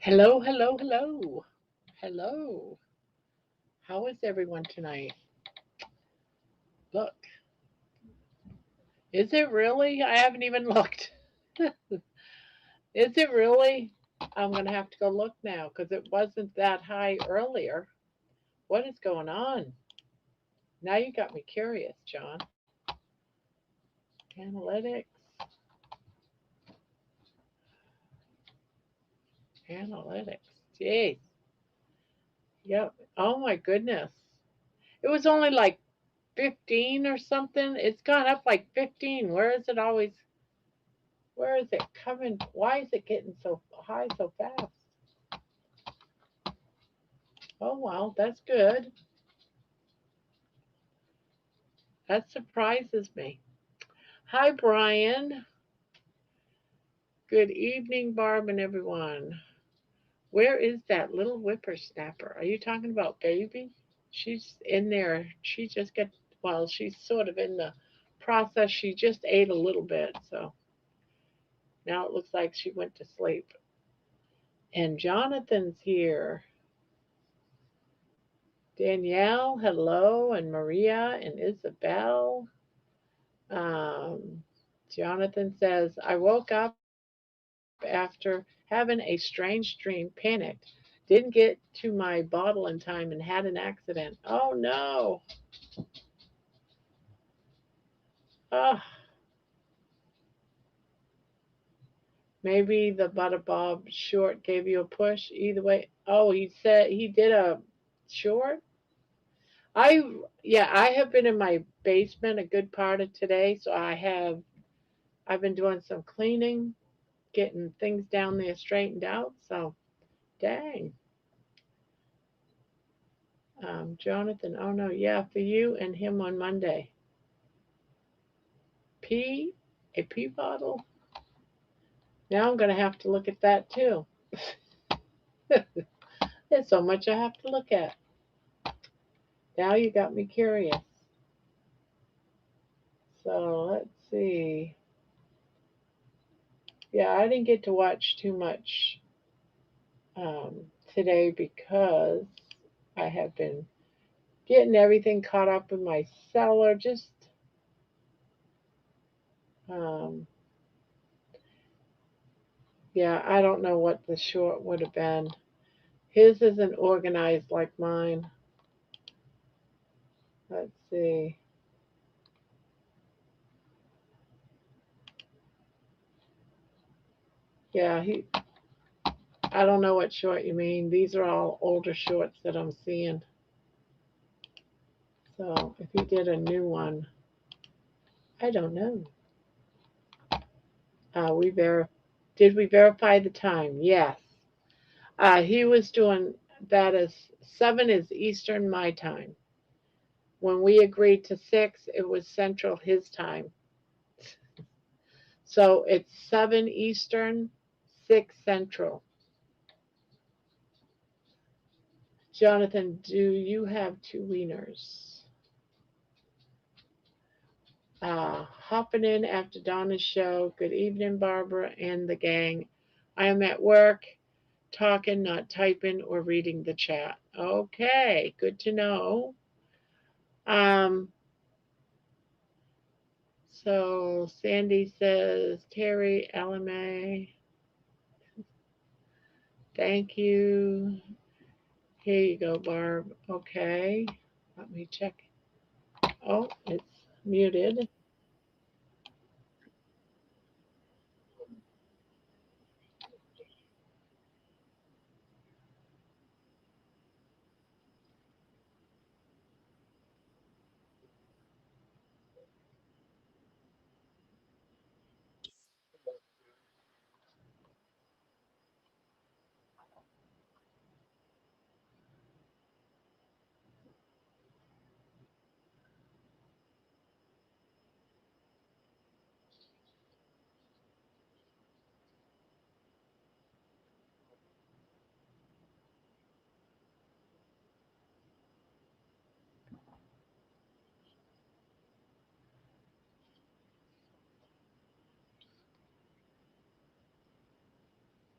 Hello, hello, hello. Hello. How is everyone tonight? Look, is it really? I haven't even looked. Is it really? I'm going to have to go look now because it wasn't that high earlier. What is going on? Now you got me curious, John. Analytics, analytics. Jeez. Yep. Oh my goodness. It was only like 15 or something. It's gone up like 15. Where is it always? Where is it coming? Why is it getting so high so fast? Oh, well, that's good. That surprises me. Hi, Brian. Good evening, Barb and everyone. Where is that little whippersnapper? Are you talking about baby? She's in there. She just got, well, she's sort of in the process. She just ate a little bit, so now it looks like she went to sleep. And Jonathan's here. Danielle, hello, and Maria and Isabel. Um, Jonathan says, I woke up after having a strange dream, panicked, didn't get to my bottle in time, and had an accident. Oh no! Oh, maybe the Butter Bob short gave you a push. Either way, oh, he said he did a short. I yeah, I have been in my basement a good part of today, so I've been doing some cleaning, getting things down there straightened out. So dang. Jonathan, oh no, yeah, for you and him on Monday. Pee? A pee bottle? Now I'm going to have to look at that too. There's so much I have to look at. Now you got me curious. So let's see. Yeah, I didn't get to watch too much um, today because I have been getting everything caught up in my cellar. Just, um, yeah, I don't know what the short would have been. His isn't organized like mine. Let's see. Yeah, I don't know what short you mean. These are all older shorts that I'm seeing. So if he did a new one, I don't know. We did we verify the time? Yes. He was doing that as 7 is Eastern my time. When we agreed to 6, it was Central his time. So it's 7 Eastern, 6 Central. Jonathan, do you have two wieners? Hopping in after Donna's show. Good evening, Barbara and the gang. I am at work, talking, not typing or reading the chat. Okay, good to know. Um, so Sandy says, Terry, LMA, thank you. Here you go, Barb. Okay, let me check. Oh, it's muted.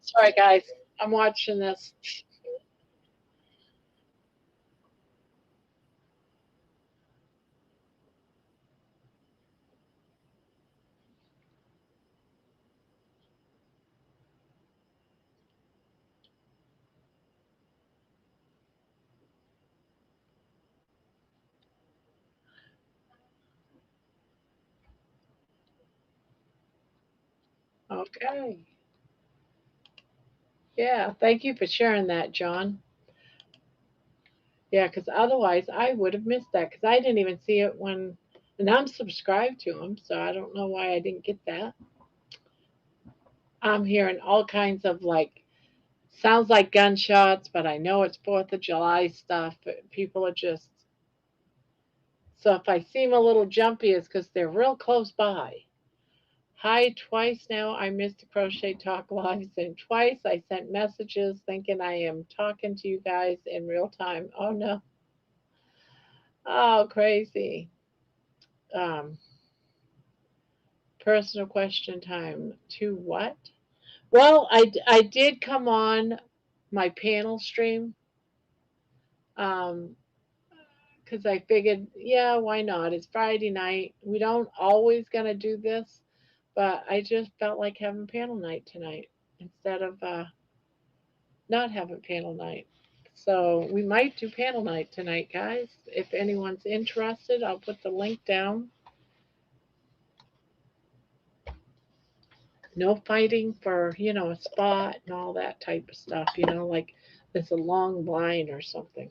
Sorry, guys. I'm watching this. Okay. Yeah, thank you for sharing that, John. Yeah, because otherwise I would have missed that because I didn't even see it when, and I'm subscribed to him, so I don't know why I didn't get that. I'm hearing all kinds of like, sounds like gunshots, but I know it's 4th of July stuff. But people are just, so if I seem a little jumpy, it's because they're real close by. Hi, twice now I missed the Crochet Talk Lives, and twice I sent messages thinking I am talking to you guys in real time. Oh no. Oh, crazy. Um, Personal question time. To what? Well, I did come on my panel stream um, because I figured, yeah, why not? It's Friday night. We don't always gonna do this, but I just felt like having panel night tonight instead of not having panel night. So we might do panel night tonight, guys. If anyone's interested, I'll put the link down. No fighting for, a spot and all that type of stuff, like there's a long line or something.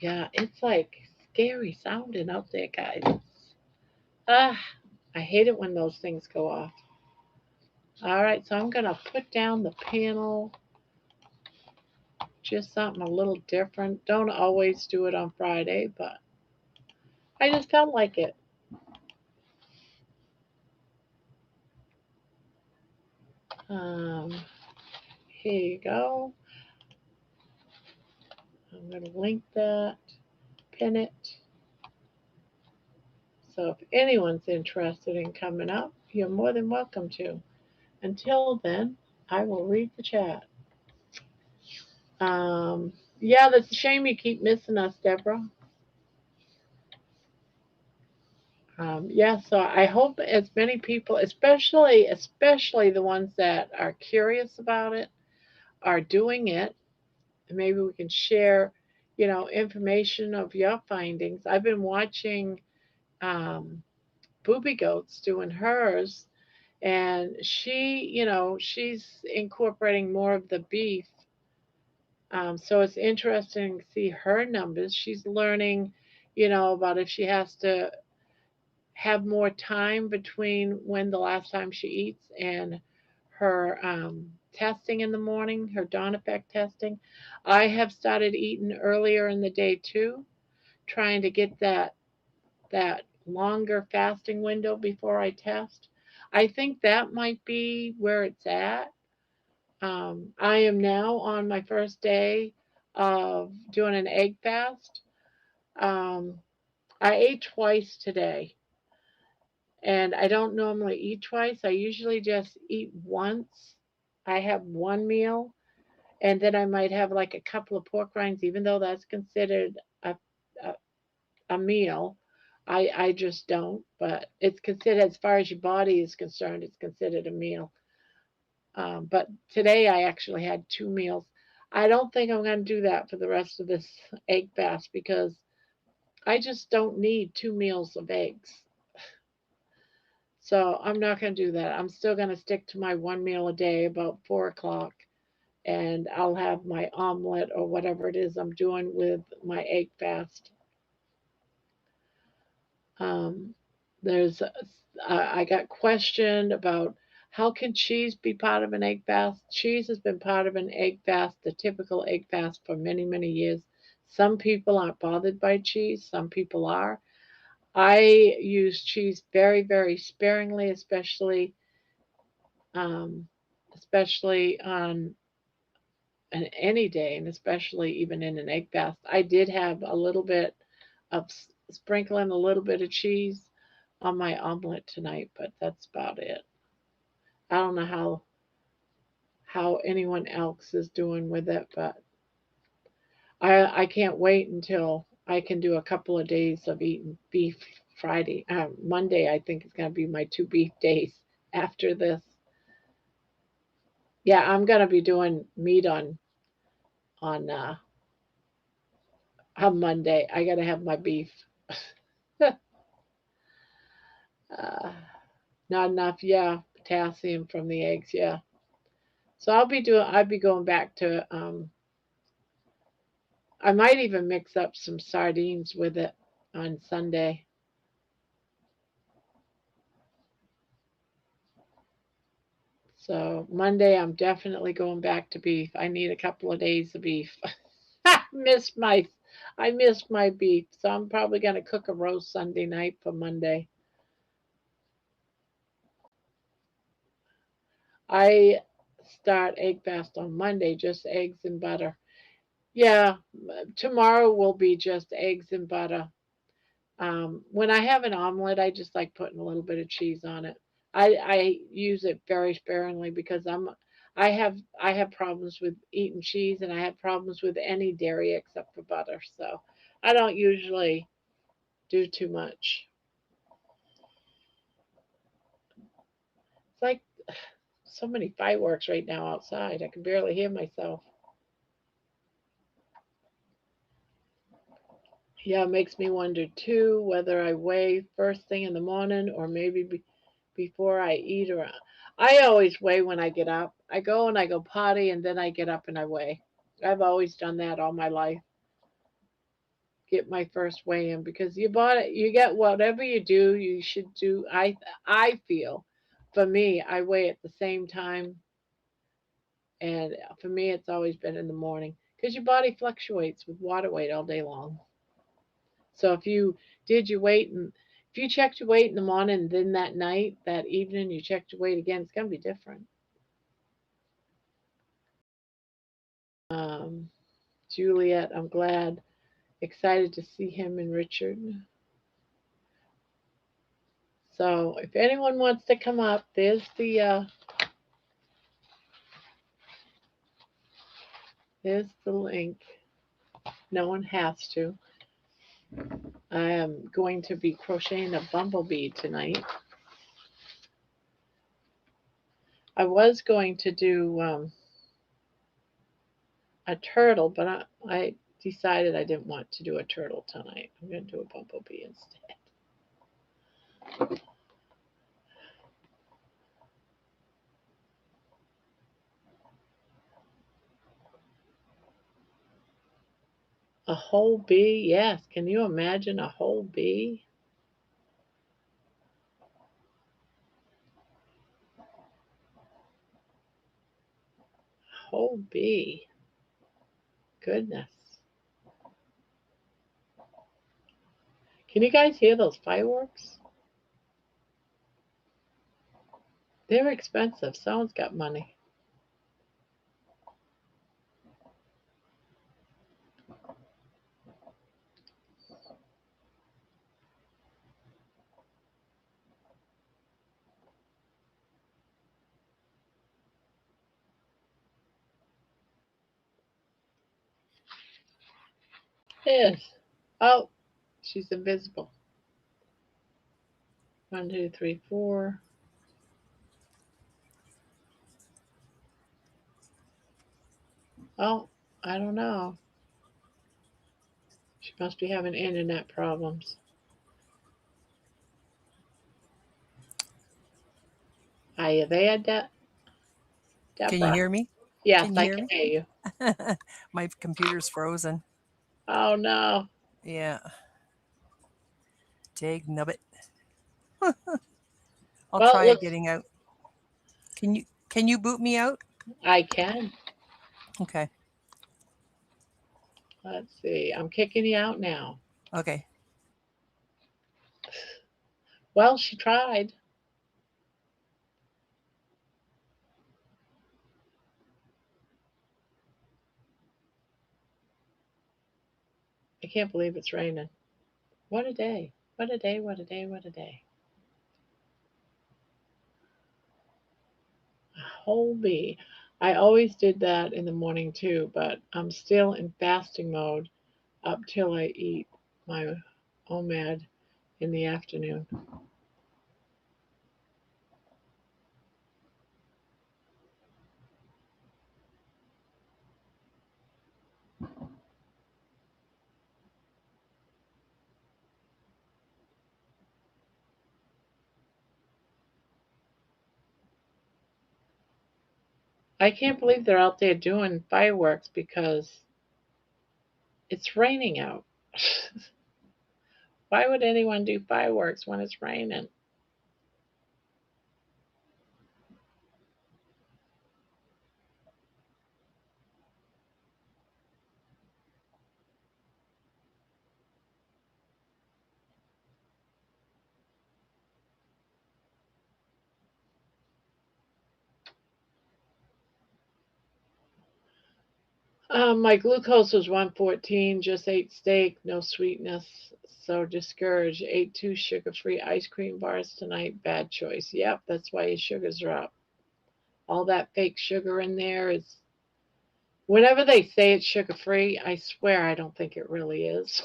Yeah, it's like scary sounding out there, guys. Ah, I hate it when those things go off. All right, so I'm gonna put down the panel, just something a little different. Don't always do it on Friday, but I just felt like it. Um, Here you go. I'm gonna link that, pin it. So if anyone's interested in coming up, you're more than welcome to. Until then, I will read the chat. Yeah, that's a shame you keep missing us, Deborah. Yeah, so I hope as many people, especially the ones that are curious about it, are doing it. And maybe we can share, information of your findings. I've been watching um, Booby Goats doing hers, and she's incorporating more of the beef. So it's interesting to see her numbers. She's learning, about if she has to have more time between when the last time she eats and her testing in the morning, her dawn effect testing. I have started eating earlier in the day too, trying to get that longer fasting window before I test. I think that might be where it's at. I am now on my first day of doing an egg fast. Um, I ate twice today, and I don't normally eat twice. I usually just eat once. I have one meal, and then I might have like a couple of pork rinds, even though that's considered a, a meal. I just don't, but it's considered, as far as your body is concerned, it's considered a meal. But today I actually had two meals. I don't think I'm going to do that for the rest of this egg fast because I just don't need two meals of eggs. So I'm not going to do that. I'm still going to stick to my one meal a day about 4 o'clock, and I'll have my omelet or whatever it is I'm doing with my egg fast. Um, there's, I got questioned about how can cheese be part of an egg fast? Cheese has been part of an egg fast, the typical egg fast, for many, many years. Some people aren't bothered by cheese, some people are. I use cheese very, very sparingly, um, especially on any day, and especially even in an egg fast. I did have a little bit of sprinkling a little bit of cheese, on my omelet tonight, but that's about it. I don't know how anyone else is doing with it, but I can't wait until I can do a couple of days of eating beef Friday. Monday I think is going to be my two beef days after this. Yeah, I'm going to be doing meat on Monday. I got to have my beef. uh, Not enough, yeah, potassium from the eggs, yeah. So I'll be going back to I might even mix up some sardines with it on Sunday. So Monday I'm definitely going back to beef. I need a couple of days of beef. miss my I missed my beef. So I'm probably gonna cook a roast Sunday night for Monday. I start egg fast on Monday, just eggs and butter. Yeah, tomorrow will be just eggs and butter. When I have an omelet, I just like putting a little bit of cheese on it. I use it very sparingly because I have problems with eating cheese and I have problems with any dairy except for butter. So I don't usually do too much. It's like so many fireworks right now outside. I can barely hear myself. Yeah, it makes me wonder too whether I weigh first thing in the morning or maybe before I eat or I always weigh when I get up. I go and I go potty and then I get up and I weigh. I've always done that all my life. Get my first weigh in because you get whatever you do, you should do. I feel for me, I weigh at the same time and for me it's always been in the morning because your body fluctuates with water weight all day long. So if you did your weight and if you checked your weight in the morning and then that night, that evening you checked your weight again, it's gonna be different. Um, Juliet, I'm glad, excited to see him and Richard. So if anyone wants to come up, there's the link. No one has to. I am going to be crocheting a bumblebee tonight. I was going to do a turtle, but I decided I didn't want to do a turtle tonight. I'm going to do a bumblebee instead. A whole bee? Yes. Can you imagine a whole bee? Whole bee. Goodness. Can you guys hear those fireworks? They're expensive. Someone's got money. Yes. Oh, she's invisible. 1, 2, 3, 4. Oh, I don't know. She must be having internet problems. Are you there, Can you Deborah? hear me? Yes, Can you I hear can me? hear you. My computer's frozen. Oh no. Yeah, dag nubbit. I'll Well, it try looks getting out. Can you boot me out? I can. Okay. Let's see. I'm kicking you out now. Okay. Well, she tried. I can't believe it's raining. What a day. What a day. What a day. What a day. whole bee. I always did that in the morning too, but I'm still in fasting mode up till I eat my OMAD in the afternoon. I can't believe they're out there doing fireworks because it's raining out. Why would anyone do fireworks when it's raining? My glucose was 114, just ate steak, no sweetness, so discouraged. Ate two sugar free ice cream bars tonight, bad choice. Yep, that's why your sugars are up. All that fake sugar in there is, whenever they say it's sugar free, I swear I don't think it really is.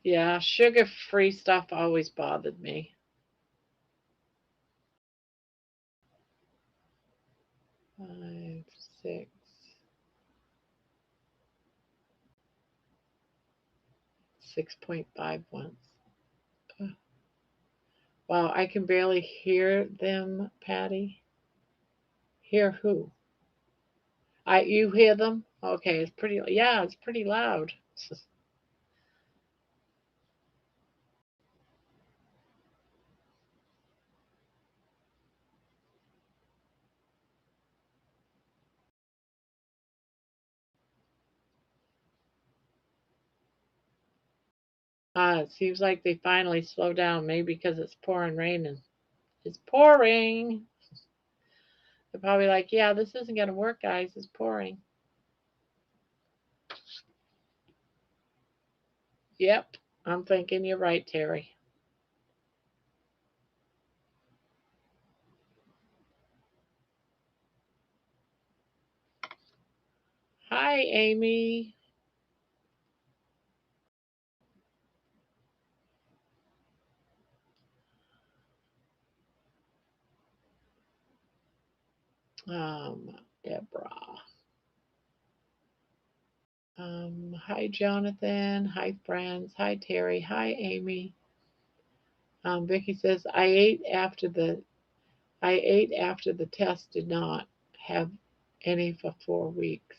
Yeah, sugar free stuff always bothered me. 5, 6, 6.5 once. Ugh. Wow, I can barely hear them, Patty. Hear who? You hear them? Okay, it's pretty. Yeah, it's pretty loud. It seems like they finally slow down. Maybe because it's pouring raining. It's pouring. They're probably like, yeah, this isn't gonna work, guys. It's pouring. Yep, I'm thinking you're right, Terry. Hi, Amy. Um, Deborah. Hi, Jonathan. Hi, friends. Hi, Terry. Hi, Amy. Vicky says I ate after the test. Did not have any for 4 weeks.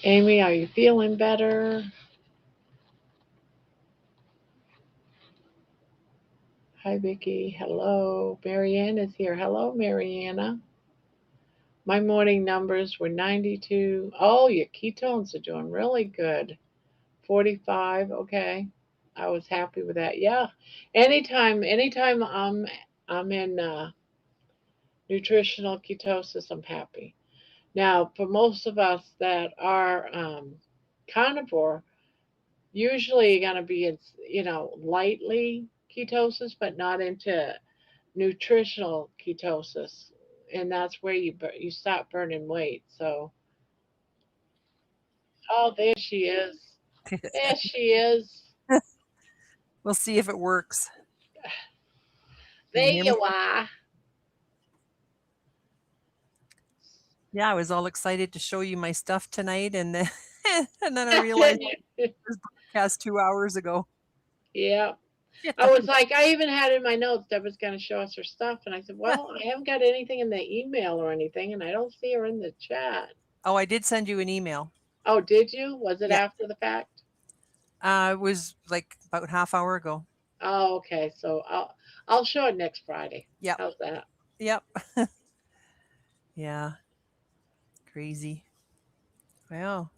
Amy, are you feeling better? Hi, Vicky. Hello. Marianne is here. Hello, Mariana. My morning numbers were 92. Oh, your ketones are doing really good. 45. Okay. I was happy with that. Yeah. Anytime I'm in nutritional ketosis, I'm happy. Now, for most of us that are carnivore, usually you're going to be in, lightly ketosis, but not into nutritional ketosis, and that's where you stop burning weight. So, oh, there she is. There she is. We'll see if it works. Can There you hear me? you are. Yeah, I was all excited to show you my stuff tonight, and then and then I realized it was broadcast 2 hours ago. Yeah. I was like, I even had in my notes Deborah's going to show us her stuff. And I said, well, I haven't got anything in the email or anything, and I don't see her in the chat. Oh, I did send you an email. Oh, did you? Was it Yeah. after the fact? It was like about half hour ago. Oh, okay. So I'll show it next Friday. Yep. How's that? Yep. Yeah. Crazy. Well.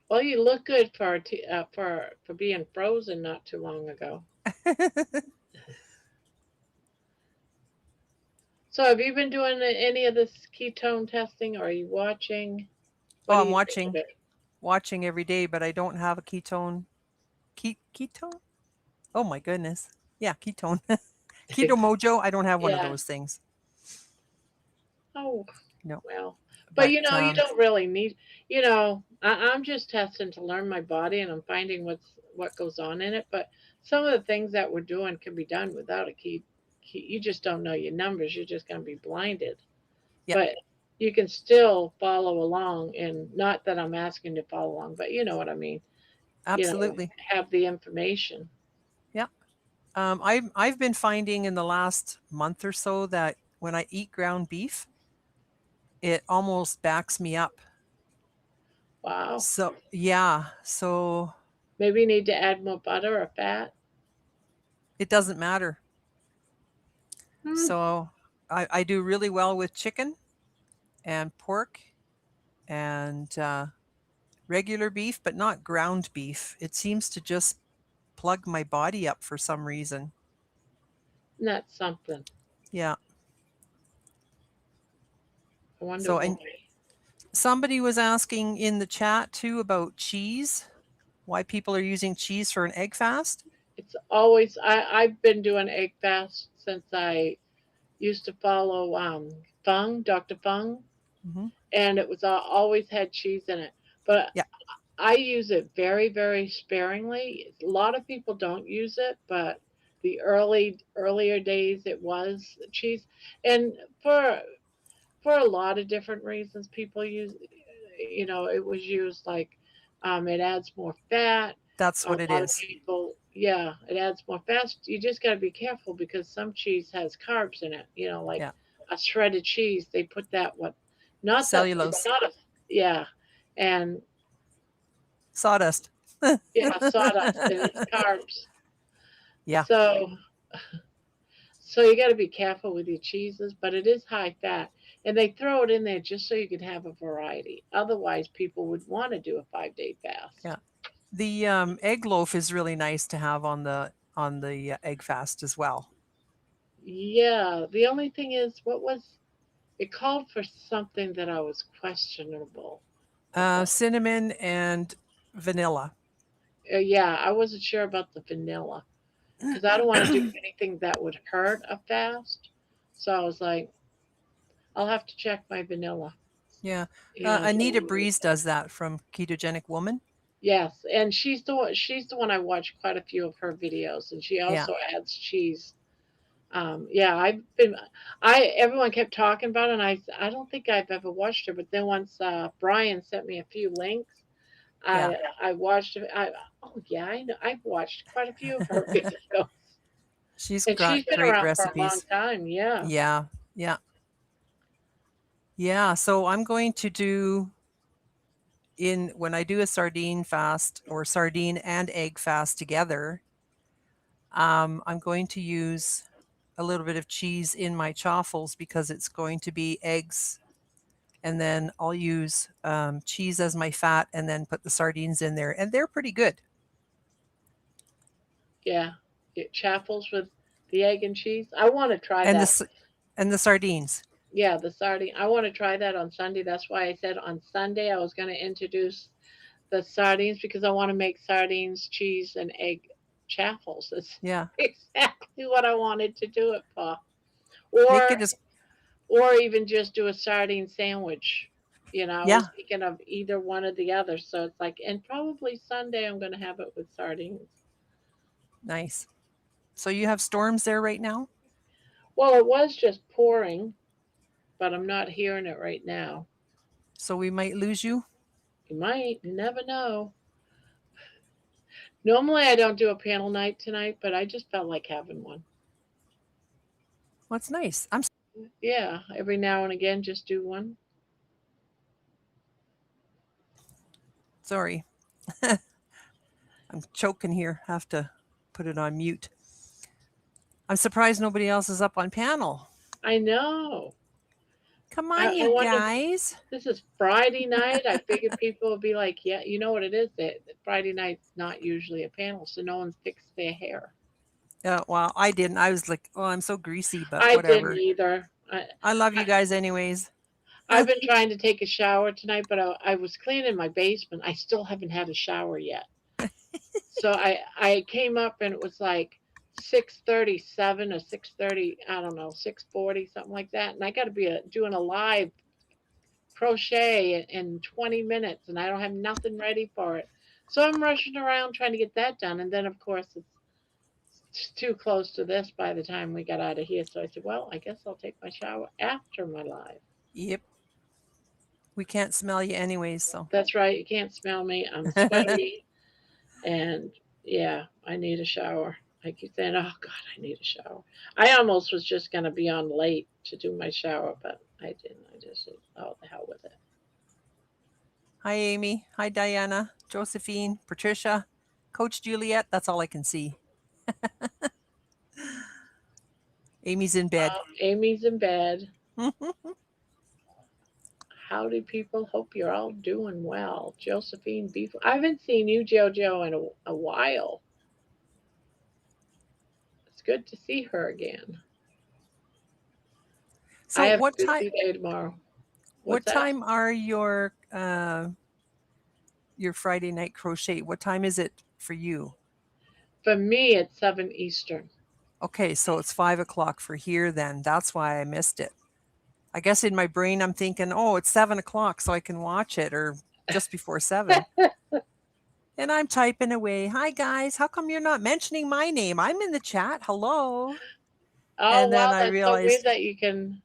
Well, you look good for being frozen not too long ago. So have you been doing any of this ketone testing? Or are you watching? What Oh, do I'm you think of watching it? watching every day, but I don't have a ketone. Oh my goodness. Yeah, ketone. Keto Mojo. I don't have one of Yeah. those things. Oh, No. well. But But you don't really need, I'm just testing to learn my body and I'm finding what goes on in it. But some of the things that we're doing can be done without a key. You just don't know your numbers. You're just going to be blinded. yeah, But you can still follow along, and not that I'm asking to follow along, but you know what I mean. You know, absolutely. have the information. Yeah. I've been finding in the last month or so that when I eat ground beef, it almost backs me up. Wow. So yeah, so Maybe you need to add more butter or fat. it doesn't matter. Hmm. So I do really well with chicken and pork and regular beef, but not ground beef. It seems to just plug my body up for some reason. Not something. Yeah. I wonder So, why. and somebody was asking in the chat too about cheese, why people are using cheese for an egg fast. It's always I've been doing egg fast since I used to follow Dr. Fung, Hmm. and it was always had cheese in it. But Yeah, I use it very, very sparingly. A lot of people don't use it, but the earlier days it was cheese, and for for a lot of different reasons people use. It was used like it adds more fat. that's A what it lot of is. people, yeah, it adds more fat. You just got to be careful because some cheese has carbs in it. Like Yeah, a shredded cheese, they put that what, not that it's cellulose, not a, yeah, and sawdust. yeah, sawdust and it's carbs. Yeah, So you got to be careful with your cheeses, but it is high fat, and they throw it in there just so you can have a variety. Otherwise, people would want to do a 5-day fast. yeah. The egg loaf is really nice to have on the egg fast as well. Yeah, the only thing is, what was it called for something that I was questionable about? Cinnamon and vanilla. Yeah, I wasn't sure about the vanilla because I don't want to do anything that would hurt a fast. So I was like, I'll have to check my vanilla. Yeah. You know, Anita Breeze does that from Ketogenic Woman. yes, and she's the one I watched quite a few of her videos, and she Yeah. also adds cheese. Yeah, I everyone kept talking about it, and I don't think I've ever watched her, but then once Brian sent me a few links, Yeah. I watched it. Oh yeah, I know I've watched quite a few of her videos, She's and she's got been great around for a long recipes. time. Yeah, Yeah. Yeah. Yeah. So I'm going to do in when I do a sardine fast or sardine and egg fast together, I'm going to use a little bit of cheese in my chaffles because it's going to be eggs. And then I'll use cheese as my fat and then put the sardines in there. And they're pretty good. yeah, it chaffles with the egg and cheese. I want to try And that. the sardines. Yeah, the sardine. I want to try that on Sunday. That's why I said on Sunday I was going to introduce the sardines because I want to make sardines, cheese, and egg chaffles. It's Yeah. exactly what I wanted to do it for. Make Or it as, or even just do a sardine sandwich. I was yeah, thinking of either one or the other. So it's like, and probably Sunday I'm going to have it with sardines. nice. So you have storms there right now? Well, it was just pouring, but I'm not hearing it right now. So we might lose you? You might, you never know. Normally I don't do a panel night tonight, but I just felt like having one. What's nice. Yeah, every now and again, just do one. Sorry, I'm choking here. Have to put it on mute. I'm surprised nobody else is up on panel. I know. Come on, I you wonder. guys. This is Friday night. I figured people would be like, yeah, you know what it is? That Friday night's not usually a panel, so no one's fixed their hair. Well, I didn't. I was like, oh, I'm so greasy, but I didn't whatever. either. I love I you guys anyways. I've been trying to take a shower tonight, but I was cleaning my basement. I still haven't had a shower yet. So I came up and it was like 6:37 or 6:30, I don't know, 6:40, something like that. And I got to be doing a live crochet in 20 minutes, and I don't have nothing ready for it. So I'm rushing around trying to get that done. And then, of course, it's too close to this by the time we got out of here. So I said, well, I guess I'll take my shower after my live. Yep. We can't smell you anyways, so. That's right. You can't smell me. I'm sweaty. And yeah, I need a shower. I keep saying, oh God, I need a shower. I almost was just going to be on late to do my shower, but I didn't. I just said, oh, the hell with it. Hi, Amy. Hi, Diana. Josephine. Patricia. Coach Juliet. That's all I can see. Amy's in bed. Amy's in bed. Howdy, people. Hope you're all doing well. Josephine Beef. I haven't seen you, JoJo, in a while. It's good to see her again. I So have a busy day tomorrow. What's what that? time are your Friday night crochet? What time is it for you? For me, it's 7 Eastern. Okay, so it's 5 o'clock for here then. That's why I missed it. I guess in my brain I'm thinking, oh, it's 7 o'clock, so I can watch it, or just before seven. And I'm typing away. Hi guys, how come you're not mentioning my name? I'm in the chat. Hello. Oh, And then wow, I that's so weird realized, that you can.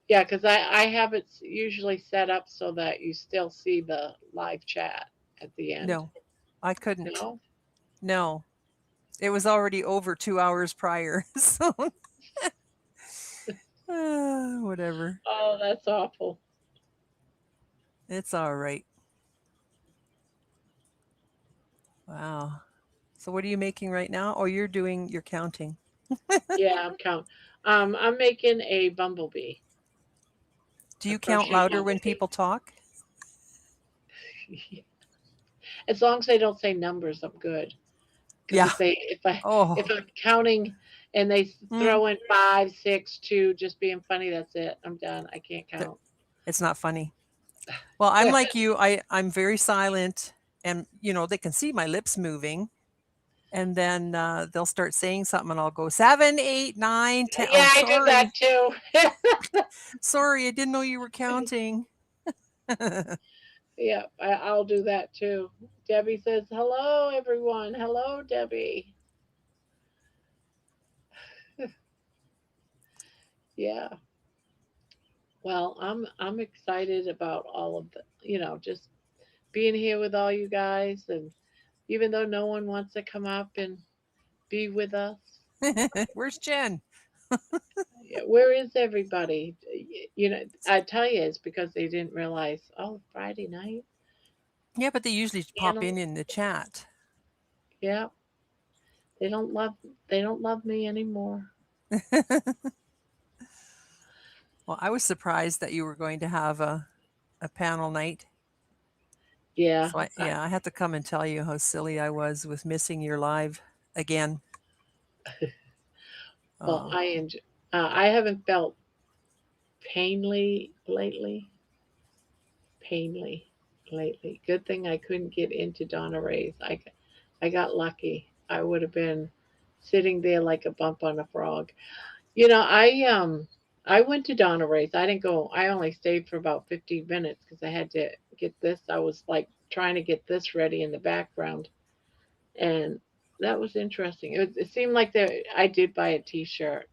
Yeah, because I have it usually set up so that you still see the live chat at the end. no, I couldn't. No? No, it was already over 2 hours prior. So whatever. Oh, that's awful. It's all right. Wow. So what are you making right now? Oh, you're counting. Yeah, I'm count. I'm making a bumblebee, Do a you count crochet louder when bumblebee. people talk? As long as they don't say numbers, I'm good. Because Yeah. if Oh. I'm counting and they Mm. throw in 5, 6, 2, just being funny, that's it. I'm done. I can't th- count. It's not funny. Well, I'm like you. I'm very silent, and they can see my lips moving, and then they'll start saying something, and I'll go 7, 8, 9, 10. Yeah, Oh, I do that sorry, too. sorry, I didn't know you were counting. Yeah, I'll do that too. Debbie says, "Hello, everyone. Hello, Debbie." Yeah. Well, I'm excited about all of the, just being here with all you guys, and even though no one wants to come up and be with us, Where's Jen? yeah, where is everybody? I tell you, it's because they didn't realize. Oh, Friday night Yeah, but they usually pop panel. in the chat. Yeah, they don't love they don't love me anymore. Well, I was surprised that you were going to have a panel night. Yeah. So I had to come and tell you how silly I was with missing your live again. Well, Oh, I enjoy. I haven't felt painly lately. Painly lately. Good thing I couldn't get into Donna Ray's. I got lucky. I would have been sitting there like a bump on a frog. I went to Donna Ray's. I didn't go. I only stayed for about 15 minutes because I had to get this. I was like trying to get this ready in the background, and that was interesting. It seemed like I did buy a T-shirt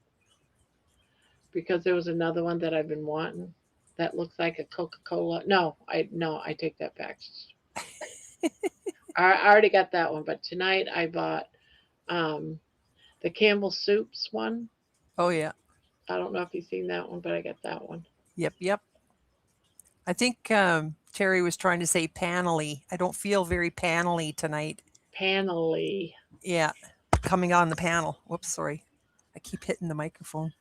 because there was another one that I've been wanting that looks like a Coca-Cola. No, I take that back. I already got that one, but tonight I bought um the Campbell Soups one. oh yeah. I don't know if you've seen that one, but I got that one. Yep, yep. I think Terry was trying to say panely. I don't feel very panely tonight. Panely. Yeah, coming on the panel. Whoops, sorry. I keep hitting the microphone.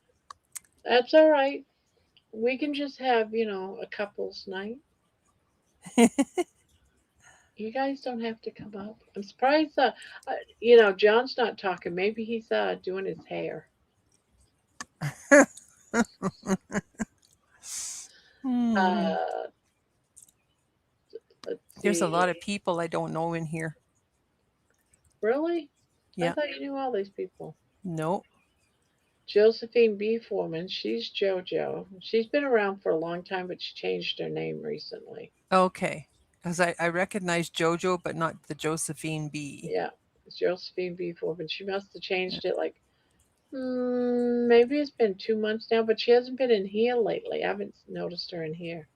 That's all right. We can just have, a couple's night. You guys don't have to come up. I'm surprised. John's not talking. Maybe he's doing his hair. Hmm. Uh, let's There's a see. lot of people I don't know in here. Really? I Yeah. thought you knew all these people. No. Josephine B. Foreman. She's JoJo. She's been around for a long time, but she changed her name recently. Okay. Because I recognize JoJo, but not the Josephine B. Yeah, it's Josephine B. Foreman. She must have Yeah. changed it like maybe it's been 2 months now, but she hasn't been in here lately. I haven't noticed her in here.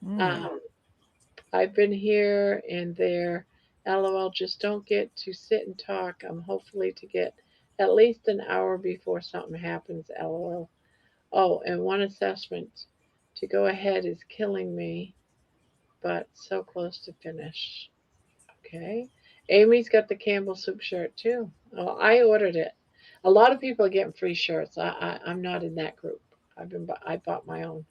Hmm. Um, I've been here and there. LOL, just don't get to sit and talk. I'm hopefully to get at least an hour before something happens. LOL. Oh, and one assessment to go ahead is killing me, but so close to finish. Okay. Amy's got the Campbell soup shirt too. Oh, I ordered it. A lot of people are getting free shirts. I'm not in that group. I bought my own.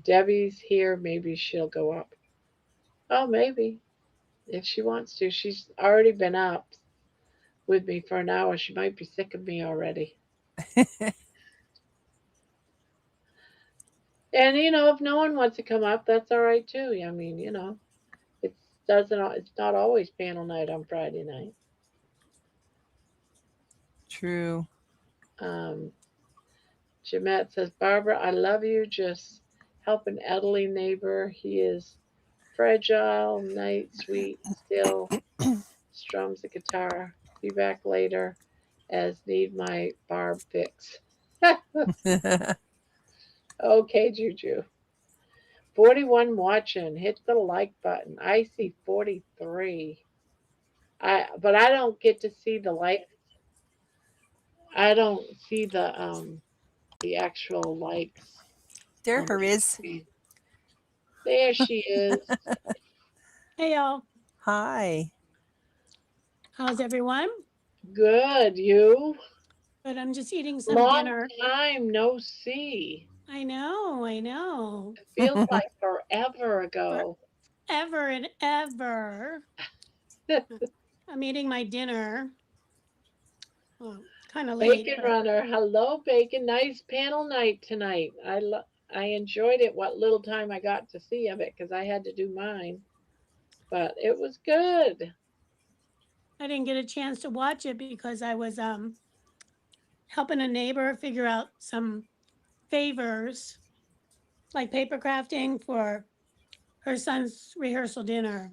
Debbie's here. Maybe she'll go up. Oh, maybe if she wants to. She's already been up with me for an hour. She might be sick of me already. And if no one wants to come up, that's all right too. I mean, it doesn't. It's not always panel night on Friday night. True. Um, Jeanette says, Barbara, I love you. Just help an elderly neighbor. He is fragile, night, sweet, still strums the guitar. Be back later as need my barb fix. Okay, Juju. 41 watching. Hit the like button. I see 43. But I don't get to see the like. I don't see the actual likes There on her my is. screen. There she is. Hey y'all, Hi. how's everyone? Good, you. Good. I'm just eating some Long dinner. time no see. I know, I know. It feels like forever ago. Forever and ever. I'm eating my dinner. Well, kind of late, Bacon but Runner, hello, Bacon. Nice panel night tonight. I enjoyed it. What little time I got to see of it because I had to do mine, but it was good. I didn't get a chance to watch it because I was helping a neighbor figure out some favors, like paper crafting for her son's rehearsal dinner.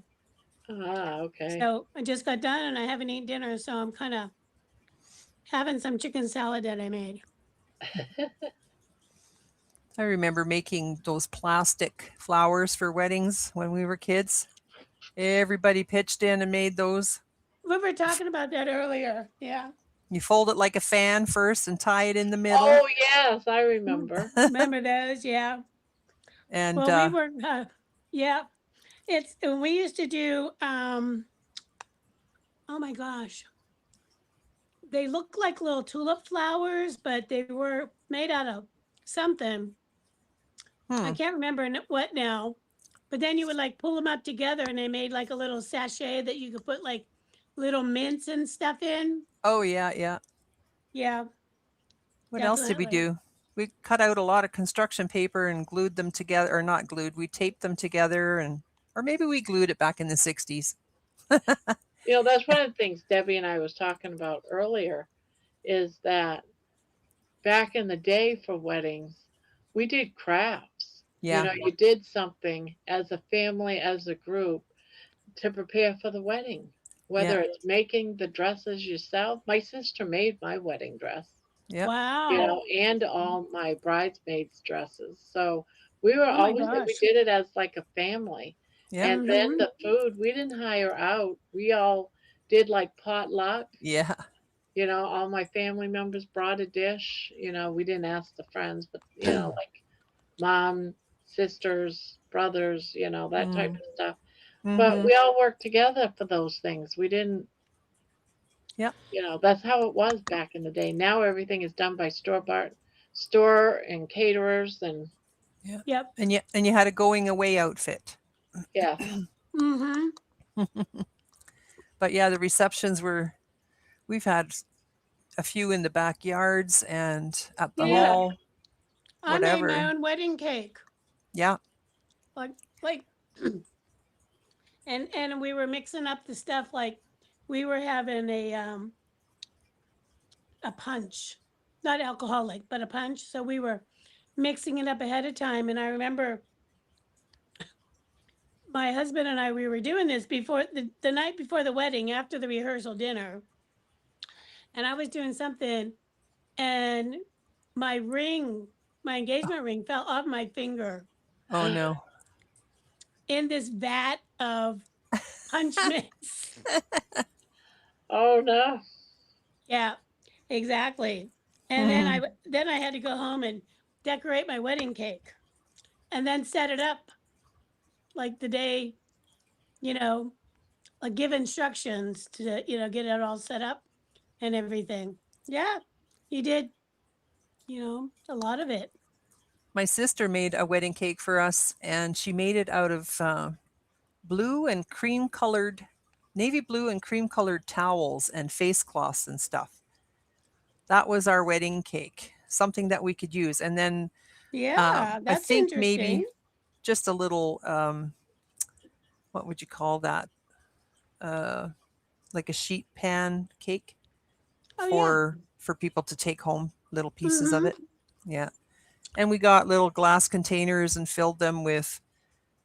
Okay. So I just got done and I haven't eaten dinner, so I'm kind of having some chicken salad that I made. I remember making those plastic flowers for weddings when we were kids. Everybody pitched in and made those. We were talking about that earlier. Yeah. You fold it like a fan first and tie it in the middle. Oh yes, I remember. Remember those? Yeah. And Well, we were, yeah. We used to do, oh my gosh, they look like little tulip flowers, but they were made out of something. I hmm. can't remember what now. But then you would like pull them up together and they made like a little sachet that you could put like little mints and stuff in. Oh, yeah, yeah. Yeah, What else did we definitely. do? We cut out a lot of construction paper and glued them together, or not glued, we taped them together, and or maybe we glued it back in the 60s. That's one of the things Debbie and I was talking about earlier is that back in the day for weddings, we did crafts. Yeah, You did something as a family, as a group to prepare for the wedding. yeah, Whether it's making the dresses yourself, my sister made my wedding dress, yep, Wow. and all my bridesmaids' dresses. So we were Oh my always we gosh. did it as like a family. yep, And then Mm-hmm. the food, we didn't hire out. We all did like potluck. yeah. All my family members brought a dish. We didn't ask the friends, but like mom, sisters, brothers, that type Mm. of stuff. But Mm-hmm. we all worked together for those things. We didn't, Yeah. that's how it was back in the day. Now everything is done by store and caterers and Yeah. Yep. And you had a going away outfit. yes. Mm-hmm. But yeah, the receptions were we've had a few in the backyards and at the Yeah. hall, I made my whatever. own wedding cake. Yeah. Like and we were mixing up the stuff like we were having a punch. Not alcoholic, but a punch. So we were mixing it up ahead of time. And I remember my husband and I, we were doing this before the night before the wedding, after the rehearsal dinner. And I was doing something, and my ring, my engagement ring, fell off my finger Oh no. in this vat of punch mix. Oh no. Yeah, exactly. And then Mhm. then I had to go home and decorate my wedding cake, and then set it up like the day, you know, like give instructions to get it all set up and everything. Yeah, he did, a lot of it. My sister made a wedding cake for us, and she made it out of blue and cream colored, navy blue and cream colored towels and face cloths and stuff. That was our wedding cake, something that we could use. And then Yeah, I that's think interesting. maybe just a little, what would you call that? Uh, like a sheet pan cake Oh yeah. for people to take home little pieces of Mm-hmm. it. Yeah. And we got little glass containers and filled them with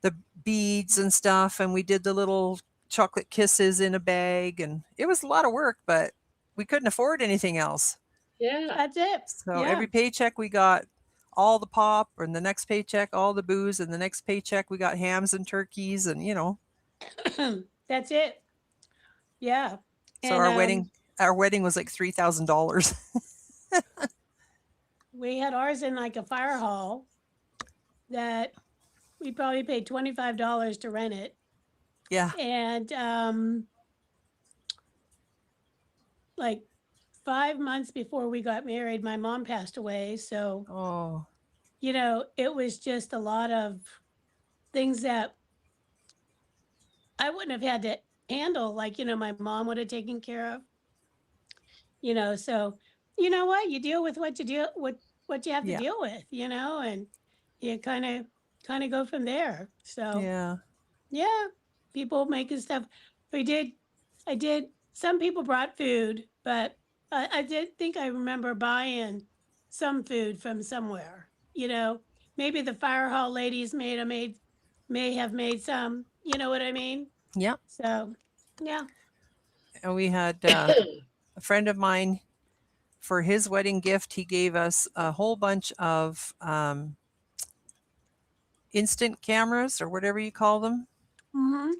the beads and stuff, and we did the little chocolate kisses in a bag, and it was a lot of work, but we couldn't afford anything else. Yeah. That's it. So Yeah. every paycheck we got all the pop, and the next paycheck all the booze, and the next paycheck we got hams and turkeys, and That's it. Yeah. so And our wedding was like $3,000. we had ours in like a fire hall that we probably paid $25 to rent it. Yeah. And like 5 months before we got married, my mom passed away. So, Oh, it was just a lot of things that I wouldn't have had to handle. Like, my mom would have taken care of, so you know what? You deal with what you deal what you have to yeah. deal with, and you kind of go from there. So Yeah. yeah, people making stuff. We did. I did. Some people brought food, but I did think I remember buying some food from somewhere. Maybe the fire hall ladies may have made some. You know what I mean? Yeah. So yeah. And we had a friend of mine for his wedding gift, he gave us a whole bunch of instant cameras or whatever you call them. Mm-hmm.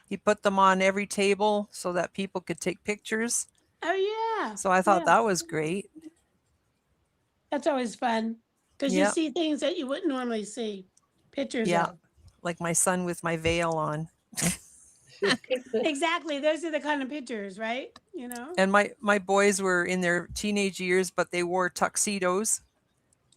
He put them on every table so that people could take pictures. Oh yeah. So I thought Yeah. that was great. That's always fun because you Yeah. see things that you wouldn't normally see pictures Yeah. of. Like my son with my veil on. Exactly. Those are the kind of pictures, right? And my boys were in their teenage years, but they wore tuxedos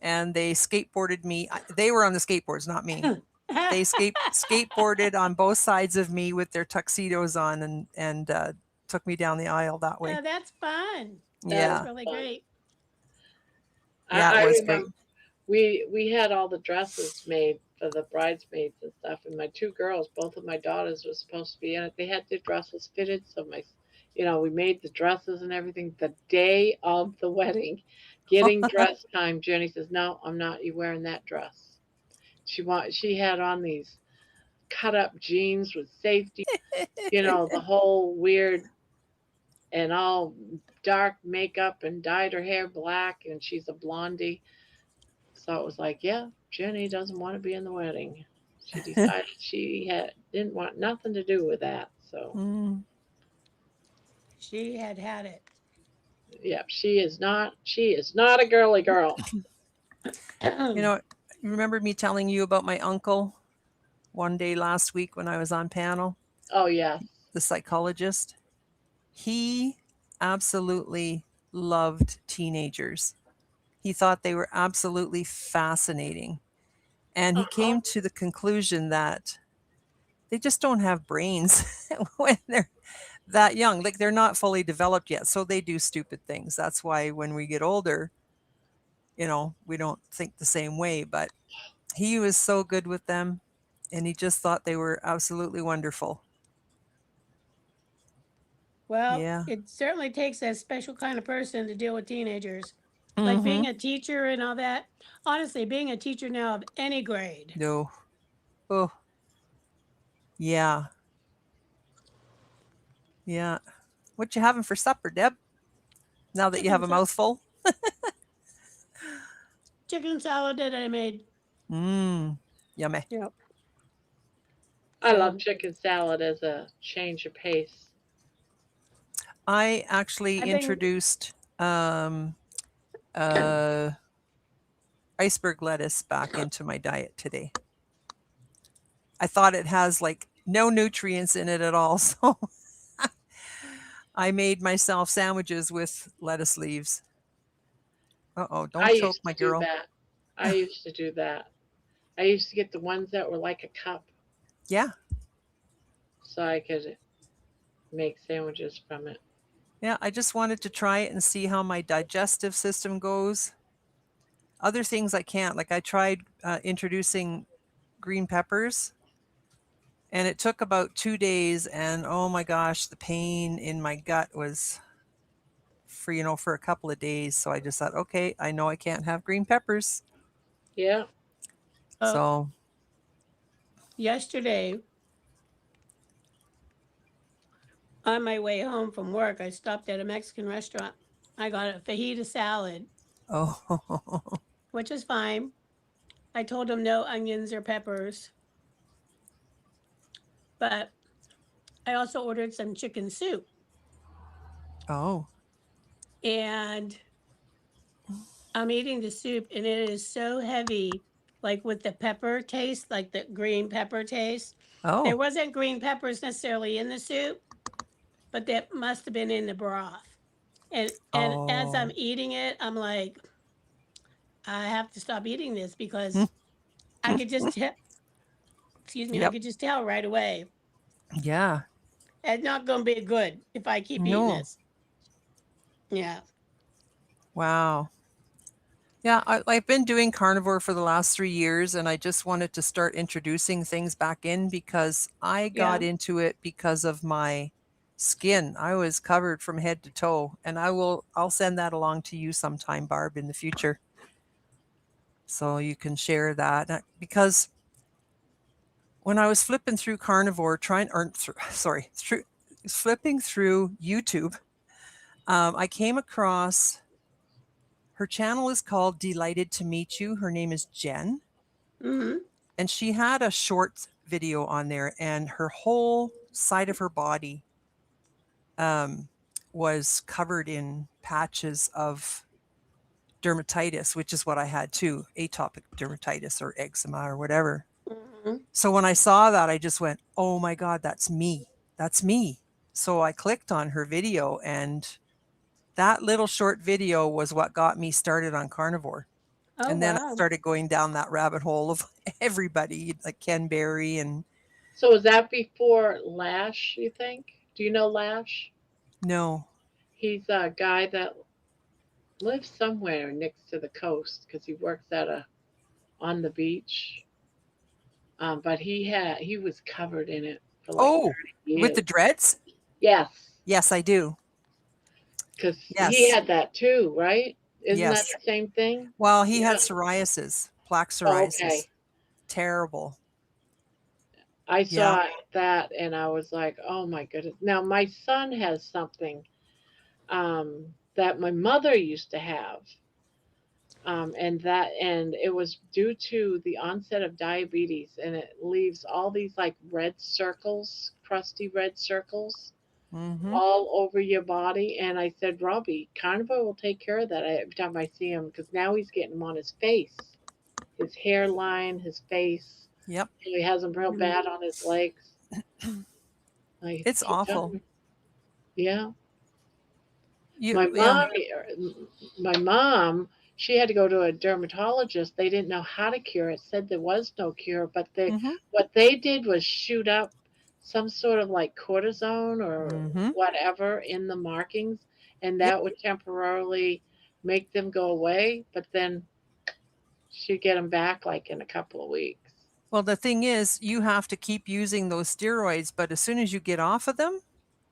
and they skateboarded me. They were on the skateboards, not me. They skateboarded on both sides of me with their tuxedos on and took me down the aisle that way. Oh, that's fun. That That's is Yeah. really fun. great. Yeah, it I was great. remember we had all the dresses made for the bridesmaids and stuff, and my two girls, both of my daughters, were supposed to be in it. They had their dresses fitted, so we made the dresses and everything the day of the wedding. Getting dress time, Jenny says, "No, I'm not. You wearing that dress?" She had on these cut up jeans with safety, the whole weird and all dark makeup and dyed her hair black, and she's a blondie. So it was like, yeah, Jenny doesn't want to be in the wedding. She decided didn't want nothing to do with that. So Mm. She had it. yeah, she is not a girly girl. You know, remember me telling you about my uncle one day last week when I was on panel, Oh, yes. the psychologist? He absolutely loved teenagers. He thought they were absolutely fascinating. And he Uh-huh. came to the conclusion that they just don't have brains when they're that young. Like they're not fully developed yet. So they do stupid things. That's why when we get older, we don't think the same way. But he was so good with them and he just thought they were absolutely wonderful. Well, Yeah. it certainly takes a special kind of person to deal with teenagers. Like Mm-hmm. being a teacher and all that. Honestly, being a teacher now of any grade. No. Oh, yeah. Yeah. What you having for supper, Deb? Now that you have Chicken a sa- mouthful? chicken salad that I made. Mmm. Yummy. Yep. I love So chicken salad as a change of pace. I actually I've been introduced uh, iceberg lettuce back into my diet today. I thought it has like no nutrients in it at all. So I made myself sandwiches with lettuce leaves. Uh-oh, I don't choke, used my to do girl. that. I used to do that. I used to get the ones that were like a cup Yeah. so I could make sandwiches from it. Yeah. I just wanted to try it and see how my digestive system goes. Other things I can't. Like I tried introducing green peppers and it took about 2 days. And oh my gosh, the pain in my gut was for a couple of days. So I just thought, okay, I know I can't have green peppers. Yeah. So, yesterday on my way home from work. I stopped at a Mexican restaurant. I got a fajita salad, oh, which is fine. I told them no onions or peppers, but I also ordered some chicken soup. oh, And I'm eating the soup, and it is so heavy, like with the pepper taste, like the green pepper taste. There oh, wasn't green peppers necessarily in the soup, but that must have been in the broth. And as I'm oh. eating it, I'm like, I have to stop eating this because I could just tell, excuse me, I Yep. could just tell right away. Yeah. It's not going to be good if I keep eating No. this. Yeah. Wow. Yeah, I've been doing carnivore for the last 3 years, and I just wanted to start introducing things back in because I got Yeah. into it because of my skin. I was covered from head to toe, and I'll send that along to you sometime, Barb, in the future, so you can share that. Because when I was flipping through carnivore, flipping through YouTube, I came across her channel is called Delighted to Meet You. Her name is Jen. Mm-hmm. And she had a short video on there, and her whole side of her body um, was covered in patches of dermatitis, which is what I had too, atopic dermatitis or eczema or whatever. Mm-hmm. So when I saw that, I just went, oh my God, that's me. That's me. So I clicked on her video, and that little short video was what got me started on carnivore. Oh, And then I wow. started going down that rabbit hole of everybody, like Ken Berry and So was that before Lash, you think? Do you know Lash? no. He's a guy that lives somewhere next to the coast because he works at a on the beach. But he was covered in it for like Oh, 30 with the years. dreads? Yes, Yes, I do. because he Yes. had that too, right? Isn't that Yes. the same thing? Well, he had Yeah. psoriasis, plaque Oh, psoriasis. okay. Terrible. I Yeah. saw that and I was like, oh my goodness. Now my son has something that my mother used to have. And it was due to the onset of diabetes, and it leaves all these like red circles, crusty red circles Mm-hmm. all over your body. And I said, Robbie, Carnival will take care of that every time I see him because now he's getting them on his face. his hairline, his face. Yep. He has them real Mm. bad on his legs. I It's keep awful. telling him, yeah. You My yeah. mom, my mom, she had to go to a dermatologist. They didn't know how to cure it. Said there was no cure, but they Mhm. what they did was shoot up some sort of like cortisone or Mhm. whatever in the markings, and Yep. that would temporarily make them go away. But then she'd get them back like in a couple of weeks. Well, the thing is, you have to keep using those steroids, but as soon as you get off of them,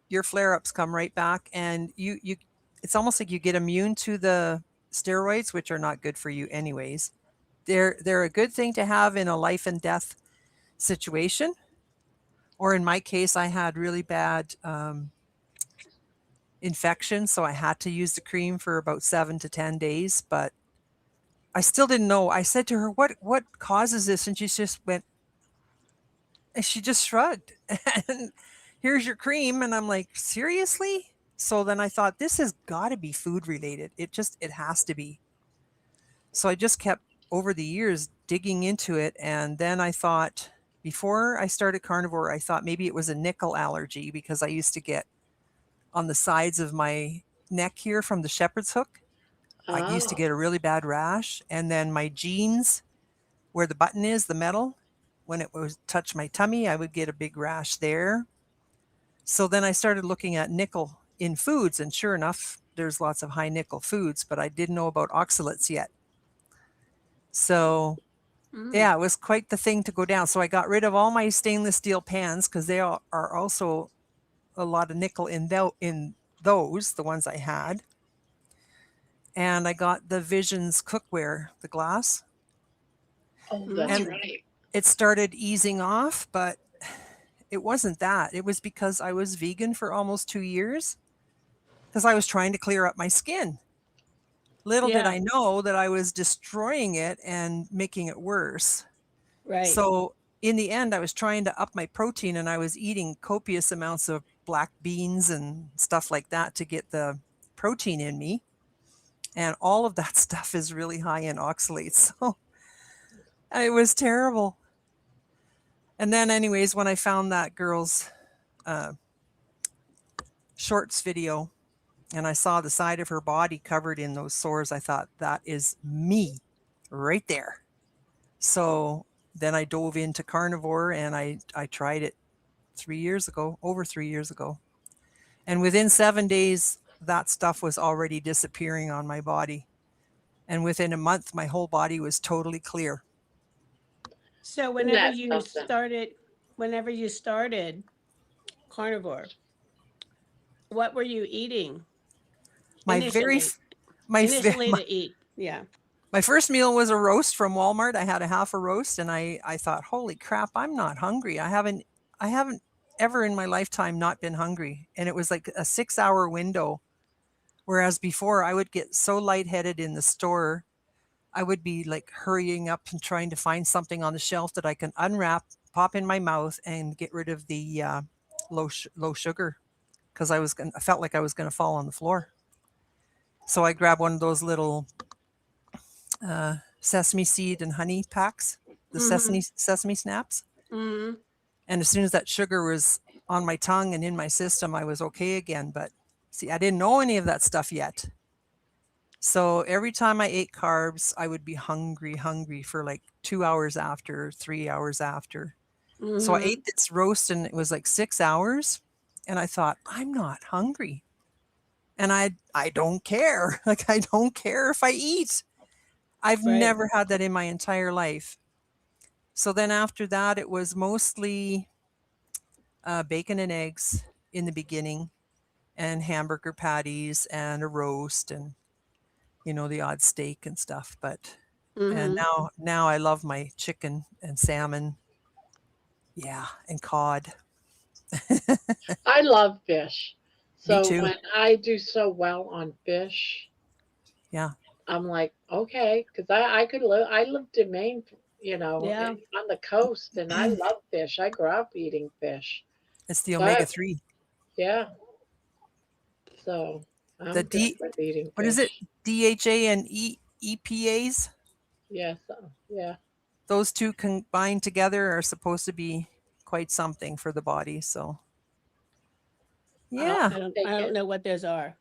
your flare-ups come right back, and you it's almost like you get immune to the steroids, which are not good for you anyways. They're a good thing to have in a life and death situation, or in my case, I had really bad infection, so I had to use the cream for about 7 to 10 days. But I still didn't know. I said to her, "What causes this?" And she just went, and she just shrugged. And here's your cream, and I'm like, seriously? So then I thought, this has got to be food related. It has to be. So I just kept over the years digging into it, and then I thought, before I started carnivore, I thought maybe it was a nickel allergy because I used to get on the sides of my neck here from the shepherd's hook. I used to Oh, get a really bad rash, and then my jeans, where the button is, the metal, when it was touch my tummy, I would get a big rash there. So then I started looking at nickel in foods, and sure enough, there's lots of high nickel foods, but I didn't know about oxalates yet. So Mm. yeah, it was quite the thing to go down. So I got rid of all my stainless steel pans because they are also a lot of nickel in those, the ones I had. And I got the Visions cookware, the glass, oh, that's and Mm. right. it started easing off, but it wasn't that. It was because I was vegan for almost 2 years because I was trying to clear up my skin. Little did Yeah, I know that I was destroying it and making it worse. right. So in the end, I was trying to up my protein, and I was eating copious amounts of black beans and stuff like that to get the protein in me. And all of that stuff is really high in oxalates. So it was terrible. And then, anyways, when I found that girl's uh, shorts video and I saw the side of her body covered in those sores, I thought, that is me right there. So then I dove into carnivore, and I tried it 3 years ago, over 3 years ago. And within 7 days, that stuff was already disappearing on my body. And within a month, my whole body was totally clear. So Isn't that something? whenever you started carnivore, what were you eating My very, initially? my, Initially to eat. Yeah. my first meal was a roast from Walmart. I had a half a roast, and I thought, holy crap, I'm not hungry. I haven't ever in my lifetime not been hungry. And it was like a 6 hour window. Whereas before I would get so lightheaded in the store, I would be like hurrying up and trying to find something on the shelf that I can unwrap, pop in my mouth, and get rid of the low sugar because I felt like I was going to fall on the floor. So I grabbed one of those little sesame seed and honey packs, the Mm-hmm. sesame snaps. Mm-hmm. And as soon as that sugar was on my tongue and in my system, I was okay again. But see, I didn't know any of that stuff yet. So every time I ate carbs, I would be hungry for like 2 hours after, 3 hours after. So I Mm-hmm. ate this roast, and it was like 6 hours. And I thought, I'm not hungry. And I don't care. Like, I don't care if I eat. I've Right. never had that in my entire life. So then after that, it was mostly bacon and eggs in the beginning, and hamburger patties and a roast, and the odd steak and stuff. But and Mm-hmm. now I love my chicken and salmon, yeah, and cod. I love fish. Me So too. when I do so well on fish, Yeah, I'm like, okay, because I could live. I lived in Maine, Yeah. on the coast, and I love fish. I grew up eating fish, it's the omega but 3. yeah, so The I'm good D, with eating what is it? fish. DHA and EPAs. Yes. Yeah. Those two combined together are supposed to be quite something for the body. So, yeah. I'll I take don't it. know what those are.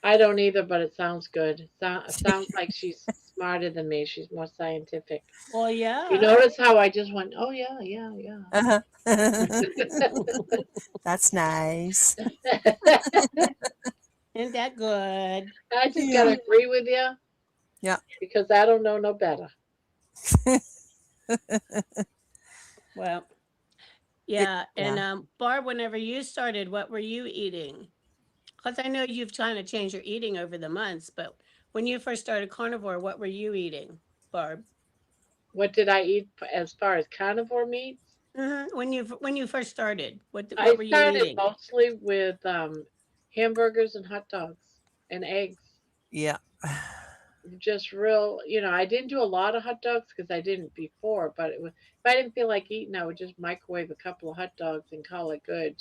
I don't either, but it sounds good. Sounds like she's smarter than me. She's more scientific. Well, You yeah. notice how I just went, oh yeah, yeah, Uh-huh. That's nice. yeah. Isn't that good? I just Yeah. gotta agree with you Yeah. because I don't know no better. Well, It, yeah. And yeah. Barb, whenever you started, what were you eating? Because I know you've kind of changed your eating over the months, but when you first started carnivore, what were you eating, Barb? What did I eat as far as carnivore meats? When you first started, I what were you started eating? mostly with hamburgers and hot dogs and eggs. Yeah. Just real, I didn't do a lot of hot dogs because I didn't before, but if I didn't feel like eating, I would just microwave a couple of hot dogs and call it good.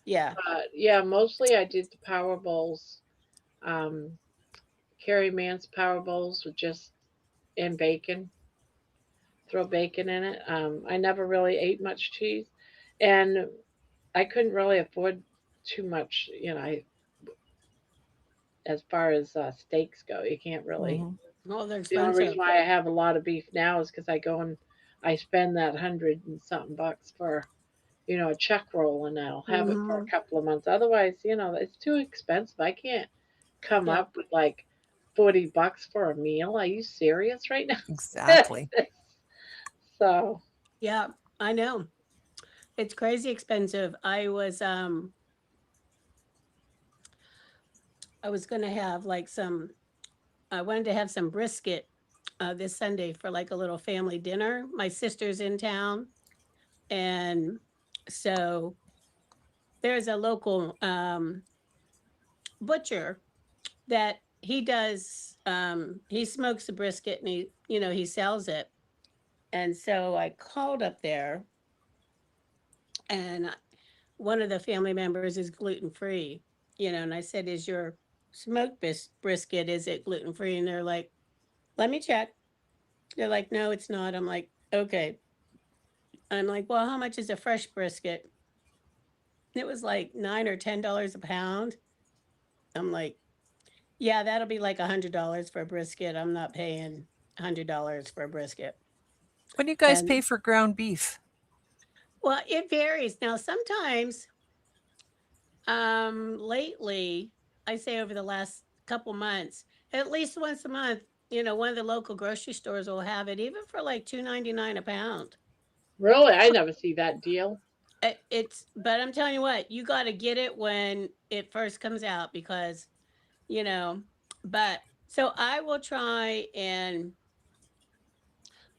Yeah. But yeah, mostly I did the power bowls, um, Carrie Mann's power bowls with just and bacon, throw bacon in it. I never really ate much cheese, and I couldn't really afford too much, as far as steaks go. You can't really. Hmm. Oh, they're The only reason expensive. why I have a lot of beef now is because I go and I spend that hundred and something bucks for, a chuck roll, and I'll have it for Hmm. a couple of months. Otherwise, it's too expensive. I can't come Yeah. up with like $40 for a meal. Are you serious right now? Exactly. So Yeah. I know. It's crazy expensive. I was gonna have like some I wanted to have some brisket this Sunday for like a little family dinner. My sister's in town, and so there's a local butcher that he smokes the brisket and he sells it. And so I called up there, and one of the family members is gluten free, and I said, "Is your smoked brisket, is it gluten free?" And they're like, "Let me check." They're like, "No, it's not." I'm like, "Okay." I'm like, "Well, how much is a fresh brisket?" It was like $9 or $10 a pound. I'm like, "Yeah, that'll be like $100 for a brisket. I'm not paying $100 for a brisket." What do you guys pay And for ground beef? well, it varies. Now, sometimes, lately, I say over the last couple months, at least once a month, one of the local grocery stores will have it, even for like 2.99 a pound. really, I never see that deal. But I'm telling you what, you got to get it when it first comes out because, you know, but so I will try, and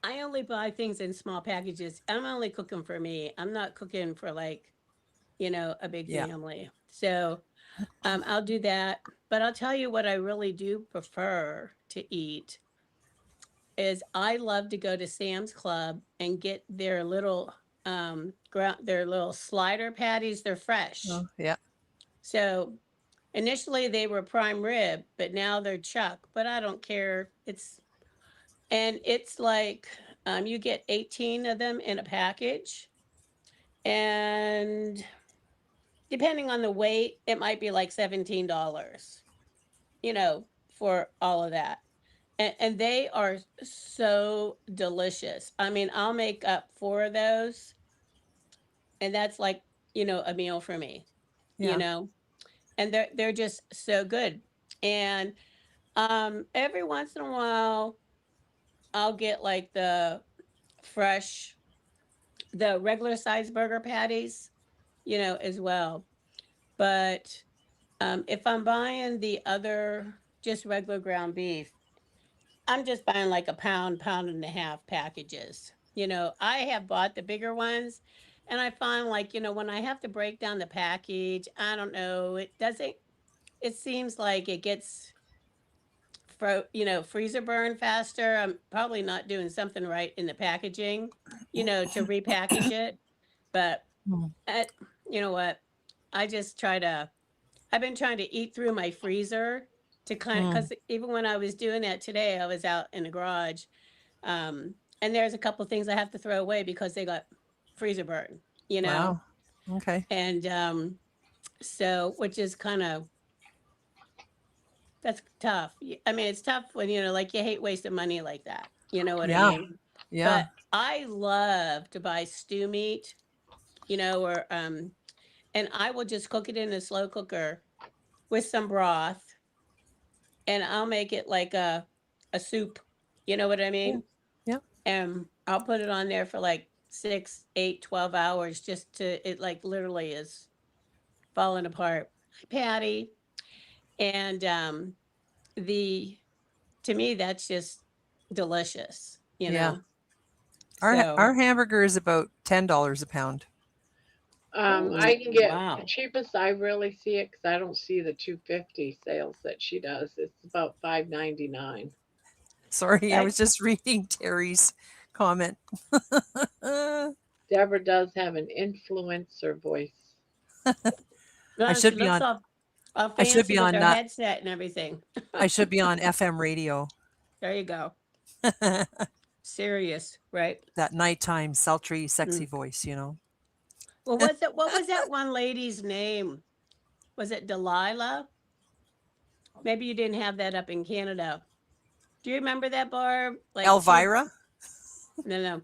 I only buy things in small packages. I'm only cooking for me. I'm not cooking for like, a big Yeah. family. So I'll do that. But I'll tell you what I really do prefer to eat is I love to go to Sam's Club and get their little slider patties. They're fresh. Oh, yeah. So initially they were prime rib, but now they're chuck. But I don't care. It's like you get 18 of them in a package, and depending on the weight, it might be like $17, for all of that. And they are so delicious. I mean, I'll make up four of those, and that's like, a meal for me, you Yeah. know, and they're just so good. And every once in a while, I'll get like fresh, the regular size burger patties, as well. But if I'm buying the other just regular ground beef, I'm just buying like a pound, pound and a half packages. I have bought the bigger ones, and I find like, when I have to break down the package, I don't know, it seems like it gets freezer burn faster. I'm probably not doing something right in the packaging, to repackage it. But Mm. uh, you know what? I just try to I've been trying to eat through my freezer to kind of, Mm, because even when I was doing that today, I was out in the garage, and there's a couple things I have to throw away because they got freezer burn, you know, wow. Okay. and so which is kind of that's tough. I mean, it's tough when like you hate wasting money like that. You know what I Yeah. mean? Yeah. But I love to buy stew meat, or and I will just cook it in a slow cooker with some broth, and I'll make it like a soup. You know what I Yeah. mean? Yeah. And I'll put it on there for like 6, 8, 12 hours just to it like literally is falling apart. Hi, Patty. And the to me that's just delicious, Yeah. So Our hamburger is about $10 a pound. oh I can get the wow. cheapest I really see it because I don't see the 250 sales that she does. It's about 5.99. Sorry, I I was just reading Terry's comment. Deborah does have an influencer voice. I no, she should be looks on all I should fancy be with on her that. headset and everything. I should be on FM radio. There you go. Serious, right? That nighttime sultry sexy Mm. voice. Well, what was that one lady's name? Was it Delilah? Maybe you didn't have that up in Canada. Do you remember that, Barb? Like she Elvira? No, no.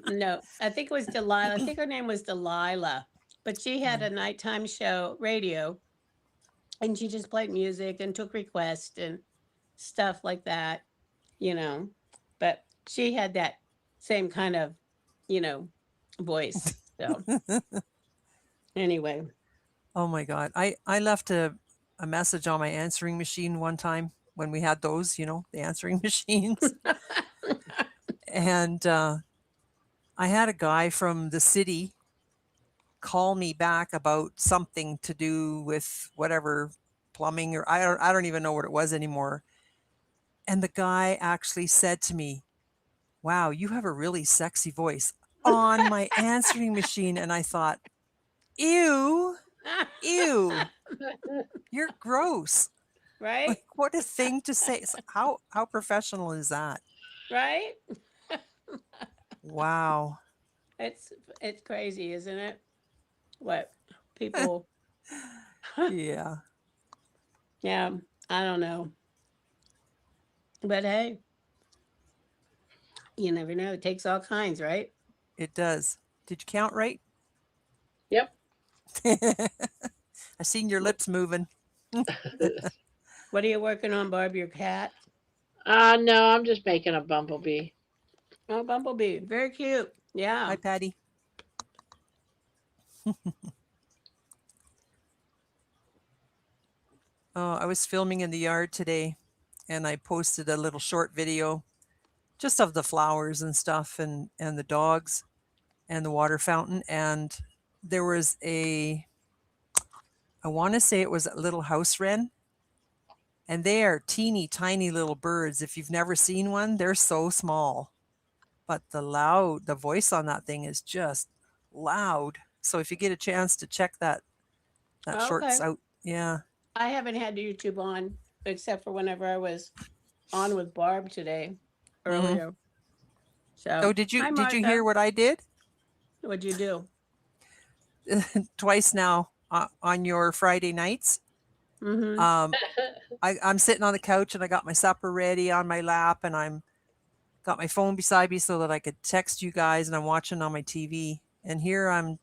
No. I think it was Delilah. I think her name was Delilah. But she had Mm. a nighttime show, radio, and she just played music and took requests and stuff like that, you know. But she had that same kind of, you know, voice. So anyway. Oh my god. I left a message on my answering machine one time when we had those, the answering machines. And I had a guy from the city call me back about something to do with whatever plumbing, or I don't even know what it was anymore. And the guy actually said to me, "Wow, you have a really sexy voice," on my answering machine. And I thought, ew, ew, you're gross. Right? Like, what a thing to say. How professional is that? Right? Wow. It's it's crazy, isn't it? What people Yeah, yeah, I don't know. But hey, you never know. It takes all kinds, right? it does. Did you count right? Yep. I seen your lips moving. What are you working on, Barb? Your cat? No, I'm just making a bumblebee. Oh, Bumblebee. Very cute. Hi, Yeah. Patty. Oh, I was filming in the yard today, and I posted a little short video just of the flowers and stuff, and the dogs and the water fountain. And there was I want to say it was a little house wren, and they are teeny tiny little birds. If you've never seen one, they're so small, but the voice on that thing is just loud. So if you get a chance to check that shorts Okay. out, yeah. I haven't had YouTube on except for whenever I was on with Barb today Hmm. earlier. Oh, So, hi, did you hear Martha. what I did? What'd you do? Twice now on your Friday nights. Mm-hmm. Um, I'm sitting on the couch and I got my supper ready on my lap, and I'm got my phone beside me so that I could text you guys, and I'm watching on my TV. And here I'm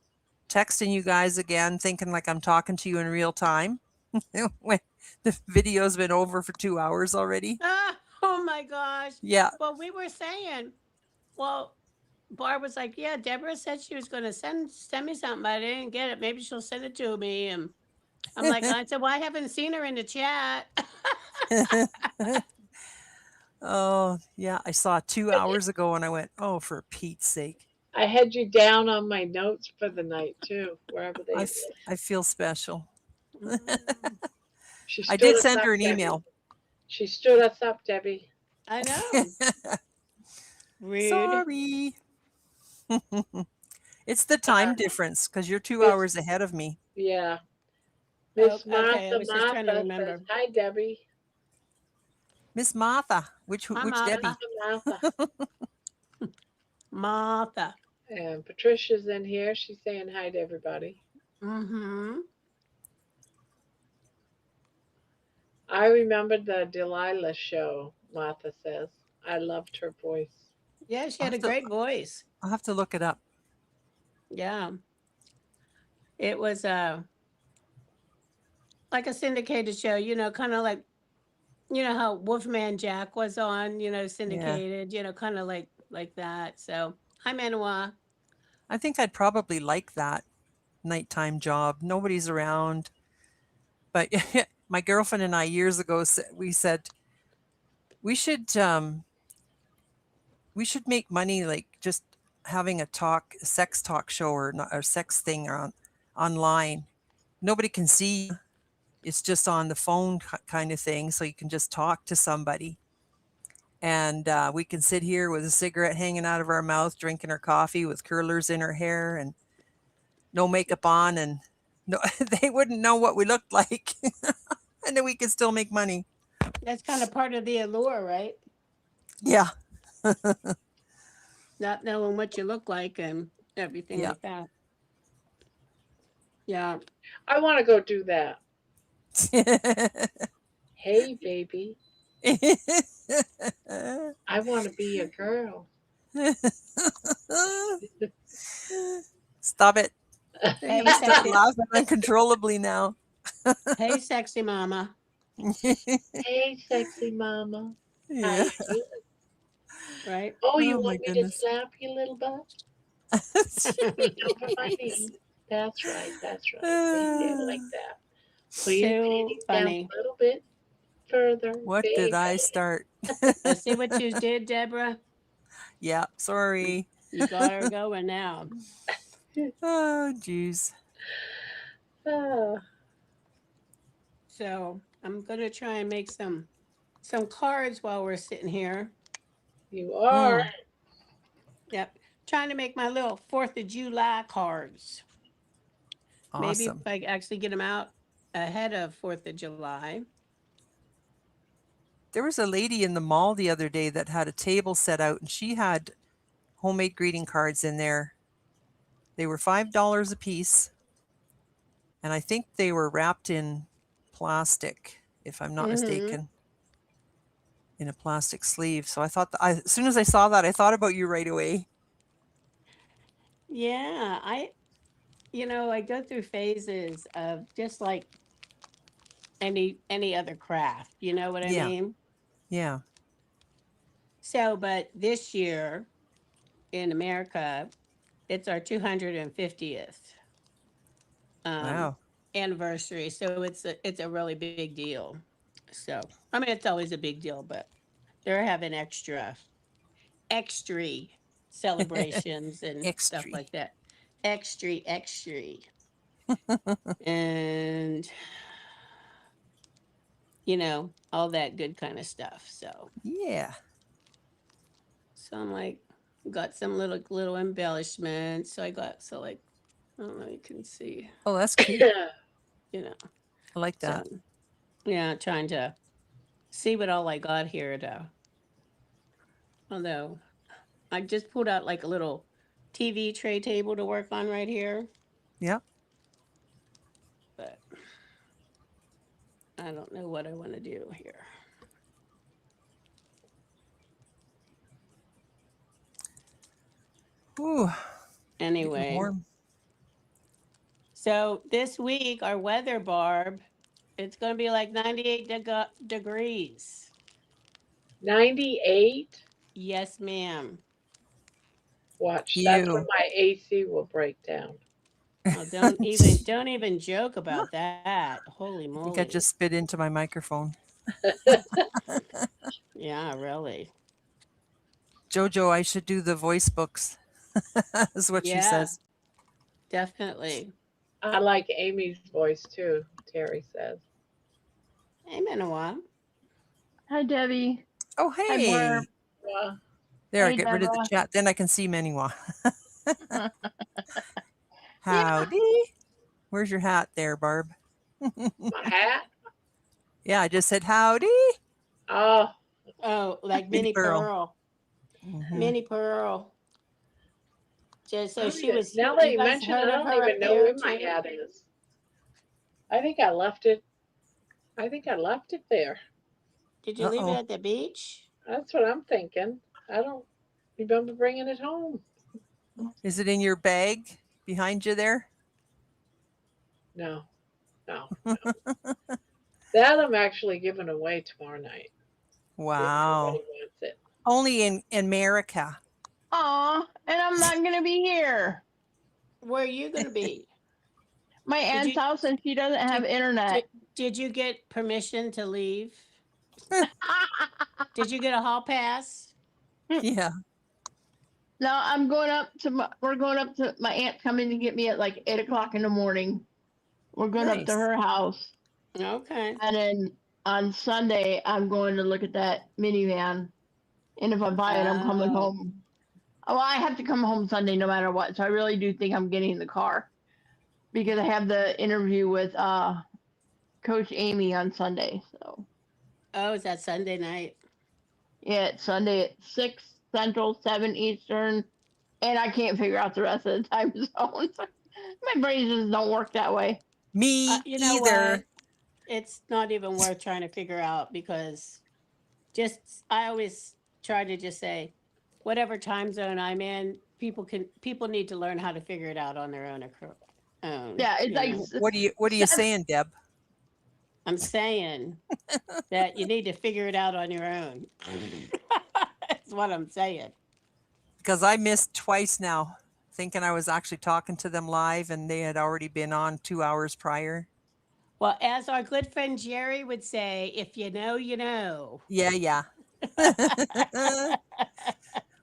texting you guys again, thinking like I'm talking to you in real time. When the video's been over for 2 hours already. Ah, oh my gosh. Yeah. Well, we were saying, well, Barb was like, yeah, Deborah said she was going to send me something, but I didn't get it. Maybe she'll send it to me. And I'm like, I said, well, I haven't seen her in the chat. Oh, yeah. I saw 2 hours ago and I went, oh, for Pete's sake. I had you down on my notes for the night too, wherever they. I feel special. Mm, She I stood did us send up, her an Debbie. email. She stood us up, Debbie. I know. Rude. Sorry. It's the Uh, time difference because you're two Miss, hours ahead of me. yeah, Oh, Miss okay. I Martha was just trying to Martha says, remember. "Hi, Debbie." Miss Martha. Which Hi, Debbie? Martha. Martha. Martha. And Patricia's in here. She's saying hi to everybody. Mm-hmm. I remember the Delilah show, Martha says. I loved her voice. Yeah, she I'll had a have to great voice. I'll have to look it up. Yeah. It was like a syndicated show, kind of like how Wolfman Jack was on, Yeah. syndicated, kind of like that. So, hi Manoa. I think I'd probably like that nighttime job. Nobody's around. But my girlfriend and I years ago we said we should um we should make money like just having a sex talk show or sex thing online. Nobody can see you. It's just on the phone kind of thing, so you can just talk to somebody. And we can sit here with a cigarette hanging out of our mouth, drinking our coffee with curlers in our hair and no makeup on, and no, they wouldn't know what we looked like, and then we could still make money. That's kind of part of the allure, right? Yeah, Not knowing what you look like and everything yeah. like that. Yeah. I want to go do that. Hey, baby. I want to be a girl. Stop it. You're Hey, gonna start sexy. laughing uncontrollably now. Hey, sexy mama. Hey, sexy mama. How Yeah. you doing? Right? Oh, you Oh my want me to goodness. slap you, little butt? Bend over my Jeez. knee. That's right. That's right. Right there, like that. Put your So panties down funny. a little bit further, What did baby. I start? I see what you did, Deborah. Yeah, sorry. You got her going now. Oh, jeez. Ah, So I'm gonna try and make some cards while we're sitting here. you are. Mm, Yep. Trying to make my little 4th of July cards. Maybe if awesome. I actually get them out ahead of 4th of July. There was a lady in the mall the other day that had a table set out and she had homemade greeting cards in there. They were $5 a piece, and I think they were wrapped in plastic, if I'm not Mm-hmm. mistaken, in a plastic sleeve. So I thought as soon as I saw that, I thought about you right away. Yeah, I go through phases of just like any other craft, you know what I Yeah, mean? yeah. So, but this year in America, it's our 250th um Wow. anniversary. So it's a really big deal. So, I mean, it's always a big deal, but they're having extra celebrations and stuff Extra. like that. Extra. And all that good kind of stuff. Yeah. So I'm like, got some little embellishments. So I got like, I don't know, you can see, Oh, that's cute. you know. I like So that. yeah, trying to see what all I got here though. Although I just pulled out like a little TV tray table to work on right here, Yeah. but I don't know what I want to do here. Ooh, getting Anyway, warm. so this week our weather, Barb, it's going to be like 98 degrees. 98? Yes, ma'am. Watch. That's when You. my AC will break down. Oh, don't even joke about that. Holy I think I moly. just spit into my microphone. Yeah, really. Jojo, I should do the voice books, is what she Yeah, says. definitely. I like Amy's voice too, Terry says. Amen. A while. Hi, Debbie. Oh, Hi, Barb. hey. Well, There, I Hey, get rid of the Deborah. chat. Then I can see Maniwa. Yeah. Howdy. Where's your hat there, Barb? my hat? Yeah, I just said howdy. Oh, Oh, like Mini Minnie Pearl. Pearl. Mhm. Minnie Pearl. Just so she was. Now that You you guys mention it, heard I of don't her even up know there where my too? hat is. I think I left it. I think I left it there. Did you leave it Uh-oh. at the beach? That's what I'm thinking. I don't remember bringing it home. Is it in your bag behind you there? No, no, no. That I'm actually giving away tomorrow night if Wow. anybody wants it. Only in America. Aw, and I'm not gonna be here. Where are you going to be? My Did aunt's you house, and she doesn't have did, internet. did you get permission to leave? Did you get a hall pass? Yeah. No, I'm going up to we're going up to my aunt's coming to get me at like 8 o'clock in the morning. We're going up to Nice. her house, Okay. and then on Sunday I'm going to look at that minivan. And if I buy it, I'm coming Oh. home. Oh, I have to come home Sunday no matter what. So I really do think I'm getting the car because I have the interview with Coach Amy on Sunday. So Oh, is that Sunday night? yeah, it's Sunday at 6 Central, 7 Eastern, and I can't figure out the rest of the time zones. My brains just don't work that way. Me You know either. what? It's not even worth trying to figure out because I always try to just say, whatever time zone I'm in, people need to learn how to figure it out on their own. Yeah, it's you like know. What are you saying, Deb? I'm saying that you need to figure it out on your own. That's what I'm saying. Because I missed twice now, thinking I was actually talking to them live and they had already been on 2 hours prior. Well, as our good friend Jerry would say, if you know, you know. Yeah.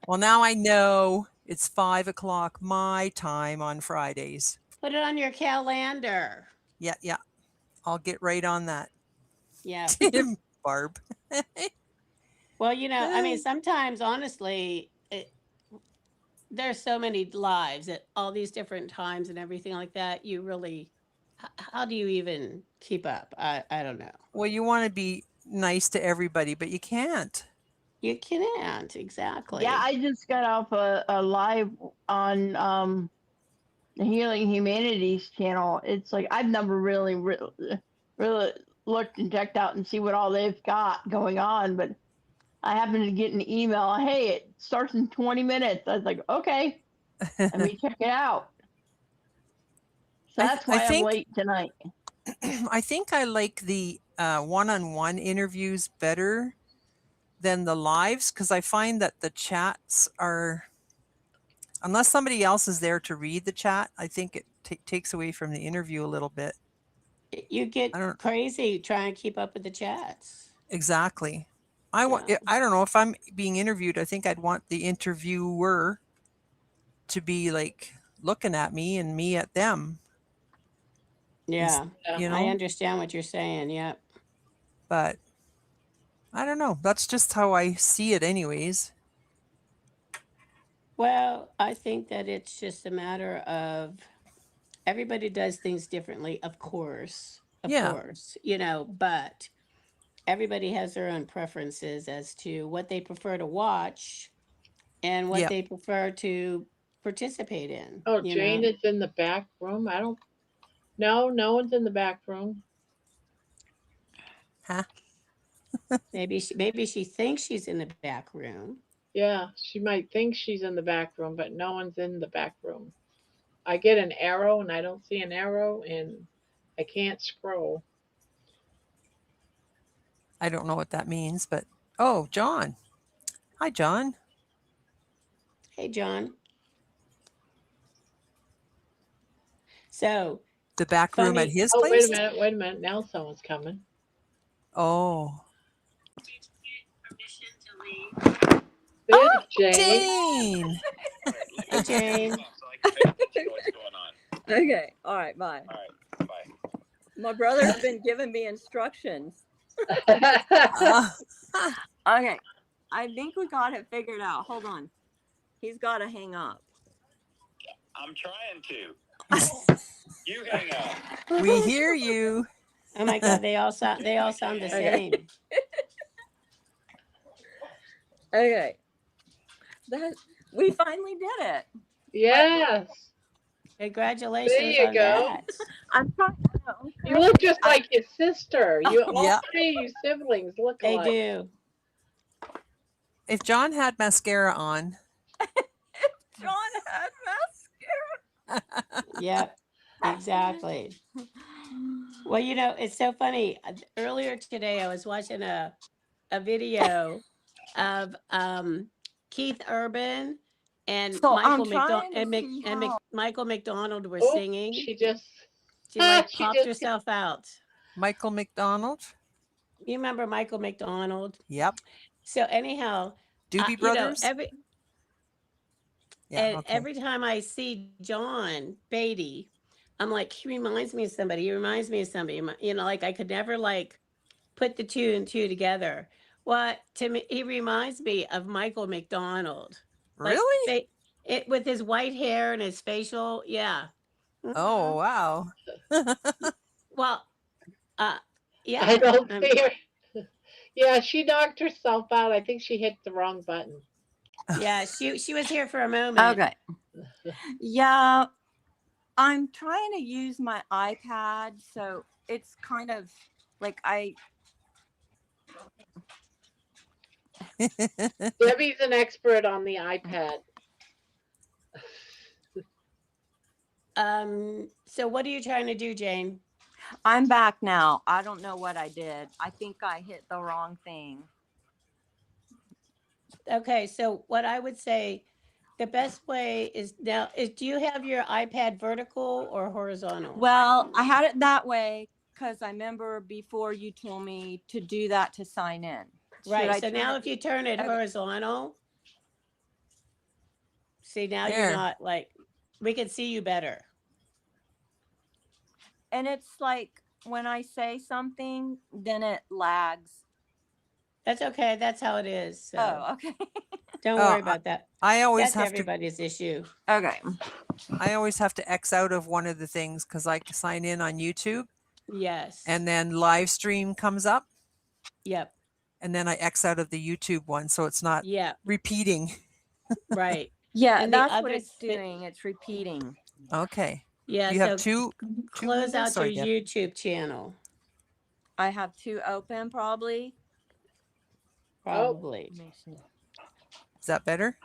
Well, now I know it's 5 o'clock my time on Fridays. Put it on your calendar. Yeah. I'll get right on that. Yeah. Tim, Barb. Well, I mean, sometimes, honestly, there's so many lives at all these different times and everything like that. You really, how do you even keep up? I don't know. Well, you want to be nice to everybody, but you can't. You can't exactly. yeah, I just got off a live on the Healing Humanities channel. It's like I've never really looked and checked out and see what all they've got going on, but I happened to get an email. Hey, it starts in 20 minutes. I was like, okay, let me check it out. So that's why I'm late tonight. I think I like the one-on-one interviews better than the lives because I find that the chats are, unless somebody else is there to read the chat, I think it takes away from the interview a little bit. You get crazy trying to keep up with the chats. Exactly. I don't know if I'm being interviewed. I think I'd want the interviewer to be like looking at me and me at them. Yeah, you know? I understand what you're saying. Yep. But I don't know. That's just how I see it, anyways. Well, I think that it's just a matter of everybody does things differently, of course. Of course, but everybody has their own preferences as to what they prefer to watch and what they prefer to participate in. Oh, Jane is in the back room. No one's in the back room. Huh? Maybe she thinks she's in the back room. Yeah, she might think she's in the back room, but no one's in the back room. I get an arrow and I don't see an arrow and I can't scroll. I don't know what that means, but oh, John. Hi, John. Hey, John. So the back room at his place? Wait a minute. Now someone's coming. Oh. There's Jane. Jane. Hey, Jane. Okay. All right. Bye. All right. Bye. My brother's been giving me instructions. Okay. I think we got it figured out. Hold on. He's got to hang up. I'm trying to. You hang up. We hear you. Oh my God, they all sound the same. Okay. That we finally did it. Yes. Congratulations you on go. that. I'm trying. No, I'm You trying look to- just like his sister. You all Yeah. three of you siblings look They alike. do. If John had mascara on, John had Yep, exactly. Well, it's so funny. Earlier today, I was watching a video of Keith Urban and So I'm Michael McDonald trying to see how. Michael McDonald were Oh, singing. she just She like she popped just herself out. Michael McDonald. You remember Michael McDonald? Yep. So anyhow, Doobie Brothers. Yeah. and Okay. every time I see John Beatty, I'm like, he reminds me of somebody. He reminds me of somebody. Like I could never like put the two and two together. Well, to me, he reminds me of Michael McDonald. Like, Really? it with his white hair and his facial, yeah. Oh wow. Well, yeah. I don't see her. Yeah, she knocked herself out. I think she hit the wrong button. Yeah, she was here for a moment. Okay. Yeah, I'm trying to use my iPad, so it's kind of like Debbie's an expert on the iPad. So what are you trying to do, Jane? I'm back now. I don't know what I did. I think I hit the wrong thing. Okay, so what I would say, the best way is do you have your iPad vertical or horizontal? Well, I had it that way because I remember before you told me to do that to sign in. Right. So now if you turn it Okay. horizontal, see now There. you're not like, we can see you better. And it's like when I say something, then it lags. That's okay. That's how it is. So Oh, okay. don't Oh, worry about that. I always That's have to. everybody's issue. Okay. I always have to X out of one of the things because I sign in on YouTube Yes. and then live stream comes up Yep. and then I X out of the YouTube one so it's not Yeah. repeating. Right. Yeah, And the that's what other it's doing. It's repeating. Okay. Yeah. You So have two close out windows? Sorry, your Deb. YouTube channel. I have two open probably. Probably. Is that better?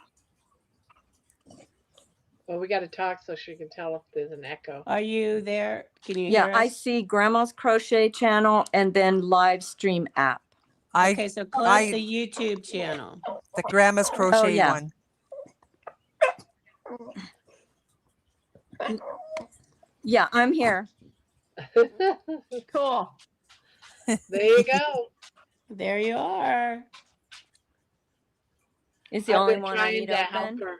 Well, we got to talk so she can tell if there's an echo. Are you there? Can you Yeah, hear I us? see Grandma's Crochet channel and then live stream app. Okay, so close I- the YouTube channel. The Grandma's Crochet yeah. one. Yeah, I'm here. Cool. There you go. There you are. It's the I've only been one I trying need to help open. her.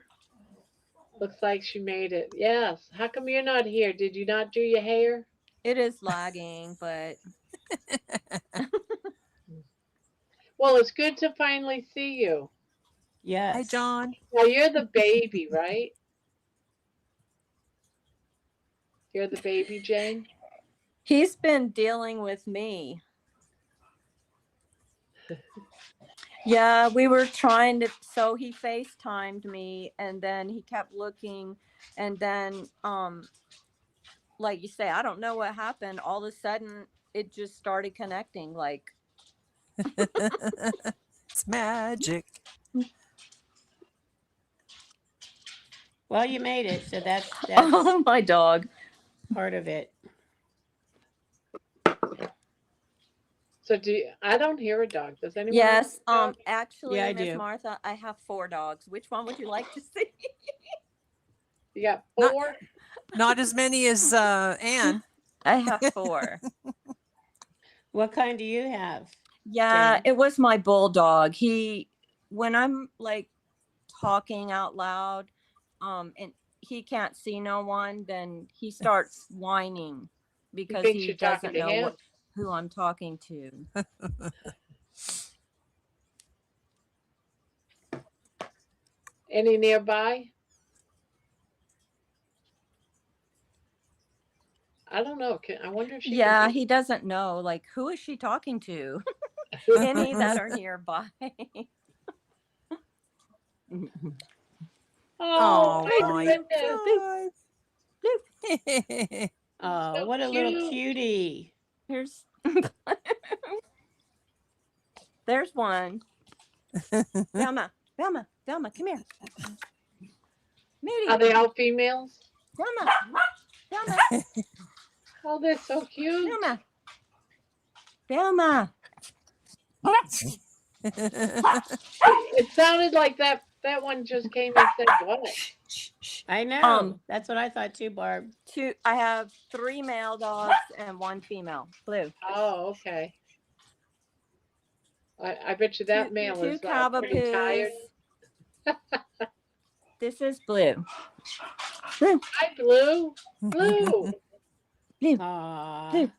Looks like she made it. Yes. How come you're not here? Did you not do your hair? It is lagging, but Well, it's good to finally see you. Yes. Hi, John. Now you're the baby, right? You're the baby, Jane? he's been dealing with me. Yeah, we were trying to, so he FaceTimed me and then he kept looking and then, like you say, I don't know what happened. All of a sudden it just started connecting like, It's magic. Well, you made it, so that's oh, my dog. part of it. So I don't hear a dog. Does anyone? Yes, hear a dog? actually, Yeah, I Miss do. Martha, I have 4 dogs. Which one would you like to see? You got Not- 4? Not as many as Anne. I have 4. What kind do you have? Yeah, Jane? it was my bulldog. When I'm like talking out loud, and he can't see no one, then he starts whining because thinks he you're talking doesn't to know him. who I'm talking to. Any nearby? I don't know. I wonder if she. Yeah, can he doesn't know. Like, who is she talking to? Any that are nearby. Oh, Oh my my goodness. God. Oh, So what a little cute. cutie. Here's there's one. Velma, Velma, Velma, come here. Moody, Are they all females? Velma, Velma, Oh, they're so cute. Velma, Velma. It sounded like that one just came and said what? I know. That's what I thought too, Barb. I have 3 male dogs and 1 female. Blue. Oh, okay. I bet you that male Two is pretty tired. Cavapoos. This is Blue. Blue. Hi, Blue. Blue. Blue. Aw. Blue.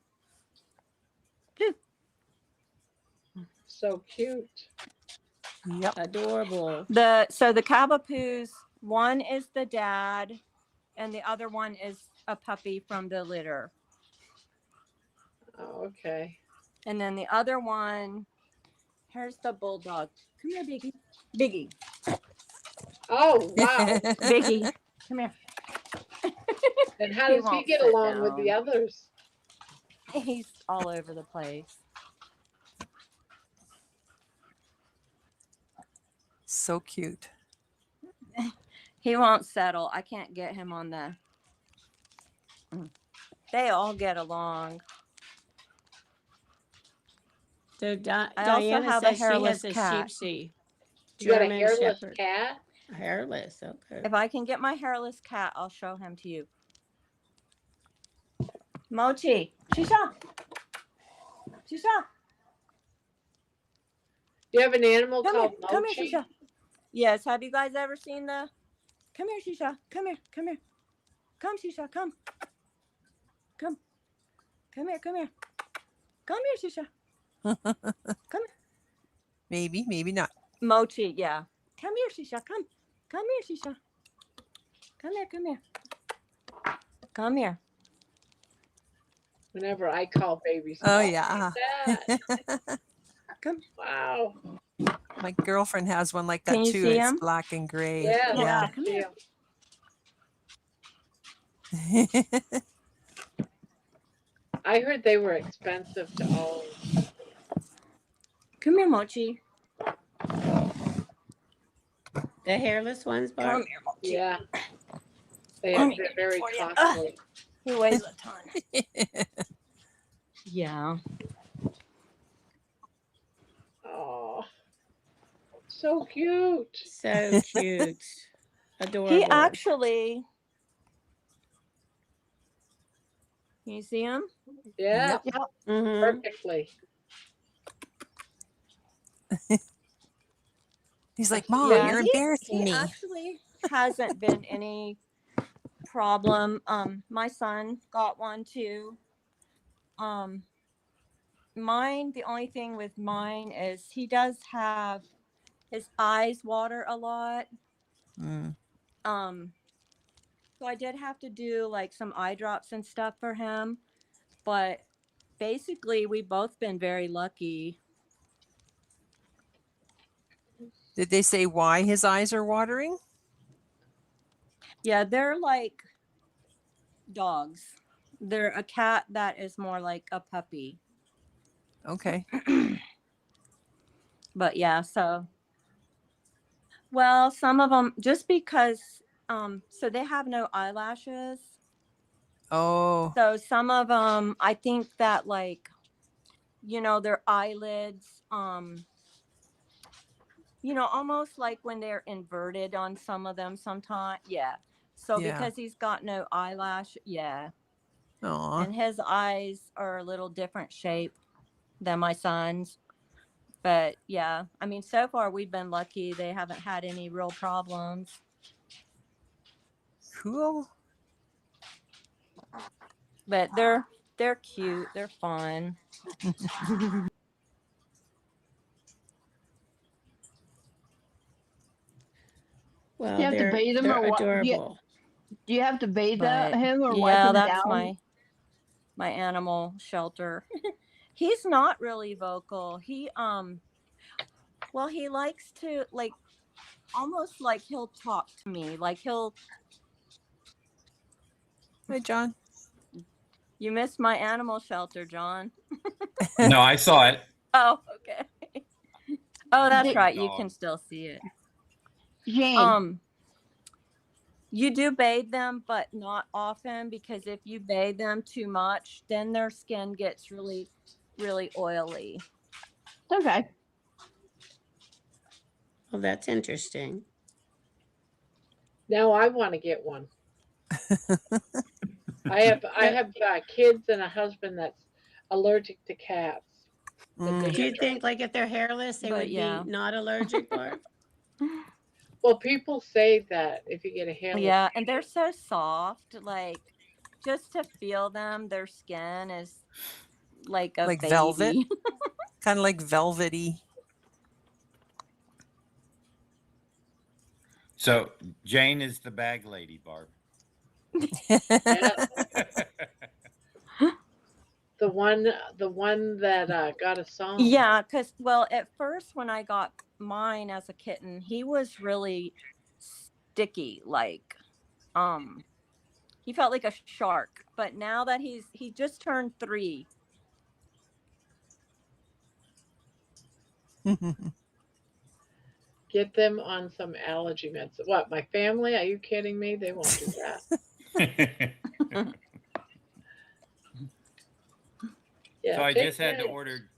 Blue. So cute. Yep. Adorable. So the Cavapoos, one is the dad and the other one is a puppy from the litter. Oh, okay. And then the other one, here's the bulldog. Come here, Biggie. Biggie. Oh, wow. Biggie. Come here. And how He does he won't get sit along with the down. others? He's all over the place. So cute. He won't settle. I can't get him on the. They all get along. So I also Diana have a says she hairless has a cat. sheepsy. You got a German hairless Shepherd. cat? Hairless, okay. If I can get my hairless cat, I'll show him to you. Mochi. Shisha. Shisha. You have an animal Come here. called Come here, Mochi? Shisha. Yes. Have you guys ever seen the? Come here, Shisha. Come here. Come here. Come, Shisha. Come. Come. Come here. Come here. Come here, Shisha. Come here. Maybe, maybe not. Mochi, yeah. Come here, Shisha. Come. Come here, Shisha. Come here. Come here. Come here. Whenever I call babies. Oh, look yeah. at that. Come. Wow. My girlfriend has one like that Can you too. see It's him? black and gray. Yeah. Yeah. Come here. I heard they were expensive to own. Come here, Mochi. The hairless ones, Barb? Come here, Mochi. Yeah. Let me They're get it very for you. costly. He weighs a ton. Yeah. Oh, so cute. So cute. Adorable. He actually. Can you see him? Yeah, Mhm. perfectly. He's like, Mom, Yeah, you're embarrassing he me. actually hasn't been any problem. My son got one too. Mine, the only thing with mine is he does have his eyes water a lot. Mm. So I did have to do like some eye drops and stuff for him, but basically we've both been very lucky. Did they say why his eyes are watering? Yeah, they're like dogs. They're a cat that is more like a puppy. Okay. But yeah, so well, some of them just because so they have no eyelashes. Oh, So some of them, I think that like, their eyelids, almost like when they're inverted on some of them sometimes. Yeah. So Yeah. because he's got no eyelash, yeah. aw. And his eyes are a little different shape than my son's. But yeah, I mean, so far we've been lucky. They haven't had any real problems. Cool. But they're cute. They're fun. Well, You have to bathe him they're or what? adorable. Do you have to bathe But him or wipe yeah, him that's down? my animal shelter. He's not really vocal. He he likes to like almost like he'll talk to me. Like he'll, Hi, John. you missed my animal shelter, John. No, I saw it. Oh, okay. Oh, that's Did- right. You Dog. can still see it. Jane, You do bathe them, but not often, because if you bathe them too much, then their skin gets really, really oily. okay. Well, that's interesting. Now I want to get one. I have kids and a husband that's allergic to cats. Mm. Do you think like if they're hairless, they But would yeah. be not allergic, Barb? Well, people say that if you get a hairless Yeah, and they're so soft. Like, just to feel them, their skin is like a Like baby. velvet? Kind of like velvety. So Jane is the bag lady, Barb. Yeah, the one that got a song. Yeah, because, well, at first when I got mine as a kitten, he was really sticky. Like, he felt like a shark. But now that he just turned 3. Get them on some allergy meds. What, my family? Are you kidding me? They won't do that. Yeah, So I take just had to meds. order.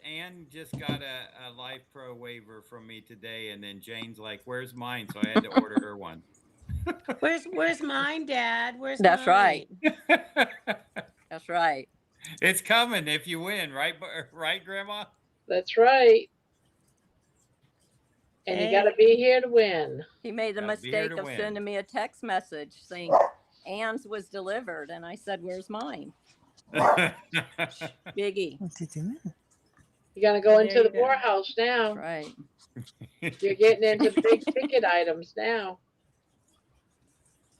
Ann just got a Life Pro waiver from me today, and then Jane's like, "Where's mine?" So I had to order her one. Where's mine, Dad? Where's That's mine? right. That's right. It's coming if you win, right? Right, Grandma? That's right. And you got to be here to win. He made the Gotta be here mistake to of win. sending me a text message saying Ann's was delivered, and I said, "Where's mine?" Biggie. What's he doing? You got to go There into you the go. poorhouse now. That's right. You're getting into big ticket items now.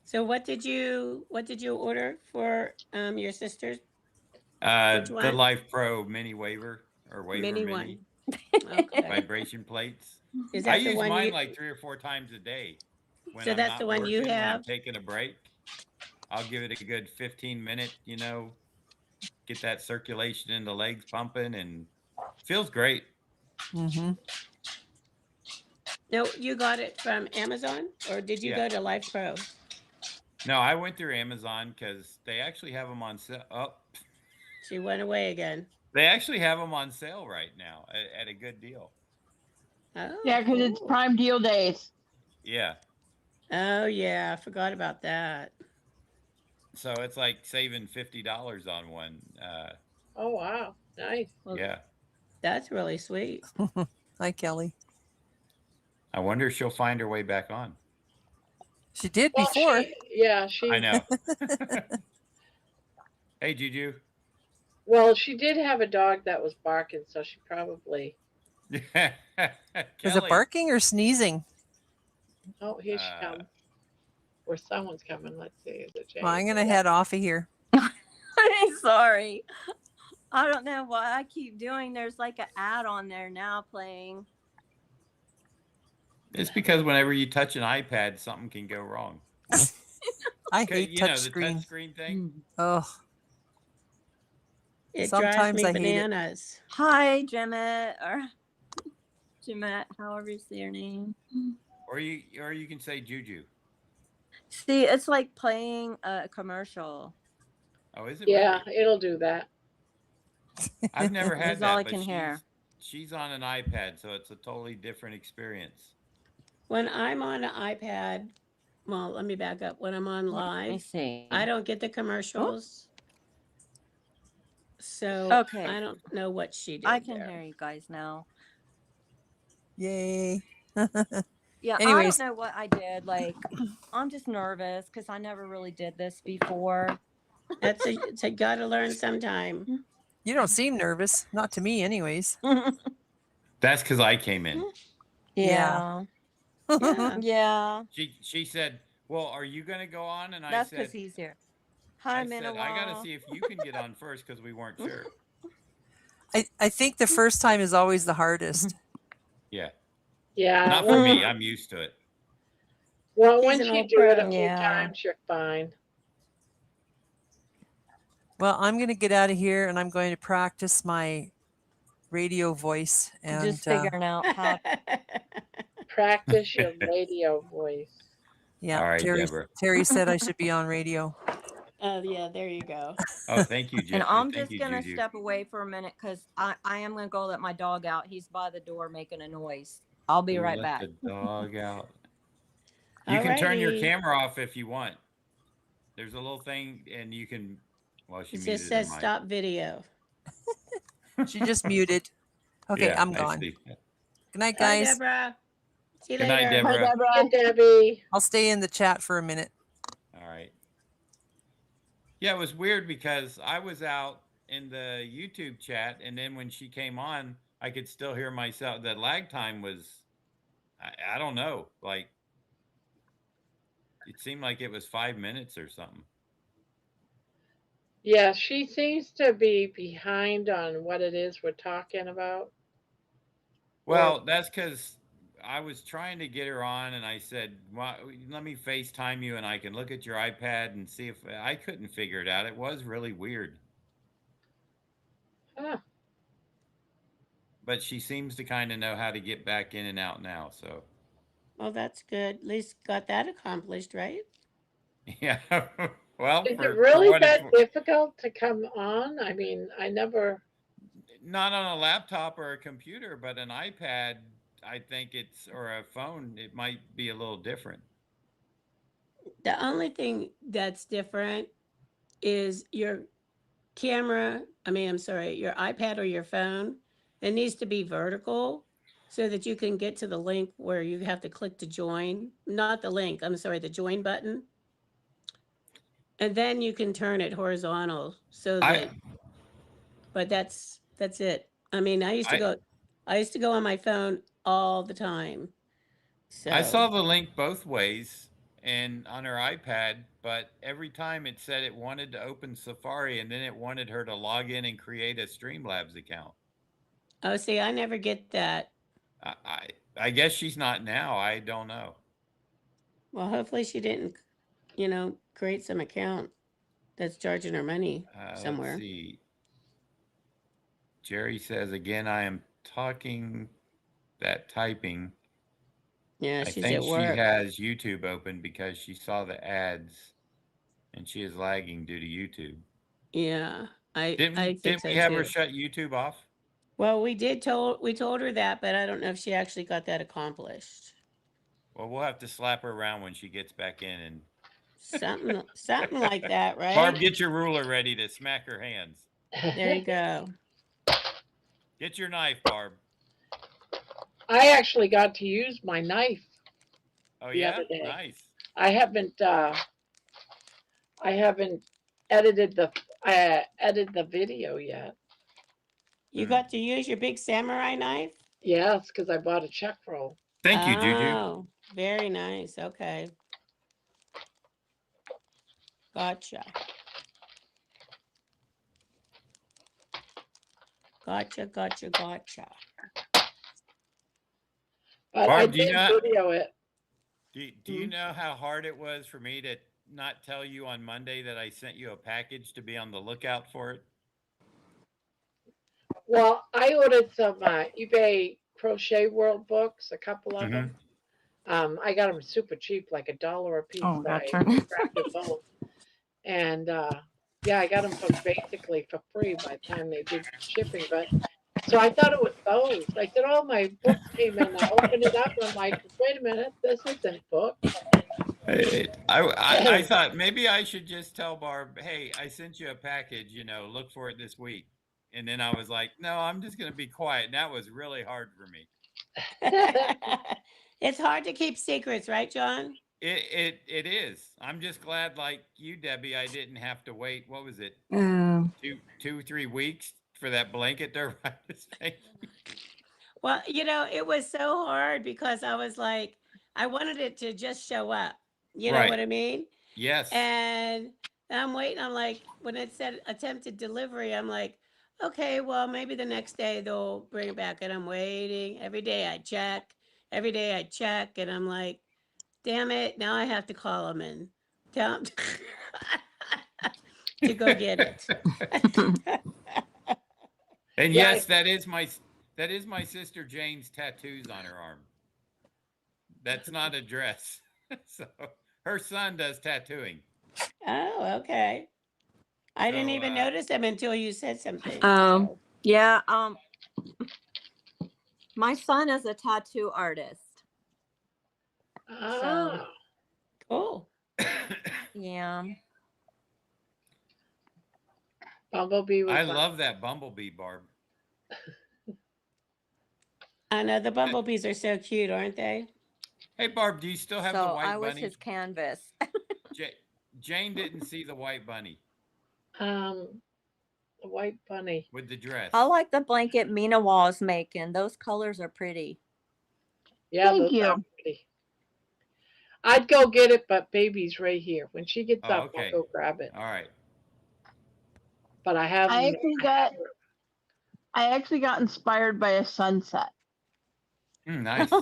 So what did you order for your sisters? The Which one? Life Pro mini waiver or waiver Mini mini, one. Okay. vibration plates. Is I that the use one mine you? like 3 or 4 times a day. When So I'm that's not the one you working, when I'm have? taking a break, I'll give it a good 15-minute, get that circulation in the legs pumping, and feels great. Mm-hmm. No, you got it from Amazon, or did you Yeah. go to Life Pro? No, I went through Amazon because they actually have them on sale. Oh, She went away again. they actually have them on sale right now at a good deal. Oh, Yeah, because it's cool. Prime Deal days. Yeah. Oh yeah, I forgot about that. So it's like saving $50 on one. Oh, wow. Nice. Well, Yeah. That's really sweet. Hi, Kelly. I wonder if she'll find her way back on. She did Well, before. she. I know. Hey, Juju. Well, she did have a dog that was barking, so she probably. Was Kelly. it barking or sneezing? Oh, here she comes. Or someone's coming. Let's see. Is it Jane? Well, I'm gonna head off of here. I'm sorry. I don't know what I keep doing. There's like an ad on there now playing. It's because whenever you touch an iPad, something can go wrong. I hate You know, touch the screen. touch screen thing. Oh, It drives Sometimes me I hate it. bananas. Hi, Jemmett, or Jemmett, however you say your name. Or you can say Juju. See, it's like playing a commercial. Oh, is it? Yeah, Really? it'll do that. I've never had That's that, all I but can hear. she's on an iPad, so it's a totally different experience. When I'm on an iPad, well, let me back up. When I'm on Let me live, see. I don't get the commercials. So Okay. I don't know what she did. I can there. hear you guys now. yay. Yeah, Anyways. I don't know what I did. Like, I'm just nervous because I never really did this before. It's a gotta learn sometime. You don't seem nervous. Not to me, anyways. That's because I came in. Yeah. Yeah. Yeah. She said, "Well, are you going to go on?" And I That's said, because he's here. Hi, I said, Minowa. I got to see if you can get on first because we weren't sure. I think the first time is always the hardest. Yeah. Yeah. Not for me. I'm used to it. Well, He's once an you old do it a pro. few Yeah. times, you're fine. Well, I'm going to get out of here and I'm going to practice my radio voice. And Just figuring out how. Practice your radio voice. yeah, All right, Terry Deborah. Terry said I should be on radio. Oh, yeah, there you go. Oh, thank you, And I'm thank just you, gonna Juju. step away for a minute because I am gonna go let my dog out. He's by the door making a noise. I'll be Who right let back. the dog out? You can turn your Alrighty. camera off if you want. There's a little thing, and you can. Well, she It just muted her says mic. stop video. She just muted. Okay, Yeah, I'm I gone. see. Good night, Bye, guys. Deborah. See you Good night, later. Hi, Deborah. Deborah. Hey, Debbie. I'll stay in the chat for a minute. All right. Yeah, it was weird because I was out in the YouTube chat, and then when she came on, I could still hear myself. The lag time was, I don't know, like it seemed like it was 5 minutes or something. Yeah, she seems to be behind on what it is we're talking about. Well, that's because I was trying to get her on, and I said, well, let me FaceTime you, and I can look at your iPad and see if I couldn't figure it out. It was really weird. Huh. But she seems to kind of know how to get back in and out now. So, Well, that's good. At least got that accomplished, right? yeah. Well, Is it for really what it's that difficult to come on? I mean, I never. not on a laptop or a computer, but an iPad, I think it's, or a phone, it might be a little different. The only thing that's different is your camera. I'm sorry, your iPad or your phone. It needs to be vertical so that you can get to the link where you have to click to join. Not the link, I'm sorry, the join button. And then you can turn it horizontal so that, but that's it. I mean, I used to go on my phone all the time. So I saw the link both ways and on her iPad, but every time it said it wanted to open Safari and then it wanted her to log in and create a Streamlabs account. oh, see, I never get that. I guess she's not now. I don't know. Well, hopefully she didn't, create some account that's charging her money somewhere. Let's see. Jerry says again, I am talking that typing. Yeah, I she's think at she work. has YouTube open because she saw the ads and she is lagging due to YouTube. Yeah, I Didn't think so we have her too. shut YouTube off? Well, we told her that, but I don't know if she actually got that accomplished. Well, we'll have to slap her around when she gets back in and Something like that, right? Barb, get your ruler ready to smack her hands. There you go. Get your knife, Barb. I actually got to use my knife Oh the yeah, other day. nice. I haven't edited the video yet. You got to use your big samurai knife? Yes, because I bought a check roll. Thank you, Juju. Oh, very nice. Okay. Gotcha. Gotcha. But Barb, I do you did know? video it. Do you know how hard it was for me to not tell you on Monday that I sent you a package to be on the lookout for it? Well, I ordered some eBay crochet world books, a couple of them. I got them super cheap, like $1 a piece. Oh, but that I turned. grabbed them both. And yeah, I got them for basically for free by the time they did shipping. But so I thought it was those. I said, "Oh, my book came in." I opened it up, and I'm like, "Wait a minute, this isn't book." I thought maybe I should just tell Barb, hey, I sent you a package, look for it this week. And then I was like, no, I'm just going to be quiet. And that was really hard for me. It's hard to keep secrets, right, John? It is. I'm just glad, like you, Debbie, I didn't have to wait. What was it? 3 weeks for that blanket to arrive. Well, it was so hard because I was like, I wanted it to just show up. You know Right. what I mean? Yes. And I'm waiting. I'm like, when it said attempted delivery, I'm like, okay, well, maybe the next day they'll bring it back. And I'm waiting. Every day I check. every day I check and I'm like, damn it, now I have to call him and tell him to go get it. And Yeah, yes, that is my sister Jane's tattoos on her arm. That's not a dress. So her son does tattooing. Oh, okay. I didn't So, even notice him until you said something. Um, So, yeah. My son is a tattoo artist. So, ah, cool. yeah. Bumblebee was I my love that bumblebee, Barb. I know the bumblebees are so cute, aren't they? Hey, Barb, do you still have the So white I was bunny? his canvas. Jane didn't see the white bunny the white bunny. with the dress. I like the blanket Mina Wall's making. Those colors are pretty. Yeah, Thank those you. are pretty. I'd go get it, but baby's right here. When she gets Oh, up, I'll okay. go grab it. All right. But I have I them. actually got inspired by a sunset. Nice.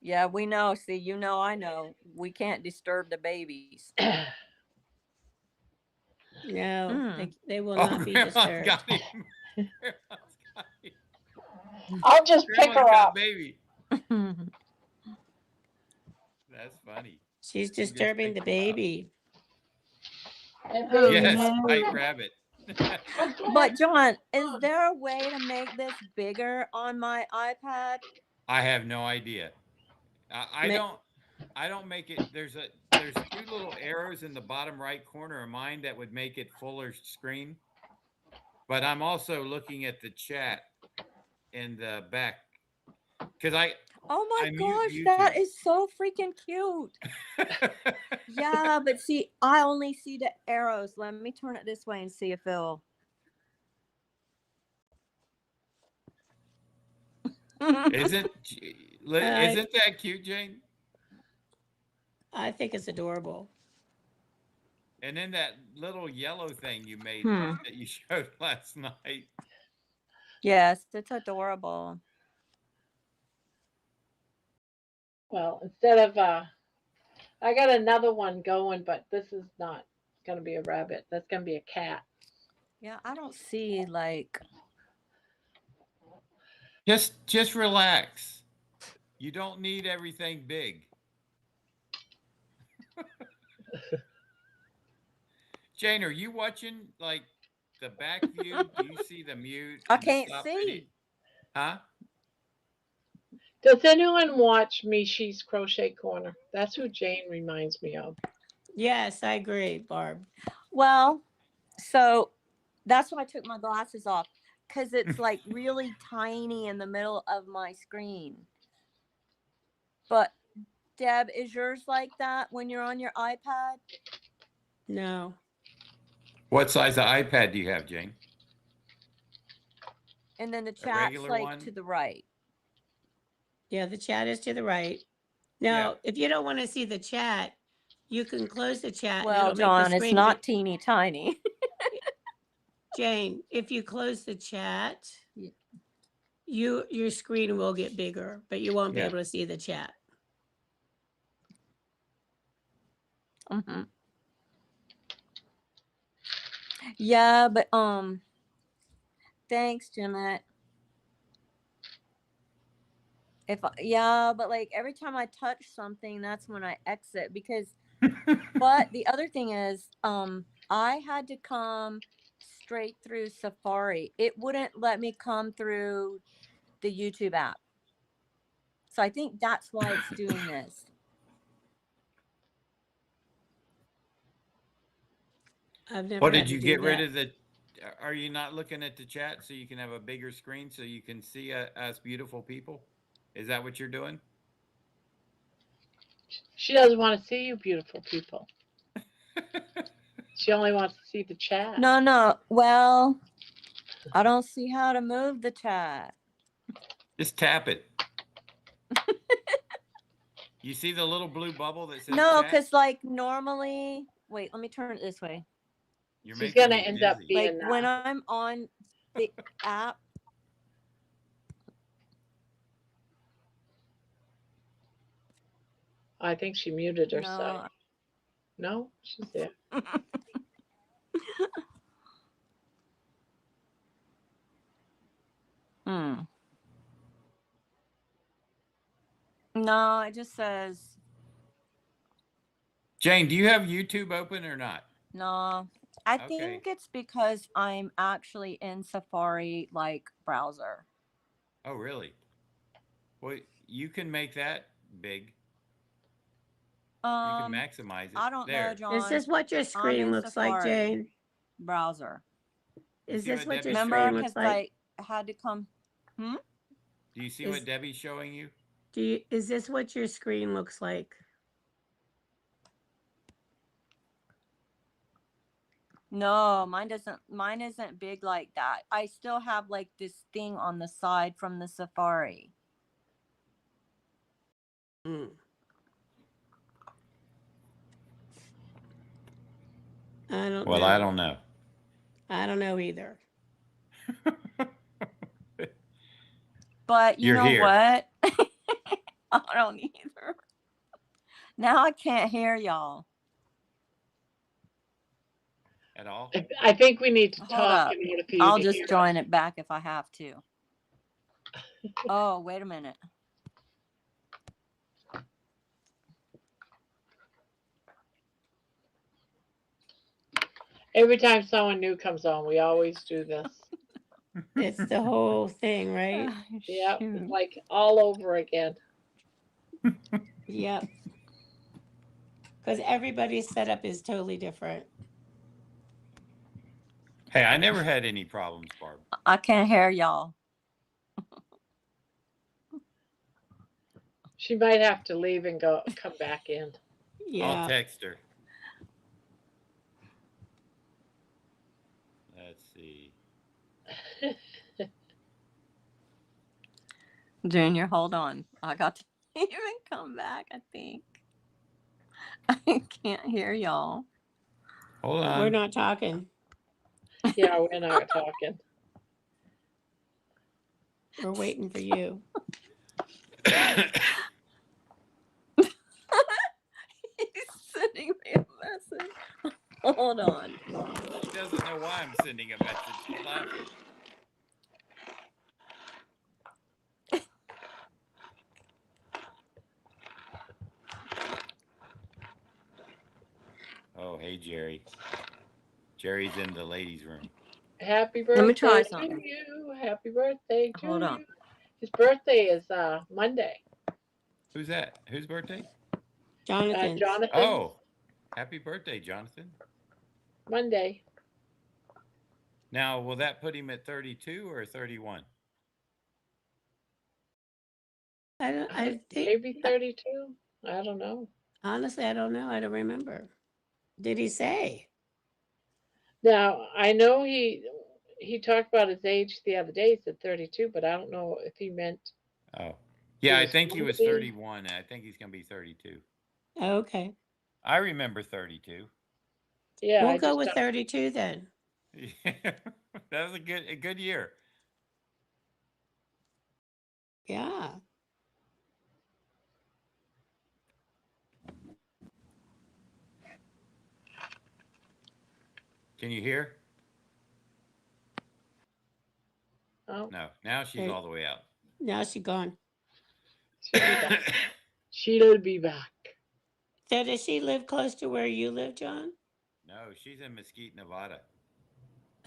Yeah, we know. See, you know, I know. We can't disturb the babies. No, Mm. they will Oh, not be Grandma's disturbed. got him. Grandma's got him. I'll just pick Grandma's her got up. baby. That's funny. She's Who gets disturbing the picked up? baby. And Oh, baby, Yes, no. white rabbit. But John, is there a way to make this bigger on my iPad? I have no idea. I Ma- don't make it. There's two little arrows in the bottom right corner of mine that would make it fuller screen. But I'm also looking at the chat in the back because Oh my I mute gosh, YouTube. that is so freaking cute. Yeah, but see, I only see the arrows. Let me turn it this way and see if it'll. Isn't that cute, Jane? I think it's adorable. And then that little yellow thing you made Hmm. that you showed last night. Yes, it's adorable. well, instead of I got another one going, but this is not going to be a rabbit. That's going to be a cat. Yeah, I don't see like. Just relax. You don't need everything big. Jane, are you watching like the back view? Do you see the mute? I And the can't stop video? see. Huh? Does anyone watch Mishi's Crochet Corner? That's who Jane reminds me of. Yes, I agree, Barb. Well, so that's why I took my glasses off because it's like really tiny in the middle of my screen. But Deb, is yours like that when you're on your iPad? No. What size of iPad do you have, Jane? And then the A chat's regular like one? to the right. Yeah, the chat is to the right. Now, Yeah. if you don't want to see the chat, you can close the chat and Well, it'll make the John, it's screen not teeny tiny. Jane, if you close the chat, Yeah. your screen will get bigger, but you won't be Yeah. able to see the chat. Mm-hmm. Yeah, but thanks, Jeanette. Yeah, but like every time I touch something, that's when I exit because. But the other thing is, I had to come straight through Safari. It wouldn't let me come through the YouTube app. So I think that's why it's doing this. I've never What had did to you do get rid that. of the? Are you not looking at the chat so you can have a bigger screen so you can see us beautiful people? Is that what you're doing? She doesn't want to see you, beautiful people. She only wants to see the chat. No. Well, I don't see how to move the chat. Just tap it. You see the little blue bubble that says No, chat? because like normally, wait, let me turn it this way. You're She's making gonna me end up dizzy. being Like when I'm on the app. I think she muted her side. No. No, she's there. Hmm. No, it just says Jane, do you have YouTube open or not? no. I Okay. think it's because I'm actually in Safari like browser. Oh, really? Well, you can make that big. You can maximize it. I don't know, There. Is John. this what your I'm screen in looks like, Safari Jane? browser. You Is see this what what your Debbie's Remember, screen showing you? looks because like? I had to come. Hmm. Do you see Is what Debbie's showing you? is this what your screen looks like? No, mine doesn't. Mine isn't big like that. I still have like this thing on the side from the Safari. Mm. I don't Well, know. I don't know. I don't know either. But you You're know here. what? I don't either. Now I can't hear y'all. At all? I think we need to Hold talk up. in order for you I'll to just hear join us. it back if I have to. Oh, wait a minute. Every time someone new comes on, we always do this. It's the whole thing, right? Oh, Yep, shoot. it's like all over again. Yep. Because everybody's setup is totally different. Hey, I never had any problems, Barb. I can't hear y'all. She might have to leave and come back in. I'll Yeah. text her. Let's see. Junior, hold on. I got to even come back, I think. I can't hear y'all. Hold We're on. not talking. Yeah, we're not talking. We're waiting for you. He's sending me a message. Hold on. She doesn't know why I'm sending a message. She's laughing. Oh, hey, Jerry. Jerry's in the ladies' room. Happy Let me try birthday to something. you. Happy birthday to Hold you. on. His birthday is Monday. Who's that? Whose birthday? Jonathan. Jonathan, Oh, happy birthday, Jonathan. Monday. Now, will that put him at 32 or 31? I think Maybe 32. I don't know. honestly, I don't know. I don't remember. Did he say? Now, I know he talked about his age the other day. He said 32, but I don't know if he meant Oh, yeah, it I was think he was Monday. 31. I think he's going to be 32. Okay. I remember 32. Yeah, We'll I go just with don't. 32 then. Yeah, that was a good year. Yeah. Can you hear? Oh, No, now she's There- all the way out. Now she's gone. she'll be back. She'll be back. So does she live close to where you live, John? No, she's in Mesquite, Nevada.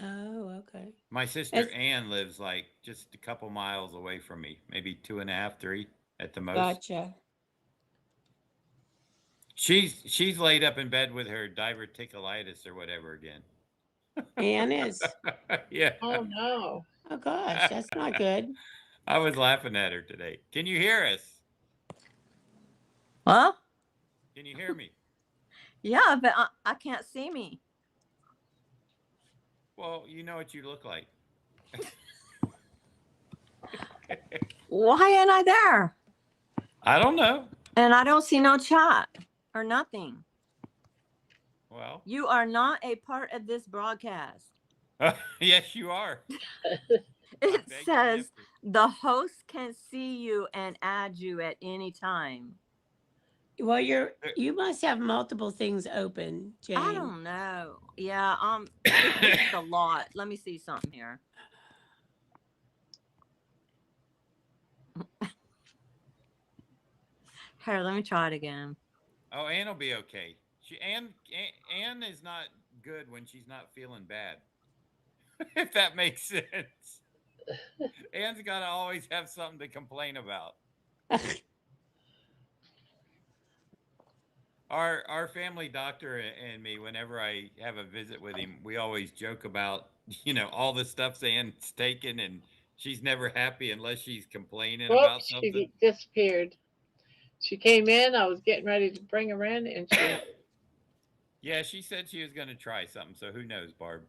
Oh, okay. My sister That's Ann lives like just a couple miles away from me, maybe 2.5, 3 at the most. gotcha. She's laid up in bed with her diverticulitis or whatever again. Ann is. Yeah. Oh no. Oh gosh, that's not good. I was laughing at her today. Can you hear us? Huh? Can you hear me? Yeah, but I can't see me. Well, you know what you look like. Why ain't I there? I don't know. And I don't see no chat or nothing. Well, You are not a part of this broadcast. yes, you are. It beg to says differ. the host can see you and add you at any time. Well, you must have multiple things open, Jane. I don't know. Yeah, this is a lot. Let me see something here. Here, let me try it again. Oh, Ann will be okay. Ann is not good when she's not feeling bad. If that makes sense. Ann's got to always have something to complain about. Our family doctor and me, whenever I have a visit with him, we always joke about, all the stuff Ann's taken, and she's never happy unless she's complaining about something. She disappeared. She came in. I was getting ready to bring her in, and she. Yeah, she said she was going to try something, so who knows, Barb?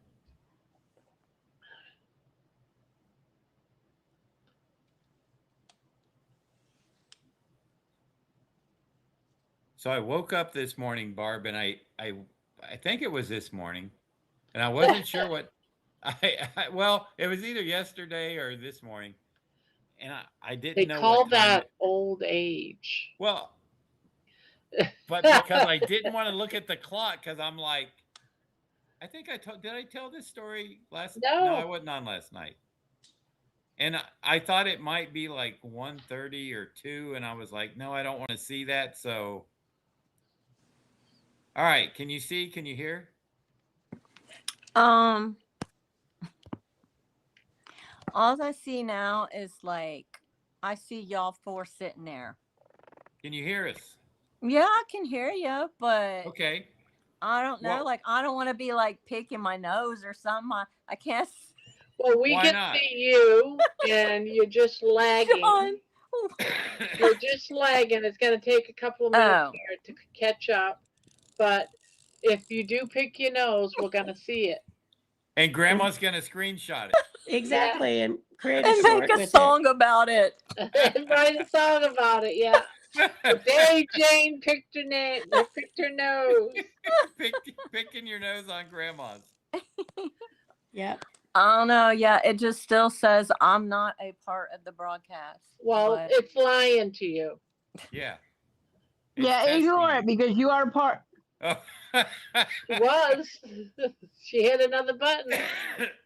So I woke up this morning, Barb, and I think it was this morning, and I wasn't sure what well, it was either yesterday or this morning, and I didn't They know call what time. that old age. Well, but because I didn't want to look at the clock, because I'm like, I think did I tell this story last? No, I wasn't on last night, and I thought it might be like 1:30 or 2, and I was like, no, I don't want to see that, so. All right, can you see? Can you hear? All I see now is I see y'all four sitting there. Can you hear us? Yeah, I can hear you, but okay. I don't know. Well, I don't want to be picking my nose or something. I can't. Well, we can see you, and you're just lagging. You're just lagging. It's going to take a couple of minutes here to catch up. But if you do pick your nose, we're going to see it. And Grandma's going to screenshot it. Exactly. Yeah. And create and make a song about it. And write a song about it, yeah. Today Jane picked her nose. Picking your nose on Grandma's. Yep. I don't know. Yeah, it just still says I'm not a part of the broadcast. Well, it's lying to you. Yeah. Yeah, ignore it because you are part. Oh. She was. She hit another button.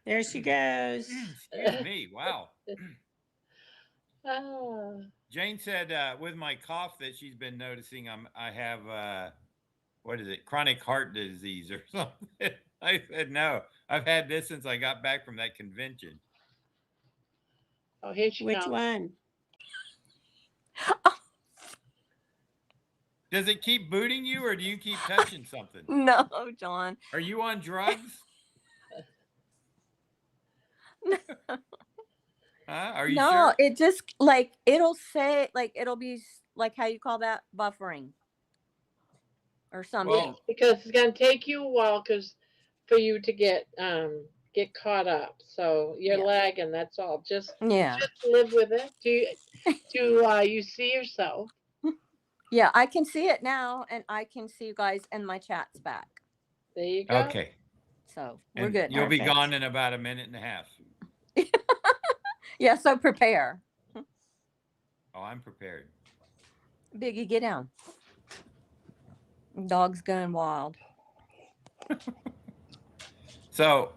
There she goes. Excuse me. Wow. Oh. Jane said with my cough that she's been noticing, I have what is it? Chronic heart disease or something. I said no. I've had this since I got back from that convention. Oh, here she comes. Which one? Does it keep booting you, or do you keep touching something? No, John. Are you on drugs? Are you no, sure? It just it'll say it'll be how you call that, buffering or something. Well, because it's going to take you a while for you to get caught up. So you're lagging. That's all. Just live with it. Do you see yourself? Yeah, I can see it now, and I can see you guys in my chats back. There you go. Okay. So we're good. You'll be gone in about a minute and a half. Yeah, so prepare. Oh, I'm prepared. Biggie, get down. Dog's going wild. So,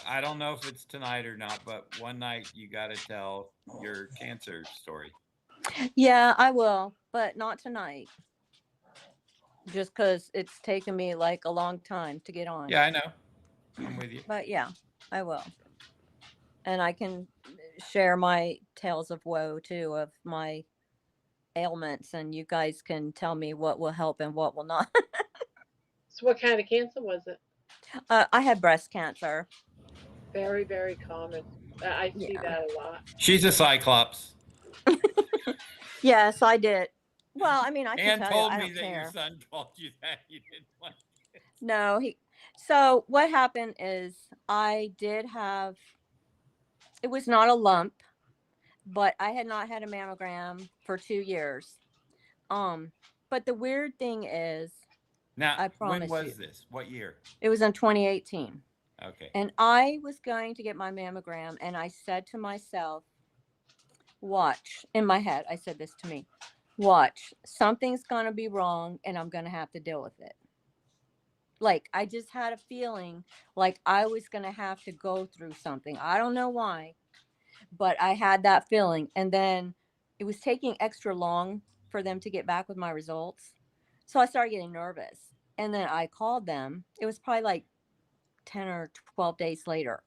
I don't know if it's tonight or not, but one night you got to tell your cancer story. Yeah, I will, but not tonight. Just because it's taken me a long time to get on. Yeah, I know. I'm with you. But yeah, I will. And I can share my tales of woe too, of my ailments, and you guys can tell me what will help and what will not. So what kind of cancer was it? I had breast cancer. Very, very common. I see that a lot. She's a cyclops. Yes, I did. Well, I mean, I can Ann tell told you, I me don't that care. your son called you that. You didn't like it. No, so what happened is I did have, it was not a lump, but I had not had a mammogram for 2 years. But the weird thing is, now, I promise when was this? What year? It was in 2018. Okay. And I was going to get my mammogram, and I said to myself, watch, in my head, I said this to me, watch, something's going to be wrong and I'm going to have to deal with it. Like, I just had a feeling like I was going to have to go through something. I don't know why, but I had that feeling. And then it was taking extra long for them to get back with my results. So I started getting nervous. And then I called them. It was probably like 10 or 12 days later.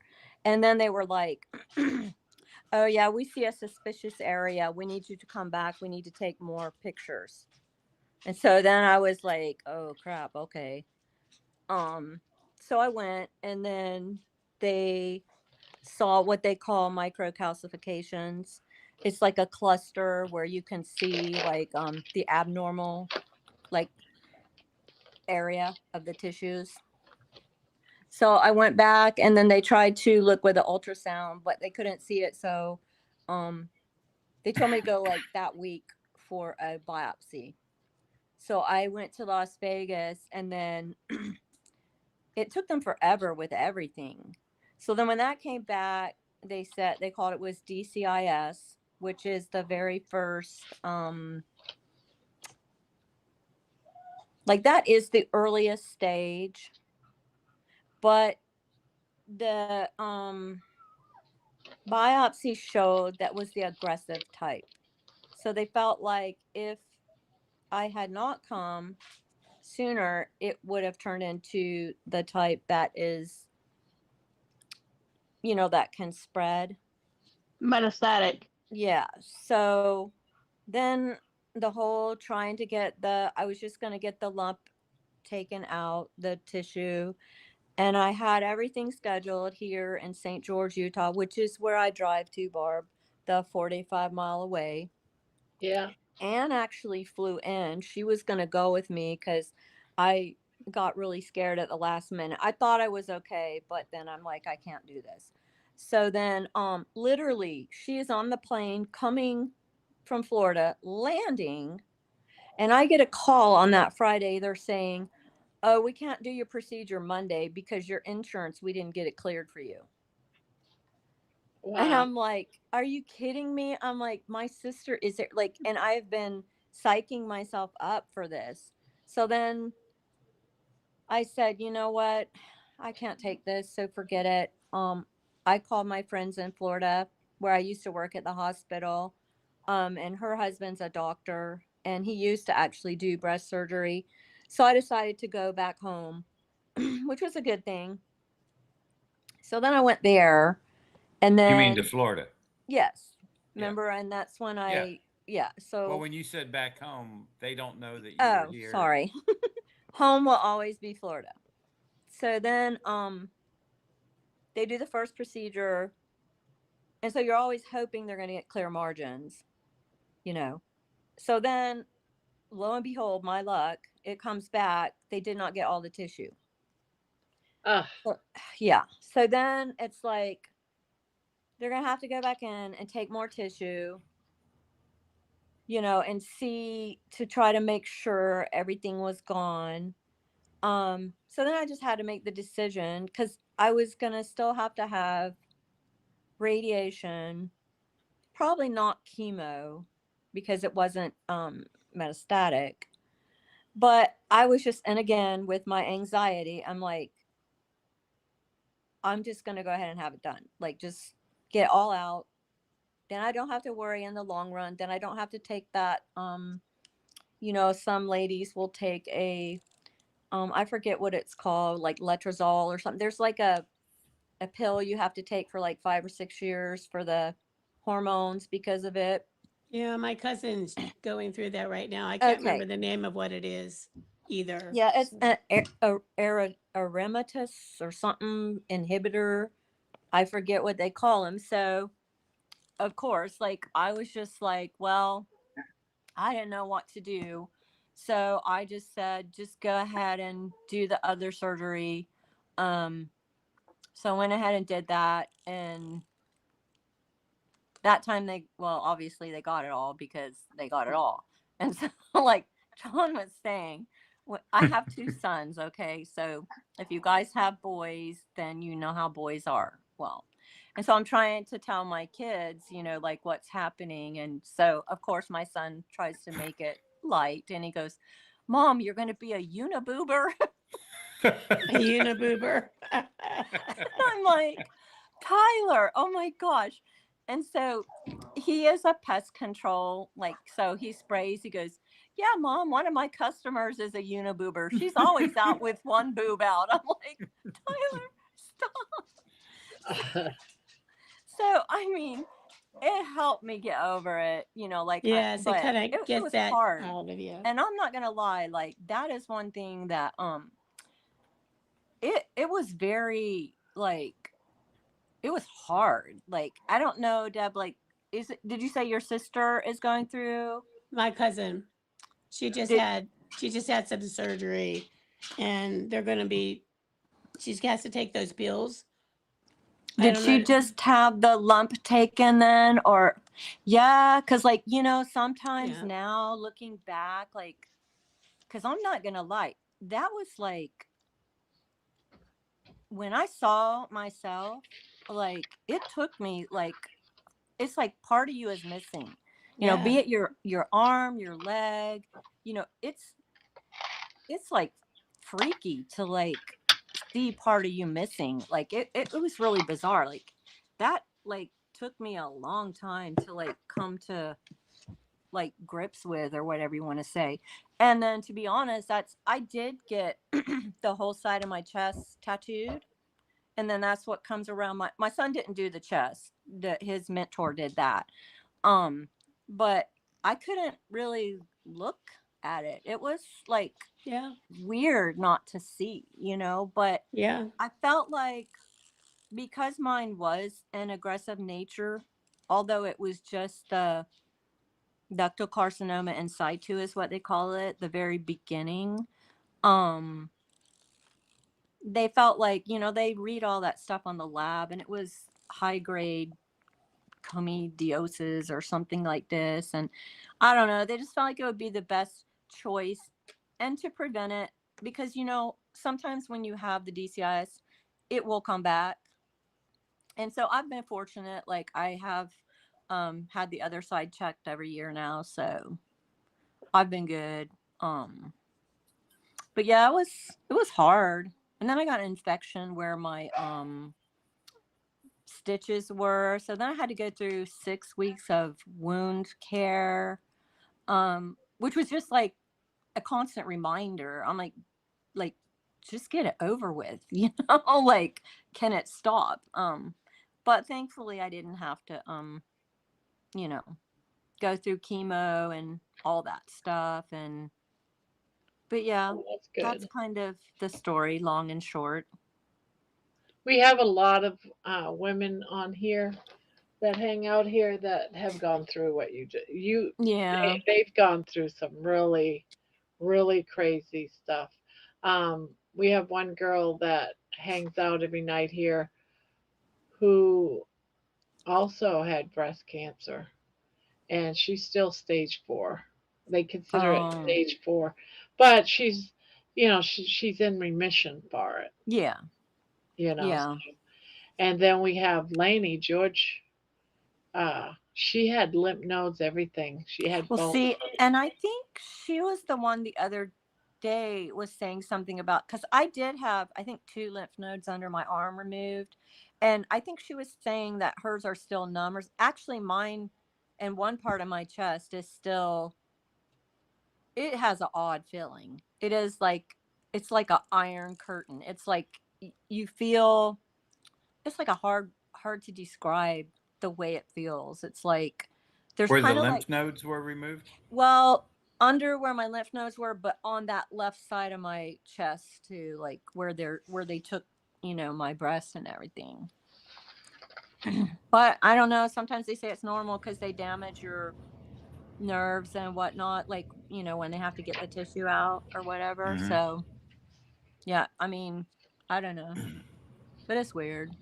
And then they were like, oh, yeah, we see a suspicious area. We need you to come back. We need to take more pictures. And so then I was like, oh, crap. Okay. So I went, and then they saw what they call microcalcifications. It's like a cluster where you can see like the abnormal like area of the tissues. So I went back, and then they tried to look with the ultrasound, but they couldn't see it. So they told me to go like that week for a biopsy. So I went to Las Vegas, and then it took them forever with everything. So then when that came back, they said they called it was DCIS, which is the very first like that is the earliest stage, but the biopsy showed that was the aggressive type. So they felt like if I had not come sooner, it would have turned into the type that is, you know, that can spread. Metastatic. Yeah. So then the whole trying to get I was just going to get the lump taken out, the tissue. And I had everything scheduled here in St. George, Utah, which is where I drive to, Barb, the 45-mile away. Yeah. Anne actually flew in. She was going to go with me because I got really scared at the last minute. I thought I was okay, but then I'm like, I can't do this. So then literally she is on the plane coming from Florida, landing, and I get a call on that Friday. They're saying, oh, we can't do your procedure Monday because your insurance, we didn't get it cleared for you. And Wow. I'm like, are you kidding me? I'm like, my sister is there, like, and I've been psyching myself up for this. So then I said, you know what? I can't take this, so forget it. I called my friends in Florida where I used to work at the hospital. And her husband's a doctor, and he used to actually do breast surgery. So I decided to go back home, which was a good thing. So then I went there, and You mean to then Florida? yes, Yeah. remember, and that's when Yeah. yeah. Well, So when you said back home, they don't know that you were oh, here. sorry, home will always be Florida. So then they do the first procedure, and so you're always hoping they're going to get clear margins, you know. So then lo and behold, my luck, it comes back. They did not get all the tissue. Ugh. So, yeah. So then it's like they're going to have to go back in and take more tissue, you know, and see to try to make sure everything was gone. So then I just had to make the decision cuz I was going to still have to have radiation, probably not chemo because it wasn't metastatic. But I was just, and again, with my anxiety, I'm like, I'm just going to go ahead and have it done. Like, just get all out. Then I don't have to worry in the long run. Then I don't have to take that. You know, some ladies will take I forget what it's called, like letrozole or something. There's like a pill you have to take for like 5 or 6 years for the hormones because of it. Yeah, my cousin's going through that right now. I can't remember Okay. the name of what it is either. Yeah, it's aromatase or something inhibitor. I forget what they call them. So, of course, like I was just like, well, I didn't know what to do. So I just said, just go ahead and do the other surgery. Um, so I went ahead and did that. And that time well, obviously they got it all because they got it all. And so, like John was saying, I have two sons. Okay. So if you guys have boys, then you know how boys are. Well, And so I'm trying to tell my kids, like what's happening. And so, of course, my son tries to make it light and he goes, Mom, you're going to be a uniboober. A uniboober. I'm like, Tyler, oh my gosh. And so he is a pest control, so he sprays, he goes, yeah, Mom, one of my customers is a uniboober. She's always out with one boob out. I'm like, Tyler, stop. So, I mean, it helped me get over it, Yes, it but kind it of gets was that hard. out of you. And I'm not going to lie, that is one thing that, it was very, it was hard. I don't know, Deb, did you say your sister is going through? My cousin, she just Did- had some surgery, and they're going to be. She has to take those pills. Did she just have the lump taken then, or yeah? Because sometimes Yeah. now looking back, because I'm not gonna lie, that was when I saw myself, it took me it's like part of you is missing. Yeah. Be it your arm, your leg, it's freaky to see part of you missing. It was really bizarre. That took me a long time to come to grips with, or whatever you want to say. And then, to be honest, I did get the whole side of my chest tattooed. And then that's what comes around my son didn't do the chest. His mentor did that. But I couldn't really look at it. It was Yeah. weird not to see, but Yeah. I felt because mine was an aggressive nature, although it was just the ductal carcinoma in situ is what they call it, the very beginning. They felt they read all that stuff on the lab, and it was high grade comediosis or something like this. And I don't know, they just felt like it would be the best choice and to prevent it, because sometimes when you have the DCIS, it will come back. And so I've been fortunate, I have had the other side checked every year now, so I've been good. But yeah, it was hard. And then I got an infection where my stitches were. So then I had to go through 6 weeks of wound care, which was just a constant reminder. I'm like, just get it over with, can it stop? But thankfully I didn't have to, go through chemo and all that stuff. But yeah, That's good. that's kind of the story, long and short. We have a lot of women on here that hang out here that have gone through what you did. Yeah. They've gone through some really, really crazy stuff. We have one girl that hangs out every night here who also had breast cancer, and she's still stage 4. They consider it Oh, stage 4, but she's in remission for it. yeah. You know, Yeah. and then we have Lainey George. She had lymph nodes, everything. She had Well, bone. see, and I think she was the one the other day was saying something about, because I did have, I think, 2 lymph nodes under my arm removed. And I think she was saying that hers are still numb. Actually, mine and one part of my chest is still, it has an odd feeling. It is it's like an iron curtain. It's you feel, it's like a hard to describe the way it feels. It's there's Where the kind of lymph nodes were removed? well, under where my lymph nodes were, but on that left side of my chest too, where they took, my breast and everything. But I don't know, sometimes they say it's normal because they damage your nerves and whatnot, when they have to get the tissue out or whatever. Mhm. So yeah, I mean, I don't know, but it's weird.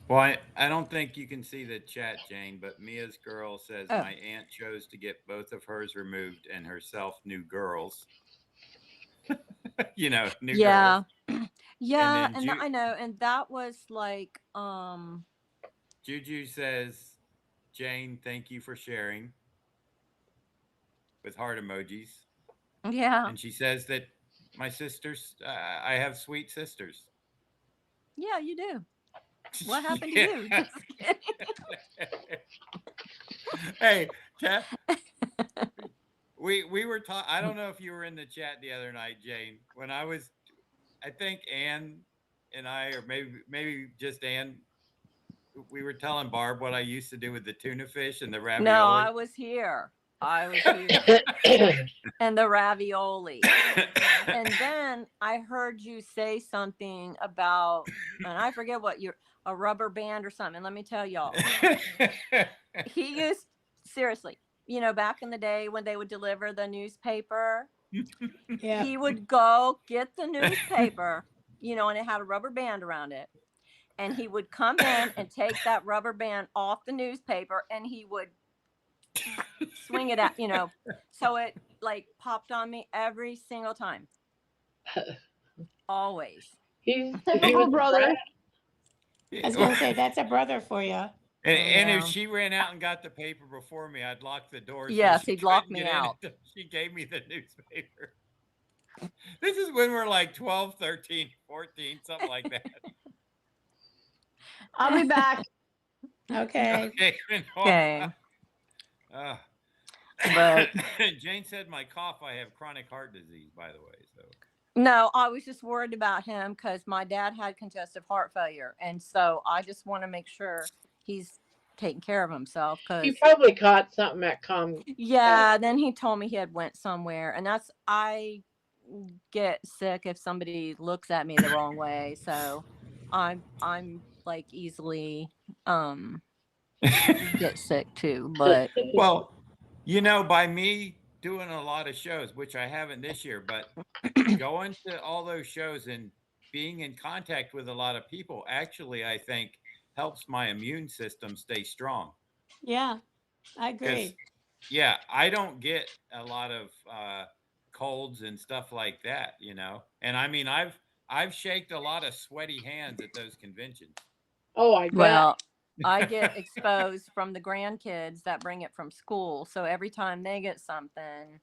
Well, I don't think you can see the chat, Jane, but Mia's girl says Oh, my aunt chose to get both of hers removed and herself new girls. New girls. yeah. And Yeah, then and I know, and that was Juju says, Jane, thank you for sharing with heart emojis. Yeah. And she says that my sisters, I have sweet sisters. Yeah, you do. What happened to Yeah. you? Just kidding. Hey, we were talking. I don't know if you were in the chat the other night, Jane. When I think Ann and I, or maybe just Ann, we were telling Barb what I used to do with the tuna fish and the No, ravioli. I was here. I was here. And the ravioli. And then I heard you say something about, and I forget what a rubber band or something. Let me tell y'all, he used, seriously, back in the day when they would deliver the newspaper, Yeah. he would go get the newspaper, and it had a rubber band around it. And he would come in and take that rubber band off the newspaper and he would swing it out, so it like popped on me every single time. Always. He Typical was brother. I was gonna say that's a brother for you. And if Yeah. she ran out and got the paper before me, I'd lock the door. Yes, so she he'd lock couldn't me get in out. until she gave me the newspaper. This is when we're like 12, 13, 14, something like that. I'll be back. Okay. Okay. But Jane said my cough, I have chronic heart disease, by the way. So No, I was just worried about him because my dad had congestive heart failure. And so I just want to make sure he's taking care of himself. he Because, probably caught something at yeah, then he told me he had went somewhere. And I get sick if somebody looks at me the wrong way. So I'm like easily get sick too. But well, by me doing a lot of shows, which I haven't this year, but going to all those shows and being in contact with a lot of people actually, I think, helps my immune system stay strong. Yeah, I Because, agree. yeah, I don't get a lot of colds and stuff like that, And I mean, I've shaked a lot of sweaty hands at those conventions. Oh, I bet. well, I get exposed from the grandkids that bring it from school. So every time they get something,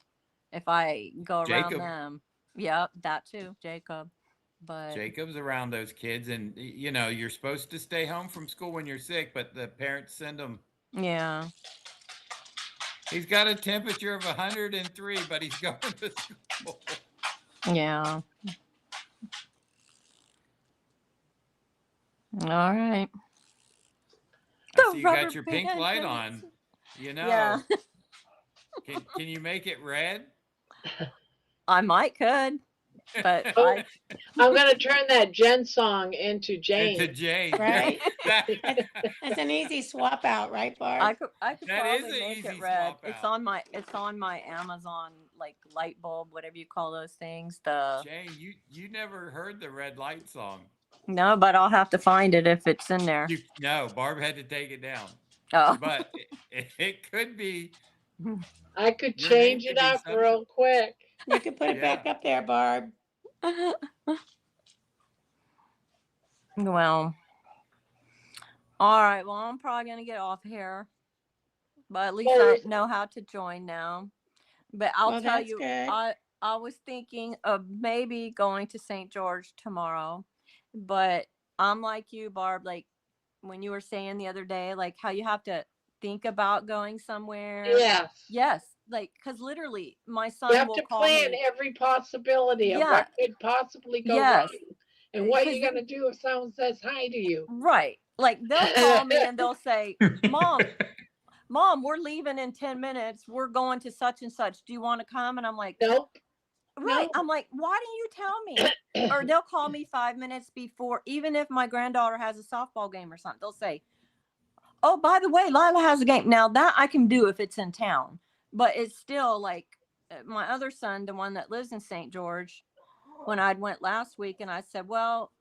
if I go around Jacob. them, yep, that too, Jacob. But Jacob's around those kids, and you're supposed to stay home from school when you're sick, but the parents send them. yeah, He's got a temperature of 103, but he's going to school. yeah. All right. I see you got your pink light on. Yeah. Can you make it red? I might could, but Oh, I'm gonna turn that Jen song into Jane. Into Jane, Right? That That's an easy swap out, right, Barb? I could That is probably an make easy it red. swap It's out. on my Amazon like light bulb, whatever you call those things. The Jane, you never heard the red light song. No, but I'll have to find it if it's in there. No, Barb had to take it down. Oh. But it could be. I could Your name change could it be up something. real quick. You could put it back up there, Barb. Well, all right. Well, I'm probably gonna get off here, but at least I know how to join now. But I'll Well, tell that's you, good. I was thinking of maybe going to St. George tomorrow, but I'm like you, Barb. Like when you were saying the other day, like how you have to think about going somewhere. Yes. Yes, like because literally, my son You have will to call plan me. every possibility of Yeah. what could possibly go Yes. wrong. And what 'Cause you're gonna do if someone says hi to you. Right. Like they'll call me and they'll say, Mom, we're leaving in 10 minutes. We're going to such and such. Do you want to come? And I'm like, Nope. right. No. I'm like, why didn't you tell me? Or they'll call me 5 minutes before, even if my granddaughter has a softball game or something, they'll say, oh, by the way, Lila has a game. Now that I can do if it's in town, but it's still like my other son, the one that lives in St. George, when I went last week and I said, well,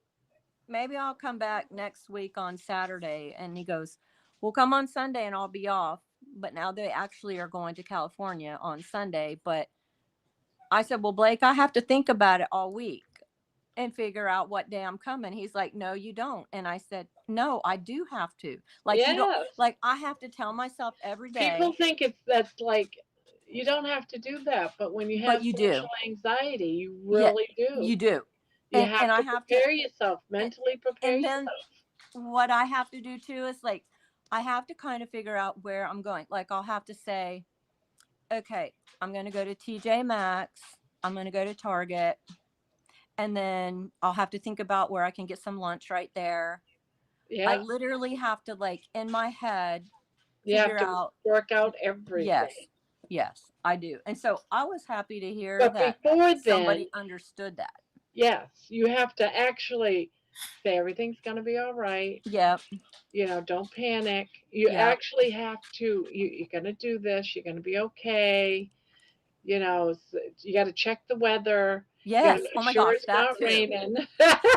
maybe I'll come back next week on Saturday. And he goes, we'll come on Sunday and I'll be off. But now they actually are going to California on Sunday. But I said, well, Blake, I have to think about it all week. and figure out what day I'm coming. He's like, no, you don't. And I said, no, I do have to. Like, you don't, Yes. like, I have to tell myself every day, People think that's like you don't have to do that, but when you have but you social do. anxiety, you Yeah, really do. you do. You And have I to have to, prepare yourself, mentally prepare and then yourself. what I have to do too is like, I have to kind of figure out where I'm going. Like, I'll have to say, okay, I'm going to go to TJ Maxx. I'm going to go to Target. And then I'll have to think about where I can get some lunch right there. I Yeah. literally have to, like, in my head, You have figure to out, work out everything. yes, I do. And so I was happy to hear But that before then, somebody understood that. yes, you have to actually say everything's going to be all right. Yep. You know, don't panic. You Yep. actually have to, you're going to do this. You're going to be okay. You know, you got to check the weather. Yes. You know, Oh my sure gosh, it's that not too. raining.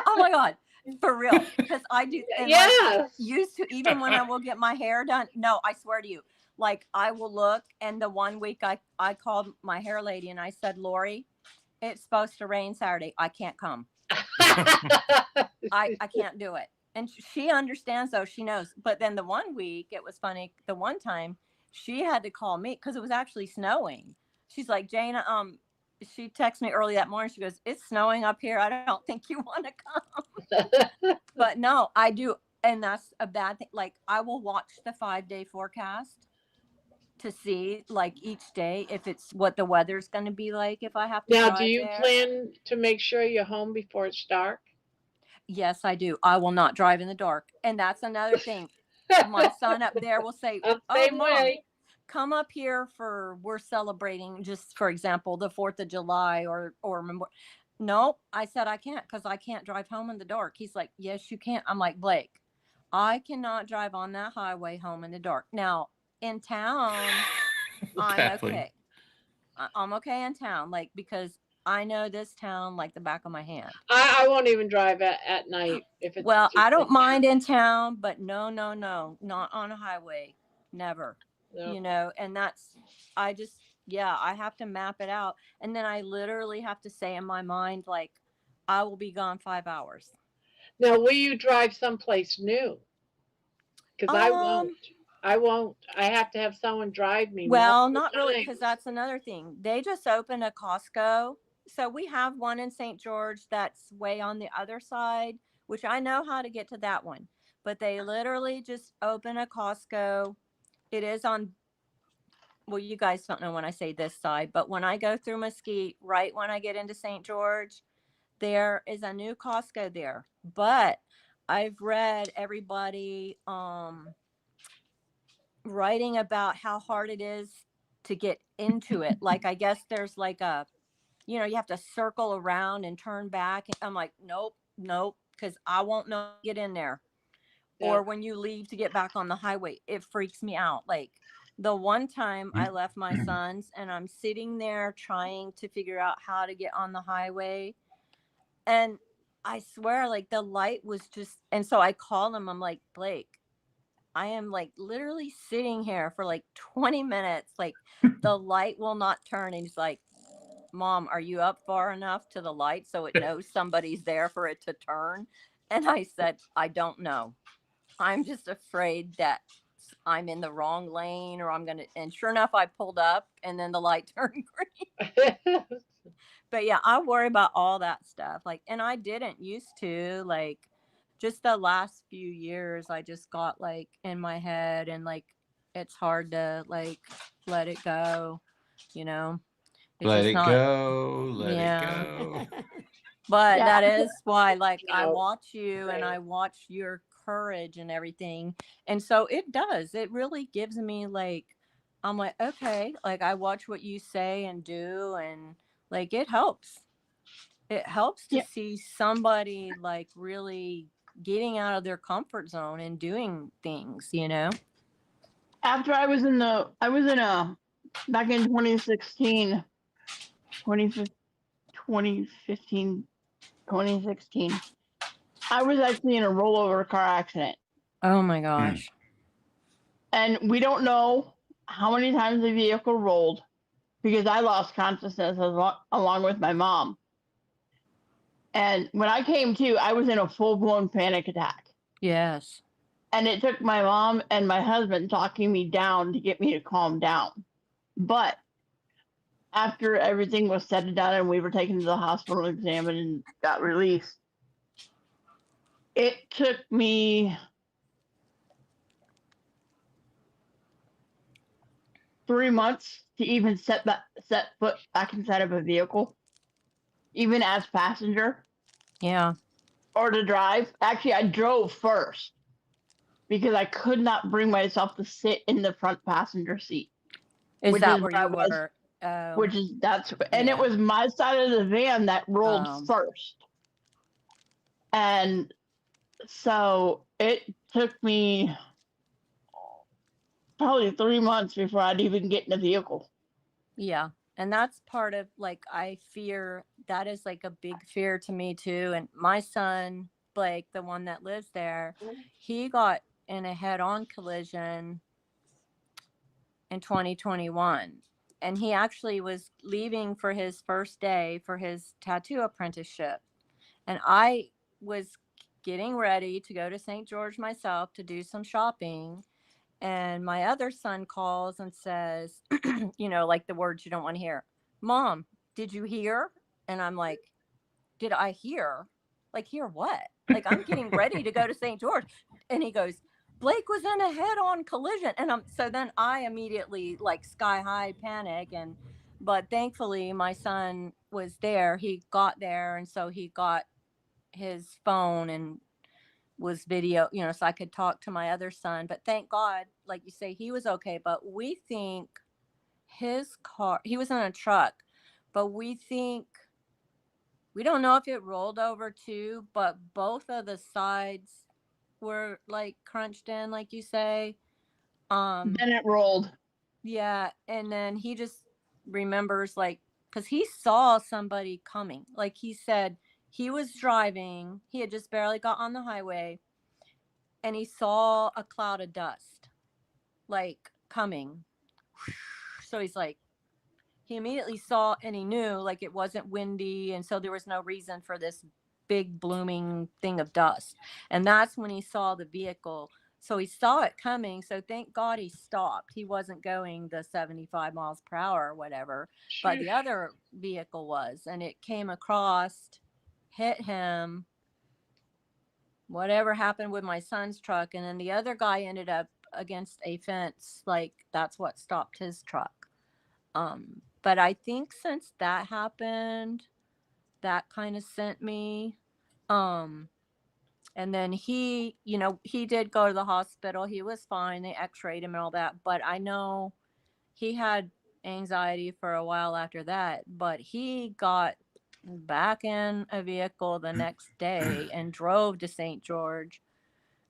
Oh my God. For real. Because I do. And like, Yes. used to, even when I will get my hair done. No, I swear to you, like, I will look, and the one week I called my hair lady and I said, Lori, it's supposed to rain Saturday. I can't come. I can't do it. And she understands, though. She knows. But then the one week, it was funny. The one time she had to call me because it was actually snowing. She's like, Jana, she texted me early that morning. She goes, it's snowing up here. I don't think you want to come. But no, I do. And that's a bad thing. Like, I will watch the 5-day forecast to see, like, each day if it's what the weather's going to be like if I have to Now, do drive you there. plan to make sure you're home before it's dark? Yes, I do. I will not drive in the dark. And that's another thing. My son up there will say, I'm the oh, same Mom, way. come up here we're celebrating, just for example, the 4th of July or no, I said, I can't, because I can't drive home in the dark. He's like, yes, you can. I'm like, Blake, I cannot drive on that highway home in the dark. Now, in town, I'm Kathleen. okay. I'm okay in town, like, because I know this town like the back of my hand. I won't even drive at night if it's Well, I don't in mind town. in town, but no, not on a highway. Never. No. You know, and I have to map it out. And then I literally have to say in my mind, like, I will be gone 5 hours. Now, will you drive someplace new? Because I won't. I won't. I have to have someone drive me Well, multiple not really, times. because that's another thing. They just opened a Costco. So we have one in St. George that's way on the other side, which I know how to get to that one. But they literally just open a Costco. It is on, well, you guys don't know when I say this side, but when I go through Mesquite, right when I get into St. George, there is a new Costco there. But I've read everybody writing about how hard it is to get into it. Like, I guess there's like you have to circle around and turn back. I'm like, nope, because I won't know to get in there. Yeah. Or when you leave to get back on the highway, it freaks me out. Like, the one time I left my sons and I'm sitting there trying to figure out how to get on the highway. And I swear, like, the light was just, and so I called him. I'm like, Blake, I am, like, literally sitting here for like 20 minutes. Like, the light will not turn. And he's like, Mom, are you up far enough to the light so it knows somebody's there for it to turn? And I said, I don't know. I'm just afraid that I'm in the wrong lane, or I'm going to, and sure enough, I pulled up and then the light turned green. But yeah, I worry about all that stuff. Like, and I didn't used to, like, just the last few years, I just got, like, in my head, and, like, it's hard to, like, let it go, you know? It's Let just it not, go. Let yeah. it go. But Yeah. that is why, like, I No, watch you and I watch your courage and everything. And so it does. It really gives me, like, I'm like, okay, like, I watch what you say and do, and, like, it helps. It helps to Yeah. see somebody, like, really getting out of their comfort zone and doing things, After I was in back in 2016, 2015, 2016, I was actually in a rollover car accident. Oh my gosh. And we don't know how many times the vehicle rolled because I lost consciousness along with my mom. And when I came to, I was in a full blown panic attack. Yes. And it took my mom and my husband talking me down to get me to calm down. But after everything was said and done and we were taken to the hospital, examined, and got released, it took me 3 months to even set foot back inside of a vehicle, even as passenger Yeah. or to drive. Actually, I drove first because I could not bring myself to sit in the front passenger seat. Is Which that is where where I you was. were? Which is and it yeah. was my side of the van that rolled Um. first. And so it took me probably 3 months before I'd even get in the vehicle. Yeah. And that's part of like, I fear that is like a big fear to me too. And my son, Blake, the one that lives there, he got in a head on collision in 2021. And he actually was leaving for his first day for his tattoo apprenticeship. And I was getting ready to go to St. George myself to do some shopping. And my other son calls and says, you know, like the words you don't want to hear. Mom, did you hear? And I'm like, did I hear? Like, hear what? Like, I'm getting ready to go to St. George. And he goes, Blake was in a head on collision. And so then I immediately like sky high panic. But thankfully my son was there. He got there. And so he got his phone and was video, you know, so I could talk to my other son. But thank God, like you say, he was okay. But we think his car, he was in a truck, but we don't know if it rolled over too, but both of the sides were like crunched in, like you say. Then it rolled. Yeah. And then he just remembers, like, because he saw somebody coming. Like he said, he was driving, he had just barely got on the highway, and he saw a cloud of dust like coming. So he's like, he immediately saw and he knew like it wasn't windy. And so there was no reason for this big blooming thing of dust. And that's when he saw the vehicle. So he saw it coming. So thank God he stopped. He wasn't going the 75 miles per hour or whatever, but the other vehicle was, and it came across, hit him. Whatever happened with my son's truck, and then the other guy ended up against a fence. Like that's what stopped his truck. But I think since that happened, that kind of sent me. And then he, you know, he did go to the hospital. He was fine. They x-rayed him and all that. But I know he had anxiety for a while after that. But he got back in a vehicle the next day and drove to St. George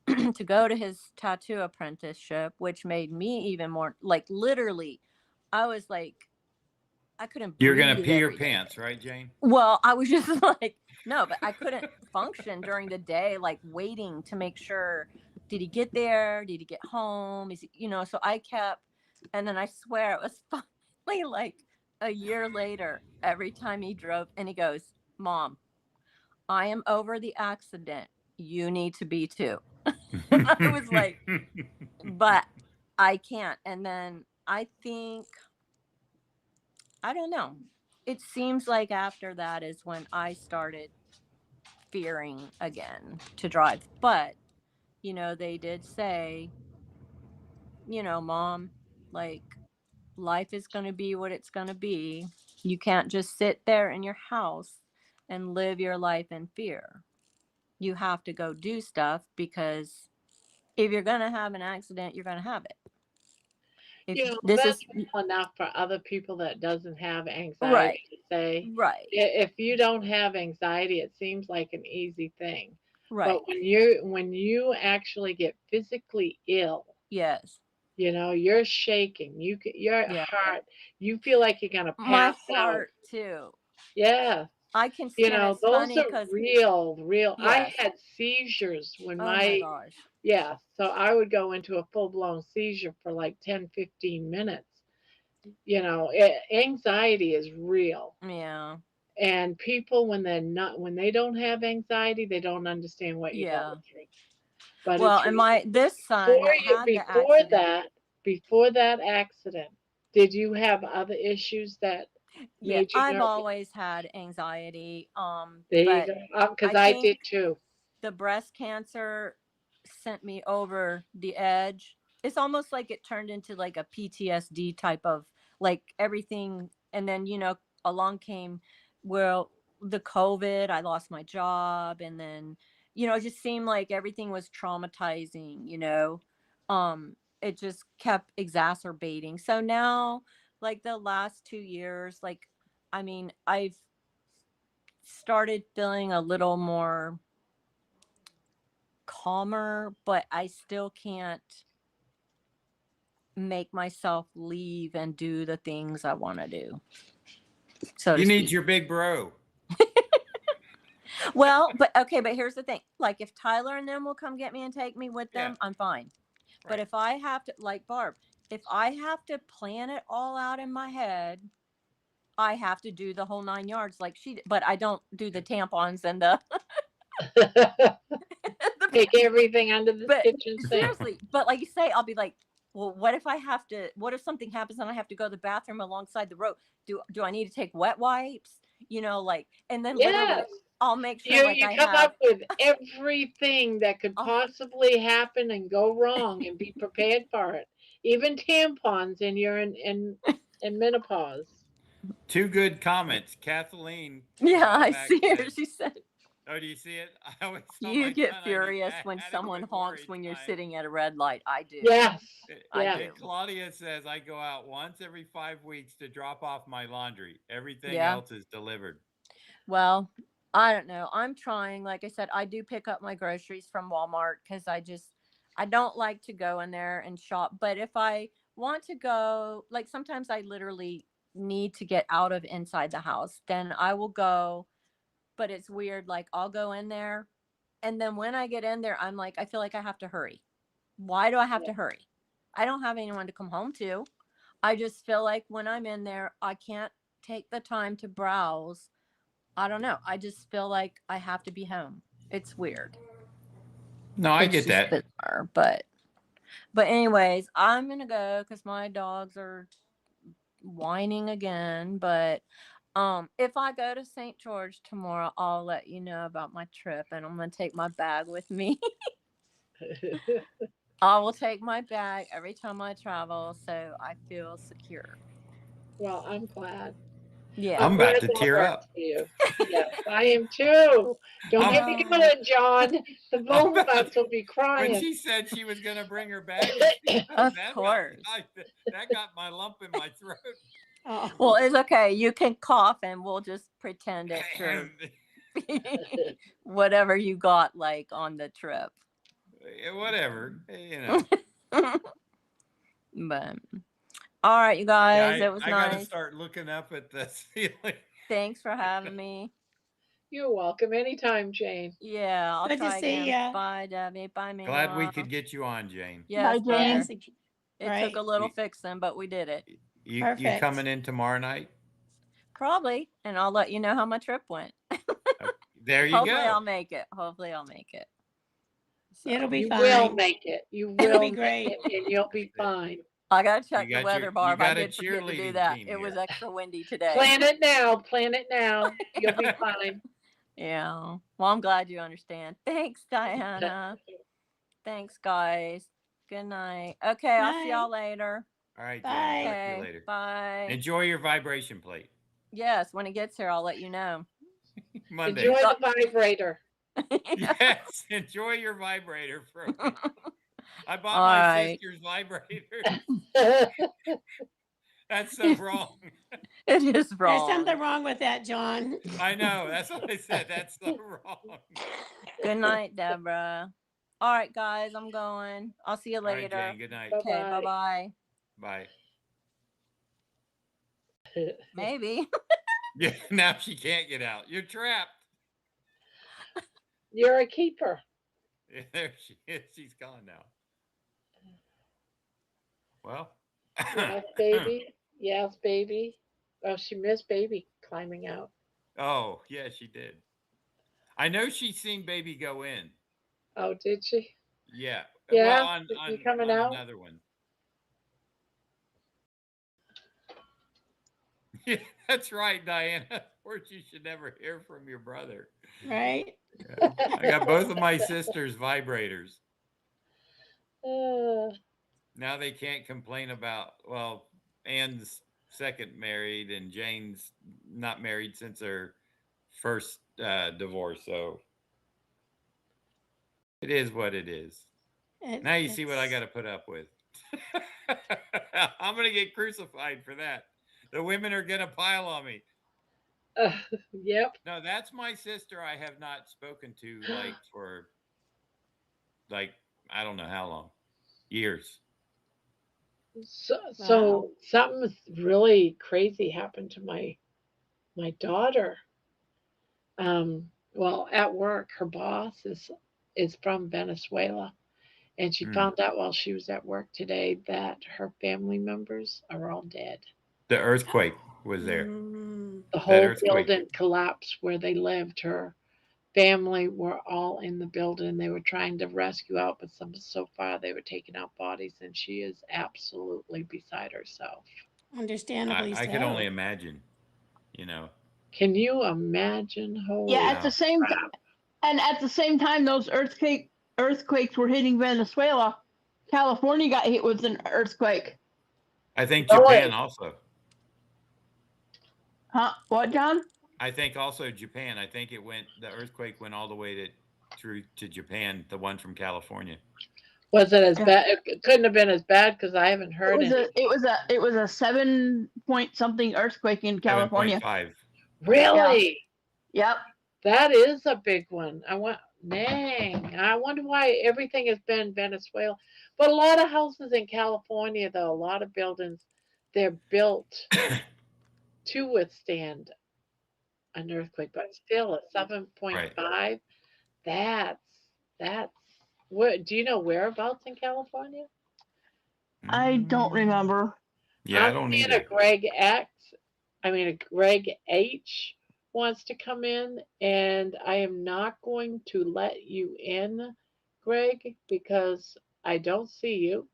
to go to his tattoo apprenticeship, which made me even more like literally, I was like, I couldn't breathe. You're going to pee your every day. pants, right, Jane? Well, I was just like, no, but I couldn't function during the day, like waiting to make sure, did he get there? Did he get home? Is he, you know, so I kept, and then I swear it was finally like a year later, every time he drove and he goes, Mom, I am over the accident. You need to be too. And I was like, but I can't. And then I think, I don't know. It seems like after that is when I started fearing again to drive. But, you know, they did say, you know, Mom, like, life is going to be what it's going to be. You can't just sit there in your house and live your life in fear. You have to go do stuff, because if you're going to have an accident, you're going to have it. If You know, this that's is well enough for other people that doesn't have anxiety right, to say, right, if you don't have anxiety, it seems like an easy thing. right. But when you actually get physically ill, Yes. you know, you're shaking. Your Yeah. heart, you feel like you're gonna My pass out. heart too. Yeah. I can You and know, it's those funny are because real. I yes. had seizures when Oh my gosh. yeah, so I would go into a full-blown seizure for like 10, 15 minutes. You know, anxiety is real. Yeah. And people, when they don't have anxiety, they don't understand what you're Yeah. going through. But Well, it's and really this son that had the accident. before that accident, did you have other issues that Yeah, made you I've nervous? always had anxiety. There you But go. Because I I think did too. the breast cancer sent me over the edge. It's almost like it turned into like a PTSD type of like everything. And then, along came, well, the COVID, I lost my job. And then, it just seemed like everything was traumatizing. It just kept exacerbating. So now, like the last 2 years, like, I mean, I've started feeling a little more calmer, but I still can't make myself leave and do the things I want to do, so to You need speak. your big bro. Well, but okay, but here's the thing. Like if Tyler and them will come get me and take me with them, I'm fine. But Right. if I have to, like Barb, if I have to plan it all out in my head, I have to do the whole 9 yards like but I don't do the tampons and the Take everything under the but kitchen sink. seriously, but like you say, I'll be like, well, what if something happens and I have to go to the bathroom alongside the road? Do I need to take wet wipes? Like, and then literally Yes. I'll make sure You like you I come have, up with everything that could oh, possibly happen and go wrong and be prepared for it. Even tampons in your in menopause. 2 good comments. Kathleen a yeah, while I back see her. said, She said, "Oh, do you see it? I always tell you my get son I need furious when someone adequate honks worry when you're time." sitting at a red light. I do. Yes. I Yes. do. And Claudia says I go out once every 5 weeks to drop off my laundry. Everything Yeah. else is delivered. Well, I don't know. I'm trying. Like I said, I do pick up my groceries from Walmart because I don't like to go in there and shop. But if I want to go, like sometimes I literally need to get out of inside the house, then I will go. But it's weird. Like I'll go in there. And then when I get in there, I'm like, I feel like I have to hurry. Why do I have to hurry? I don't have anyone to come home to. I just feel like when I'm in there, I can't take the time to browse. I don't know. I just feel like I have to be home. It's weird. No, I It's get just that. bizarre. But anyways, I'm gonna go because my dogs are whining again. But if I go to St. George tomorrow, I'll let you know about my trip, and I'm gonna take my bag with me. I will take my bag every time I travel, so I feel secure. Well, I'm glad. Yeah. I'm I'm about glad to that tear works up. for you. Yes, I am too. Don't I'm, get me Oh, going, John. The I'm both of about us to, will be when crying. she said she was going to bring her bag with me, of course. that got my lump in my throat. Oh, Well, it's okay. You can cough, and we'll just pretend it's your whatever you got like on the trip. Whatever, But all right, you Yeah, guys, it was I got to nice. start looking up at the ceiling. Thanks for having me. You're welcome anytime, Jane. Yeah, I'll good to try see again. ya. Bye, Debbie. Bye, Glad we Mila. could get you on, Jane. Yes, Bye, dear. Jane. Yes, It took right. a little fixing, but we did it. You coming Perfect. in tomorrow night? Probably, and I'll let you know how my trip went. There you Hopefully, go. I'll make it. Hopefully, I'll make it. It'll So be You will fine. make it. You It'll will be make great. it, and you'll be fine. I gotta You check the got weather, you Barb. I got a did forget to do cheerleading that. team It was here. extra windy today. Plan it now. Plan it now. You'll be fine. Yeah. Well, I'm glad you understand. Thanks, Diana. Thanks, guys. Good night. Okay, I'll see Night. y'all later. All right, Jane. Bye. Talk to you Okay, later. bye. Enjoy your vibration plate. Yes, when it gets here, I'll let you know. Monday. Enjoy the vibrator. Yes, enjoy your vibrator for a week. I bought All my right. sister's vibrator. That's so wrong. It is There's wrong. something wrong with that, John. I know. That's what I said. That's so wrong. Good night, Deborah. All right, guys, I'm going. I'll see you All right, later. Jane. Good night. Okay, Bye-bye. bye-bye. Bye. Maybe. Yeah, now she can't get out. You're trapped. You're a keeper. There she is. She's gone now. Well. Yes, baby. Yes, baby. Oh, she missed baby climbing out. Oh, yeah, she did. I know she's seen baby go in. Oh, did she? Yeah. Well, Yeah, on is he on coming on out? another one. Yeah, that's right, Diana. Of course, you should never hear from your brother. Right? Yeah. I got both of my sisters' vibrators. Uh, Now they can't complain about, well, Anne's second married and Jane's not married since her first divorce. So it is what it is. Now you see what I got to put up with. I'm going to get crucified for that. The women are going to pile on me. yep. No, that's my sister I have not spoken to like for like I don't know how long. Years. So something really crazy happened to my daughter. Well, at work, her boss is from Venezuela, and she Mm. found out while she was at work today that her family members are all dead. The earthquake was there. Mm. The That whole earthquake. building collapsed where they lived. Her family were all in the building. They were trying to rescue out, but so far they were taking out bodies, and she is absolutely beside herself. Understandably I so. could only imagine, you know. Can you imagine? Holy Yeah, at No. the same crap. and at the same time those earthquakes were hitting Venezuela, California got hit with an earthquake. I think Really? Japan also. Huh? What, John? I think also Japan. I think the earthquake went all the way to Japan, the one from California. Was it as Yeah. bad? It couldn't have been as bad because I haven't heard it. It was a 7 point something earthquake in California. 7.5. Really? Yep. That is a big one. Dang. I wonder why everything has been Venezuela. But a lot of houses in California, though, a lot of buildings, they're built to withstand an earthquake, but still at 7.5, Right. that's what do you know whereabouts in California? I don't remember. Yeah, I I'm don't seeing a either. A Greg H wants to come in, and I am not going to let you in, Greg, because I don't see you,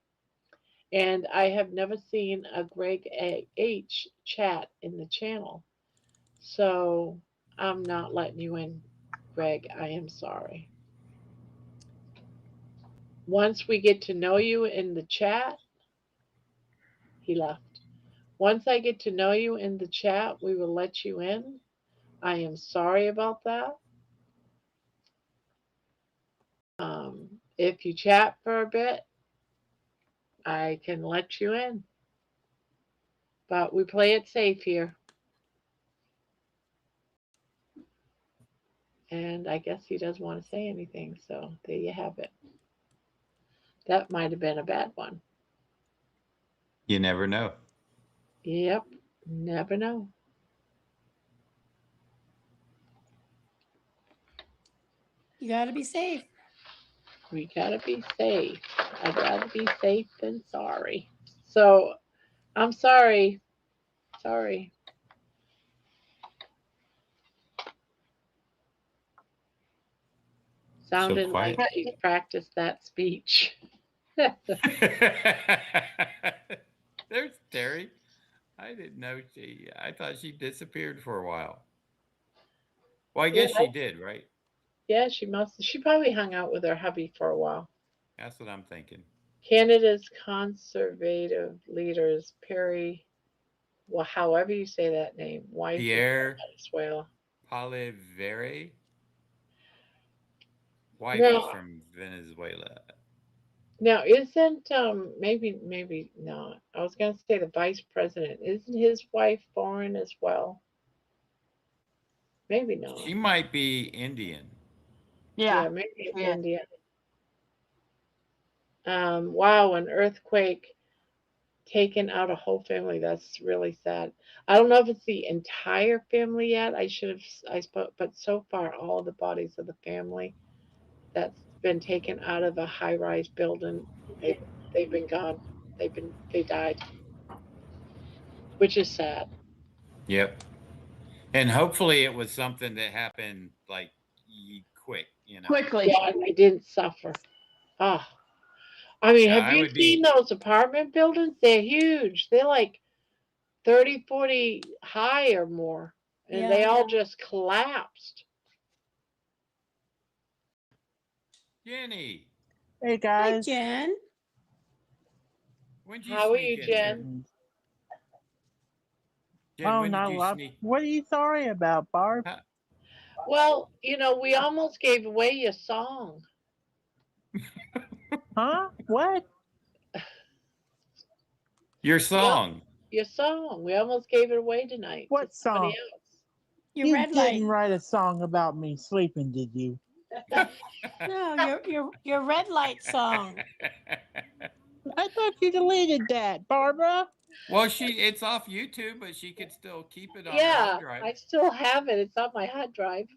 and I have never seen a Greg H chat in the channel. So I'm not letting you in, Greg. I am sorry. Once we get to know you in the chat, he left. Once I get to know you in the chat, we will let you in. I am sorry about that. If you chat for a bit, I can let you in. But we play it safe here. And I guess he doesn't want to say anything, so there you have it. That might have been a bad one. You never know. Yep, never know. You got to be safe. We gotta be safe. I'd rather be safe than sorry. So I'm sorry. Sorry. So Sounding like quiet. she practiced that speech. There's Terry. I didn't know I thought she disappeared for a while. Well, I Yeah, guess she did, right? yeah, she probably hung out with her hubby for a while. That's what I'm thinking. Canada's conservative leaders, Perry, well, however you say that name, wife is from Pierre Venezuela. Palivere. Wife is Now, from Venezuela. now isn't maybe not. I was gonna say the vice president. Isn't his wife foreign as well? Maybe not. She might be Indian. Yeah, Yeah. maybe it's Yeah. India. Wow, an earthquake taken out a whole family. That's really sad. I don't know if it's the entire family yet. I should have I spoke, but so far all the bodies of the family that's been taken out of a high-rise building, they've been gone. They died, which is sad. Yep. And hopefully it was something that happened like quick, quickly. Yeah, and they didn't suffer. Oh, I mean, Yeah, have I you would seen be. those apartment buildings? They're huge. They're like 30, 40 high or more. And they Yeah. all just collapsed. Jenny, Hey Hi, guys. Jen. when'd you How are sneak you, in there? Jen? Jen, Oh, when did not a you lot. sneak? What are you sorry about, Barb? Huh? Well, we almost gave away your song. Huh? What? Your Well, song. your song. We almost gave it away tonight to What somebody song? else. Your You red light. didn't write a song about me sleeping, did you? No, your red light song. I thought you deleted that, Barbara. Well, it's off YouTube, but she could still keep it on her hard Yeah, drive. I still have it. It's on my hard drive.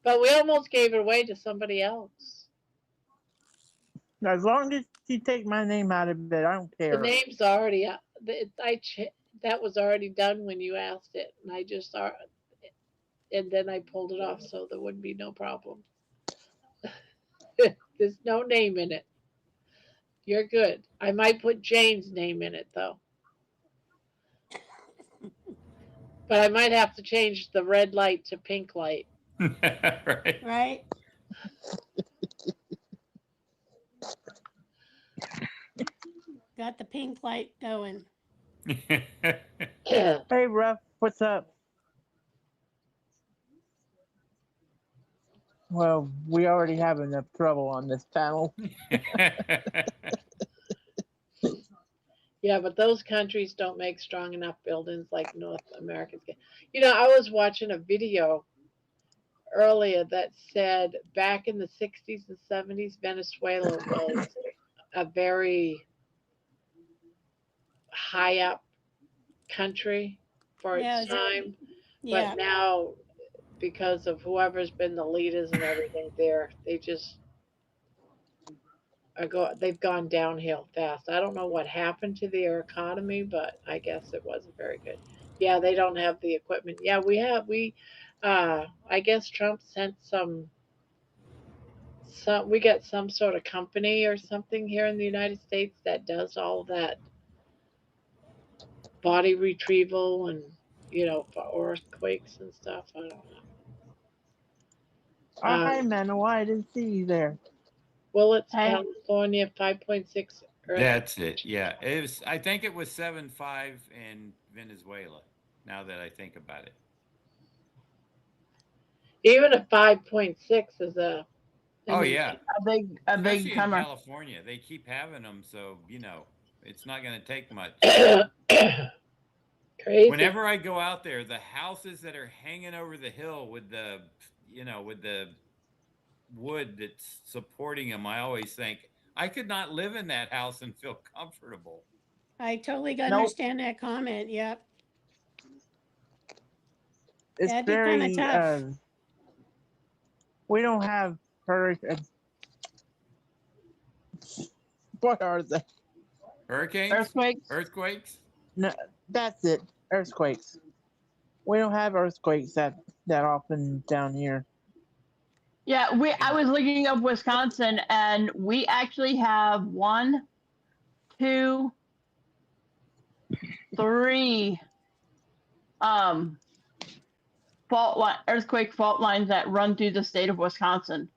But we almost gave it away to somebody else. As long as you take my name out of it, I don't The care. name's already that was already done when you asked it, and and then I pulled it off so there wouldn't be no problem. There's no name in it. You're good. I might put Jane's name in it though. But I might have to change the red light to pink light. Right. Right? Got the pink light going. Hey, Ruff, what's up? Well, we already have enough trouble on this panel. Yeah, but those countries don't make strong enough buildings like North Americans get. I was watching a video earlier that said back in the 60s and 70s, Venezuela was a very high up country for Yeah, its time. yeah. But now, because of whoever's been the leaders and everything there, they've gone downhill fast. I don't know what happened to their economy, but I guess it wasn't very good. Yeah, they don't have the equipment. Yeah, I guess Trump sent we got some sort of company or something here in the United States that does all that body retrieval and for earthquakes and stuff. I don't know. Oh, hi, Manoa. I didn't see you there. Well, it's Hey. California 5.6 earthquake. That's it. Yeah, it was. I think it was 7.5 in Venezuela. Now that I think about it. Even a 5.6 is a. Oh yeah, A big especially in tremor. California, they keep having them, so it's not going to take much. Crazy. Whenever I go out there, the houses that are hanging over the hill with the wood that's supporting them, I always think I could not live in that house and feel comfortable. I totally Nope. understand that comment. Yep. It's That'd be kind of very, tough. we don't have hurricanes. What are they? Hurricanes, Earthquakes. earthquakes. No, that's it. Earthquakes. We don't have earthquakes that often down here. Yeah, I was looking up Wisconsin, and we actually have 1, 2, 3 earthquake fault lines that run through the state of Wisconsin.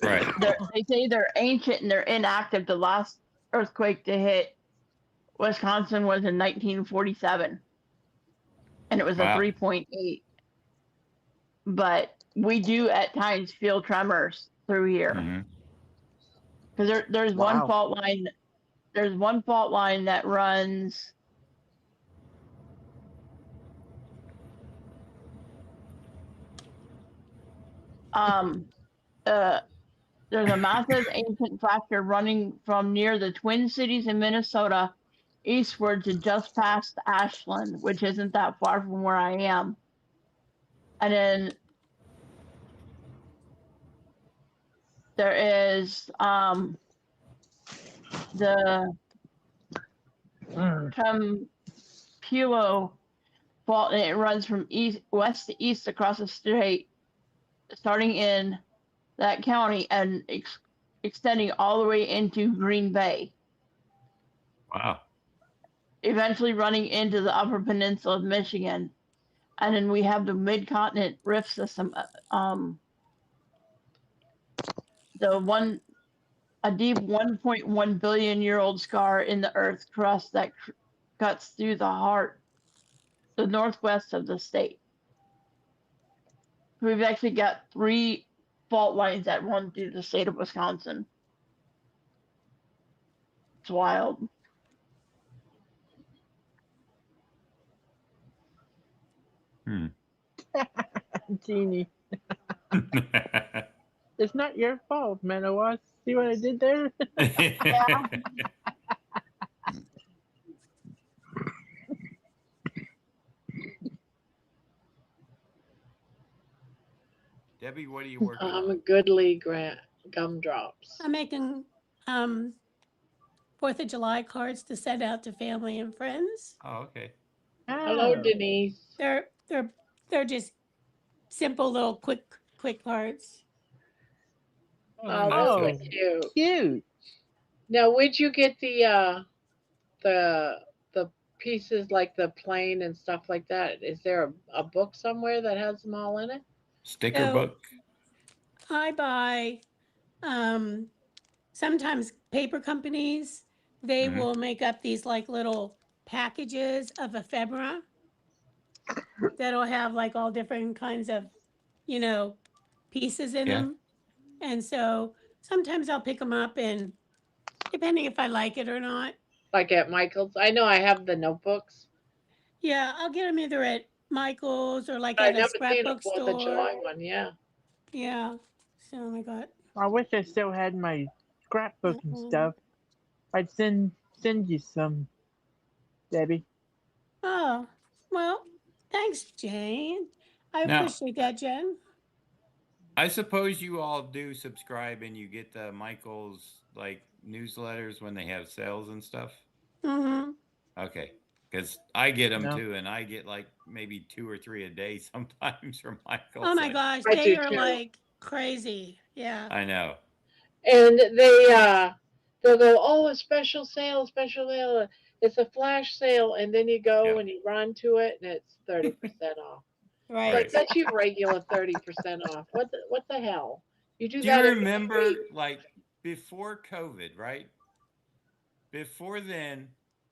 Right. They say they're ancient and they're inactive. The last earthquake to hit Wisconsin was in 1947, and it was Wow. a 3.8. But we do at times feel tremors through here because there's one Wow. fault line. There's one fault line that runs. There's a massive ancient fracture running from near the Twin Cities in Minnesota eastward to just past Ashland, which isn't that far from where I am. And then there is the Tempulo fault, and it runs from west to east across the state, starting in that county and extending all the way into Green Bay, Wow. eventually running into the Upper Peninsula of Michigan. And then we have the Mid-Continent Rift System, a deep 1.1 billion year old scar in the Earth's crust that cuts through the northwest of the state. We've actually got 3 fault lines that run through the state of Wisconsin. It's wild. Jeannie, it's not your fault, Manoa. See what I did there? Yeah. Debbie, what are you working I'm a on? goodly gumdrops. I'm making 4th of July cards to send out to family and friends. Oh, okay. Hello, Oh, Denise. They're just simple little quick cards. Oh, that's those are good. cute. cute. Now, where'd you get the pieces like the plane and stuff like that? Is there a book somewhere that has them all in it? Sticker So- book. I buy sometimes paper companies, they Mhm. will make up these like little packages of ephemera that'll have like all different kinds of, pieces in Yeah. them. And so sometimes I'll pick them up, and depending if I like it or not, Like at Michael's? I know I have the notebooks. yeah, I'll get them either at Michael's or like But I've at a never seen a scrapbook 4th of store. July one, yeah. Yeah. So I got. I wish I still had my scrapbook and Mhm. stuff. I'd send you some, Debbie. Oh, well, thanks, Jane. I Now- appreciate that, Jen. I suppose you all do subscribe and you get the Michael's like newsletters when they have sales and stuff. Mm-hmm. Okay. Because I get them No. too, and I get like maybe 2 or 3 a day sometimes from Michael's. Oh my like, gosh, I they do are too. like crazy. Yeah. I know. And they'll go, oh, a special sale, special sale. It's a flash sale, and then you go Yeah. and you run to it, and it's 30% off. Right. Like that's your regular 30% off. What the hell? You do Do that you every remember week. like before COVID, right? Before then,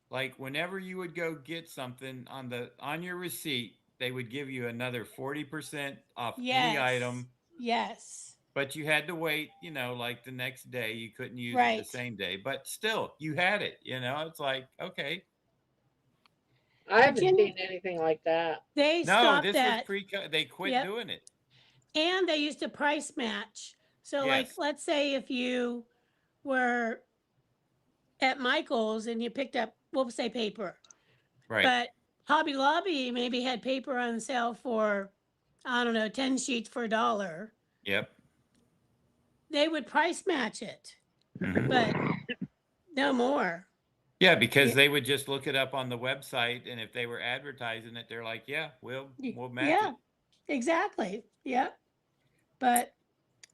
like whenever you would go get something on your receipt, they would give you another 40% off any Yes. item, Yes. but you had to wait, like the next day. You couldn't use it Right. the same day, but still you had it, it's like, okay. I haven't Jen- seen anything like that. They No, stopped this that, was they quit Yep. doing it. and they used to price match. So, like, Yes. let's say if you were at Michael's and you picked up, we'll say paper, Right. but Hobby Lobby maybe had paper on sale for, I don't know, 10 sheets for $1. Yep. They would price match it, Mhm. but no more. Yeah, because Yeah. they would just look it up on the website, and if they were advertising it, they're like, "Yeah, we'll match Yeah, it." exactly. Yep. But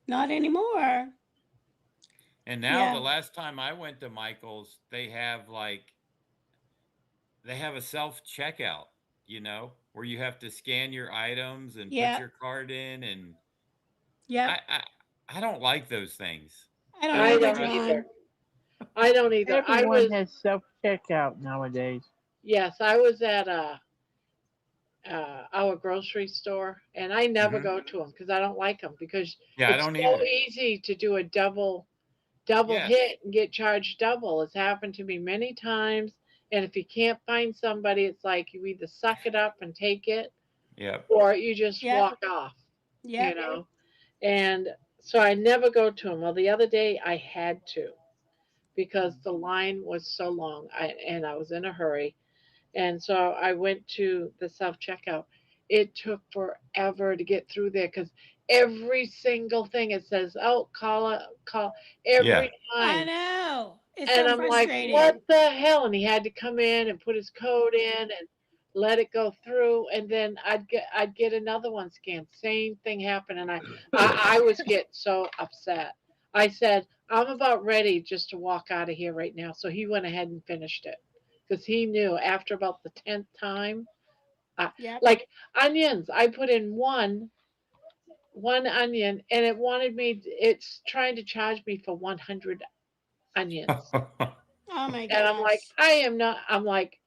not anymore. And now Yeah. the last time I went to Michael's, they have a self checkout, where you have to scan your items and Yeah. put your card in, and Yep. I don't like those things. I don't I either, don't John. either. I don't either. Everyone has self checkout nowadays. Yes, I was at our grocery store, and I never Mhm. go to them because I don't like them because Yeah, I it's don't so either. easy to do a double hit and get charged double. It's happened to me many times. And if you can't find somebody, it's like you either suck it up and take it, Yep. or you just Yep. walk off. Yep. And so I never go to them. Well, the other day I had to because the line was so long, and I was in a hurry. And so I went to the self checkout. It took forever to get through there because every single thing it says, "Oh, call every Yeah. I time." know. It's And so I'm like, frustrating. "What the hell?" And he had to come in and put his code in, and let it go through, and then I'd get another one scanned. Same thing happened, and I was getting so upset. I said, I'm about ready just to walk out of here right now. So he went ahead and finished it because he knew after about the 10th time, Yep. like onions, I put in one onion, and it wanted me. It's trying to charge me for 100 onions, Oh my and I'm like, gosh. I am not. I'm like,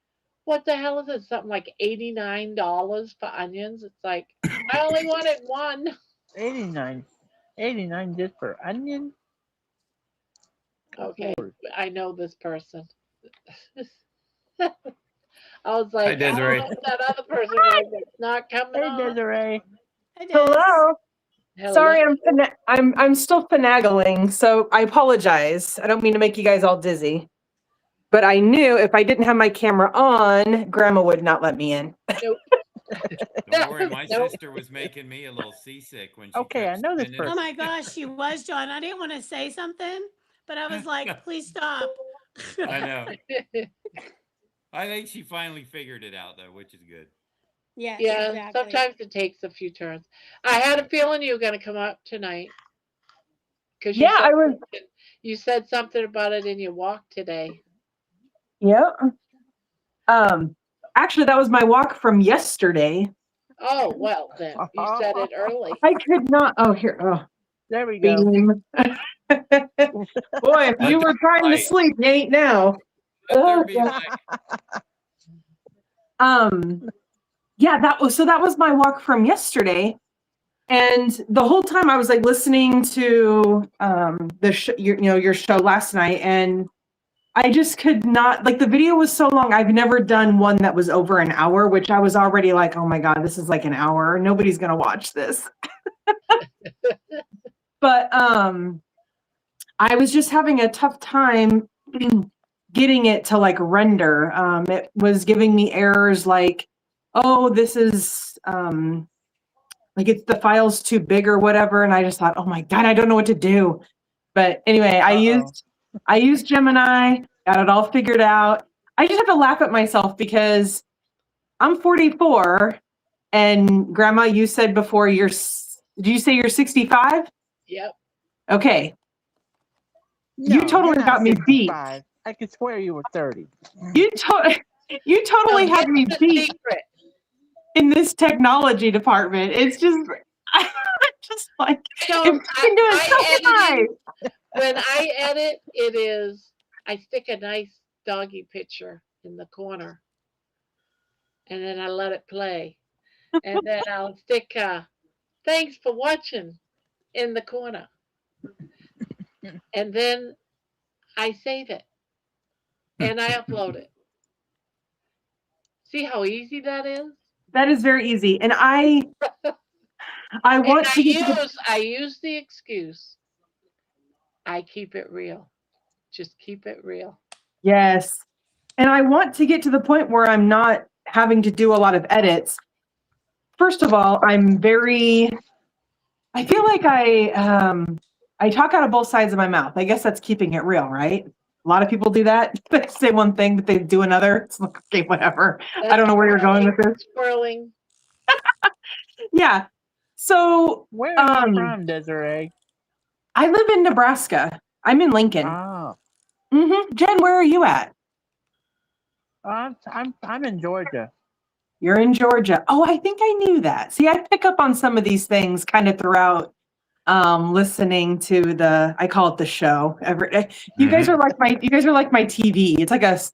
what the hell is it? Something like $89 for onions. It's like I only wanted one. 89. 89 just for onion? Okay, Lord. I know this person. I was Hi, like, I don't Desiree. know what that other person was. It's not coming Hey, on. Desiree. It is. Hello. Hello. Sorry, I'm still finagling, so I apologize. I don't mean to make you guys all dizzy, but I knew if I didn't have my camera on, Grandma would not let me in. Nope. Don't worry, my Nope. sister was making me a little seasick when she Okay, I kept know this spinning. Oh person. my gosh, she was, John. I didn't want to say something, but I was like, please stop. I know. I think she finally figured it out though, which is good. Yes, Yeah, exactly. sometimes it takes a few turns. I had a feeling you were going to come up tonight because Yeah, I was. you said something about it in your walk today. Yeah. Actually, that was my walk from yesterday. Oh, well, then you said it early. I could not. Oh, here. Oh, There we go. beam. Boy, if you were trying to sleep, you ain't now. Let there be light. Yeah, that was my walk from yesterday. And the whole time I was like listening to your show last night, and I just could not, like, the video was so long. I've never done one that was over an hour, which I was already like, oh my God, this is like an hour. Nobody's gonna watch this. But I was just having a tough time getting it to like render. It was giving me errors like, oh, this is like it's the file's too big or whatever. And I just thought, oh my God, I don't know what to do. But anyway, I used Gemini, got it all figured out. I just have to laugh at myself because I'm 44, and Grandma, you said before did you say you're 65? Yep. Okay. No, You totally you're not got me beat. 65. I could swear you were 30. You totally had me The beat secret. in this technology department. It's just, I'm just like, So if you can do it, so can I. when I edit, I stick a nice doggy picture in the corner, and then I let it play, and then I'll stick "Thanks for watching" in the corner, and then I save it and I upload it. See how easy that is? That is very easy. And I And want to get to the, I use the excuse. I keep it real. Just keep it real. yes. And I want to get to the point where I'm not having to do a lot of edits. First of all, I feel like I talk out of both sides of my mouth. I guess that's keeping it real, right? A lot of people do that. They say one thing, but they do another. It's like, okay, whatever. I don't know where you're going with this. Swirling. Yeah. So Where are you from, Desiree? I live in Nebraska. I'm in Lincoln. Oh, Jen, where are you at? I'm in Georgia. You're in Georgia. Oh, I think I knew that. See, I pick up on some of these things kind of throughout listening to I call it the show. You guys are like my TV. It's like it's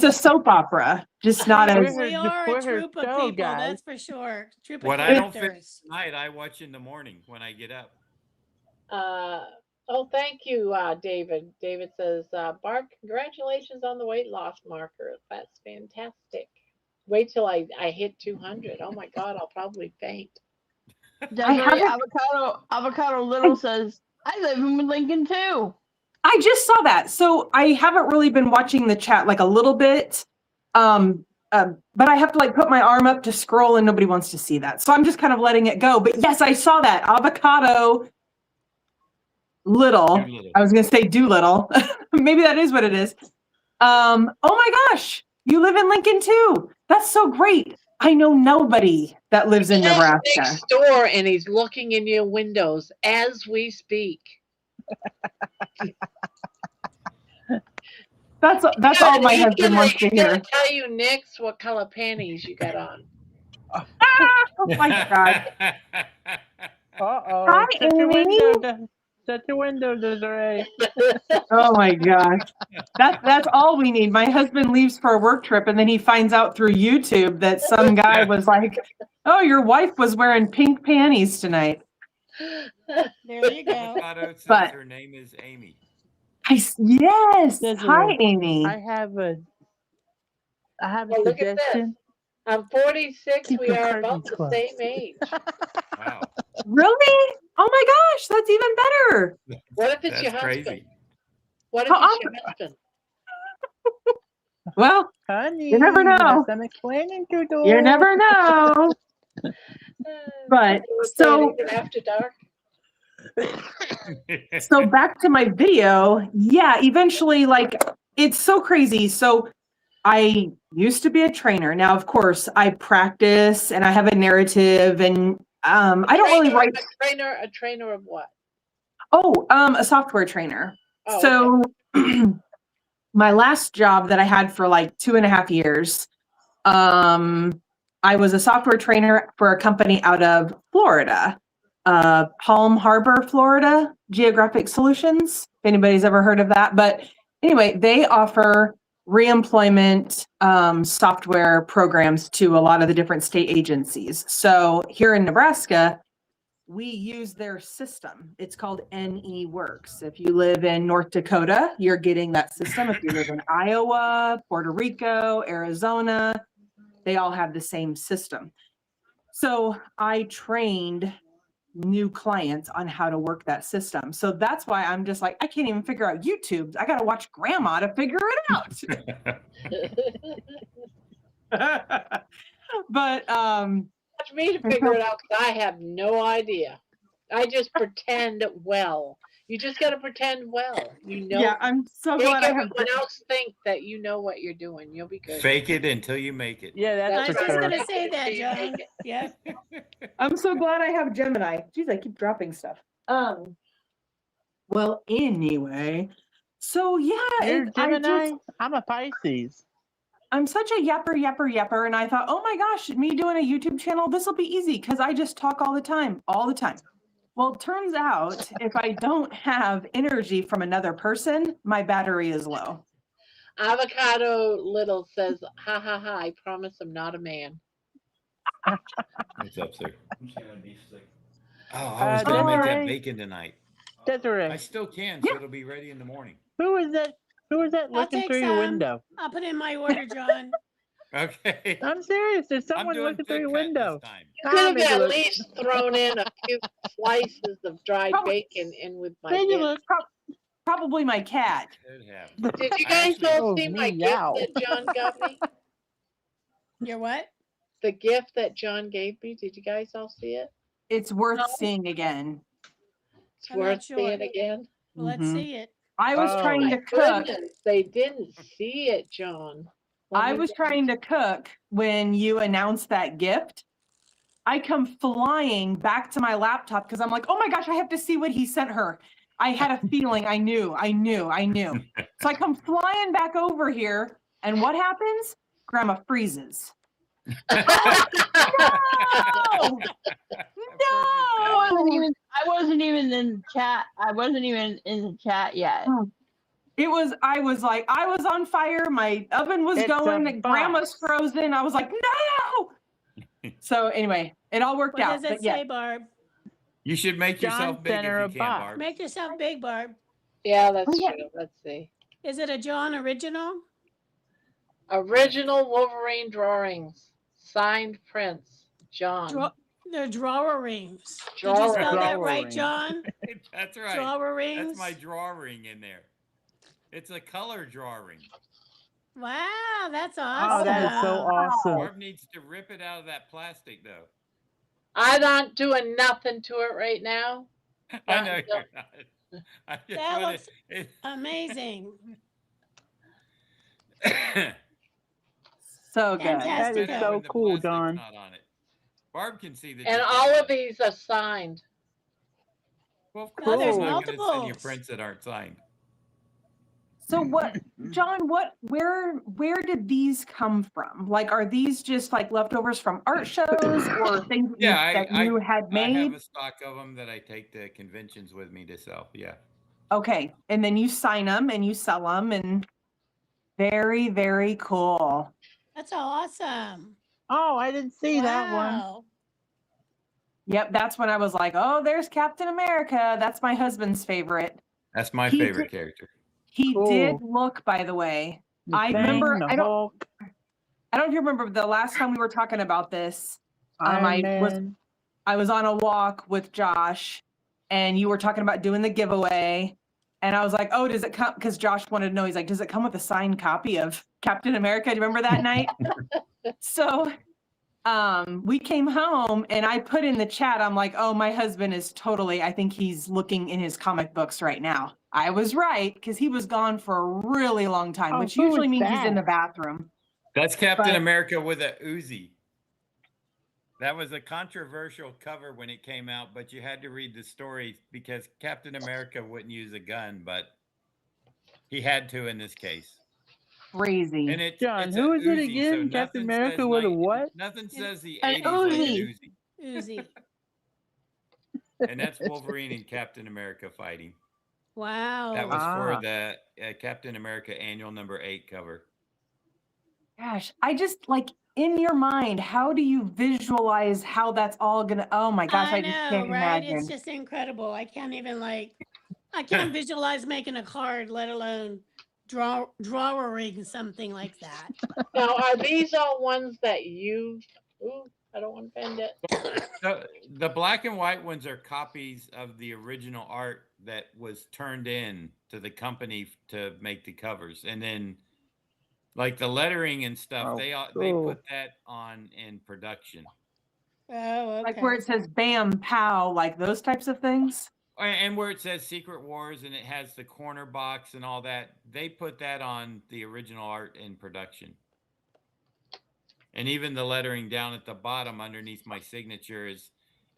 a soap opera, just not as We are a troop of people, guys. that's for sure. Troop of What I don't finish characters. tonight, I watch in the morning when I get up. Oh, thank you, David. David says, Bart, congratulations on the weight loss marker. That's fantastic. Wait till I hit 200. Oh my God, I'll probably faint. Desiree Avocado Little says, I live in Lincoln too. I just saw that. So I haven't really been watching the chat like a little bit. But I have to like put my arm up to scroll and nobody wants to see that. So I'm just kind of letting it go. But yes, I saw that. Avocado Little. I was going to say Doolittle. Maybe that is what it is. Oh my gosh. You live in Lincoln too. That's so great. I know nobody that lives in Lives Nebraska. next door, and he's looking in your windows as we speak. That's Yeah, all my he's husband gonna, wants to he's gonna hear. tell you next what color panties you got on. Oh my God. Uh-oh. Hi, Shut your Amy. window. Shut your window, Desiree. Oh my gosh. That's all we need. My husband leaves for a work trip and then he finds out through YouTube that some guy was like, "Oh, your wife was wearing pink panties tonight." There you go. Avocado says But her name is Amy. yes. Hi, Desiree, Amy. I have a Well, look at this. suggestion. I'm 46. Keep We your are about curtains the closed. same age. Wow. Really? Oh my gosh, that's even better. What if it's That's your husband? crazy. What if How it's your husband? Well, Honey, you never you have know. some explaining to do. You never know. But We're saying so even after dark. so back to my video. Yeah, eventually, like, it's so crazy. So I used to be a trainer. Now, of course, I practice and I have a narrative, and I don't really write. A trainer of what? Oh, a software trainer. Oh, So my last job that I had for like 2.5 years, I was a software trainer for a company out of Florida, Palm Harbor, Florida, Geographic Solutions. If anybody's ever heard of that. But anyway, they offer reemployment software programs to a lot of the different state agencies. So here in Nebraska, we use their system. It's called NE Works. If you live in North Dakota, you're getting that system. If you live in Iowa, Puerto Rico, Arizona, they all have the same system. So I trained new clients on how to work that system. So that's why I'm just like, I can't even figure out YouTube. I got to watch Grandma to figure it out. But Watch me to figure it out because I have no idea. I just pretend well. You just got to pretend well. You know. yeah, I'm so Make glad I have. everyone else think that you know what you're doing. You'll be good. Fake it until you make it. Yeah, I that's was for just sure. gonna say that, John. Yeah. I'm so glad I have Gemini. Jeez, I keep dropping stuff. Well, anyway, so yeah, You're I Gemini? just, I'm a Pisces. I'm such a yapper, and I thought, oh my gosh, me doing a YouTube channel, this will be easy because I just talk all the time. Well, it turns out if I don't have energy from another person, my battery is low. Avocado Little says, ha ha ha, I promise I'm not a man. What's up, sir? Oh, I was gonna make that Desiree. bacon tonight. I Desiree, still can, so it'll be ready in the morning. who is that? Who is that I'll looking take through your some. window? I'll put in my order, John. Okay. I'm serious. There's I'm someone doing looking through thick your cut window. this time. You could have maybe at look. least thrown in a few slices of dried Probably- bacon in with my Maybe dip. look. Probably my cat. Could have. Did you I guys actually- all Oh, see my meow. gift that John got me? You're what? The gift that John gave me. Did you guys all see it? It's worth seeing again. It's I'm worth not sure. seeing again. Well, let's Mhm. see it. I was Oh. trying My to cook. goodness, they didn't see it, John. Let I me was look. trying to cook when you announced that gift. I come flying back to my laptop because I'm like, oh my gosh, I have to see what he sent her. I had a feeling. I knew. So I come flying back over here, and what happens? Grandma freezes. No! I No! wasn't even in chat. I wasn't even in the chat yet. I was on fire. My oven was It's going. a Grandma's box. frozen. I was like, no! So anyway, it all worked What out. does it But yeah, say, Barb? You should make John yourself big sent if her you a can, box. Barb. Make yourself big, Barb. Yeah, that's Oh, yeah. true. Let's see. Is it a John original? Original Wolverine drawings. Signed prints. John. They're drawer rings. Did you Drawer spell that Drawer right, ring. John? That's right. Drawer rings. That's my drawing in there. It's a color drawing. Wow, that's Oh, awesome. that is so awesome. Barb needs to rip it out of that plastic, though. I'm not doing nothing to it right now. I know Not you're not. I just That wanna- looks amazing. So good. That Fantastic. is Better so when the cool, plastic's John. not on it. Barb can see the And detail all on of it. these are signed. Well, of Oh, course, there's I'm Cool. not going to send you multiples. prints that aren't signed. So what, John, where did these come from? Like, are these just like leftovers from art shows or things Yeah, that you had I have made? a stock of them that I take to conventions with me to sell. Yeah. Okay. And then you sign them and you sell them, and very, very cool. That's awesome. Oh, I didn't see that one. Wow. Yep. That's when I was like, oh, there's Captain America. That's my husband's favorite. That's my He favorite did- character. He did Cool. look, by the way. The I Thing, remember, the I don't Hulk, know if you remember the last time we were talking about this. Iron Man. I was on a walk with Josh and you were talking about doing the giveaway. And I was like, oh, does it come? Because Josh wanted to know, he's like, does it come with a signed copy of Captain America? Do you remember that night? So we came home and I put in the chat, I'm like, oh, my husband is totally, I think he's looking in his comic books right now. I was right, because he was gone for a really long time, Oh, which who usually is means he's in the that? bathroom. That's Captain But- America with a Uzi. That was a controversial cover when it came out, but you had to read the story because Captain America wouldn't use a gun, but he had to in this case. Crazy. And it's John, it's who a is it Uzi, again? so Captain nothing America says with a 90 what? Nothing says the An 80s like Uzi. an Uzi. Uzi. And that's Wolverine and Captain America fighting. Wow. That was for Ah. the Captain America annual #8 cover. Gosh, I just like, in your mind, how do you visualize how that's all gonna, oh my gosh, I just can't right? imagine. It's just incredible. I can't even I can't visualize making a card, let alone drawing something like that. Now, are these all ones that you've? Ooh, I don't want to bend it. The black and white ones are copies of the original art that was turned in to the company to make the covers, and then like the lettering and stuff, Oh, they cool. put that on in production. Oh, okay. Like where it says bam, pow, like those types of things. And where it says Secret Wars and it has the corner box and all that, they put that on the original art in production. And even the lettering down at the bottom underneath my signature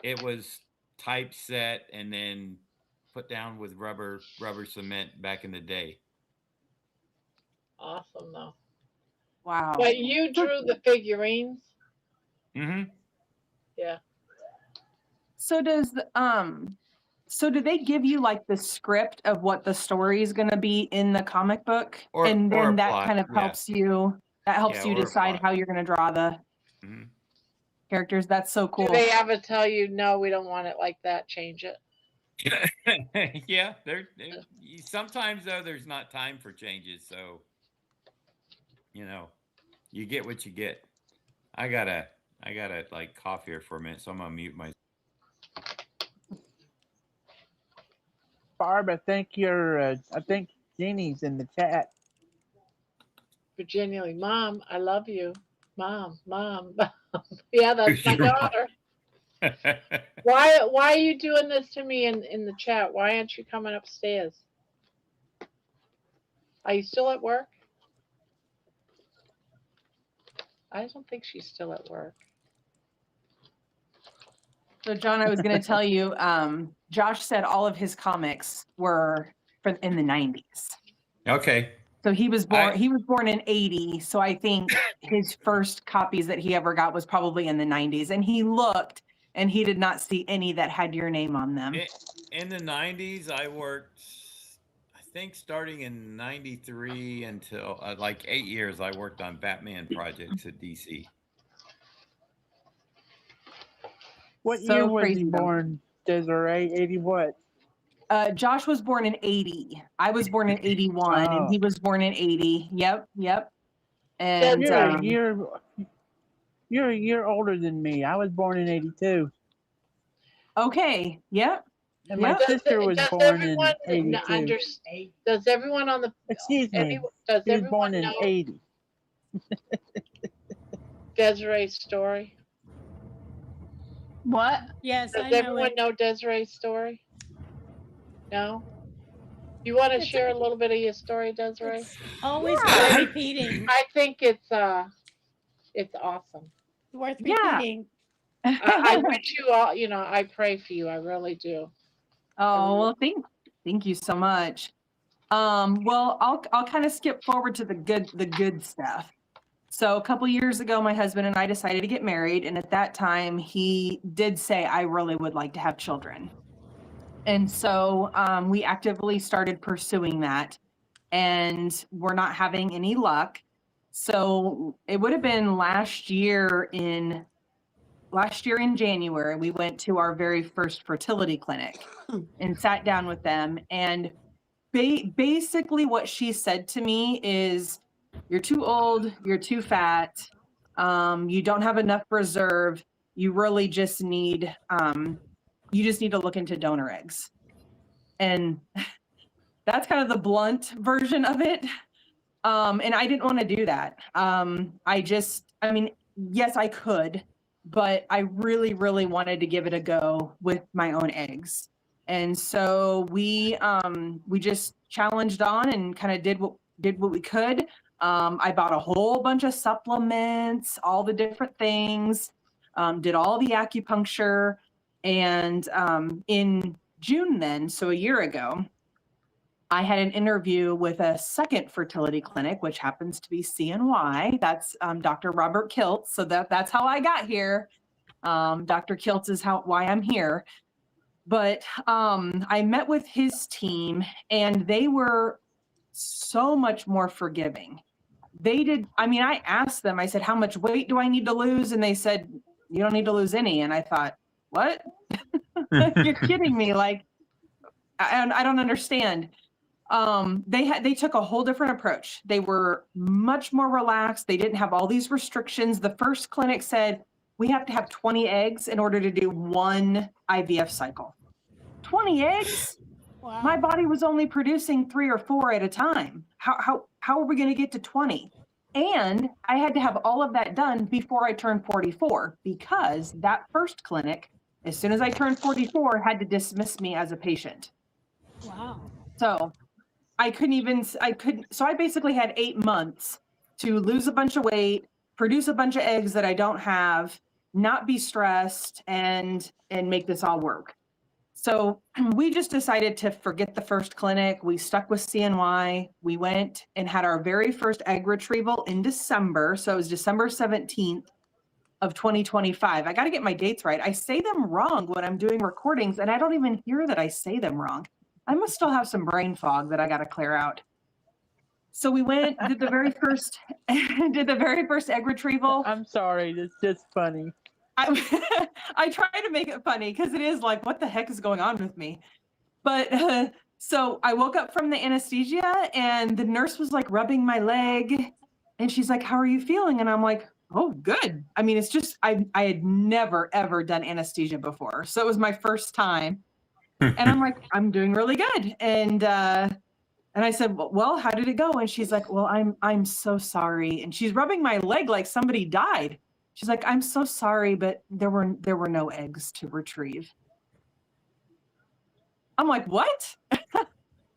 it was typeset and then put down with rubber cement back in the day. Awesome, though. Wow. But you drew the figurines. Mm-hmm. Yeah. So does so do they give you like the script of what the story is going to be in the comic book, and or then a that plot, kind of yeah. helps you Yeah, or a decide plot. how you're going to draw the Mhm. characters? That's so cool. Do they ever tell you, no, we don't want it like that, change it? Yeah, sometimes though there's not time for changes, so you get what you get. I gotta like cough here for a minute, so I'm gonna mute my. Barb, I think Jeannie's in the chat. Virginia, like, Mom, I love you. Mom. Yeah, that's my Your mom. daughter. Why are you doing this to me in the chat? Why aren't you coming upstairs? Are you still at work? I don't think she's still at work. So John, I was going to tell you, Josh said all of his comics were in the 90s. Okay. So he was born in 80. So I think his first copies that he ever got was probably in the 90s. And he looked and he did not see any that had your name on them. In the 90s, I worked, I think starting in 93 until like 8 years, I worked on Batman projects at DC. What So year was crazy, he though. born, Desiree? 80 what? Josh was born in 80. I was born in 81 and he was born in 80. Yep. And you're a year older than me. I was born in 82. Okay. Yep. And my sister was born in 82. Does everyone on the Excuse me. does She was everyone born in know 80. Desiree's story? What? Yes, I Does know everyone it. know Desiree's story? No? You want to share a little bit of your story, Desiree? It's always worth repeating. I think it's It's awesome. Worth Yeah. repeating. I wish you all, I pray for you. I really do. Oh, well, thank you so much. Well, I'll kind of skip forward to the good stuff. So a couple years ago, my husband and I decided to get married, and at that time, he did say, "I really would like to have children." And so we actively started pursuing that, and we're not having any luck. So it would have been last year in January, we went to our very first fertility clinic and sat down with them. And basically what she said to me is, "You're too old, you're too fat, you don't have enough reserve. You really just need, to look into donor eggs." And that's kind of the blunt version of it. And I didn't want to do that. Yes, I could, but I really, really wanted to give it a go with my own eggs. And so we just challenged on and kind of did what we could. I bought a whole bunch of supplements, all the different things, did all the acupuncture, and in June then, so a year ago, I had an interview with a second fertility clinic, which happens to be CNY. That's Dr. Robert Kiltz. So that's how I got here. Dr. Kiltz is why I'm here. But I met with his team, and they were so much more forgiving. I asked them, I said, "How much weight do I need to lose?" And they said, "You don't need to lose any." And I thought, what? You're kidding me. Like, I don't understand. They took a whole different approach. They were much more relaxed. They didn't have all these restrictions. The first clinic said, "We have to have 20 eggs in order to do one IVF cycle." 20 eggs? Wow. My body was only producing 3 or 4 at a time. How are we going to get to 20? And I had to have all of that done before I turned 44, because that first clinic, as soon as I turned 44, had to dismiss me as a patient. Wow. So I basically had 8 months to lose a bunch of weight, produce a bunch of eggs that I don't have, not be stressed, and make this all work. So we just decided to forget the first clinic. We stuck with CNY. We went and had our very first egg retrieval in December. So it was December 17th of 2025. I got to get my dates right. I say them wrong when I'm doing recordings, and I don't even hear that I say them wrong. I must still have some brain fog that I got to clear out. So we went, did the very first egg retrieval. I'm sorry, it's just funny. I try to make it funny because it is like, what the heck is going on with me? But so I woke up from the anesthesia, and the nurse was like rubbing my leg, and she's like, "How are you feeling?" And I'm like, "Oh, good." I mean, it's just, I had never, ever done anesthesia before. So it was my first time. And I'm like, "I'm doing really good." And I said, "Well, how did it go?" And she's like, "Well, I'm so sorry." And she's rubbing my leg like somebody died. She's like, "I'm so sorry, but there were no eggs to retrieve." I'm like, "What?"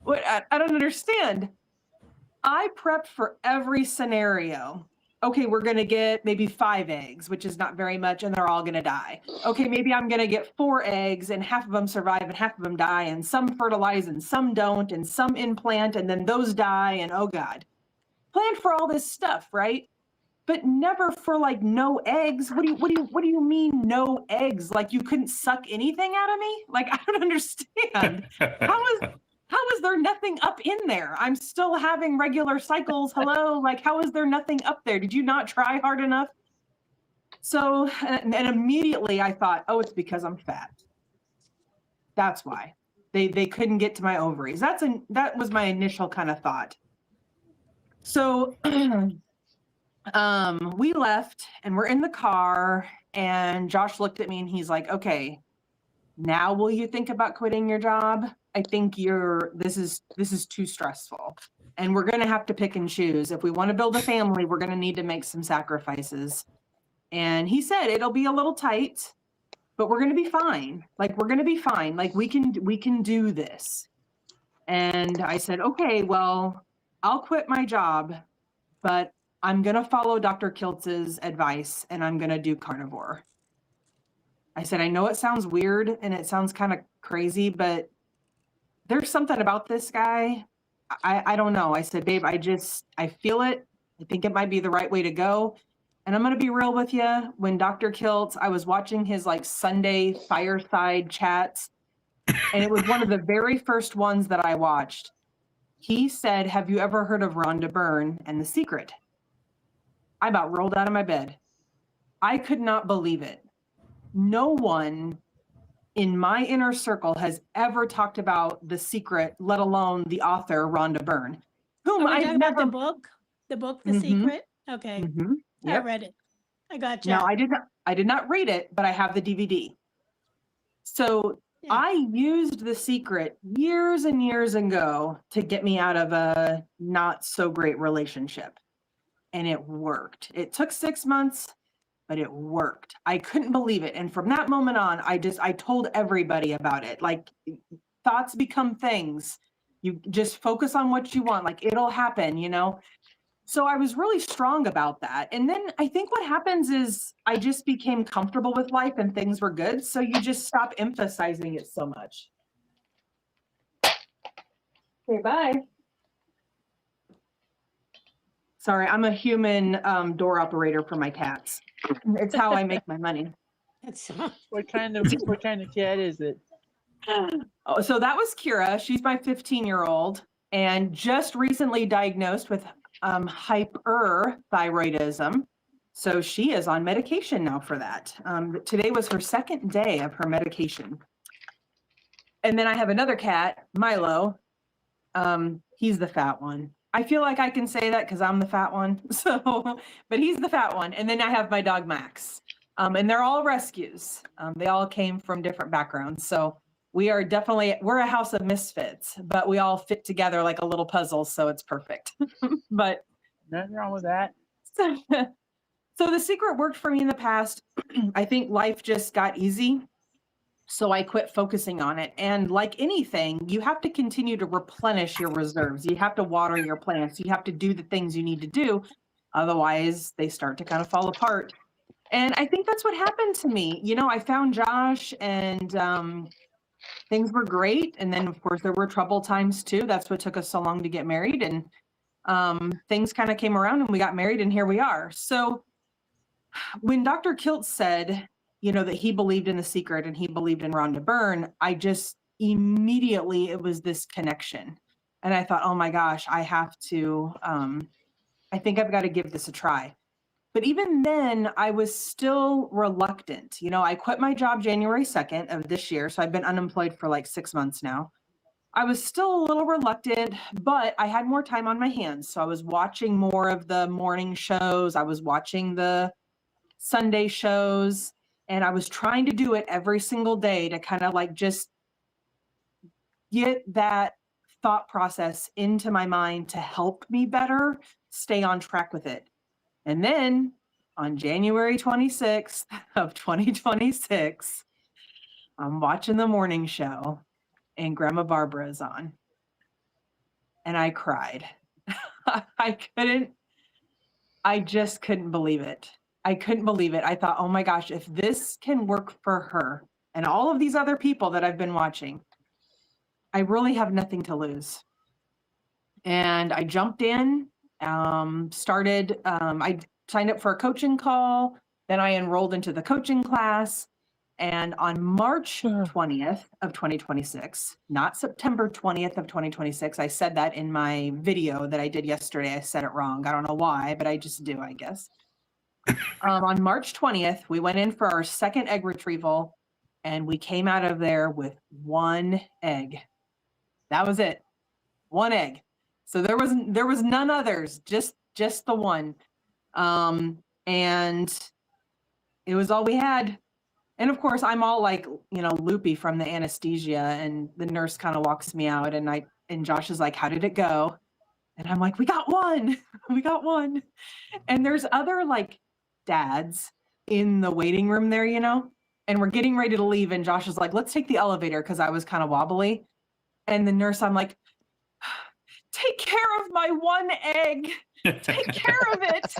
What? I don't understand. I prepped for every scenario. Okay, we're going to get maybe 5 eggs, which is not very much, and they're all going to die. Okay, maybe I'm going to get 4 eggs, and half of them survive and half of them die, and some fertilize and some don't, and some implant, and then those die, and oh God. Planned for all this stuff, right? But never for like no eggs. What do you mean no eggs? Like you couldn't suck anything out of me? Like, I don't understand. How is there nothing up in there? I'm still having regular cycles. Hello? Like, how is there nothing up there? Did you not try hard enough? So, and immediately I thought, oh, it's because I'm fat. That's why. They couldn't get to my ovaries. That was my initial kind of thought. So we left, and we're in the car, and Josh looked at me and he's like, "Okay, now will you think about quitting your job? I think this is too stressful, and we're going to have to pick and choose. If we want to build a family, we're going to need to make some sacrifices." And he said, "It'll be a little tight, but we're going to be fine. Like, we're going to be fine. Like, we can do this." And I said, "Okay, well, I'll quit my job, but I'm going to follow Dr. Kiltz's advice and I'm going to do carnivore. I said, I know it sounds weird and it sounds kind of crazy, but there's something about this guy. I don't know. I said, babe, I feel it. I think it might be the right way to go. And I'm going to be real with you. When Dr. Kiltz, I was watching his like Sunday fireside chats, and it was one of the very first ones that I watched. He said, have you ever heard of Rhonda Byrne and The Secret? I about rolled out of my bed. I could not believe it. No one in my inner circle has ever talked about The Secret, let alone the author, Rhonda Byrne, whom Are we I've talking never... about the book? The book, The Mhm. Secret? Okay. Yep. I read it. I gotcha. Now, I did not read it, but I have the DVD. So Yeah. I used The Secret years and years ago to get me out of a not so great relationship. And it worked. It took 6 months, but it worked. I couldn't believe it. And from that moment on, I told everybody about it. Like, thoughts become things. You just focus on what you want. Like, it'll happen, you know? So I was really strong about that. And then I think what happens is I just became comfortable with life and things were good. So you just stop emphasizing it so much. Okay, bye. Sorry, I'm a human door operator for my cats. It's how I make my money. That's What kind of cat is it? Oh, so that was Kira. She's my 15-year-old and just recently diagnosed with hyperthyroidism. So she is on medication now for that. Today was her second day of her medication. And then I have another cat, Milo. He's the fat one. I feel like I can say that because I'm the fat one. So, but he's the fat one. And then I have my dog, Max. And they're all rescues. They all came from different backgrounds. So we're a house of misfits, but we all fit together like a little puzzle. So it's perfect. But Nothing wrong with that. so The Secret worked for me in the past. I think life just got easy. So I quit focusing on it. And like anything, you have to continue to replenish your reserves. You have to water your plants. You have to do the things you need to do. Otherwise, they start to kind of fall apart. And I think that's what happened to me. You know, I found Josh and things were great. And then, of course, there were trouble times too. That's what took us so long to get married. And things kind of came around and we got married and here we are. So when Dr. Kiltz said, you know, that he believed in The Secret and he believed in Rhonda Byrne, I just immediately, it was this connection. And I thought, oh my gosh, I have to, I think I've got to give this a try. But even then I was still reluctant. You know, I quit my job January 2nd of this year. So I've been unemployed for like 6 months now. I was still a little reluctant, but I had more time on my hands. So I was watching more of the morning shows. I was watching the Sunday shows. And I was trying to do it every single day to kind of like just get that thought process into my mind to help me better stay on track with it. And then on January 26th of 2026, I'm watching the morning show and Grandma Barbara is on. And I cried. I just couldn't believe it. I couldn't believe it. I thought, oh my gosh, if this can work for her and all of these other people that I've been watching, I really have nothing to lose. And I jumped in, I signed up for a coaching call. Then I enrolled into the coaching class. And on March 20th of 2026, not September 20th of 2026, I said that in my video that I did yesterday. I said it wrong. I don't know why, but I just do, I guess. On March 20th, we went in for our second egg retrieval and we came out of there with 1 egg. That was it. 1 egg. So there was none others, just the one. And it was all we had. And of course, I'm all like, you know, loopy from the anesthesia and the nurse kind of walks me out and Josh is like, how did it go? And I'm like, we got 1. We got 1. And there's other like dads in the waiting room there, you know, and we're getting ready to leave. And Josh is like, let's take the elevator because I was kind of wobbly. And the nurse, I'm like, take care of my 1 egg. Take care of it.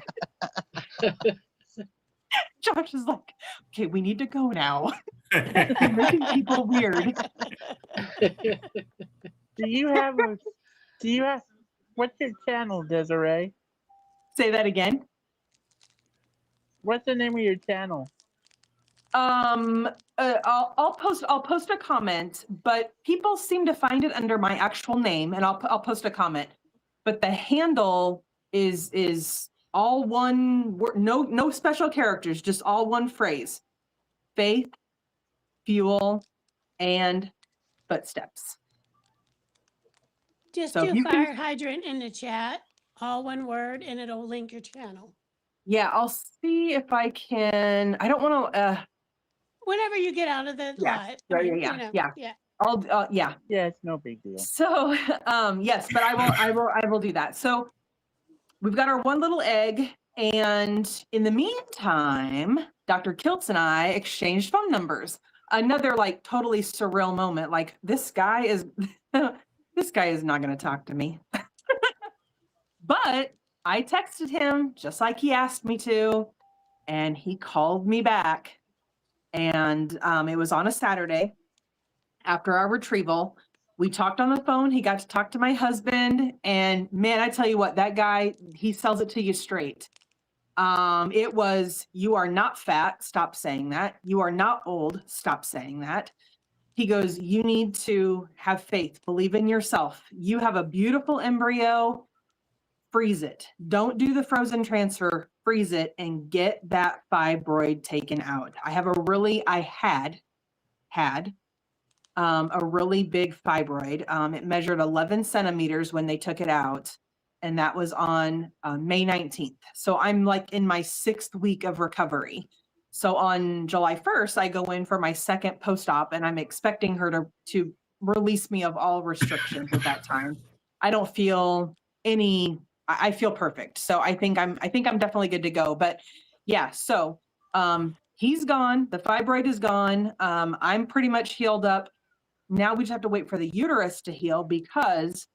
Josh is like, okay, we need to go now. You're making people weird. Do you have what's your channel, Desiree? Say that again. What's the name of your channel? I'll post a comment, but people seem to find it under my actual name, and I'll post a comment. But the handle is all one word, no special characters, just all one phrase: faith, fuel, and footsteps. Just So if do you can- fire hydrant in the chat, all one word, and it'll link your channel. Yeah, I'll see if I can. I don't want to. Whenever you get out of the Yeah, live. yeah, I mean, yeah, you know, yeah. yeah. I'll yeah. Yeah, it's no big deal. So yes, but I will do that. So we've got our one little egg, and in the meantime, Dr. Kiltz and I exchanged phone numbers. Another like totally surreal moment. Like this guy is this guy is not going to talk to me. But I texted him just like he asked me to, and he called me back. And it was on a Saturday after our retrieval. We talked on the phone. He got to talk to my husband. And man, I tell you what, that guy, he sells it to you straight. It was, you are not fat. Stop saying that. You are not old. Stop saying that. He goes, you need to have faith. Believe in yourself. You have a beautiful embryo. Freeze it. Don't do the frozen transfer. Freeze it and get that fibroid taken out. I had a really big fibroid. It measured 11 centimeters when they took it out, and that was on May 19th. So I'm like in my 6th week of recovery. So on July 1st, I go in for my second post-op, and I'm expecting her to release me of all restrictions at that time. I don't feel any. I feel perfect. So I think I'm definitely good to go. But yeah, so he's gone. The fibroid is gone. I'm pretty much healed up. Now we just have to wait for the uterus to heal because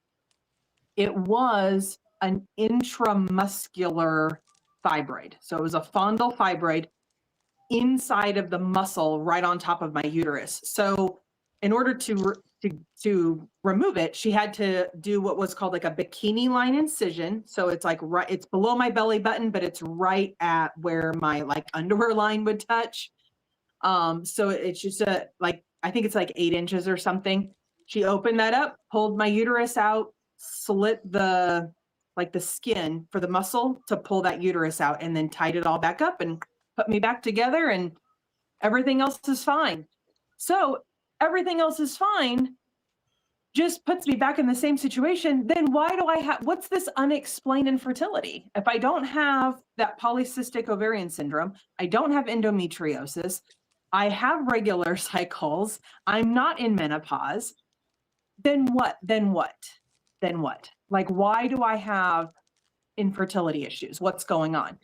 it was an intramuscular fibroid. So it was a fondal fibroid inside of the muscle right on top of my uterus. So in order to remove it, she had to do what was called like a bikini line incision. So it's like it's below my belly button, but it's right at where my like underwear line would touch. So it's just I think it's like 8 inches or something. She opened that up, pulled my uterus out, slit the skin for the muscle to pull that uterus out, and then tied it all back up and put me back together, and everything else is fine. So everything else is fine, just puts me back in the same situation. Then why do I have, what's this unexplained infertility? If I don't have that polycystic ovarian syndrome, I don't have endometriosis, I have regular cycles, I'm not in menopause, then what? Like, why do I have infertility issues? What's going on?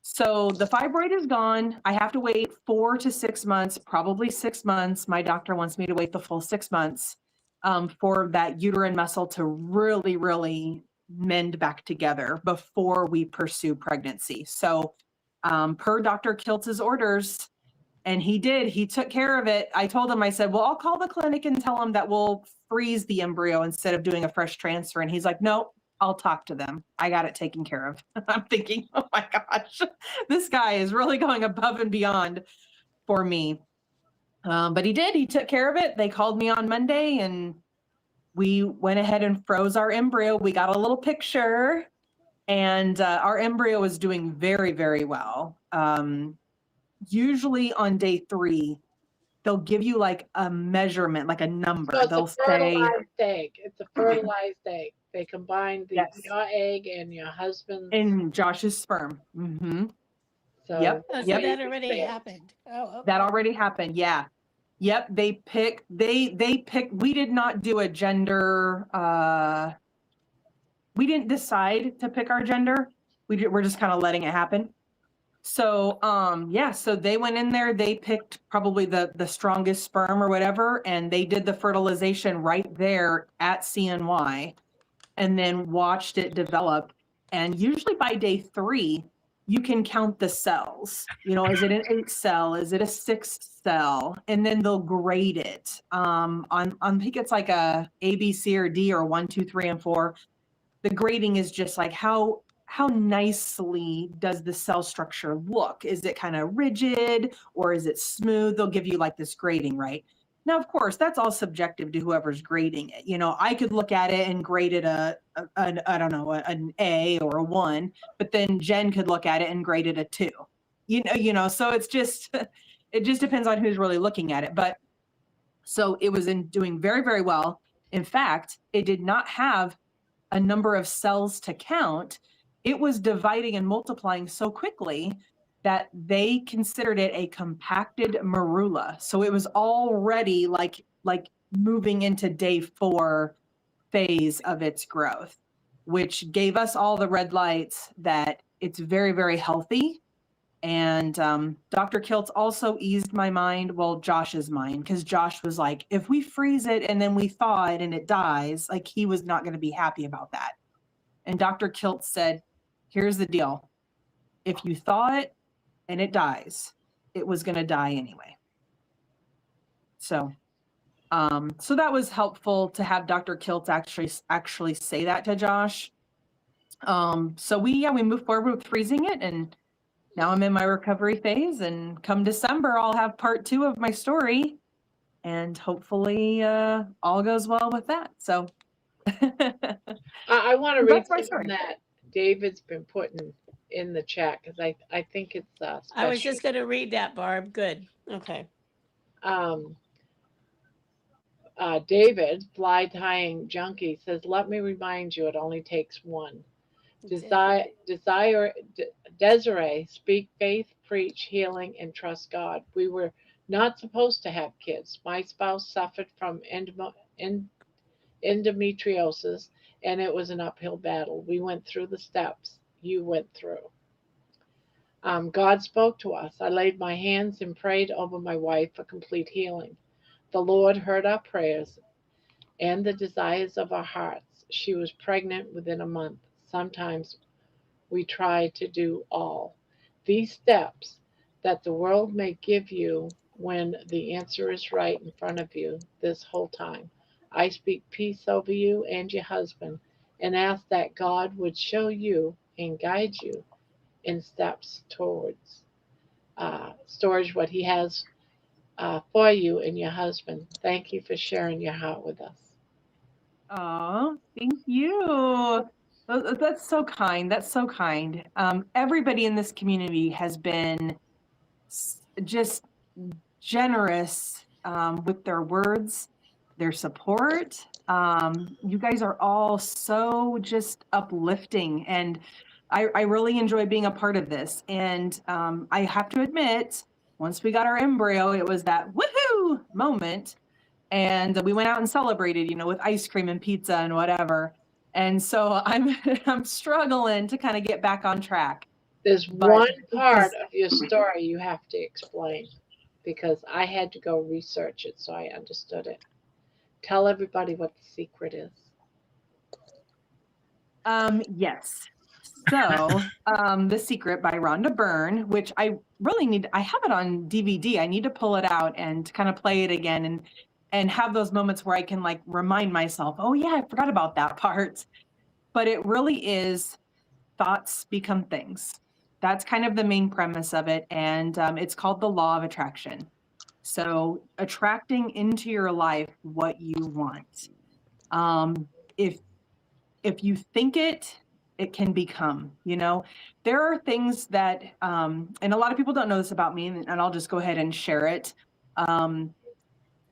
So the fibroid is gone. I have to wait 4 to 6 months, probably 6 months. My doctor wants me to wait the full 6 months for that uterine muscle to really, really mend back together before we pursue pregnancy. So per Dr. Kiltz's orders, and he did, he took care of it. I told him, I said, well, I'll call the clinic and tell them that we'll freeze the embryo instead of doing a fresh transfer. And he's like, no, I'll talk to them. I got it taken care of. I'm thinking, oh my gosh, this guy is really going above and beyond for me. But he did, he took care of it. They called me on Monday and we went ahead and froze our embryo. We got a little picture and our embryo is doing very, very well. Usually on day 3, they'll give you like a measurement, like a number. So it's They'll a fertilized say egg. It's a fertilized egg. They combined Yes. your egg and your husband's. in Josh's sperm. Mm-hmm. So Yep. Oh, so Yep. that already happened. Oh, okay. That already happened. Yeah. Yep. They pick, we did not do a gender. We didn't decide to pick our gender. We're just kind of letting it happen. So, yeah, so they went in there, they picked probably the strongest sperm or whatever, and they did the fertilization right there at CNY and then watched it develop. And usually by day 3, you can count the cells. You know, is it an 8 cell? Is it a 6 cell? And then they'll grade it. I think it's like a A, B, C, or D, or 1, 2, 3, and 4. The grading is just like how nicely does the cell structure look? Is it kind of rigid or is it smooth? They'll give you like this grading, right? Now, of course, that's all subjective to whoever's grading it. You know, I could look at it and grade it I don't know, an A or a 1, but then Jen could look at it and grade it a 2. You know, so it's just, it just depends on who's really looking at it. But so it was doing very, very well. In fact, it did not have a number of cells to count. It was dividing and multiplying so quickly that they considered it a compacted marula. So it was already like moving into day 4 phase of its growth, which gave us all the red lights that it's very, very healthy. And Dr. Kiltz also eased my mind, well, Josh's mind, because Josh was like, if we freeze it and then we thaw it and it dies, like he was not going to be happy about that. And Dr. Kiltz said, here's the deal. If you thaw it and it dies, it was going to die anyway. So that was helpful to have Dr. Kiltz actually say that to Josh. So we moved forward with freezing it, and now I'm in my recovery phase, and come December, I'll have part 2 of my story, and hopefully all goes well with that. So I want to read that's my something story. that David's been putting in the chat because I think it's special. I was just going to read that, Barb. Good. Okay. David, fly tying junkie, says, let me remind you, it only takes one. Desiree, speak faith, preach healing, and trust God. We were not supposed to have kids. My spouse suffered from endometriosis, and it was an uphill battle. We went through the steps you went through. God spoke to us. I laid my hands and prayed over my wife for complete healing. The Lord heard our prayers and the desires of our hearts. She was pregnant within a month. Sometimes we try to do all these steps that the world may give you when the answer is right in front of you this whole time. I speak peace over you and your husband and ask that God would show you and guide you in steps towards what he has for you and your husband. Thank you for sharing your heart with us. Oh, thank you. That's so kind. That's so kind. Everybody in this community has been just generous with their words, their support. You guys are all so just uplifting, and I really enjoy being a part of this. And I have to admit, once we got our embryo, it was that woohoo moment. And we went out and celebrated, you know, with ice cream and pizza and whatever. And so I'm struggling to kind of get back on track. There's one part of your story you have to explain because I had to go research it so I understood it. Tell everybody what the secret is. Yes. So The Secret by Rhonda Byrne, which I really I have it on DVD. I need to pull it out and kind of play it again and have those moments where I can like remind myself, oh yeah, I forgot about that part. But it really is thoughts become things. That's kind of the main premise of it. And it's called the law of attraction. So attracting into your life what you want. If you think it can become, you know. There are things that, and a lot of people don't know this about me, and I'll just go ahead and share it.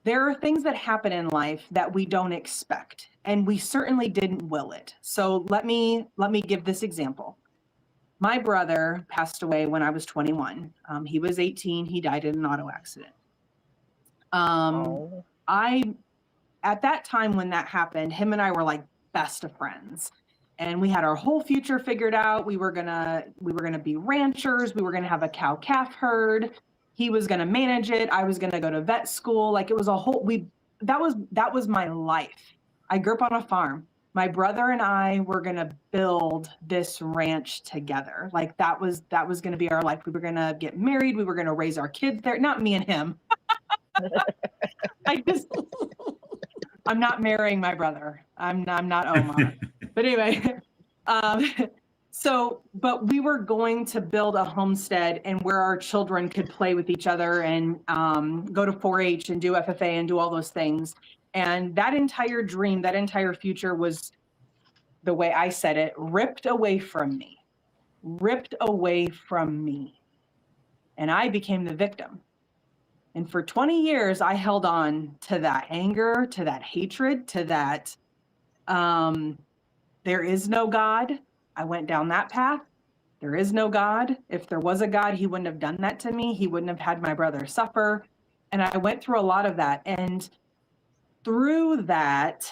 There are things that happen in life that we don't expect, and we certainly didn't will it. So let me give this example. My brother passed away when I was 21. He was 18. He died in an auto accident. At that time when that happened, him and I were like best of friends, and we had our whole future figured out. We were gonna be ranchers. We were gonna have a cow-calf herd. He was going to manage it. I was going to go to vet school. Like it was a whole, that was my life. I grew up on a farm. My brother and I were going to build this ranch together. Like that was going to be our life. We were going to get married. We were going to raise our kids there. Not me and him. I'm not marrying my brother. I'm not Omar. But anyway, but we were going to build a homestead and where our children could play with each other and go to 4-H and do FFA and do all those things. And that entire dream, that entire future was, the way I said it, ripped away from me. And I became the victim. And for 20 years, I held on to that anger, to that hatred, to that there is no God. I went down that path. There is no God. If there was a God, he wouldn't have done that to me. He wouldn't have had my brother suffer. And I went through a lot of that. And through that,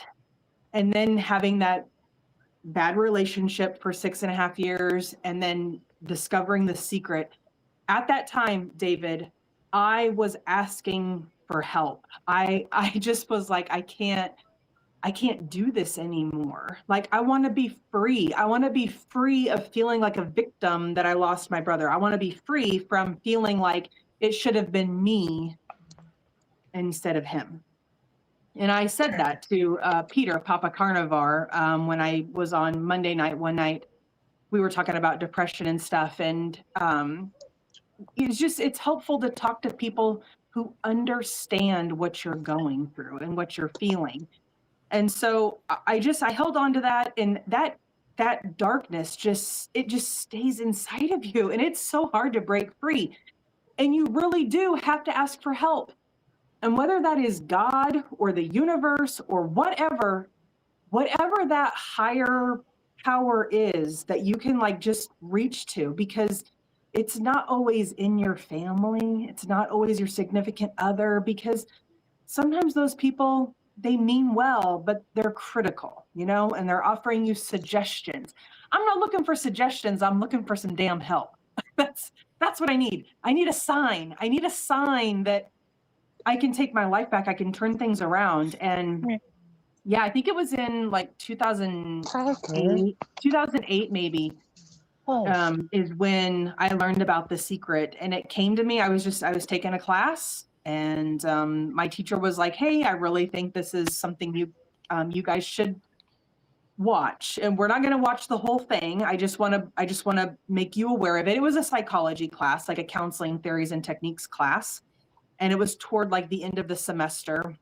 and then having that bad relationship for 6.5 years, and then discovering the secret, at that time, David, I was asking for help. I just was like, I can't do this anymore. Like, I want to be free. I want to be free of feeling like a victim that I lost my brother. I want to be free from feeling like it should have been me instead of him. And I said that to Peter, Papa Carnivore, when I was on Monday night. One night, we were talking about depression and stuff. And it's helpful to talk to people who understand what you're going through and what you're feeling. And so I held on to that, and that darkness just stays inside of you, and it's so hard to break free. And you really do have to ask for help. And whether that is God or the universe or whatever that higher power is that you can like just reach to, because it's not always in your family. It's not always your significant other, because sometimes those people, they mean well, but they're critical, and they're offering you suggestions. I'm not looking for suggestions. I'm looking for some damn help. That's what I need. I need a sign. I need a sign that I can take my life back. I can turn things around. And yeah, I think it was in like 2008 maybe, is when I learned about The Secret. And it came to me. I was taking a class, and my teacher was like, hey, I really think this is something you guys should watch. And we're not going to watch the whole thing. I just want to make you aware of it. It was a psychology class, like a counseling theories and techniques class. And it was toward like the end of the semester.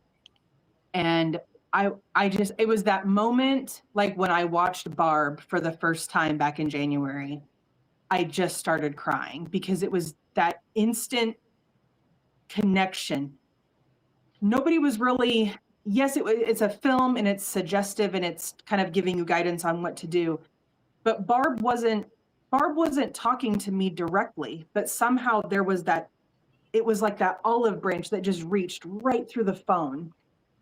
And it was that moment, like when I watched Barb for the first time back in January, I just started crying, because it was that instant connection. Nobody was really, yes, it's a film and it's suggestive and it's kind of giving you guidance on what to do. But Barb wasn't talking to me directly, but somehow there was that, it was like that olive branch that just reached right through the phone,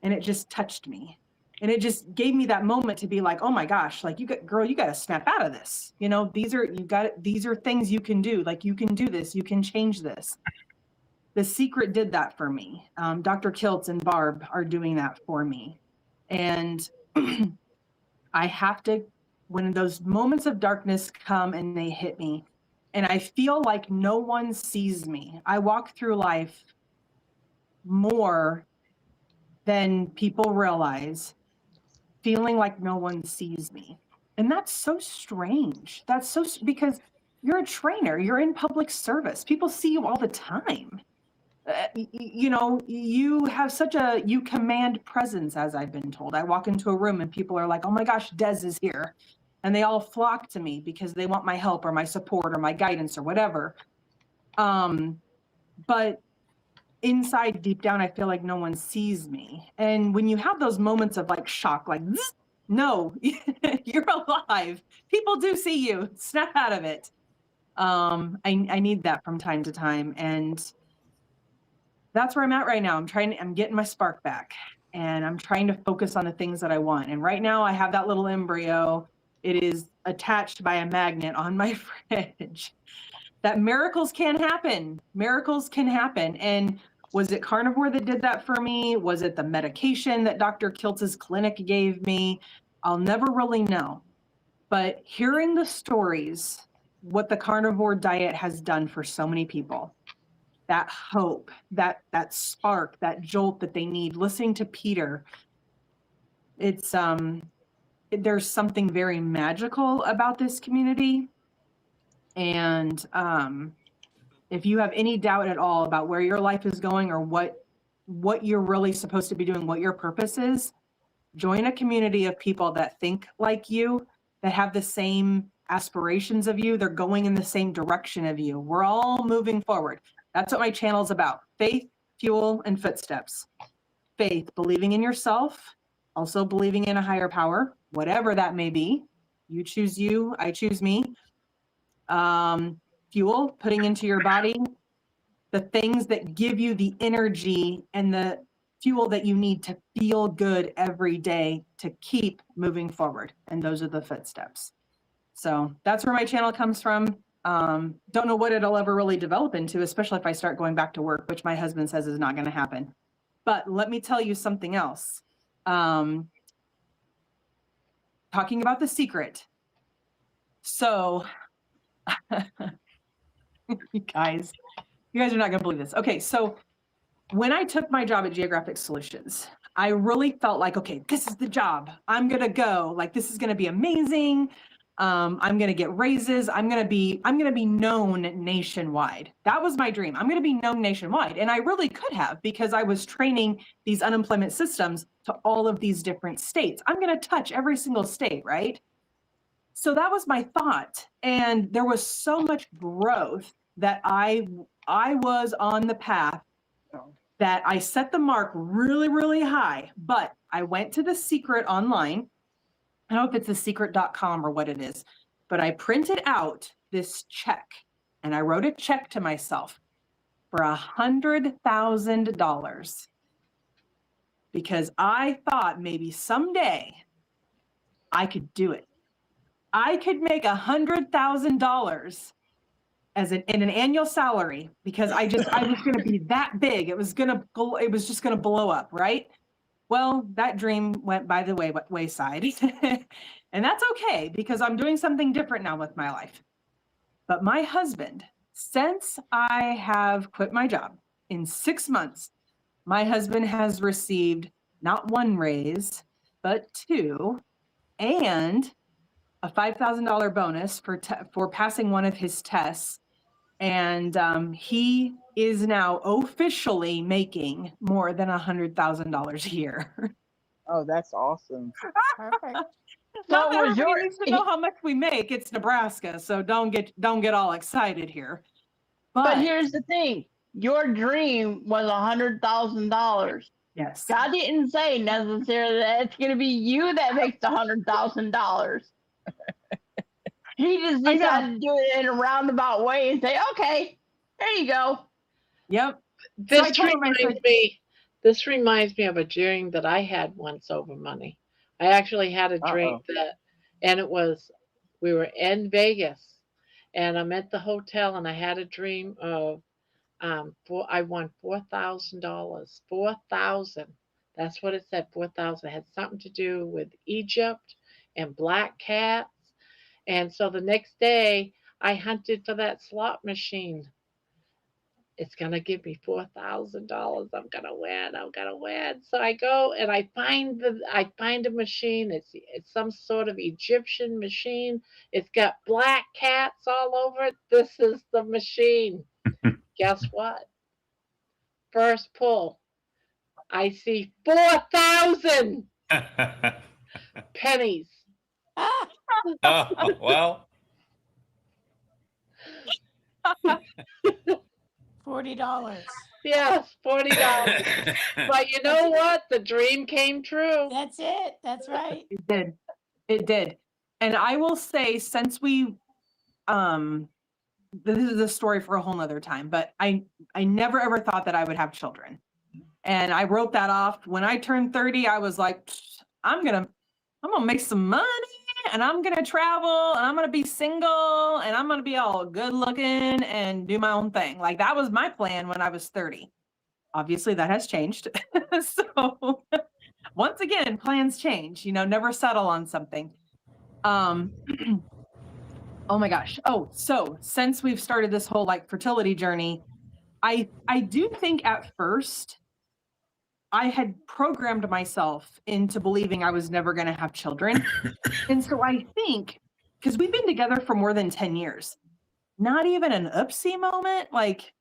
and it just touched me. And it just gave me that moment to be like, oh my gosh, like you got to snap out of this. These are things you can do. Like, you can do this, you can change this. The Secret did that for me. Dr. Kiltz and Barb are doing that for me. And I have to, when those moments of darkness come and they hit me, and I feel like no one sees me, I walk through life more than people realize, feeling like no one sees me. And that's so strange. Because you're a trainer, you're in public service. People see you all the time. You have you command presence, as I've been told. I walk into a room and people are like, oh my gosh, Des is here. And they all flock to me because they want my help or my support or my guidance or whatever. But inside, deep down, I feel like no one sees me. And when you have those moments of like shock, like, no, you're alive. People do see you. Snap out of it. I need that from time to time. And that's where I'm at right now. I'm getting my spark back, and I'm trying to focus on the things that I want. And right now I have that little embryo. It is attached by a magnet on my fridge. That miracles can happen. Miracles can happen. And was it carnivore that did that for me? Was it the medication that Dr. Kiltz's clinic gave me? I'll never really know. But hearing the stories, what the carnivore diet has done for so many people, that hope, that spark, that jolt that they need, listening to Peter, it's there's something very magical about this community. And if you have any doubt at all about where your life is going or what you're really supposed to be doing, what your purpose is, join a community of people that think like you, that have the same aspirations of you. They're going in the same direction of you. We're all moving forward. That's what my channel is about. Faith, fuel, and footsteps. Faith, believing in yourself, also believing in a higher power, whatever that may be. You choose you, I choose me. Fuel, putting into your body the things that give you the energy and the fuel that you need to feel good every day to keep moving forward. And those are the footsteps. So that's where my channel comes from. Don't know what it'll ever really develop into, especially if I start going back to work, which my husband says is not going to happen. But let me tell you something else. Talking about the secret. So you guys are not going to believe this. Okay, so when I took my job at Geographic Solutions, I really felt like, okay, this is the job. I'm going to go. Like, this is going to be amazing. I'm going to get raises. I'm going to be known nationwide. That was my dream. I'm going to be known nationwide. And I really could have, because I was training these unemployment systems to all of these different states. I'm going to touch every single state, right? So that was my thought. And there was so much growth that I was on the path that I set the mark really, really high. But I went to The Secret online. I don't know if it's thesecret.com or what it is, but I printed out this check and I wrote a check to myself for $100,000 because I thought maybe someday I could do it. I could make $100,000 in an annual salary because I was going to be that big. It was just going to blow up, right? Well, that dream went by the wayside. And that's okay because I'm doing something different now with my life. But my husband, since I have quit my job in 6 months, my husband has received not one raise, but 2, and a $5,000 bonus for passing one of his tests. And he is now officially making more than $100,000 a year. Oh, that's awesome. Perfect. Not that everybody needs to know how much we make. It's Nebraska, so don't get all excited here. But here's the thing: your dream was $100,000. Yes. God didn't say necessarily that it's going to be you that makes $100,000. He just decided to do it in a roundabout way and say, "Okay, there you go." Yep. This reminds me of a dream that I had once over money. I actually had a dream and it was, we were in Vegas and I'm at the hotel and I had a dream of, I won $4,000, 4,000. That's what it said, 4,000. It had something to do with Egypt and black cats. And so the next day I hunted for that slot machine. It's going to give me $4,000. I'm going to win. So I go and I find a machine. It's some sort of Egyptian machine. It's got black cats all over it. This is the machine. Guess what? First pull. I see 4,000 pennies. Oh, well. $40. Yes, $40. But you know what? The dream came true. That's it. That's right. It did. And I will say, since we, this is a story for a whole nother time, but I never ever thought that I would have children. And I wrote that off. When I turned 30, I was like, I'm gonna make some money and I'm gonna travel and I'm gonna be single and I'm gonna be all good looking and do my own thing. Like, that was my plan when I was 30. Obviously that has changed. So, once again, plans change, never settle on something. Oh my gosh. Oh, so since we've started this whole like fertility journey, I do think at first I had programmed myself into believing I was never going to have children. And so I think, because we've been together for more than 10 years, not even an oopsie moment, like,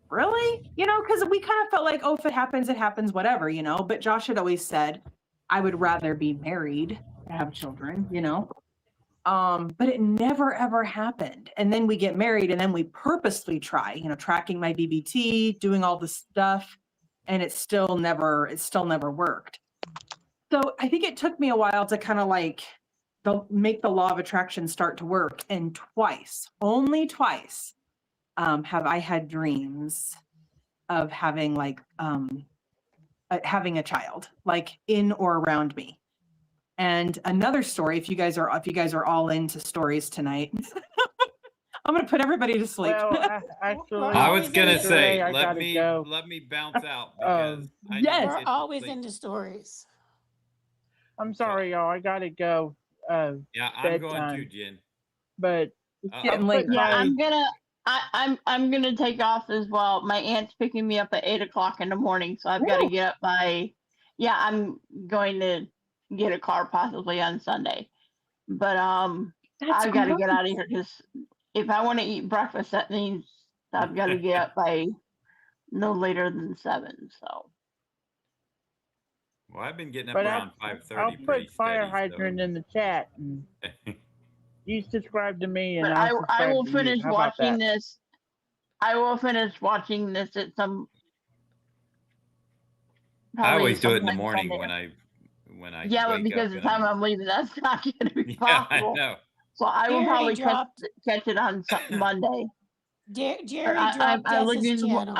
really? Because we kind of felt like, oh, if it happens, whatever, But Josh had always said, I would rather be married to have children, But it never, ever happened. And then we get married and then we purposely try, tracking my BBT, doing all the stuff. And it still never worked. So I think it took me a while to kind of like make the law of attraction start to work. And only twice, have I had dreams of having having a child, like in or around me. And another story, if you guys are all into stories tonight, I'm going to put everybody to sleep. Well, actually, I was gonna Always say, I let gotta me go. bounce out because I need yes. to We're get to always sleep. into stories. I'm sorry, y'all. I gotta go. Yeah, I'm going to, bedtime. Jen. But Uh-oh. Getting late. Yeah, my I'm gonna take off as well. My aunt's picking me up at 8 o'clock in the morning, so I've got to Ooh. get up by. Yeah, I'm going to get a car possibly on Sunday, but That's I've got to get great. out of here because if I want to eat breakfast, that means I've got to get up by no later than 7. So Well, I've been getting up but around I'll 5:30 pretty put fire steady. hydrant in the chat, and you subscribe to me, and but I'll I subscribe will to you. finish How about watching that? this. I will finish watching this at some. I always do it in the sometime morning Sunday. when I Yeah, but wake because up. the And time I'm leaving, that's not going to be yeah, I possible. know. So I will Jerry probably dropped catch it on Monday. Jerry dropped Jess's channel.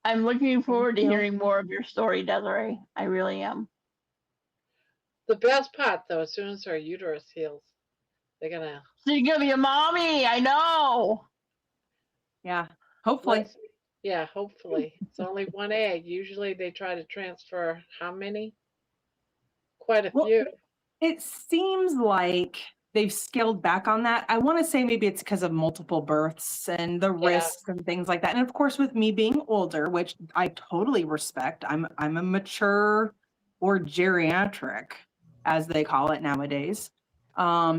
I'm looking forward to you. hearing more of your story, Desiree. I really am. The best part, though, as soon as her uterus heals, they're gonna She's gonna be a mommy. I know. Yeah. Hopefully. yeah, hopefully. It's only one egg. Usually they try to transfer how many? Quite a Well, few. It seems like they've scaled back on that. I want to say maybe it's because of multiple births and the Yeah. risks and things like that. And of course, with me being older, which I totally respect, I'm a mature or geriatric, as they call it nowadays,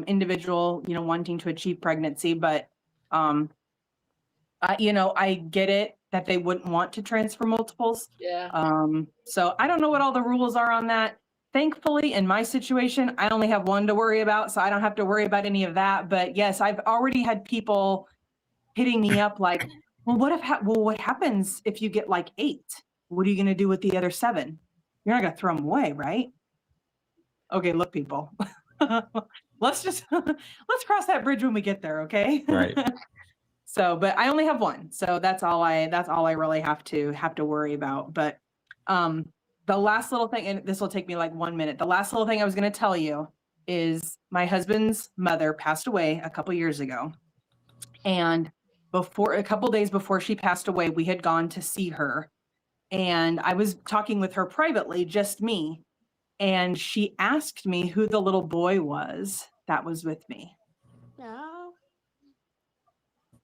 individual, wanting to achieve pregnancy. But I get it that they wouldn't want to transfer multiples. Yeah. So I don't know what all the rules are on that. Thankfully, in my situation, I only have one to worry about, so I don't have to worry about any of that. But yes, I've already had people hitting me up like, well, what happens if you get like 8? What are you going to do with the other 7? You're not going to throw them away, right? Okay, look, people, let's cross that bridge when we get there. Okay. Right. So, but I only have one. So that's all I really have to worry about. But, the last little thing, and this will take me like 1 minute. The last little thing I was going to tell you is my husband's mother passed away a couple years ago. And a couple days before she passed away, we had gone to see her. And I was talking with her privately, just me. And she asked me who the little boy was that was with me. Oh,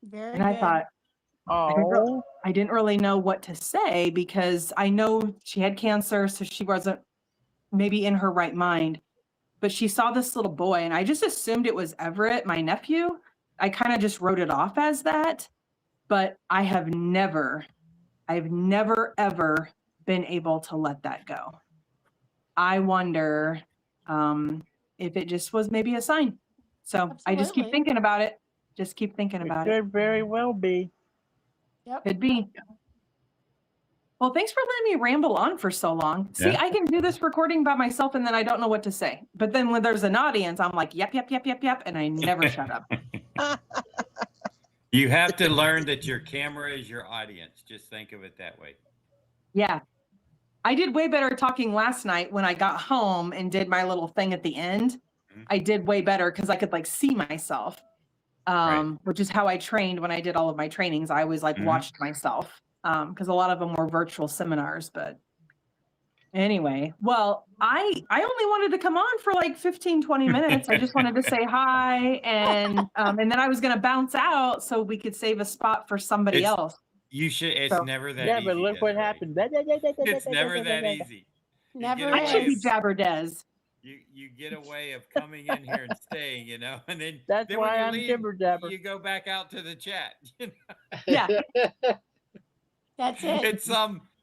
very And good. I thought, Oh, I didn't really know what to say because I know she had cancer, so she wasn't maybe in her right mind. But she saw this little boy, and I just assumed it was Everett, my nephew. I kind of just wrote it off as that. But I've never ever been able to let that go. I wonder if it just was maybe a sign. So I just keep Absolutely. thinking about it. Just keep thinking about it it. could very well be. Yep. Could be. Well, thanks for letting me ramble on for so long. See, Yeah. I can do this recording by myself and then I don't know what to say. But then when there's an audience, I'm like, yep, and I never shut up. You have to learn that your camera is your audience. Just think of it that way. Yeah. I did way better talking last night when I got home and did my little thing at the end. Mhm. I did way better because I could like see myself, Right. which is how I trained when I did all of my trainings. I always like Mhm. watched myself because a lot of them were virtual seminars, but Anyway, well, I only wanted to come on for like 15, 20 minutes. I just wanted to say hi, and then I was going to bounce out so we could save a spot for somebody It's else. you should. It's So, never that Yeah, easy. but look what Desiree. happened. It's never that easy. You Never get I away love you, is. Jabber Des. you get a way of coming in here and staying, you know, and then That's then why when you I'm leave, Jibber Jabber. you go back out to the chat. You know? Yeah. That's it.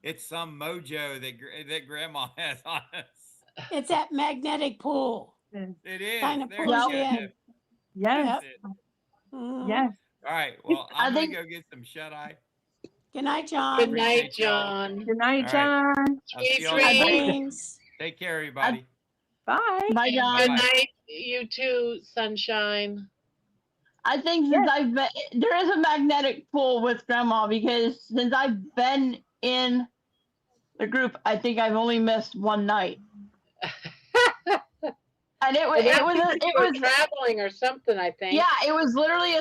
It's some mojo that Grandma has on us. It's that magnetic pull. It is. Kind of There pulls you you go. in. Yes. That's it. Mhm. Yes. All right. Well, I I'm gonna think- go get some shut eye. Good night, Good John. night, Appreciate y'all. John. Good night, All right. John. I'll see Sweet y'all Sweet later. dreams. Take care, everybody. Bye. Bye, John. Good Bye-bye. night, you too, Sunshine. I think since I've been, there is a magnetic pull with Grandma because since I've been in the group, I think I've only missed one night. And it was traveling or something, I think. yeah, it was literally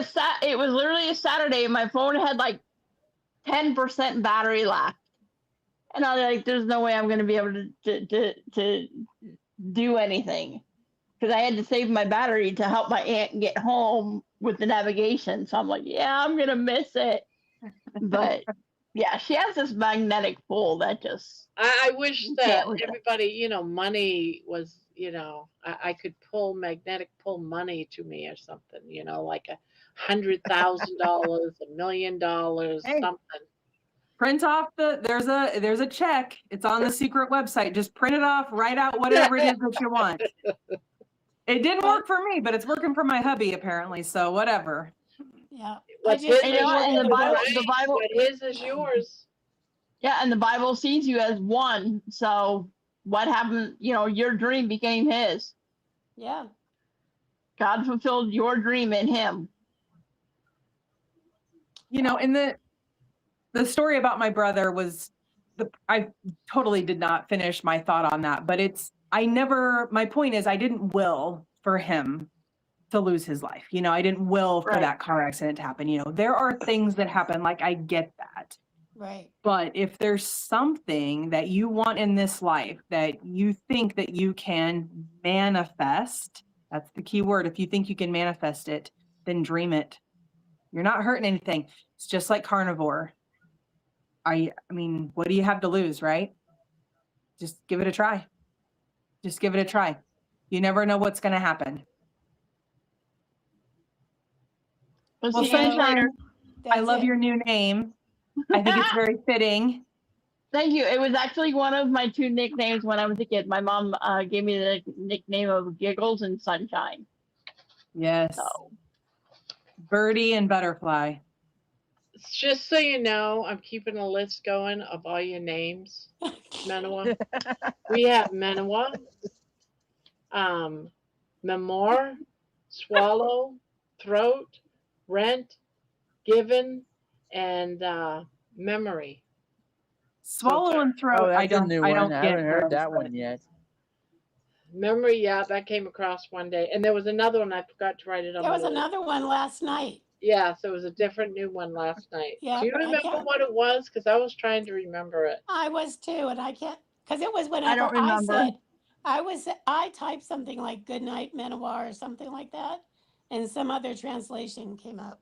a Saturday, and my phone had like 10% battery left, and I was like, "There's no way I'm going to be able to do anything," because I had to save my battery to help my aunt get home with the navigation. So I'm like, "Yeah, I'm gonna miss it," but yeah, she has this magnetic pull that just I wish You that can't with it. everybody, money was, I could magnetic pull money to me or something, like $100,000, $1 million, Hey. something. Print off there's a check. It's on the secret website. Just print it off, write out whatever it is that you want. It didn't work for me, but it's working for my hubby apparently. So whatever. Yeah. What's I just his You know what, is and the yours, Bible- right? the Bible- What his is yours. yeah, and the Bible sees you as one. So what happened? Your dream became his. yeah. God fulfilled your dream in him. And the story about my brother was I totally did not finish my thought on that, but my point is I didn't will for him to lose his life. I didn't will for Right. that car accident to happen. There are things that happen, like I get that. Right. But if there's something that you want in this life that you think that you can manifest, that's the key word. If you think you can manifest it, then dream it. You're not hurting anything. It's just like carnivore. I mean, what do you have to lose, right? Just give it a try. Just give it a try. You never know what's going to happen. We'll Well, see you guys Sunshine, later. I love your new name. I think it's very fitting. Thank you. It was actually one of my two nicknames when I was a kid. My mom gave me the nickname of Giggles and Sunshine. Yes. So Birdie and Butterfly. Just so you know, I'm keeping a list going of all your names, Menawa. We have Menawa, Memoir, Swallow, Throat, Rent, Given, and Memory. Swallow and Throat. Oh, that's I don't a new I one. don't I get haven't heard those, that but- one yet. Memory, yeah, that came across one day. And there was another one, I forgot to write it on There the was list. another one last night. Yeah, so it was a different new one last night. Yeah, Do you I remember can't- what it was? Because I was trying to remember it. I was too, and I can't, because it was whenever don't I remember. said, I typed something like "Good night, Manoir" or something like that, and some other translation came up.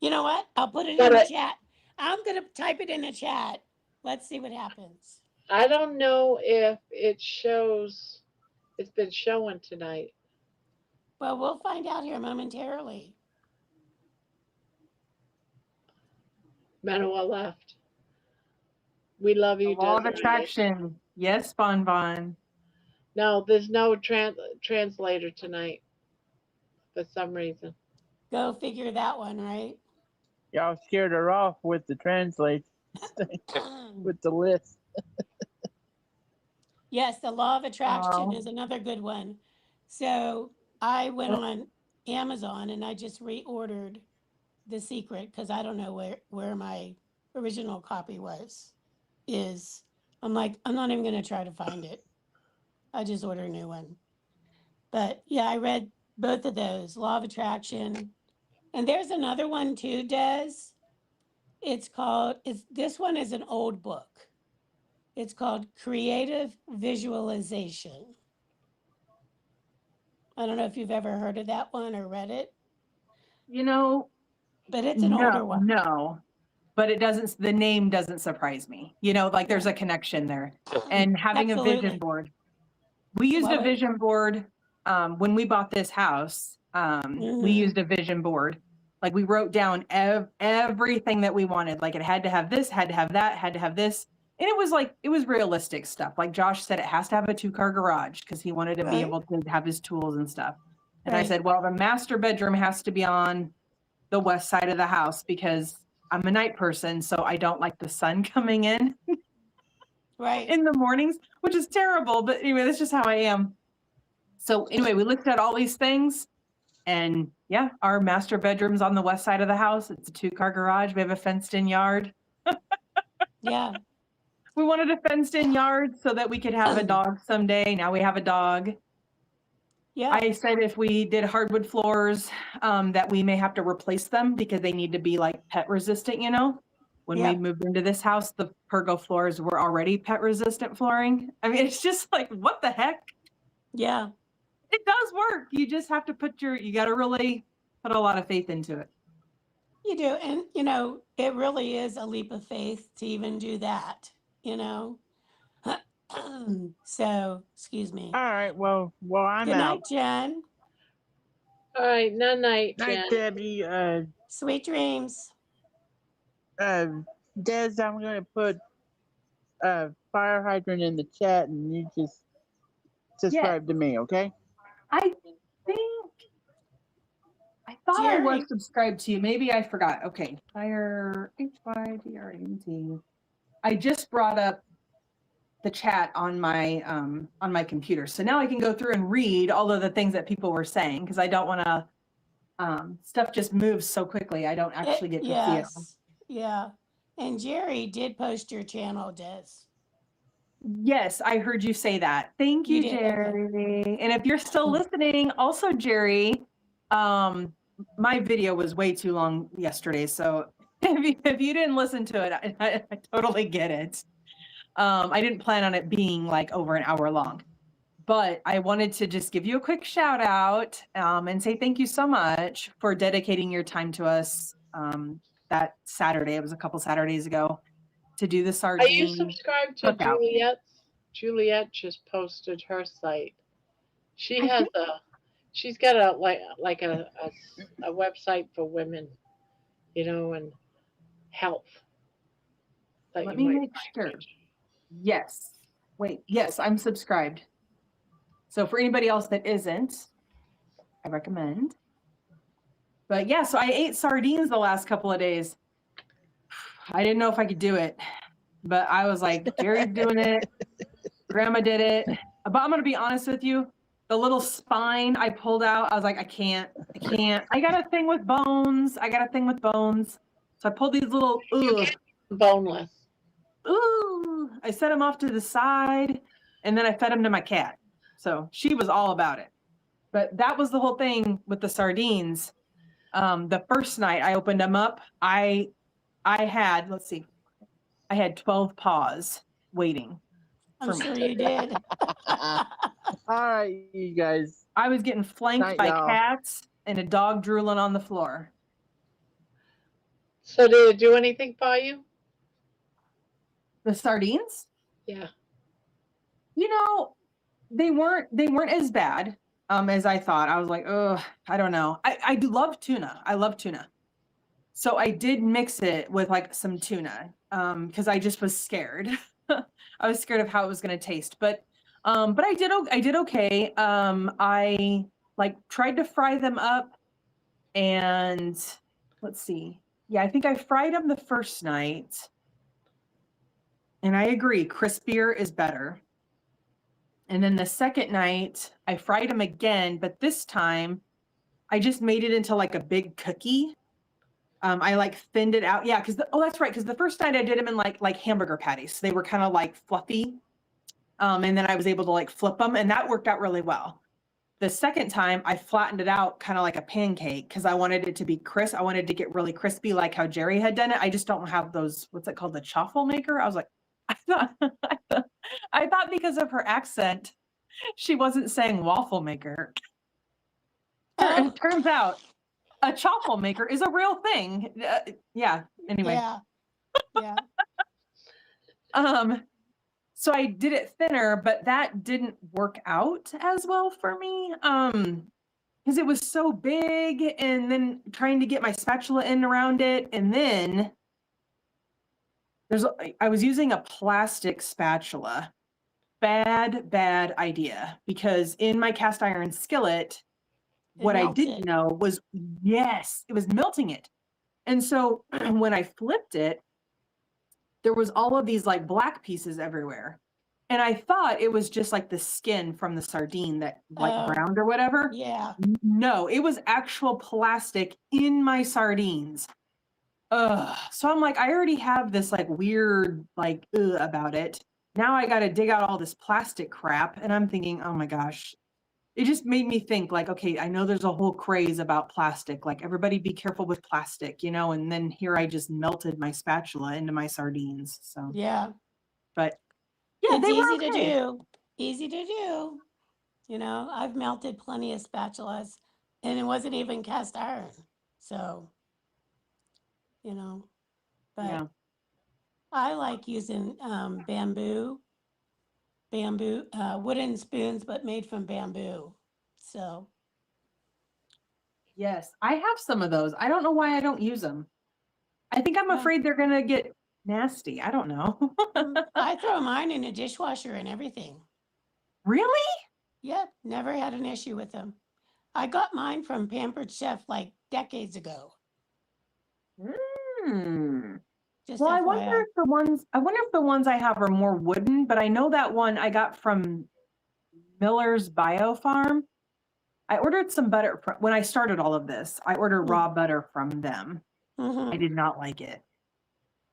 You know what? I'll put it in the chat. I'm gonna type it in the chat. Let's see what happens. I don't know if it shows, it's been showing tonight. Well, we'll find out here momentarily. Manoa left. We love The you, law of Desiree. attraction. Yes, Bon Bon. No, there's no translator tonight for some reason. Go figure that one, right? Y'all scared her off with the translate with the list. Yes, the law of attraction Oh. is another good one. So I went on Amazon and I just reordered The Secret because I don't know where my original copy is. I'm like, I'm not even going to try to find it. I just ordered a new one. But yeah, I read both of those, Law of Attraction. And there's another one too, Des. This one is an old book. It's called Creative Visualization. I don't know if you've ever heard of that one or read it, You know, but it's an older one. no, but it doesn't, the name doesn't surprise me. You know, like there's a connection there. And having a vision Absolutely. board. We used a Love it. vision board when we bought this house. We used a vision board. Like we wrote down everything that we wanted. Like it had to have this, had to have that, had to have this. And it was like, it was realistic stuff. Like Josh said, it has to have a 2-car garage because he wanted to be able to have his tools and stuff. And I said, well, the master bedroom has to be on the west side of the house because I'm a night person. So I don't like the sun coming in in the mornings, which is terrible. But anyway, that's just how I am. So anyway, we looked at all these things and yeah, our master bedroom's on the west side of the house. It's a 2-car garage. We have a fenced in yard. Yeah. We wanted a fenced in yard so that we could have a dog someday. Now we have a dog. Yeah. I said if we did hardwood floors, that we may have to replace them because they need to be like pet resistant, you know? When we moved into this house, the pergo floors were already pet resistant flooring. I mean, it's just like, what the heck? Yeah. It does work. You just have to you got to really put a lot of faith into it. You do. And, you know, it really is a leap of faith to even do that, you know? So, excuse me. All right. Well, I'm Good out. night, Jen. All right, night, Night, Jen. Debbie. Sweet dreams. Des, I'm gonna put fire hydrant in the chat, and you just subscribe to me, okay? I thought I was subscribed to you. Maybe I forgot. Okay. Fire HYDRANT. I just brought up the chat on my computer. So now I can go through and read all of the things that people were saying because I don't want to stuff just moves so quickly. I don't actually get to see it. Yeah. And Jerry did post your channel, Des. Yes, I heard you say that. Thank you, Jerry. And if you're still listening, also Jerry, my video was way too long yesterday. So if you didn't listen to it, I totally get it. I didn't plan on it being like over an hour long, but I wanted to just give you a quick shout out and say thank you so much for dedicating your time to us that Saturday. It was a couple Saturdays ago to do the sardine. Are you subscribed to cookout. Juliet's? Juliet just posted her site. She has she's got a website for women, you know, and health. Let me make sure. Yes. Wait. Yes, I'm subscribed. So for anybody else that isn't, I recommend. But yeah, so I ate sardines the last couple of days. I didn't know if I could do it, but I was like, Jerry's doing it. Grandma did it. But I'm going to be honest with you. The little spine I pulled out, I was like, I can't. I got a thing with bones. So I pulled these little, boneless. Ooh, I set them off to the side and then I fed them to my cat. So she was all about it. But that was the whole thing with the sardines. The first night I opened them up, I had, let's see, I had 12 paws waiting. I'm sure you did. All right, you guys. I was getting flanked by cats and a dog drooling on the floor. So did it do anything for you? The sardines? Yeah. You know, they weren't as bad as I thought. I was like, oh, I don't know. I do love tuna. I love tuna. So I did mix it with like some tuna because I just was scared. I was scared of how it was going to taste, but I did okay. I like tried to fry them up and let's see. Yeah, I think I fried them the first night. And I agree, crispier is better. And then the second night, I fried them again, but this time I just made it into like a big cookie. I like thinned it out. Yeah, because that's right. Because the first night I did them in like hamburger patties. They were kind of like fluffy. And then I was able to like flip them, and that worked out really well. The second time I flattened it out kind of like a pancake because I wanted it to be crisp. I wanted to get really crispy like how Jerry had done it. I just don't have those, what's it called? The chaffle maker. I was like, I thought because of her accent, she wasn't saying waffle maker. Oh, It turns out a chaffle maker is a real thing. Yeah. Anyway. yeah, yeah. So I did it thinner, but that didn't work out as well for me. Because it was so big, and then trying to get my spatula in around it, and then I was using a plastic spatula. Bad idea, because in my cast iron skillet, what I melts didn't it. know was, yes, it was melting it. And so when I flipped it, there was all of these like black pieces everywhere. And I thought it was just like the skin from the sardine that like Oh, browned or whatever. yeah. No, it was actual plastic in my sardines. So I'm like, I already have this like weird like about it. Now I got to dig out all this plastic crap, and I'm thinking, oh my gosh, it just made me think like, okay, I know there's a whole craze about plastic, like everybody be careful with plastic, you know, and then here I just melted my spatula into my sardines. So, Yeah. but yeah, It's they were easy to okay. do. Easy to do. You know, I've melted plenty of spatulas and it wasn't even cast iron. So, you know, but Yeah. I like using bamboo, wooden spoons, but made from bamboo. So, Yes, I have some of those. I don't know why I don't use them. I think I'm Yeah. afraid they're going to get nasty. I don't know. I throw mine in a dishwasher and everything. Really? Yep, never had an issue with them. I got mine from Pampered Chef like decades ago. Just Well, I FYI. wonder if the ones I have are more wooden, but I know that one I got from Miller's Bio Farm. I ordered some butter when I started all of this. I ordered raw butter from them. I did not like it.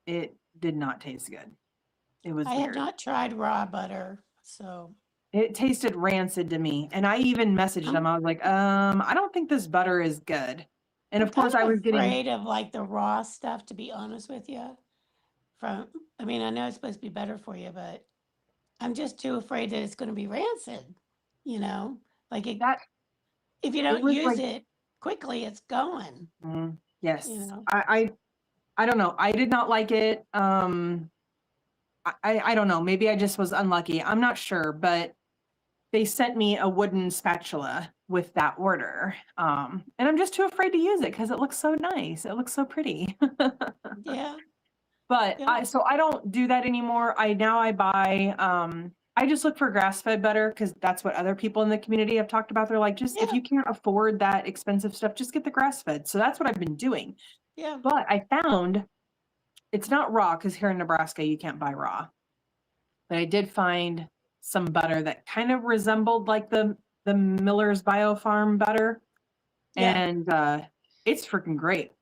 It did not taste good. It was I weird. have not tried raw butter, so It tasted rancid to me. And I even messaged them. I was like, I don't think this butter is good. And I'm of course kind I of was getting afraid of like the raw stuff, to be honest with you. I mean, I know it's supposed to be better for you, but I'm just too afraid that it's going to be rancid. You know, like that. if you It don't was use like, it quickly, it's going. yes. You know, I don't know. I did not like it. I don't know. Maybe I just was unlucky. I'm not sure, but they sent me a wooden spatula with that order. And I'm just too afraid to use it because it looks so nice. It looks so pretty. yeah. But Yeah. so I don't do that anymore. I buy I just look for grass-fed butter because that's what other people in the community have talked about. They're like, just if Yeah. you can't afford that expensive stuff, just get the grass-fed. So that's what I've been doing. Yeah. But I found it's not raw because here in Nebraska you can't buy raw. But I did find some butter that kind of resembled like the Miller's Bio Farm butter. Yeah. And it's freaking great.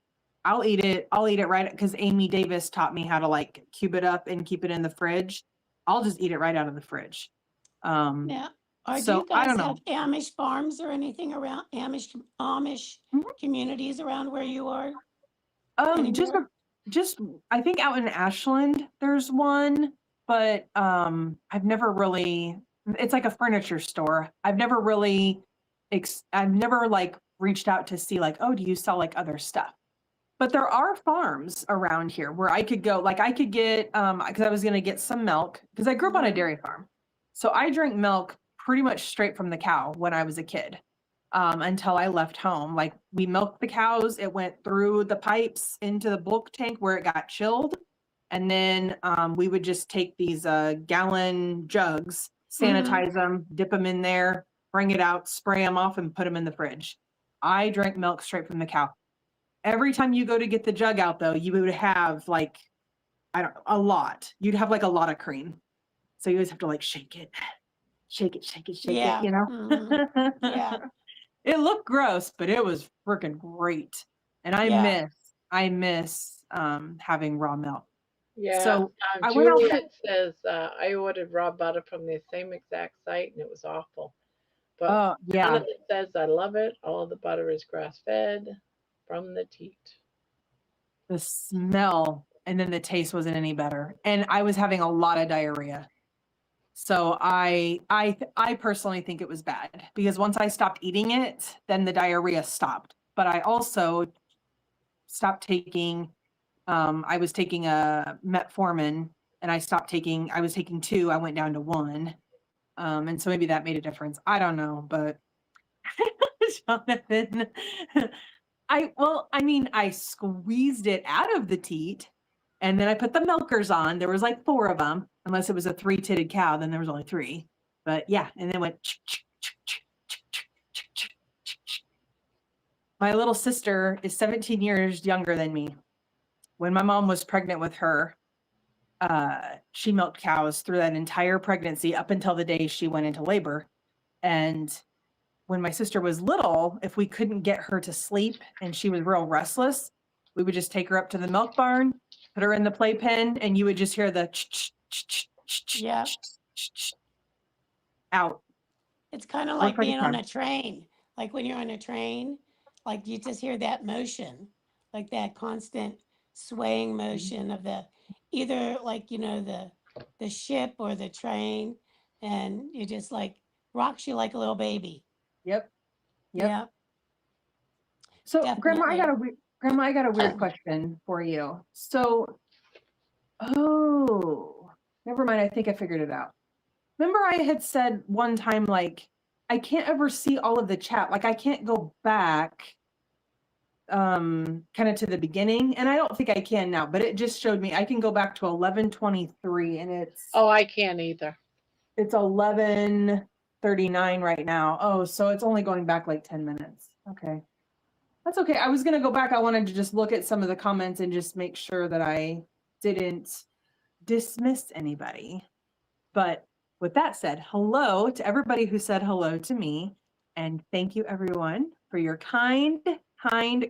I'll eat it right because Amy Davis taught me how to like cube it up and keep it in the fridge. I'll just eat it right out of the fridge. Yeah. Or do So you I guys don't know. have Amish farms or anything around Amish communities around where you are? Anymore? Just I think out in Ashland there's one, but I've never really. It's like a furniture store. I've never really, I've never like reached out to see like, oh, do you sell like other stuff? But there are farms around here where I could go. Like I could get because I was gonna get some milk because I grew up on a dairy farm, so I drank milk pretty much straight from the cow when I was a kid. Until I left home. Like we milked the cows, it went through the pipes into the bulk tank where it got chilled. And then we would just take these gallon jugs, sanitize them, dip them in there, bring it out, spray them off, and put them in the fridge. I drank milk straight from the cow. Every time you go to get the jug out, though, you would have like, I don't know, a lot. You'd have like a lot of cream. So you always have to like shake it, Yeah. you know? Yeah. It looked gross, but it was freaking great. And I miss having raw milk. Yeah. So I went out Juliet says I ordered raw butter from the same exact site and it was awful. But yeah. Jonathan says I love it. All the butter is grass fed from the teat. The smell and then the taste wasn't any better. And I was having a lot of diarrhea. So I personally think it was bad because once I stopped eating it, then the diarrhea stopped. But I also stopped taking, I was taking a metformin and I was taking 2, I went down to 1. And so maybe that made a difference. I don't know, but Jonathan, I squeezed it out of the teat and then I put the milkers on. There was like 4 of them, unless it was a 3-titted cow, then there was only 3. But yeah, and then went. My little sister is 17 years younger than me. When my mom was pregnant with her, she milked cows through that entire pregnancy up until the day she went into labor. And when my sister was little, if we couldn't get her to sleep and she was real restless, we would just take her up to the milk barn, put her in the playpen, and you would just hear the Yeah. out. It's kind of Worked like like a being on charm. a train. Like when you're on a train, like you just hear that motion, like that constant swaying motion of the either like the ship or the train, and it just like rocks you like a little baby. Yep. Yeah, So, Grandma, I definitely. got a weird question for you. So, never mind. I think I figured it out. Remember, I had said one time, like, I can't ever see all of the chat. Like, I can't go back, kind of to the beginning, and I don't think I can now. But it just showed me I can go back to 11:23, and Oh, I can't either. it's 11:39 right now. Oh, so it's only going back like 10 minutes. Okay. That's okay. I was going to go back. I wanted to just look at some of the comments and just make sure that I didn't dismiss anybody. But with that said, hello to everybody who said hello to me. And thank you, everyone, for your kind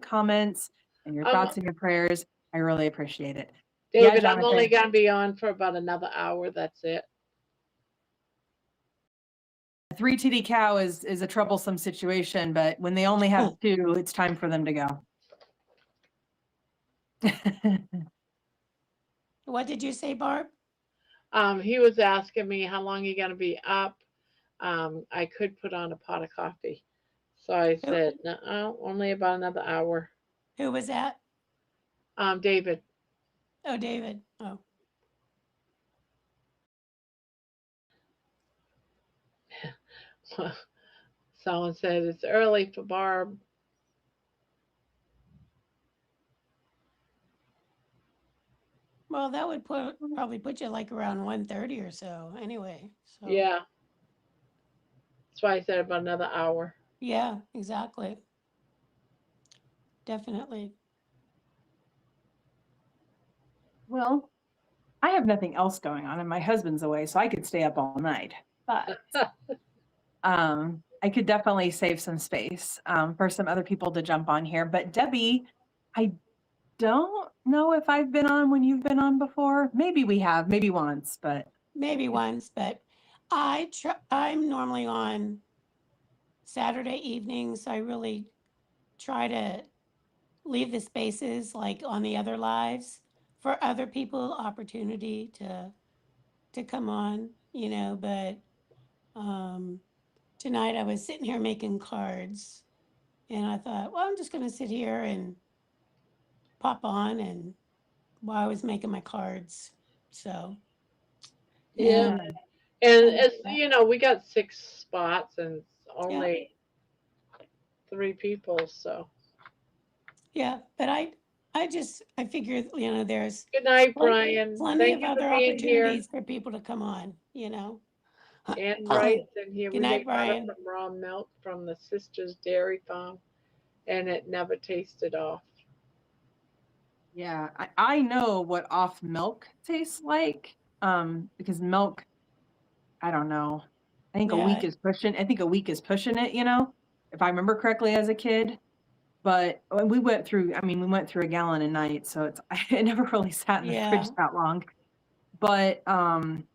comments and your thoughts and your prayers. I really appreciate it. David, Yeah, I'm only Jonathan. going to be on for about another hour. That's it. A 3-titty cow is a troublesome situation, but when they only have 2, it's time for them to go. What did you say, Barb? He was asking me how long you going to be up. I could put on a pot of coffee. So I said, no, only about another hour. Who was that? David. Oh, David. Oh. Someone said it's early for Barb. Well, that would probably put you like around 1:30 or so anyway. So Yeah. That's why I said about another hour. yeah, exactly. Definitely. Well, I have nothing else going on and my husband's away, so I could stay up all night. But I could definitely save some space for some other people to jump on here. But Debbie, I don't know if I've been on when you've been on before. Maybe we have, maybe once, but Maybe once, but I'm normally on Saturday evenings. I really try to leave the spaces like on the other lives for other people opportunity to come on, but tonight I was sitting here making cards and I thought, well, I'm just going to sit here and pop on and while I was making my cards. So Yeah. And it's, we got 6 spots and only 3 people. So yeah, but I figure, there's good night, Brian. plenty Thank of you for other being here. opportunities for people to come on, And Bryce in here. Good We night, make butter Brian. from raw milk from the Sisters Dairy Farm, and it never tasted off. yeah, I know what off milk tastes like. Because milk, I don't know. I think a week is pushing it, if I remember correctly as a kid. But we went through a gallon a night, so it never really sat in the fridge that long. But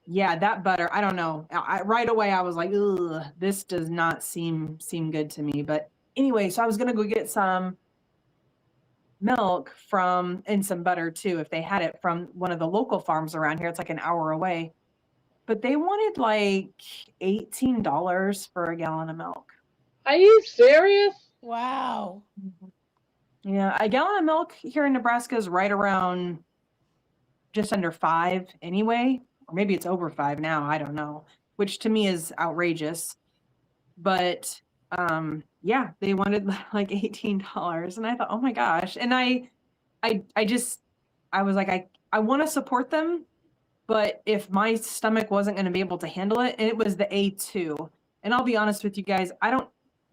yeah, that butter, I don't know. Right away I was like, ugh, this does not seem good to me. But anyway, so I was gonna go get some milk from, and some butter too, if they had it from one of the local farms around here. It's like an hour away. But they wanted like $18 for a gallon of milk. Are you serious? Wow. Yeah, a gallon of milk here in Nebraska is right around just under 5 anyway, or maybe it's over 5 now, I don't know, which to me is outrageous. But yeah, they wanted like $18 and I thought, "Oh my gosh." And I was like, I want to support them, but if my stomach wasn't going to be able to handle it, and it was the A2. And I'll be honest with you guys,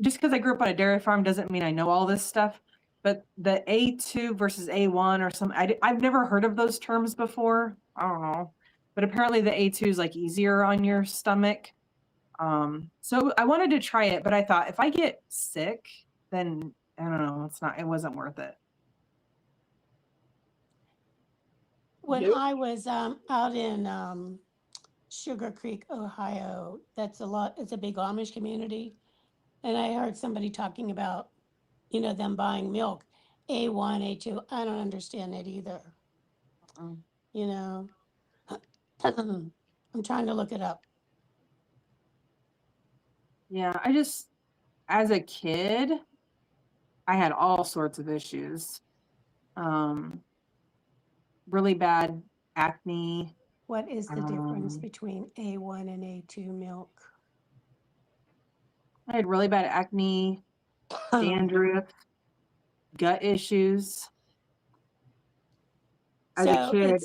just because I grew up on a dairy farm doesn't mean I know all this stuff. But the A2 versus A1 or something, I've never heard of those terms before. I don't know. But apparently the A2 is like easier on your stomach. So I wanted to try it, but I thought if I get sick, then I don't know, it wasn't worth it. When Nope. I was out in Sugar Creek, Ohio, it's a big Amish community. And I heard somebody talking about, them buying milk, A1, A2. I don't understand it either. Mm. You know, I'm trying to look it up. Yeah, as a kid, I had all sorts of issues. Really bad acne. What is the difference between A1 and A2 milk? I had really bad acne, dandruff, gut issues. As a kid,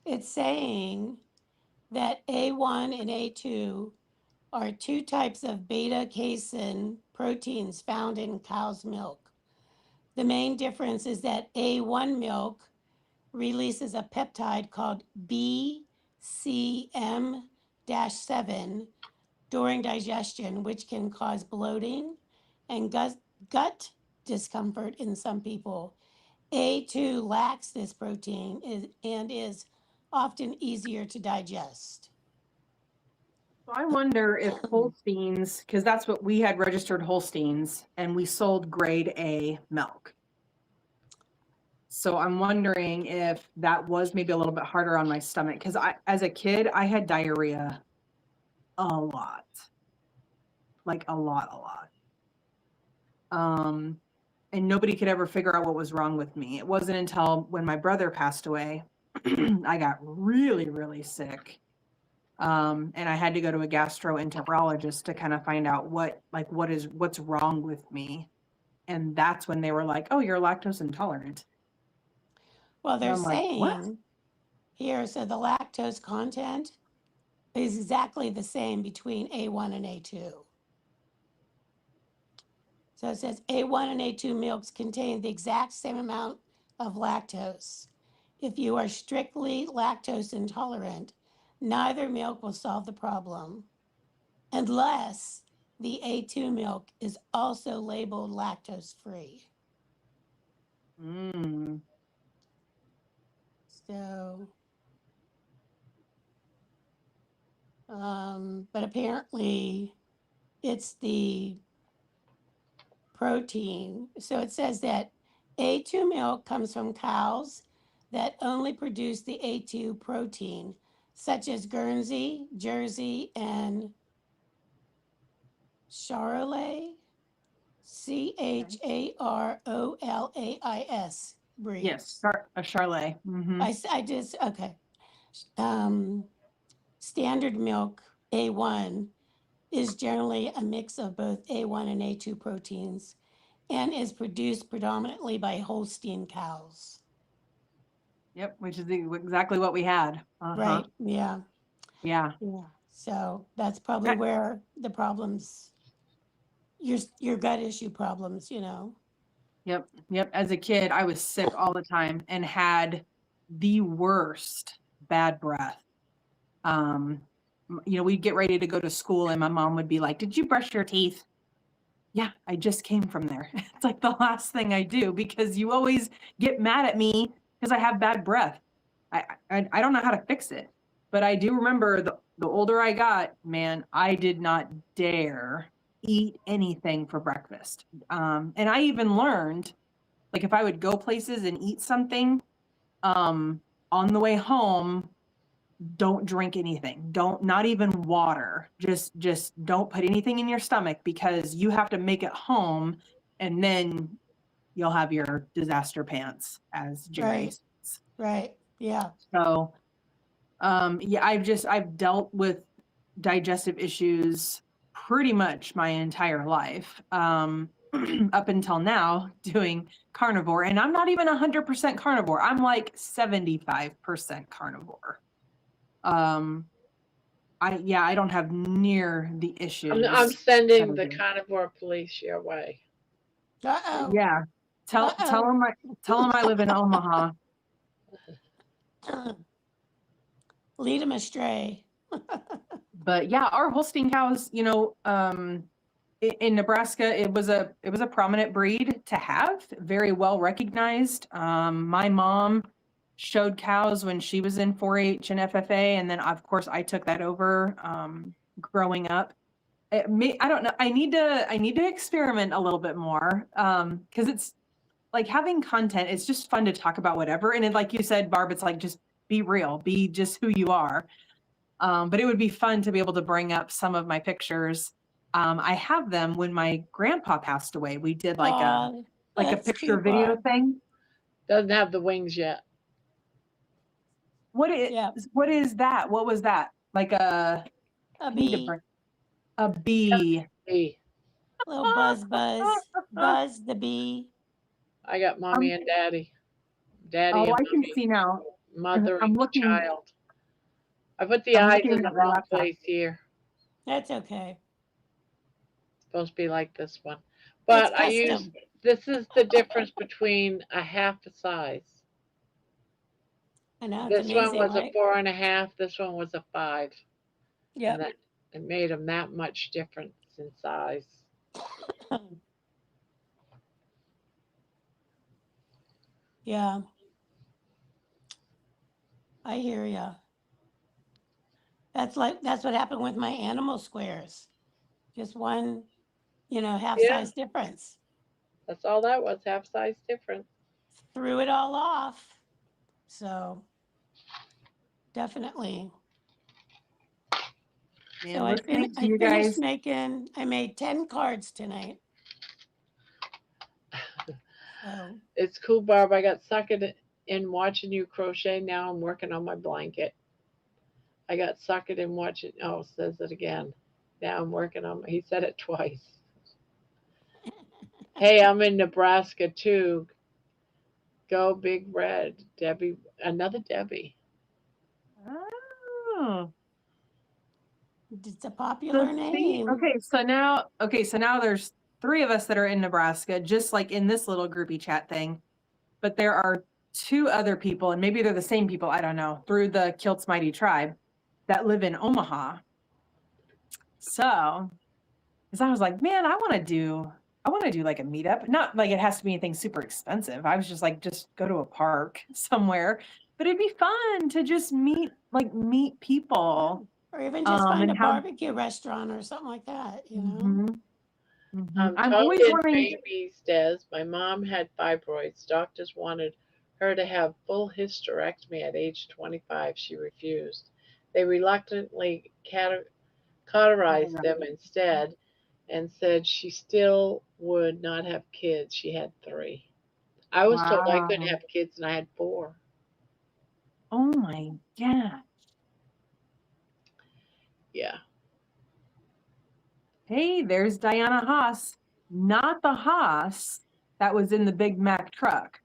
it's saying that A1 and A2 are two types of beta-casein proteins found in cow's milk. The main difference is that A1 milk releases a peptide called BCM-7 during digestion, which can cause bloating and gut discomfort in some people. A2 lacks this protein and is often easier to digest. so I wonder if Holsteins, because that's what we had, registered Holsteins, and we sold grade A milk. So I'm wondering if that was maybe a little bit harder on my stomach, because as a kid, I had diarrhea a lot. Like a lot. And nobody could ever figure out what was wrong with me. It wasn't until when my brother passed away, I got really, really sick. And I had to go to a gastroenterologist to kind of find out what's wrong with me. And that's when they were like, "Oh, you're lactose intolerant." Well, they're I'm like, saying "What?" here, so the lactose content is exactly the same between A1 and A2. So it says A1 and A2 milks contain the exact same amount of lactose. If you are strictly lactose intolerant, neither milk will solve the problem unless the A2 milk is also labeled lactose free. Mm. So, but apparently it's the protein. So it says that A2 milk comes from cows that only produce the A2 protein, such as Guernsey, Jersey, and Charolais, Charolais breeds. Yes, a Charlet. Mm-hmm. Okay. Standard milk, A1, is generally a mix of both A1 and A2 proteins and is produced predominantly by Holstein cows. Yep, which is exactly what we had. Right? Yeah. Yeah. So that's probably where the problems, your gut issue problems, Yep. As a kid, I was sick all the time and had the worst bad breath. We'd get ready to go to school and my mom would be like, "Did you brush your teeth?" Yeah, I just came from there. It's like the last thing I do because you always get mad at me because I have bad breath. I don't know how to fix it. But I do remember the older I got, man, I did not dare eat anything for breakfast. And I even learned like if I would go places and eat something, on the way home, don't drink anything. Not even water. Just don't put anything in your stomach, because you have to make it home, and then you'll have your disaster pants, as Jerry Right. says. Right. Yeah. So, yeah, I've dealt with digestive issues pretty much my entire life, up until now, doing carnivore, and I'm not even 100% carnivore. I'm like 75% carnivore. I don't have near the issues. I'm that sending I the do. carnivore police your way. Uh-oh. Yeah, tell them I live in Omaha. Lead them astray. But yeah, our Holstein cows, in Nebraska, it was a prominent breed to have, very well recognized. My mom showed cows when she was in 4-H and FFA, and then of course I took that over growing up. I don't know. I need to experiment a little bit more, because it's like having content. It's just fun to talk about whatever, and like you said, Barb, it's like just be real, be just who you are. But it would be fun to be able to bring up some of my pictures. I have them when my grandpa passed away. We did like a that's picture cute, video Barb. thing. Doesn't have the wings yet. What Yeah. is that? What was that? Like A I need to bee. bring a bee. Hey, Little buzz. Buzz the bee. I got mommy and daddy. Daddy Oh, and I can mommy. see now. Mother I'm and looking. child. I put the I'm eyes looking in the at my wrong laptop. place here. That's okay. It's supposed to be like this one. It's But I use, custom. this is the difference between a half a size. I know, it's This one amazing, was a right? 4.5. This one was a 5. And Yep. that it made them that much difference in size. Yeah. I hear ya. That's what happened with my animal squares. Just one, half Yeah. size difference. That's all that was, half size difference. Threw it all off. So definitely. Man, So listening to I you finished guys. making, I made 10 cards tonight. So It's cool, Barb. I got sucked in watching you crochet. Now I'm working on my blanket. I got sucked in watching. Oh, says it again. Now I'm working on. He said it twice. Hey, I'm in Nebraska too. Go Big Red, Debbie. Another Debbie. Oh. it's a So popular see, name. okay, so now there's 3 of us that are in Nebraska, just like in this little groupie chat thing. But there are 2 other people, and maybe they're the same people, I don't know, through the Kilt's Mighty Tribe that live in Omaha. So, because I was like, man, I want to do like a meetup. Not like it has to be anything super expensive. I was just like, just go to a park somewhere. But it'd be fun to just meet people. Or even just find and a have barbecue restaurant or something like that, Mhm, mhm. I'm Talking always wanting. babies, Des. My mom had fibroids. Doctors wanted her to have full hysterectomy at age 25. She refused. They reluctantly cauterized them instead and said she still would not have kids. She had 3. I was told I couldn't Wow. have kids and I had 4. Oh my God. Yeah. Hey, there's Diana Haas. Not the Haas that was in the Big Mac truck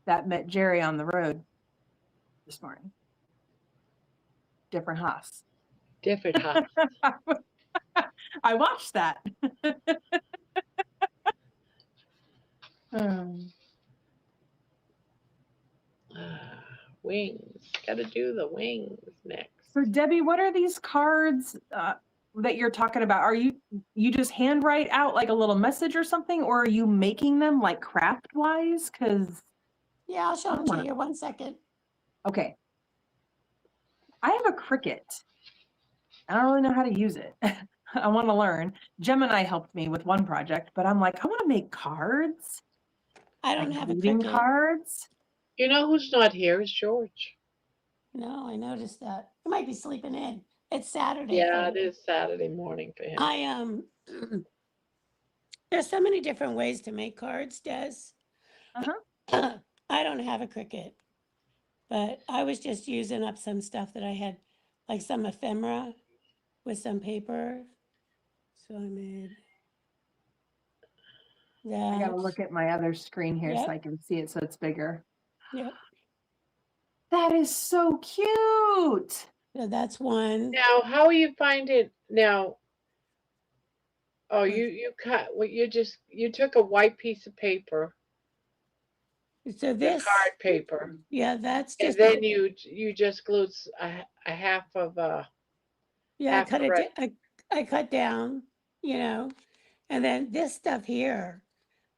that met Jerry on the road this morning. Different Haas. Different house. I watched that. Um, Wings. Gotta do the wings next. So Debbie, what are these cards that you're talking about? Are you just handwrite out like a little message or something, or are you making them like craft wise? Because Yeah, I'll show them to you. 1 second. Okay. I have a Cricut. I don't really know how to use it. I want to learn. Gemini helped me with one project, but I'm like, I want to make cards. I Like don't have a greeting Cricut. cards. You know who's not here is George. No, I noticed that. He might be sleeping in. It's Saturday for Yeah, it him. is Saturday morning for him. I there's so many different ways to make cards, Des. Uh-huh. I don't have a Cricut, but I was just using up some stuff that I had, like some ephemera with some paper. So I made I gotta that. look at my other screen here so Yep. I can see it so it's bigger. Yep. That is so cute. So that's one. Now, how you find it now? Oh, What? you cut what you took a white piece of paper, So the this, card paper, yeah, that's and just then you just glued a half of yeah. half the red. I cut down, you know, and then this stuff here.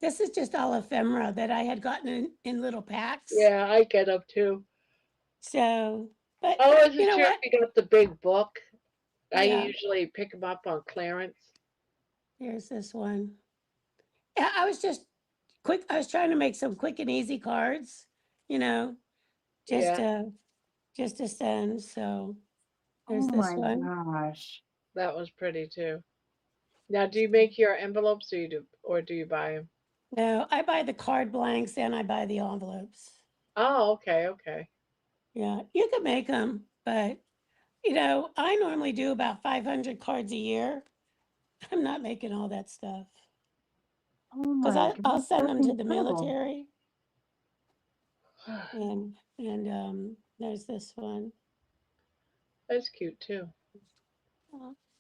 This is just all ephemera that I had gotten in little packs. Yeah, I get up too. So, but I wasn't you know sure what? if you got the big book. I Yeah. usually pick them up on clearance. Here's this one. Yeah, I was just quick. I was trying to make some quick and easy cards, you know, just Yeah, just to send. So there's Oh this my one. gosh. that was pretty too. Now, do you make your envelopes or do you buy them? No, I buy the card blanks and I buy the envelopes. Oh, okay, okay. Yeah, you can make them, but you know, I normally do about 500 cards a year. I'm not making all that stuff Oh because my I'll goodness. send That's them to the incredible. military. And there's this one. That's cute too.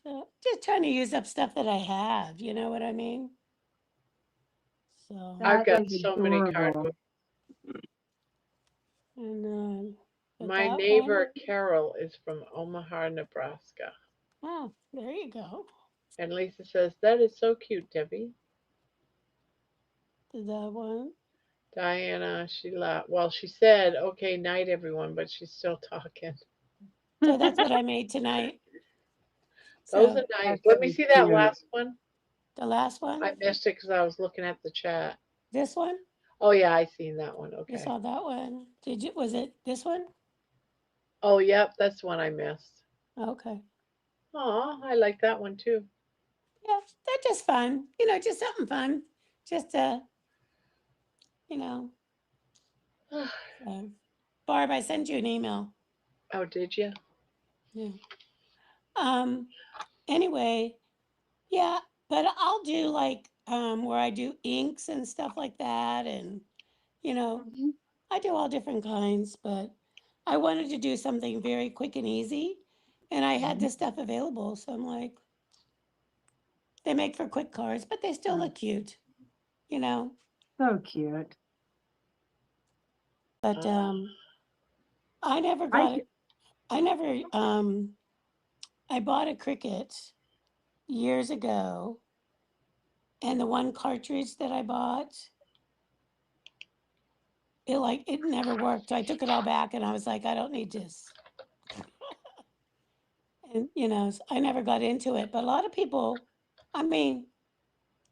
So just trying to use up stuff that I have. You know what I mean? So I've That got is so many card adorable. books. and but My that one. neighbor Carol is from Omaha, Nebraska. Oh, there you go. And Lisa says, that is so cute, Debbie. That one. Diana, she laughed. Well, she said, okay, night, everyone, but she's still talking. So that's what I made tonight. Those So are nice. That's Let me so see that cute. last one. the last one. I missed it because I was looking at the chat. This one. Oh, yeah, I seen that one. You Okay. saw that one. Did you? Was it this one? Oh, yep, that's one I missed. Okay. Oh, I like that one too. Yeah, they're just fun. You know, just something fun. Just you know. Barb, I sent you an email. Oh, did you? Yeah. Anyway, yeah, but I'll do like where I do inks and stuff like that, and you know, Mhm. I do all different kinds, but I wanted to do something very quick and easy, and I had Mhm. this stuff available, so I'm like, they make for quick cards, but they still look cute, you know. So cute. But I never I got it. I never I bought a Cricut years ago, and the one cartridge that I bought, it never worked. So I took it all back, and I was like, I don't need this. And you know, I never got into it. But a lot of people, I mean,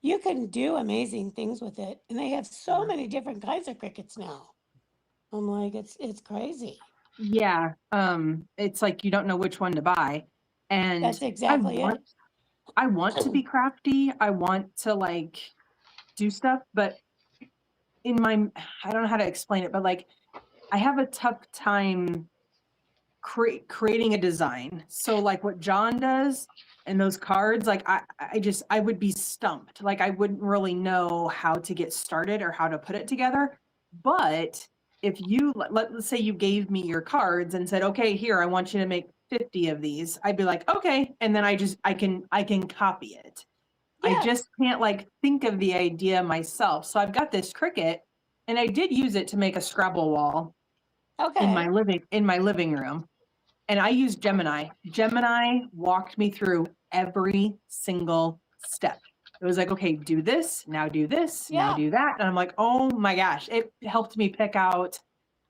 you can do amazing things with it, and they have so many different kinds of Cricuts now. I'm like, it's crazy. yeah. It's like you don't know which one to buy. And That's exactly it. I want to be crafty. I want to like do stuff, but in my I don't know how to explain it, but like I have a tough time creating a design. So like what John does and those cards, like I would be stumped. Like I wouldn't really know how to get started or how to put it together. But if you let's say you gave me your cards and said, okay, here, I want you to make 50 of these, I'd be like, okay. And then I can copy it. I Yeah. just can't like think of the idea myself. So I've got this Cricut and I did use it to make a Scrabble wall in Okay. my living room. And I used Gemini. Gemini walked me through every single step. It was like, okay, do this, now do this, now Yeah. do that. And I'm like, oh my gosh, it helped me pick out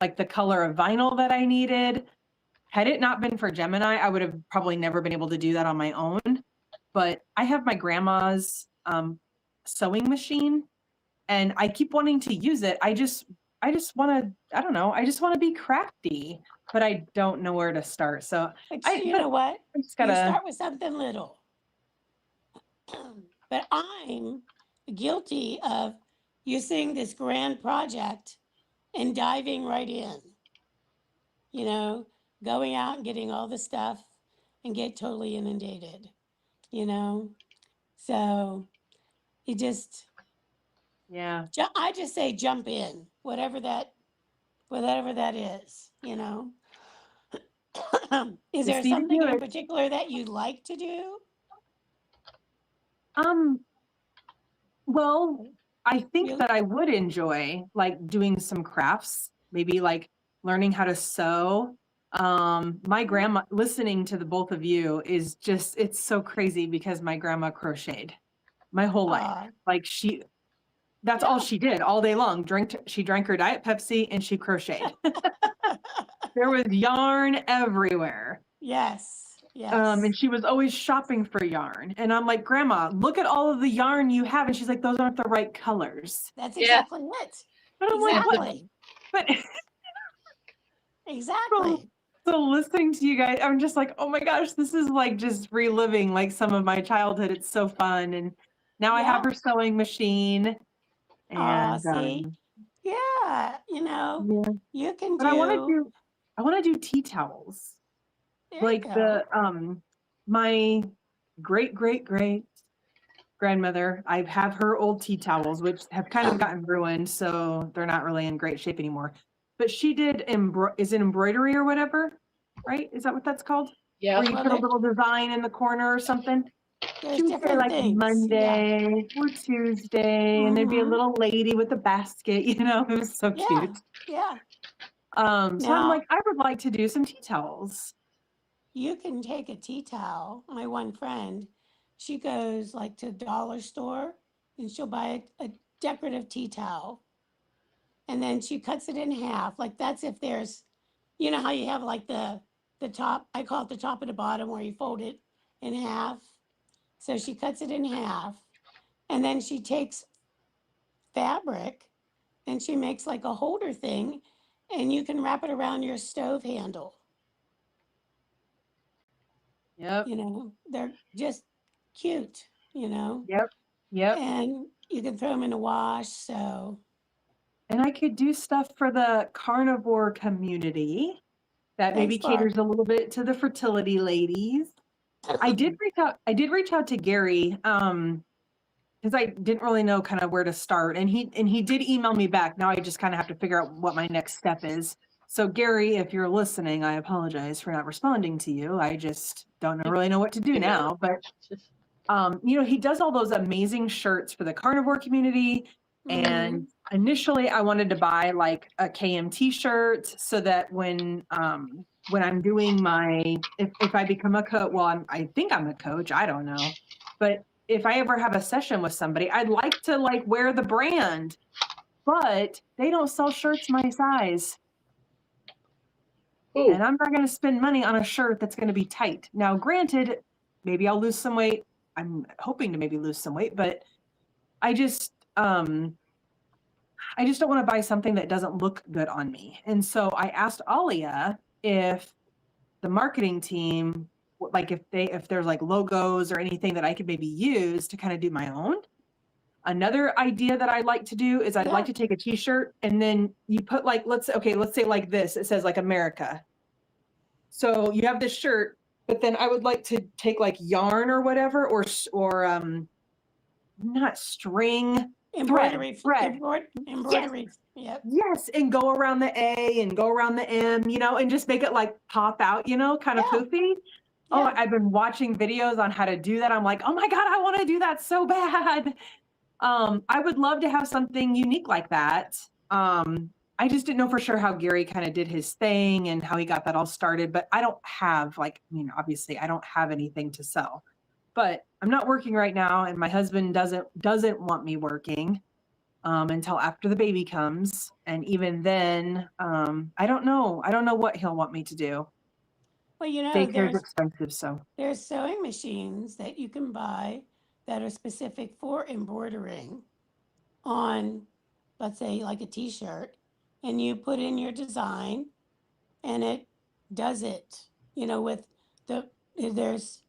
like the color of vinyl that I needed. Had it not been for Gemini, I would have probably never been able to do that on my own. But I have my grandma's sewing machine, and I keep wanting to use it. I just want to, I don't know. I just want to be crafty, but I don't know where to start. So But I you know what? just You gotta start with something little. But I'm guilty of using this grand project and diving right in. You know, going out and getting all the stuff and get totally inundated, you know? So you just, yeah. I just say jump in, whatever that is, you know? Is Just there need to something do in it. particular that you like to do? Well, I think You, that I would enjoy like doing some crafts, maybe like learning how to sew. My grandma, listening to the both of you is just, it's so crazy because my grandma crocheted my whole life. Like that's all Yeah. she did all day long. She drank her Diet Pepsi and she crocheted. There was yarn everywhere. Yes. Yes. And she was always shopping for yarn. And I'm like, Grandma, look at all of the yarn you have. And she's like, those aren't the right colors. That's Yeah. exactly it. But I'm like, Exactly. but Exactly. so listening to you guys, I'm just like, oh my gosh, this is like just reliving like some of my childhood. It's so fun. And now I have Yeah. her sewing machine. And See? Yeah. You know, yeah. you can But I want do, to do tea towels. there Like you go. My great grandmother, I have her old tea towels, which have kind of gotten ruined, so they're not really in great shape anymore. But she did is it embroidery or whatever, right? Is that what that's called? Yeah. Where you Well, put a little design in the corner or something. there's She would say different like things. Yeah. Monday or Tuesday, and there'd be a Mhm. little lady with a basket, you know, it was so Yeah. cute. Yeah. So I'm Now, like, I would like to do some tea towels. you can take a tea towel. My one friend, she goes like to the dollar store and she'll buy a decorative tea towel. And then she cuts it in half. Like that's if there's, you know how you have like the top, I call it the top and the bottom where you fold it in half. So she cuts it in half. And then she takes fabric and she makes like a holder thing and you can wrap it around your stove handle. Yep. You know, they're just cute, you know, Yep. and you can throw them in a wash. So, And I could do stuff for the carnivore community that maybe thanks, Barb. caters a little bit to the fertility ladies. I did reach out to Gary, because I didn't really know kind of where to start. And he did email me back. Now I just kind of have to figure out what my next step is. So Gary, if you're listening, I apologize for not responding to you. I just don't really know what to do now. But you know, he does all those amazing shirts for the carnivore community. And initially I wanted to buy like a KMT shirt so that when I'm doing if I become a coach, well, I think I'm a coach, I don't know. But if I ever have a session with somebody, I'd like to like wear the brand, but they don't sell shirts my size. Ooh. And I'm not going to spend money on a shirt that's going to be tight. Now, granted, maybe I'll lose some weight. I'm hoping to maybe lose some weight, but I just don't want to buy something that doesn't look good on me. And so I asked Alia if the marketing team, like if there's like logos or anything that I could maybe use to kind of do my own. Another idea that I'd like to do is I'd like to take a t-shirt and then you put like, let's say like this, it says like America. So you have this shirt, but then I would like to take like yarn or whatever, or not string, Embroidery. thread. Embroidery. Yes. Yes, and go around the A and go around the M, you know, and just make it like pop out, you know, kind of poofy. Oh, I've been watching videos on how to do that. I'm like, oh my God, I want to do that so bad. I would love to have something unique like that. I just didn't know for sure how Gary kind of did his thing and how he got that all started, but I don't have obviously I don't have anything to sell, but I'm not working right now. And my husband doesn't want me working, until after the baby comes. And even then, I don't know what he'll want me to do. Well, you know, Daycare's expensive, so there's sewing machines that you can buy that are specific for embroidering. on, let's say, like a t-shirt, and you put in your design and it does it, with there's,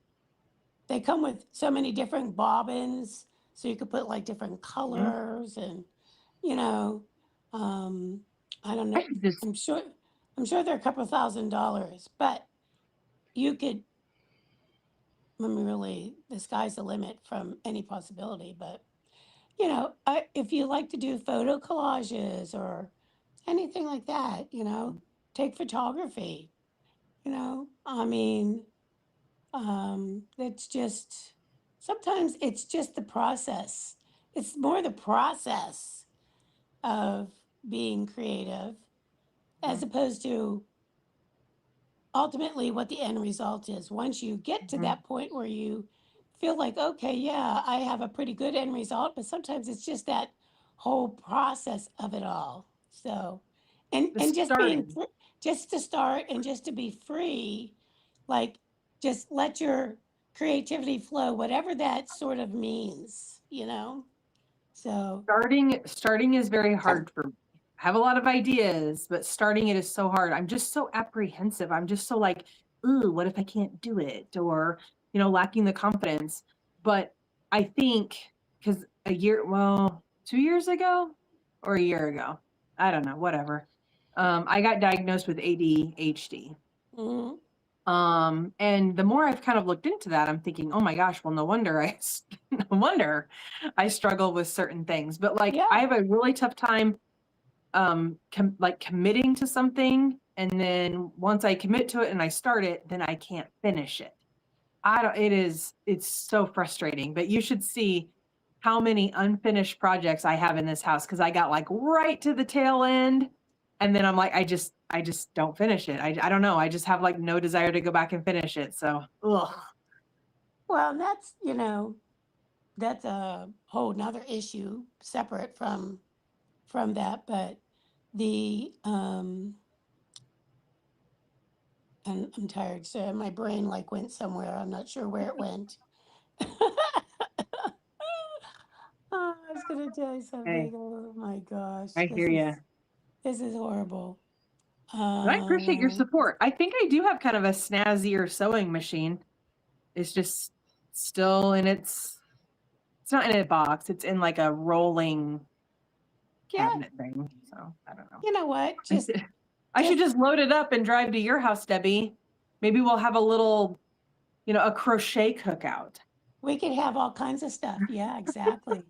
they come with so many different bobbins, so you could put like different colors and, you know, I don't know. Just I'm sure, they're a couple $1,000, but you could, I mean, really, the sky's the limit from any possibility. But, if you like to do photo collages or anything like that, take photography, I mean, it's just, sometimes it's just the process. It's more the process of being creative as opposed to ultimately what the end result is. Once you get to that point where you feel like, okay, yeah, I have a pretty good end result, but sometimes it's just that whole process of it all. So, and just being, starting. just to start and just to be free, like just let your creativity flow, whatever that sort of means, So, Starting is very hard for me. I have a lot of ideas, but starting it is so hard. I'm just so apprehensive. I'm just so like, ooh, what if I can't do it? Or, lacking the confidence. But I think because 2 years ago or a year ago, I don't know, whatever. I got diagnosed with ADHD. mhm. And the more I've kind of looked into that, I'm thinking, oh my gosh, well, no wonder no wonder I struggle with certain things. But like, I Yeah. have a really tough time, committing to something. And then once I commit to it and I start it, then I can't finish it. It's so frustrating, but you should see how many unfinished projects I have in this house. Cause I got like right to the tail end. And then I'm like, I just don't finish it. I don't know. I just have like no desire to go back and finish it. So, ugh. Well, and that's a whole nother issue separate from that. But the and I'm tired, so my brain like went somewhere. I'm not sure where it went. Oh, I was gonna tell you something. Hey, Oh my gosh, I hear you. this is horrible. But I appreciate your Um, support. I think I do have kind of a snazzier sewing machine. It's just still it's not in a box. It's in like a rolling yeah, cabinet thing. So I don't know. you know what? I should just load it up and drive to your house, Debbie. Maybe we'll have a little, a crochet cookout. We could have all kinds of stuff. Yeah, exactly.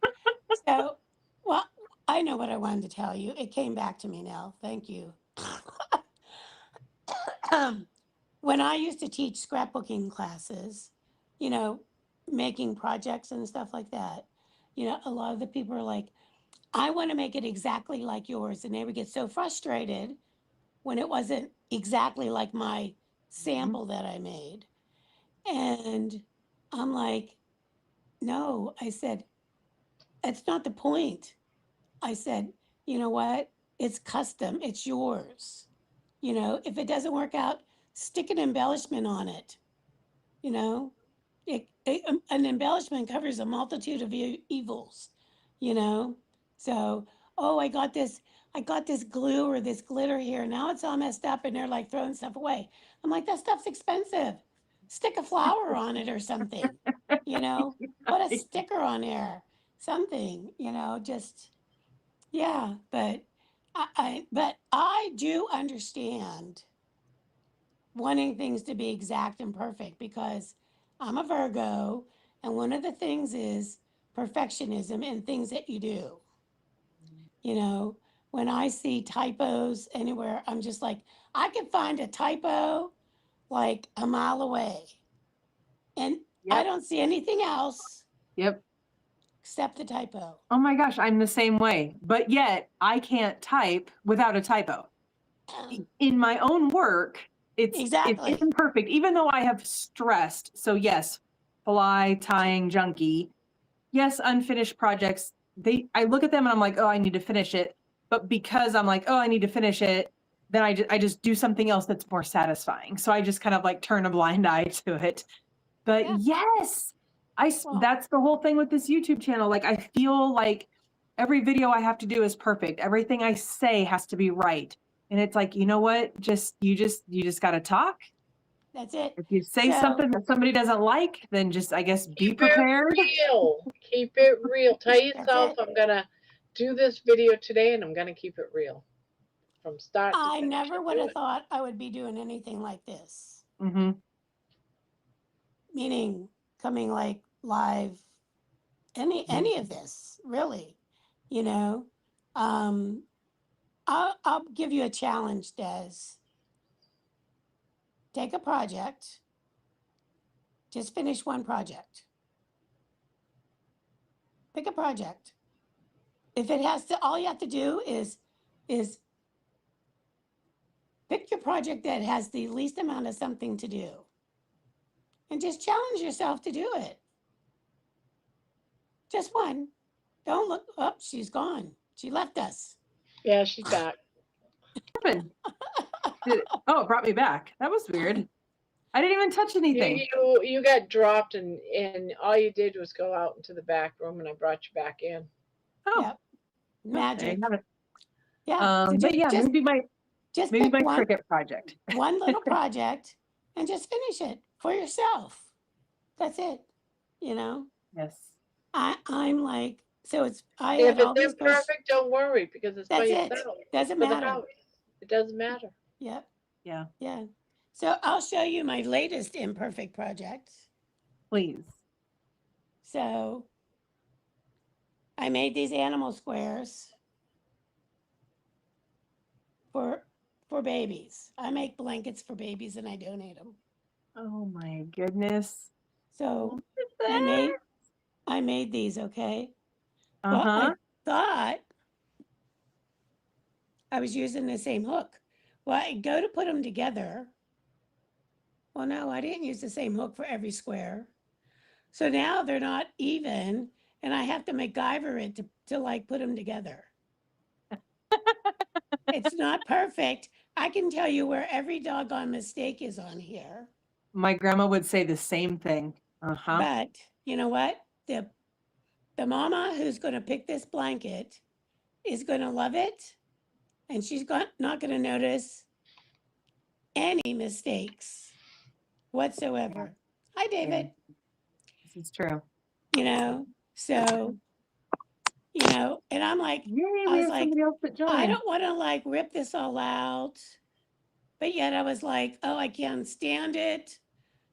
So, well, I know what I wanted to tell you. It came back to me now. Thank you. When I used to teach scrapbooking classes, you know, making projects and stuff like that, a lot of the people are like, I want to make it exactly like yours. And they would get so frustrated when it wasn't exactly like my sample that I made. And I'm like, no, I said, that's not the point. I said, you know what? It's custom, it's yours. If it doesn't work out, stick an embellishment on it. You know, an embellishment covers a multitude of evils, you know? So, oh, I got this glue or this glitter here. Now it's all messed up and they're like throwing stuff away. I'm like, that stuff's expensive. Stick a flower on it or something, put a sticker on there, something, just, yeah. But but I do understand wanting things to be exact and perfect because I'm a Virgo, and one of the things is perfectionism in things that you do. When I see typos anywhere, I'm just like, I can find a typo like a mile away, and I Yep. don't see anything else Yep. except the typo. Oh my gosh, I'm the same way. But yet I can't type without a typo. In my own work, it's Exactly. imperfect, even though I have stressed. So yes, fly tying junkie. Yes, unfinished projects. I look at them and I'm like, oh, I need to finish it. But because I'm like, oh, I need to finish it, then I just do something else that's more satisfying. So I just kind of like turn a blind eye to it. But Yeah. yes, Well, that's the whole thing with this YouTube channel. Like I feel like every video I have to do is perfect. Everything I say has to be right. And it's like, you know what? You just got to talk. That's it. If you say So- something that somebody doesn't like, then just, I guess, be Keep prepared. it real. Keep it real. Tell yourself, it. I'm gonna do this video today, and I'm gonna keep it real from start to I finish. never and would do have it. thought I would be doing anything like this. Mm-hmm. Meaning coming like live, any of this, really. You know, I'll give you a challenge, Des. Take a project. Just finish one project. Pick a project. If it has to, all you have to do is pick your project that has the least amount of something to do. And just challenge yourself to do it. Just one. Don't look up, she's gone. She left us. Yeah, she's back. Happened? Oh, it brought me back. That was weird. I didn't even touch anything. You got dropped, and all you did was go out into the back room, and I brought you back in. Oh, Yep. Magic. okay. Yeah. So But yeah, maybe my pick one, Cricut project. one little project and just finish it for yourself. That's it. You know? Yes. I'm like, so it's I If had all it's these posts. imperfect, don't worry because it's by That's it. yourself. Doesn't For the matter. house. It doesn't matter. Yep. Yeah. Yeah. So I'll show you my latest imperfect project. Please. So I made these animal squares for babies. I make blankets for babies and I donate them. Oh my goodness. So That? I made these, okay? Well, Uh-huh. I thought I was using the same hook. Well, I go to put them together. Well, no, I didn't use the same hook for every square. So now they're not even, and I have to MacGyver it to like put them together. It's not perfect. I can tell you where every doggone mistake is on here. My grandma would say the same thing. Uh-huh. But you know what? The mama who's going to pick this blanket is going to love it, and she's not going to notice any mistakes whatsoever. Hi, David. This is true. You know, so, you know, and I'm like, Yay, I we was have like, somebody else that joined. I don't want to like rip this all out. But yet I was like, oh, I can't stand it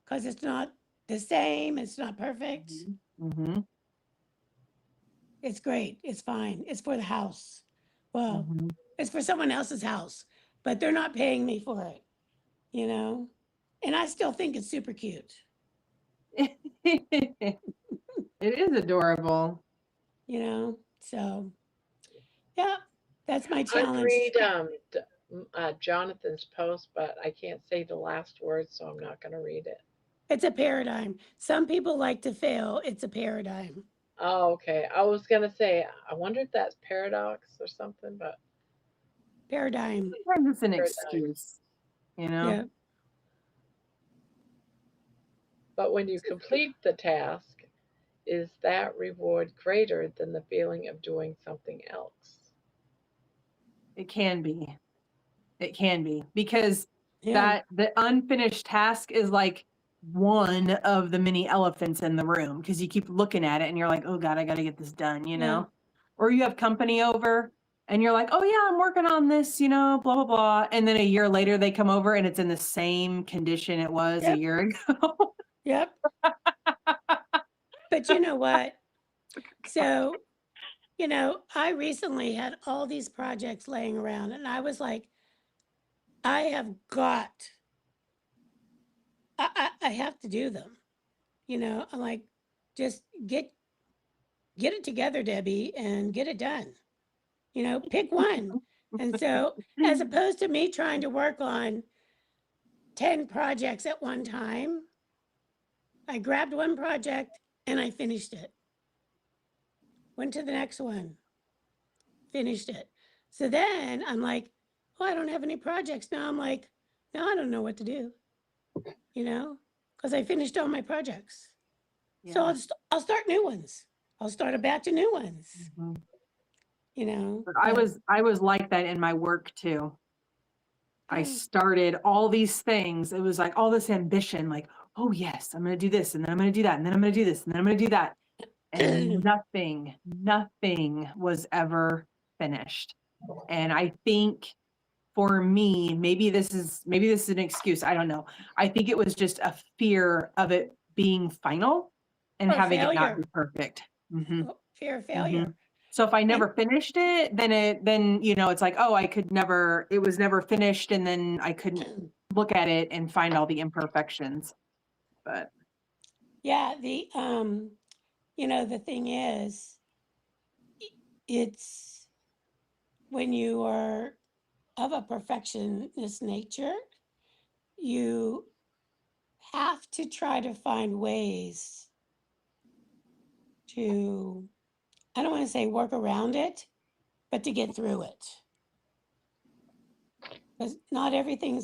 because it's not the same. It's not perfect. Mm-hmm. It's great. It's fine. It's for the house. Well, Mm-hmm. it's for someone else's house, but they're not paying me for it, you know? And I still think it's super cute. It is adorable. You know? So, yeah, that's my I challenge. read Jonathan's post, but I can't say the last word, so I'm not going to read it. It's a paradigm. Some people like to fail. It's a paradigm. Oh, okay. I was going to say, I wonder if that's paradox or something, but Paradigm. Sometimes it's an Paradigm. excuse, you know? Yeah. but when you complete the task, is that reward greater than the feeling of doing something else? It can be. It can be because Yeah. that the unfinished task is like one of the many elephants in the room because you keep looking at it and you're like, oh God, I got to get this done, you know? Yeah. Or you have company over and you're like, oh yeah, I'm working on this, you know, blah, blah, blah. And then a year later they come over and it's in the same condition it was a Yep. year ago. Yep. But you know what? So, you know, I recently had all these projects laying around and I was like, I have got, I have to do them. You know, I'm like, just get it together, Debbie, and get it done. You know, pick one. And so, as opposed to me trying to work on 10 projects at one time, I grabbed one project and I finished it. Went to the next one, finished it. So then I'm like, oh, I don't have any projects. Now I'm like, now I don't know what to do, you know, because I finished all my projects. So Yeah. I'll start new ones. I'll start a batch of new ones. Mhm. you know. But I was like that in my work too. I started all these things. It was like all this ambition, like, oh yes, I'm going to do this, and then I'm going to do that, and then I'm going to do this, and then I'm going to do that. And nothing was ever finished. And I think for me, maybe this is an excuse. I don't know. I think it was just a fear of it being final and Or having it not failure. be perfect. Mm-hmm. Fear of failure. So if I never finished it, then you know, it's like, oh, it was never finished, and then I couldn't look at it and find all the imperfections. But Yeah, you know, the thing is, it's when you are of a perfectionist nature, you have to try to find ways to, I don't want to say work around it, but to get through it. Because not everything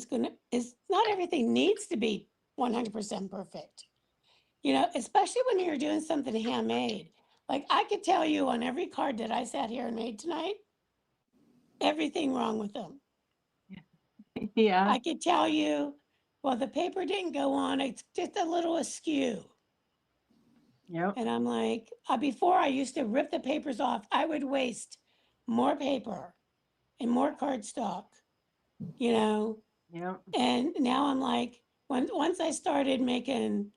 needs to be 100% perfect. You know, especially when you're doing something handmade. Like I could tell you on every card that I sat here and made tonight, everything wrong with them. yeah, I could tell you, well, the paper didn't go on, it's just a little askew. yep. And I'm like, before I used to rip the papers off, I would waste more paper and more cardstock, you know? Yep. And now I'm like, once I started making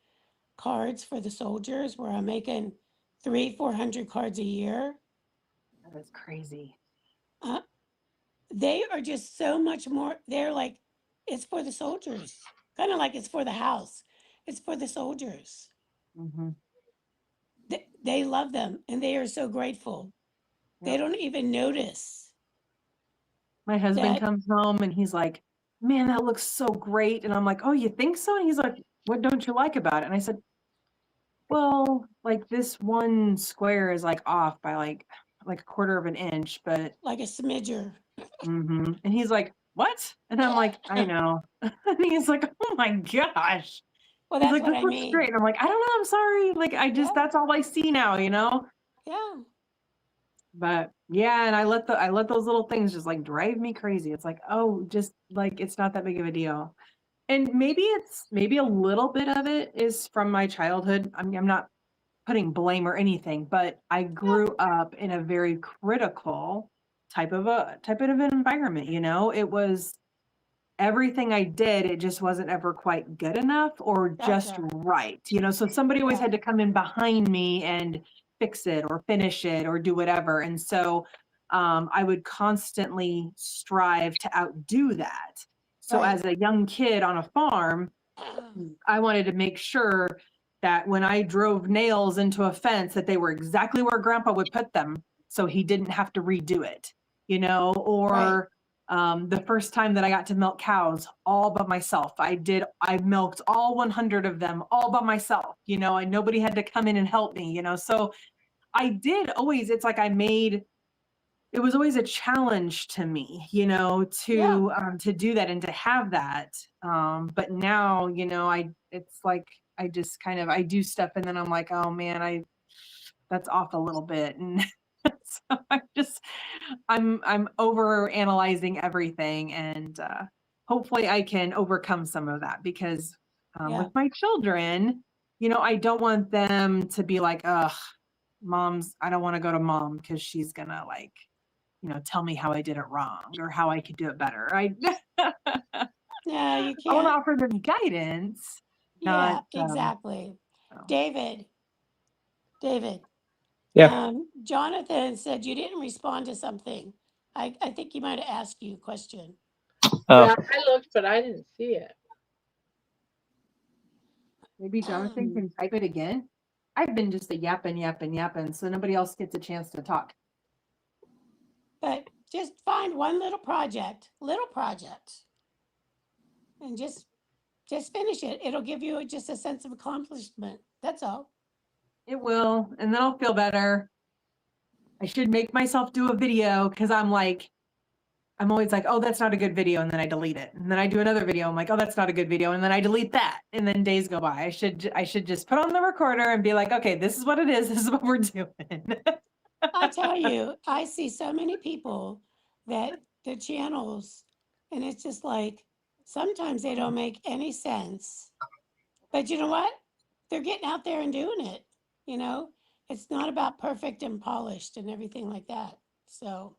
cards for the soldiers, where I'm making 300-400 cards a year, That is crazy. they are just so much more. They're like, it's for the soldiers, kind of like it's for the house. It's for the soldiers. Mm-hmm. They love them and they are so grateful. They don't even notice. My husband that- comes home and he's like, man, that looks so great. And I'm like, oh, you think so? And he's like, what don't you like about it? And I said, well, like this one square is like off by like a quarter of an inch, but Like a smidger. and he's like, what? And I'm like, I know. And he's like, oh my gosh. Well, He's that's like, what this I looks mean. great. And I'm like, I don't know, I'm sorry. Like, I just, that's all I see now, you know? Yeah. But yeah, and I let those little things just like drive me crazy. It's like, oh, just like, it's not that big of a deal. And maybe a little bit of it is from my childhood. I mean, I'm not putting blame or anything, but I grew up in a very critical type of an environment, you know? It was everything I did, it just wasn't ever quite good enough or just Gotcha. right, you know? So somebody always Yeah. had to come in behind me and fix it or finish it or do whatever. And so I would constantly strive to outdo that. So Right. as a young kid on a farm, I wanted to make sure that when I drove nails into a fence, that they were exactly where Grandpa would put them, so he didn't have to redo it, you know, or the first time that I got to milk cows all by myself, I milked all 100 of them all by myself, you know, and nobody had to come in and help me, you know, so I did always, it's like it was always a challenge to me, you know, to do that and to have that. But now, you know, it's like, I just kind of, I do stuff and then I'm like, oh man, that's off a little bit. And so I'm over analyzing everything, and hopefully I can overcome some of that because with my children, you know, I don't want them to be like, ugh, I don't want to go to mom because she's gonna like, you know, tell me how I did it wrong or how I could do it better. No, you I want to can't. offer them guidance. Yeah, Not, exactly. so. David. Yeah. Jonathan said you didn't respond to something. I think he might have asked you a question. Yeah, I looked, but I didn't see it. Maybe Jonathan can type it again. I've been just a yapping, so nobody else gets a chance to talk. But just find one little project, and just finish it. It'll give you just a sense of accomplishment. That's all. It will, and then I'll feel better. I should make myself do a video because I'm always like, oh, that's not a good video, and then I delete it. And then I do another video. I'm like, oh, that's not a good video, and then I delete that. And then days go by. I should just put on the recorder and be like, okay, this is what it is. This is what we're doing. I tell you, I see so many people that the channels, and it's just like sometimes they don't make any sense. But you know what? They're getting out there and doing it. You know, it's not about perfect and polished and everything like that. So,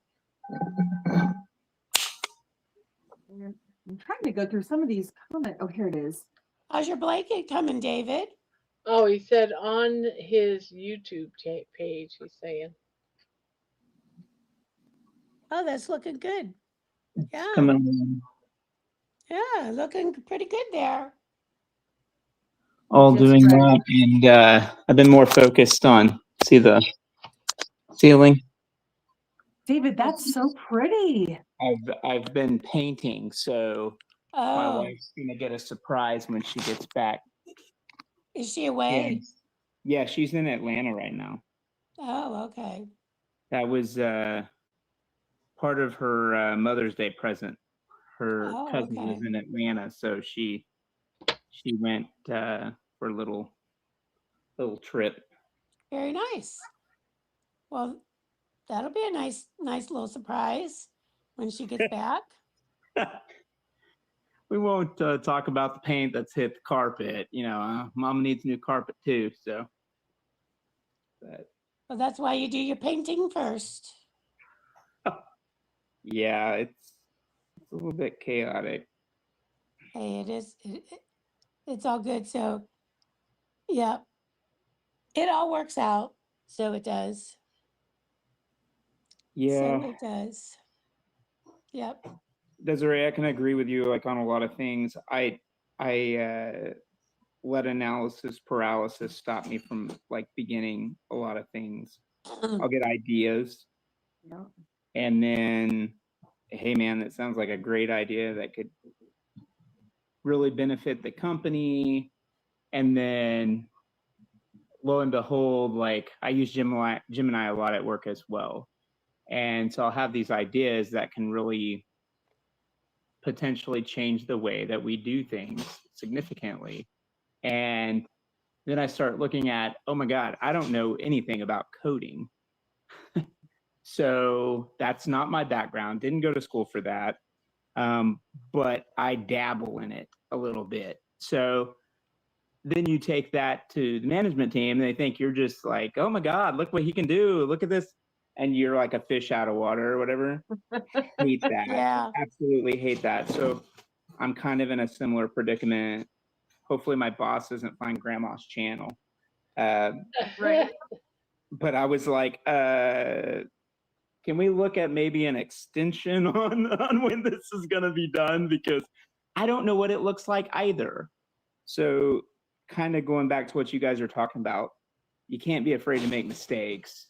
And I'm trying to go through some of these comments. Oh, here it is. how's your blanket coming, David? Oh, he said on his YouTube page, he's saying. Oh, that's looking good. Yeah, Coming in, yeah, looking pretty good there. all Just doing read. that, and I've been more focused on the ceiling. David, that's so pretty. I've been painting, so my Oh, wife's gonna get a surprise when she gets back. is she away? Yeah, she's in Atlanta right now. Oh, okay. That was part of her Mother's Day present. Her Oh, cousin okay. was in Atlanta, so she went for a little trip. Very nice. Well, that'll be a nice little surprise when she gets back. We won't talk about the paint that's hit the carpet. Mama needs new carpet too. So, but Well, that's why you do your painting first. yeah, it's a little bit chaotic. Hey, it is. It's all good. So, yeah, it all works out. So it does. Yeah, So it does. Yep. Desiree, I can agree with you on a lot of things. I let analysis paralysis stop me from beginning a lot of things. I'll get ideas, Yeah. and then, hey man, that sounds like a great idea that could really benefit the company. And then lo and behold, I use Gemini a lot at work as well. And so I'll have these ideas that can really potentially change the way that we do things significantly. And then I start looking at, oh my God, I don't know anything about coding. So that's not my background. Didn't go to school for that. But I dabble in it a little bit. So then you take that to the management team and they think you're just like, oh my God, look what he can do. Look at this. And you're like a fish out of water or whatever. Hate that. Yeah. Absolutely hate that. So I'm kind of in a similar predicament. Hopefully my boss doesn't find grandma's channel. Right. But I was like, can we look at maybe an extension on when this is going to be done? Because I don't know what it looks like either. So kind of going back to what you guys are talking about, you can't be afraid to make mistakes.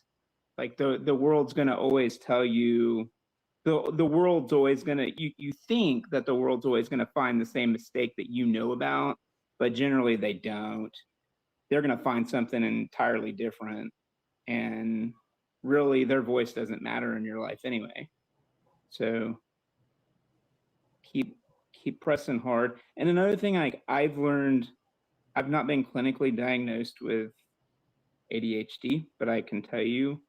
The world's going to always tell you, the world's always going to, you think that the world's always going to find the same mistake that you know about, but generally they don't. They're going to find something entirely different. And really their voice doesn't matter in your life anyway. So keep pressing hard. And another thing I've learned, I've not been clinically diagnosed with ADHD, but I can tell you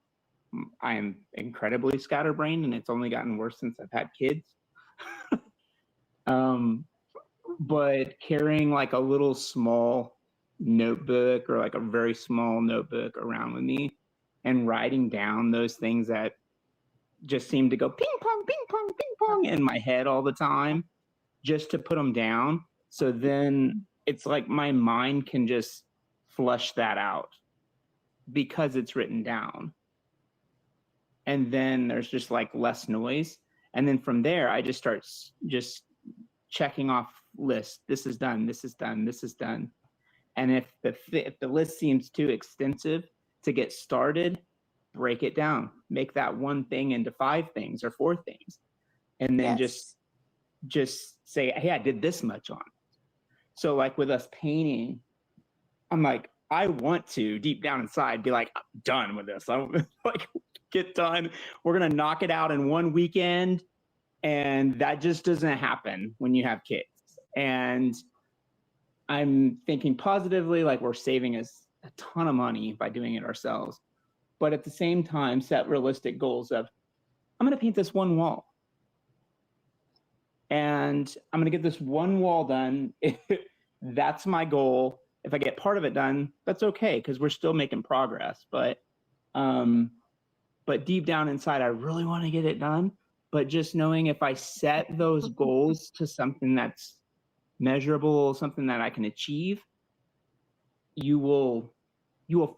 I am incredibly scatterbrained, and it's only gotten worse since I've had kids. But carrying a little small notebook or a very small notebook around with me and writing down those things that just seem to go ping pong, ping pong, ping pong in my head all the time, just to put them down. So then it's like my mind can just flush that out because it's written down. And then there's just less noise. And then from there, I just start just checking off lists. This is done. This is done. This is done. And if the list seems too extensive to get started, break it down. Make that one thing into 5 things or 4 things, and then Yes. just say, hey, I did this much on it. So with us painting, I'm I want to deep down inside be I'm done with this. I'm get done. We're gonna knock it out in one weekend, and that just doesn't happen when you have kids. And I'm thinking positively, we're saving us a ton of money by doing it ourselves. but at the same time, set realistic goals of, I'm going to paint this one wall. And I'm going to get this one wall done. That's my goal. If I get part of it done, that's okay, because we're still making progress. But deep down inside, I really want to get it done. But just knowing if I set those goals to something that's measurable, something that I can achieve, you will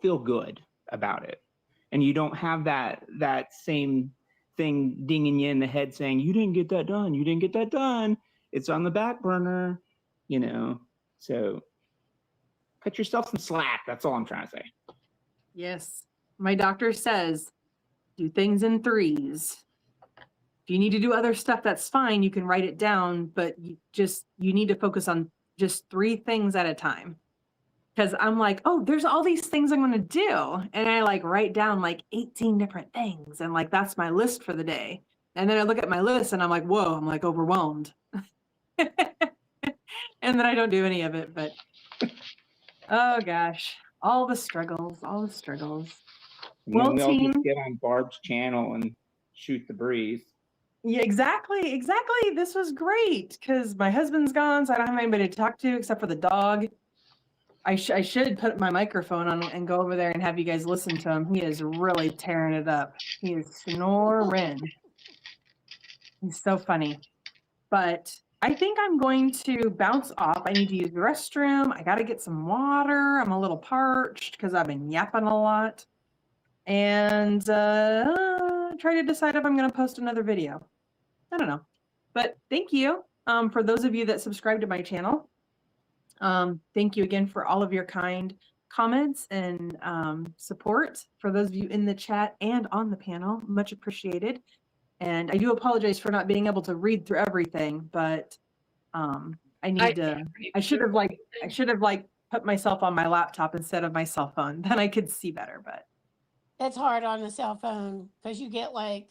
feel good about it. And you don't have that same thing dinging you in the head saying, you didn't get that done, you didn't get that done, it's on the back burner, you know. So cut yourself some slack. That's all I'm trying to say. Yes. My doctor says, do things in threes. If you need to do other stuff, that's fine. You can write it down, but you need to focus on just 3 things at a time. Because I'm like, oh, there's all these things I'm going to do. And I like write down like 18 different things. And like, that's my list for the day. And then I look at my list and I'm like, whoa, I'm like overwhelmed. And then I don't do any of it, but oh gosh, all the struggles. And well, then they'll just get on Barb's channel and shoot the breeze. Yeah, exactly. This was great because my husband's gone, so I don't have anybody to talk to except for the dog. I should put my microphone on and go over there and have you guys listen to him. He is really tearing it up. He is snoring. He's so funny. But I think I'm going to bounce off. I need to use the restroom. I got to get some water. I'm a little parched because I've been yapping a lot. And try to decide if I'm going to post another video. I don't know. But thank you for those of you that subscribe to my channel. Thank you again for all of your kind comments and support. For those of you in the chat and on the panel, much appreciated. And I do apologize for not being able to read through everything, but I should have put myself on my laptop instead of my cell phone. Then I could see better, but It's hard on the cell phone because you get like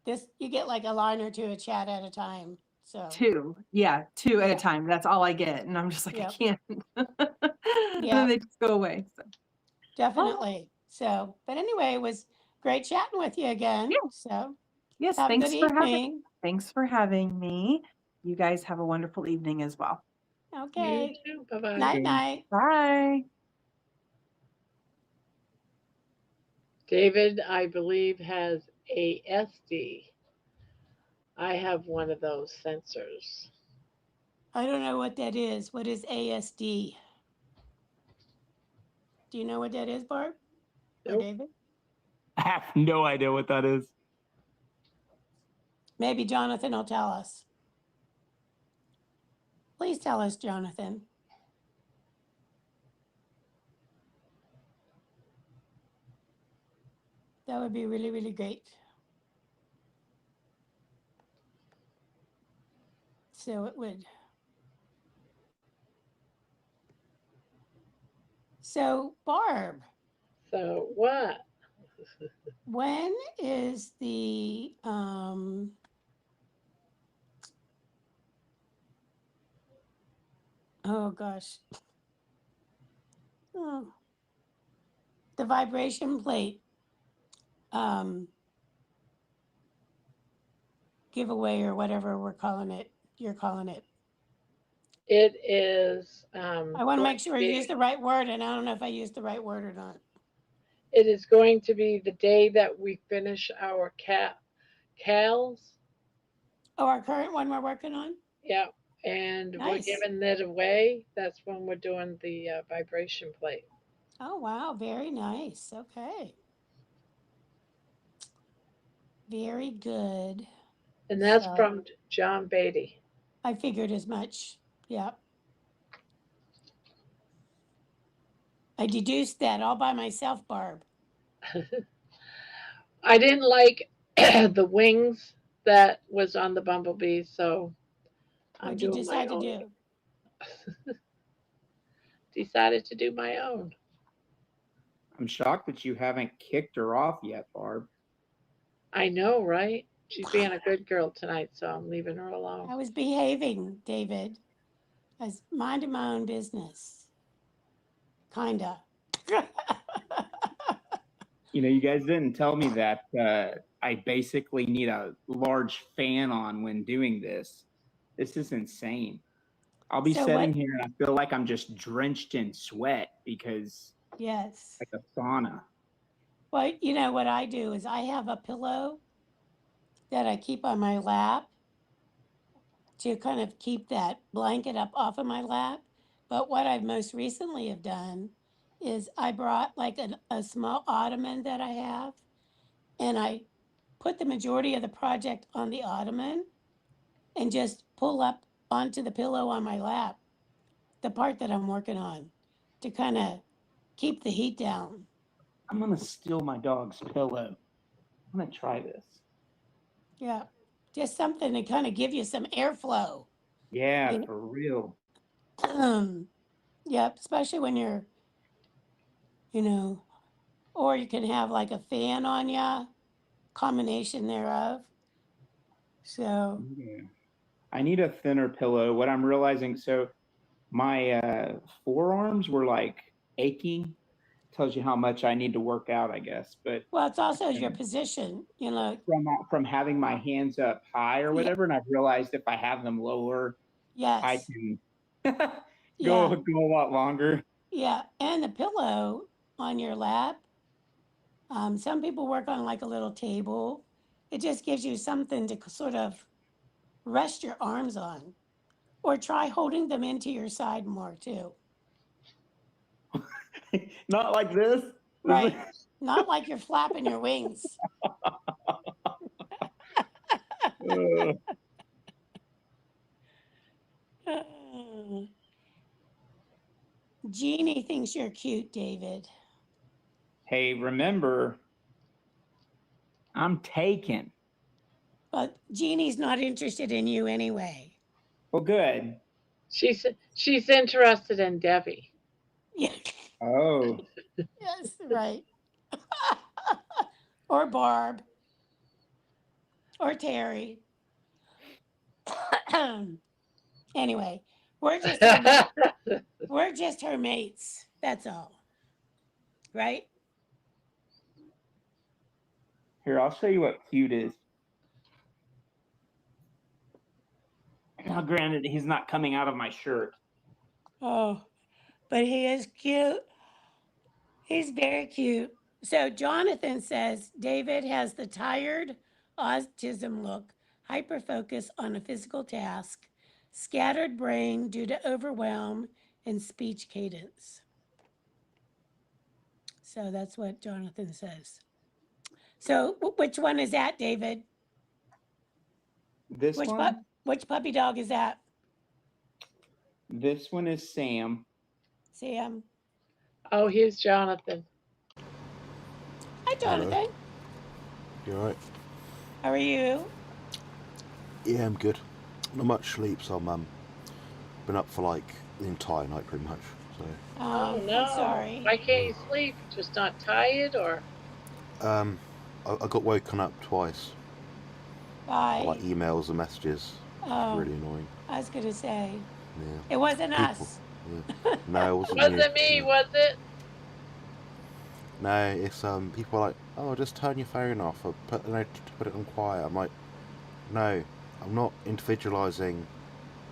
a line or 2 a chat at a time. So 2 at a time. That's all I get. And I'm just like, Yep. I can't. And then they just go away. So. Definitely. So, but anyway, it was great chatting with you again. Yeah. So Yes, have a thanks good for evening. thanks for having me. You guys have a wonderful evening as well. Okay. You too. Bye-bye. Night night. Bye. David, I believe, has ASD. I have one of those sensors. I don't know what that is. What is ASD? Do you know what that is, Barb? Or Nope. David? I have no idea what that is. Maybe Jonathan will tell us. Please tell us, Jonathan. That would be really, really great. So it would. So, Barb, So what? when is the oh gosh. Oh. The vibration plate giveaway or whatever we're calling it. You're calling it. It is. I want to make sure I use the right word, and I don't know if I used the right word or not. It is going to be the day that we finish our CALs. Oh, our current one we're working on? Yeah. And Nice. we're giving it away. That's when we're doing the vibration plate. Oh, wow. Very nice. Okay. Very good. And that's So- from John Beatty. I figured as much. Yep. I deduced that all by myself, Barb. I didn't like the wings that was on the bumblebee, so I'm What'd you doing my decide to own. do? Decided to do my own. I'm shocked that you haven't kicked her off yet, Barb. I know, right? She's being a good girl tonight, so I'm leaving her alone. I was behaving, David. I was minding my own business. Kinda. You know, you guys didn't tell me that I basically need a large fan on when doing this. This is insane. I'll be So sitting what? here and I feel like I'm just drenched in sweat because Yes. like a sauna. Well, you know what I do is I have a pillow that I keep on my lap to kind of keep that blanket up off of my lap. But what I've most recently have done is I brought like a small ottoman that I have, and I put the majority of the project on the ottoman and just pull up onto the pillow on my lap, the part that I'm working on, to kind of keep the heat down. I'm gonna steal my dog's pillow. I'm gonna try this. Yeah. Just something to kind of give you some airflow. Yeah, You for real. know? Yep, especially when you're, you know, or you can have like a fan on ya, combination thereof. So, Yeah. I need a thinner pillow. What I'm realizing, so my forearms were like aching. Tells you how much I need to work out, I guess. But well, it's also your position, you know. from having my hands up high or Yeah, whatever, and I've realized if I have them lower, I yes, can yeah, go a lot longer. yeah. And the pillow on your lap. Some people work on like a little table. It just gives you something to sort of rest your arms on, or try holding them into your side more too. Not like this. Right. Not like you're flapping your wings. Jeannie thinks you're cute, David. Hey, remember, I'm taken. But Jeannie's not interested in you anyway. Well, good. She's interested in Debbie. Yeah. Oh, Yes, right. Or Barb. Or Terry. Anyway, we're just we're just her mates. That's all. Right? here, I'll show you what cute is. Now, granted, he's not coming out of my shirt. Oh, but he is cute. He's very cute. So Jonathan says David has the tired autism look, hyper focus on a physical task, scattered brain due to overwhelm, and speech cadence. So that's what Jonathan says. So which one is that, David? This Which one? which puppy dog is that? This one is Sam. Sam. Oh, here's Jonathan. Hi, Jonathan. Hello. You alright? How are you? Yeah, I'm good. Not much sleep, so I'm been up for like the entire night pretty much. So Oh no! I'm sorry. Why can't you sleep? Just not tired, or? I got woken up twice Bye. by like emails and messages. Oh, Really annoying. I was gonna say Yeah. it wasn't People. us. Yeah. No, it wasn't Was you. it me? No. Was it? No, it's people are like, oh, just turn your phone off or put it on quiet. I'm like, no, I'm not individualizing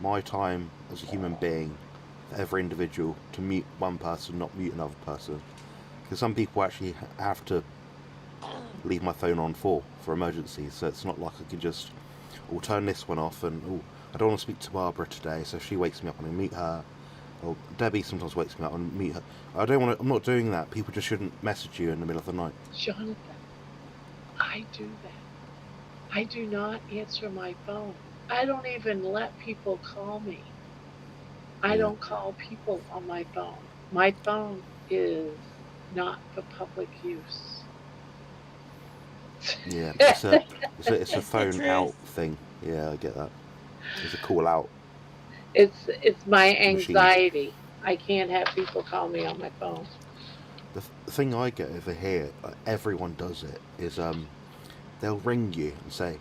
my time as a human being for every individual to mute one person, not mute another person. Because some people actually have to leave my phone on for emergencies, so it's not like I can just turn this one off and I don't want to speak to Barbara today, so if she wakes me up and I meet her. Or Debbie sometimes wakes me up and meet her. I'm not doing that. People just shouldn't message you in the middle of the night. Jonathan, I do that. I do not answer my phone. I don't even let people call me. I Yeah. don't call people on my phone. My phone is not for public use. Yeah, it's a It's the phone truth. out thing. Yeah, I get that. It's a call out. It's my Machine. anxiety. I can't have people call me on my phone. The thing I get over here, everyone does it, is they'll ring you and say,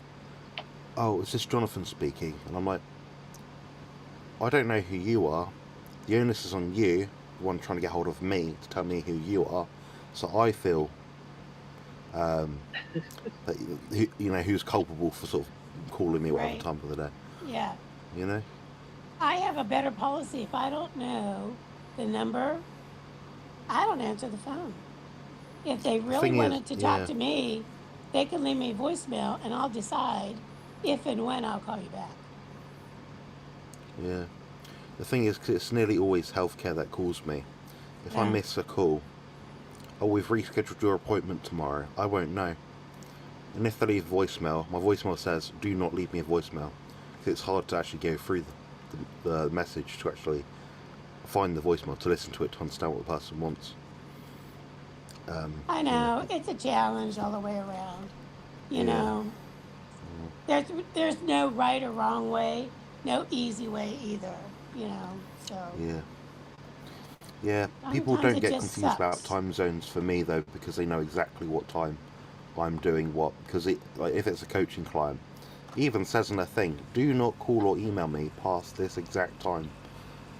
oh, is this Jonathan speaking? And I'm like, I don't know who you are. The onus is on you, the one trying to get hold of me, to tell me who you are. So I feel that who's culpable for sort of calling me whatever Right. time of the day. Yeah. You know. I have a better policy. If I don't know the number, I don't answer the phone. If they The really thing is, wanted to talk yeah, to me, they can leave me a voicemail and I'll decide if and when I'll call you back. yeah. The thing is, 'cause it's nearly always healthcare that calls me. If I Yeah. miss a call, oh, we've rescheduled your appointment tomorrow, I won't know. And if they leave voicemail, my voicemail says, do not leave me a voicemail. Because it's hard to actually go through the message to actually find the voicemail, to listen to it, to understand what the person wants. I You know, know it's a challenge all the way around. You yeah. know, there's no right or wrong way, no easy way either. You know, so Yeah. Yeah, people sometimes don't it get just confused about sucks. time zones for me though, because they know exactly what time I'm doing what. Because like if it's a coaching client, it even says in a thing, do not call or email me past this exact time.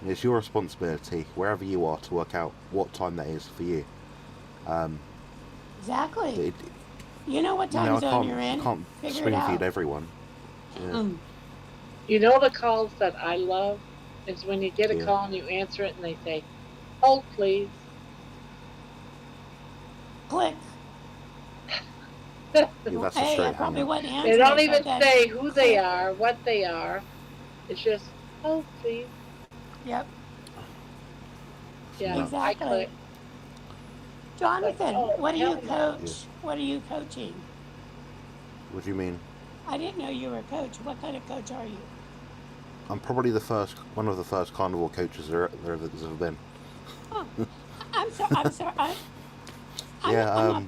And it's your responsibility, wherever you are, to work out what time that is for you. Exactly. It, You know what time zone you're I in? can't Figure it spoon feed out. everyone. Yeah, You know the calls that I love is when you get a yeah, call and you answer it and they say, "Hold please." Click. yeah. That's a Hey, I straight hang probably up. wouldn't They answer don't it, even but then say who they click. are, what they are. It's just, "Hold please." Yep, Yeah, No, I exactly. click. Like, Jonathan, oh what do you hell no. yeah. coach? What are you coaching? What do you mean? I didn't know you were a coach. What kind of coach are you? I'm probably one of the first carnivore coaches there's ever been. Oh, I'm sorry. I'm sorry. I'm Yeah, I'm not.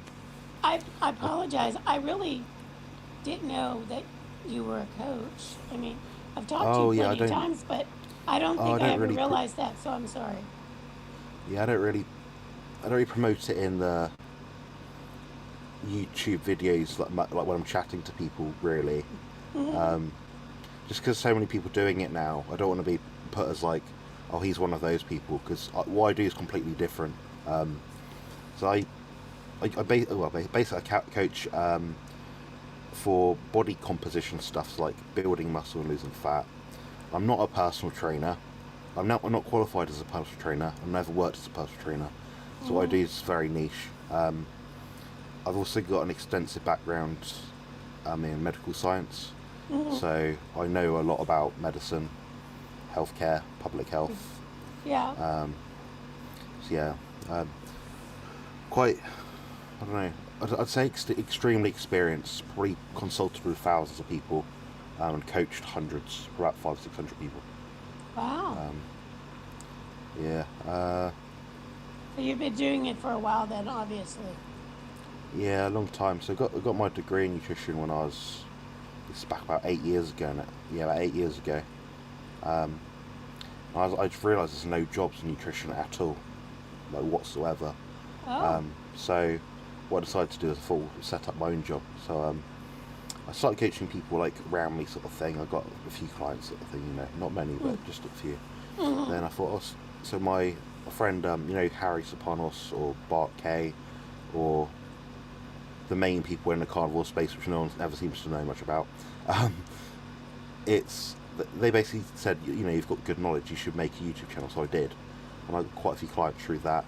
I apologize. I really didn't know that you were a coach. I mean, I've talked to you oh yeah, plenty of times, but I don't I think I don't ever really, realized that. So I'm sorry. yeah, I don't really promote it in the YouTube videos like when I'm chatting to people. Really, Hmm. just because so many people doing it now, I don't want to be put as like, oh, he's one of those people. Because what I do is completely different. Um, so basically I coach for body composition stuff, so like building muscle and losing fat. I'm not a personal trainer. I'm not qualified as a personal trainer. I've never worked as a personal trainer. So what I do Hmm. is very niche. I've also got an extensive background in medical science. Hmm. So I know a lot about medicine, healthcare, public health. Yeah. Um, so yeah, um, quite, I don't know, I'd say extremely experienced, probably consulted with thousands of people and coached hundreds, about 500-600 people. Wow. Um, yeah, So you've been doing it for a while then, obviously. yeah, a long time. So I got my degree in nutrition when it's back about 8 years ago now. Yeah, about 8 years ago. Um, I just realised there's no jobs in nutrition at all, like whatsoever. Oh. So what I decided to do is I thought set up my own job. So I started coaching people like around me sort of thing. I got a few clients sort of thing, not many, but just a few. Mm-hmm. Then I thought, so my friend, Harry Sopanos or Bart K, or the main people in the carnivore space, which no one ever seems to know much about. Um, it's they basically said, you've got good knowledge, you should make a YouTube channel. So I did, and I got quite a few clients through that,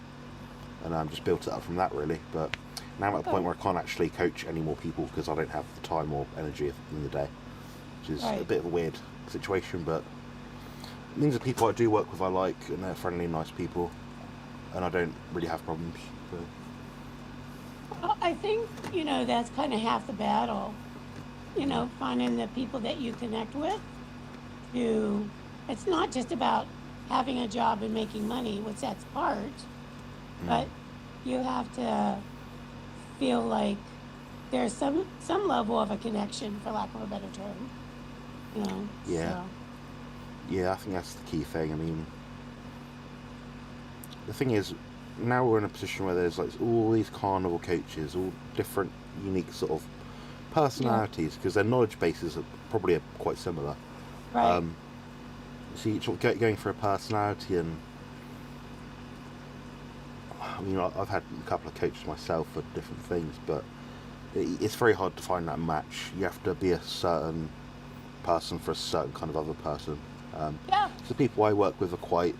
and just built it up from that really. But now I'm at a point where I can't actually coach any more people because I don't have the time or energy in the day, which is a Right. bit of a weird situation. But it means the people I do work with I like, and they're friendly, nice people, and I don't really have problems. So. Well, I think, that's kind of half the battle, finding the people that you connect with to, it's not just about having a job and making money, which that's part, but you have to feel like there's some level of a connection, for lack of a better term, Yeah, so. yeah, I think that's the key thing. I mean, the thing is, now we're in a position where there's like all these carnival coaches, all different, unique sort of Yeah. personalities, because their knowledge bases are probably quite similar. Right. So you're sort of going for a personality, and I mean, I've had a couple of coaches myself for different things, but it's very hard to find that match. You have to be a certain person for a certain kind of other person. Yeah. The people I work with are quite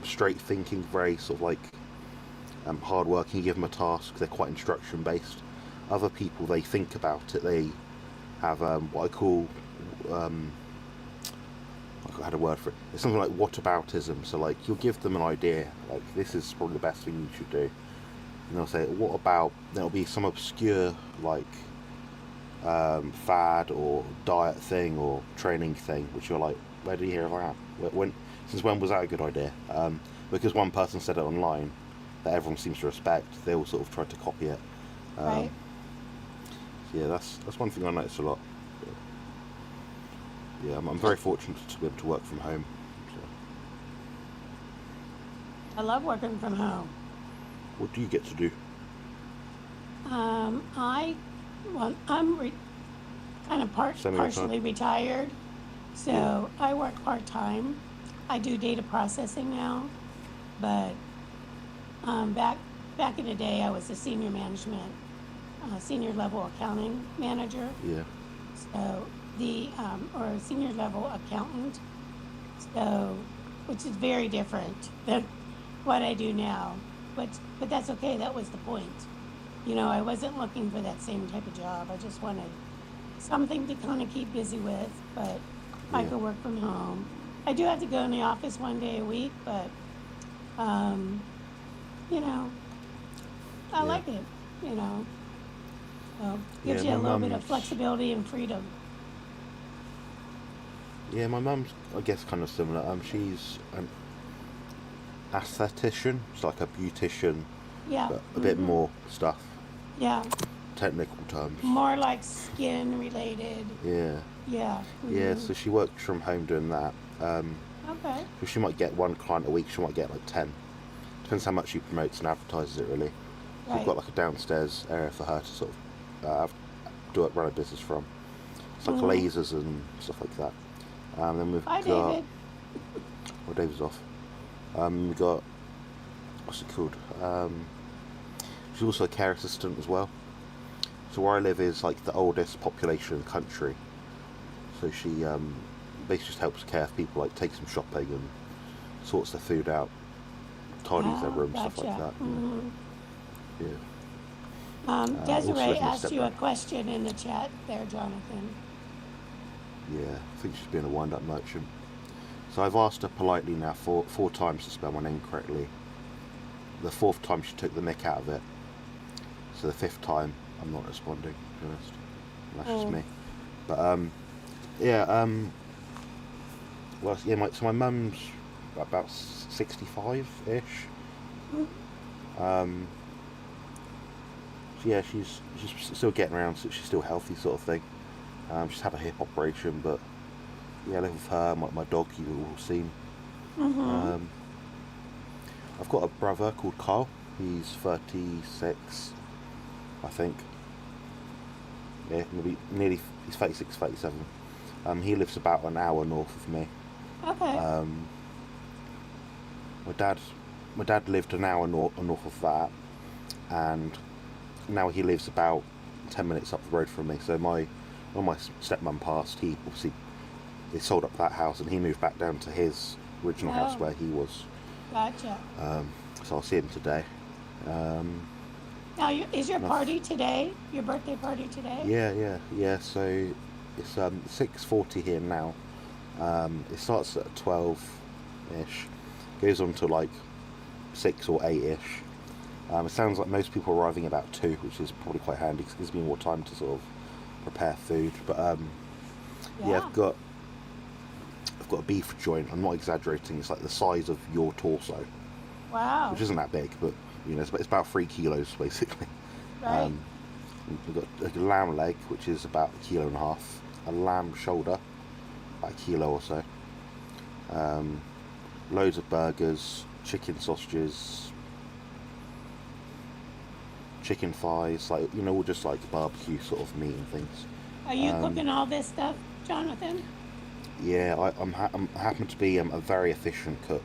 straight thinking, very sort of like hard working. You give them a task, they're quite instruction based. Other people, they think about it. They have what I call I had a word for it. It's something like whataboutism. So like you'll give them an idea, like this is probably the best thing you should do, and they'll say, what about? There'll be some obscure like fad or diet thing or training thing, which you're like, where did you hear of that? Since when was that a good idea? Because one person said it online that everyone seems to respect, they all sort of tried to copy it. Right. So yeah, that's one thing I notice a lot. Yeah, I'm very fortunate to be able to work from home. So. I love working from home. What do you get to do? I'm kind of partially retired, so I work part-time. I do data processing now, but back in the day, I was a senior level accounting manager. Yeah. So or a senior level accountant. So, which is very different than what I do now. But that's okay. That was the point. You know, I wasn't looking for that same type of job. I just wanted something to kind of keep busy with, but I could work from home. I do have to go in the office one day a week, but, you know, I like it, you know. So gives you a little bit of flexibility and freedom. Yeah, my mum's, I guess, kind of similar. She's an aesthetician, it's like a beautician, but a bit more stuff. Yeah. Technical terms. More like skin related. Yeah. Yeah. Yeah, so she works from home doing that. Okay. So she might get one client a week, she might get like 10. Depends how much she promotes and advertises it, really. Right. We've got like a downstairs area for her to sort of run a business from. It's like lasers and stuff like that. Then we've got... David. Well, David's off. We've got... What's it called? She's also a care assistant as well. So where I live is like the oldest population in the country. So she basically just helps care for people, like takes them shopping and sorts their food out, tidies their room, stuff like that. Yeah. Desiree asked you a question in the chat there, Jonathan. Yeah, I think she's been a wind-up merchant. So I've asked her politely now 4 times to spell my name correctly. The 4th time she took the mick out of it. So the 5th time I'm not responding, to be honest. That's just me. But well, yeah, so my mum's about 65-ish. So yeah, she's still getting around, so she's still healthy, sort of thing. She's had a hip operation, but yeah, I live with her, my dog, you've all seen. I've got a brother called Carl. He's 36, I think. Yeah, maybe nearly. He's 36, 37. He lives about an hour north of me. Okay. My dad lived an hour north of that, and now he lives about 10 minutes up the road from me. So when my stepmom passed, he obviously they sold up that house and he moved back down to his original house where he was. Gotcha. So I'll see him today. Now, is your party today? Your birthday party today? Yeah. So it's 6:40 here now. It starts at 12-ish, goes on to like 6 or 8-ish. It sounds like most people are arriving about 2, which is probably quite handy because it gives me more time to sort of prepare food. But I've got a beef joint. I'm not exaggerating. It's like the size of your torso. Wow. Which isn't that big, but you know, it's about 3 kilos basically. Right. We've got a lamb leg, which is about 1.5 kilos. A lamb shoulder, about 1 kilo or so. Loads of burgers, chicken sausages, chicken thighs, like, you know, all just like barbecue sort of meat and things. Are you cooking all this stuff, Jonathan? Yeah, I happen to be a very efficient cook.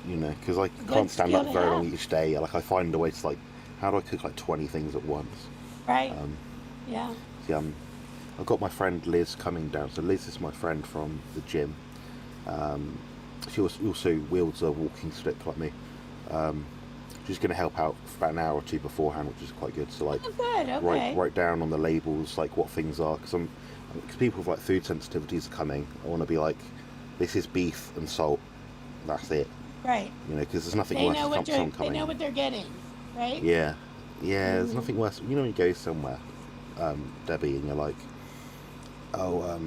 You know, because I can't stand up very long each day. Like, I find a way to like how do I cook like 20 things at once? Right. Um, Yeah. yeah, I've got my friend Liz coming down. So Liz is my friend from the gym. She also wields a walking stick like me. She's going to help out for about an hour or two beforehand, which is quite good. So like, Oh, good. Okay. write down on the labels like what things are, because people with like food sensitivities are coming. I want to be like, this is beef and salt. That's it. Right. You know, because there's nothing They worse know than what someone they coming. know what they're getting. Right. Yeah, there's Mhm. nothing worse. You know, when you go somewhere, Debbie, and you're like, oh,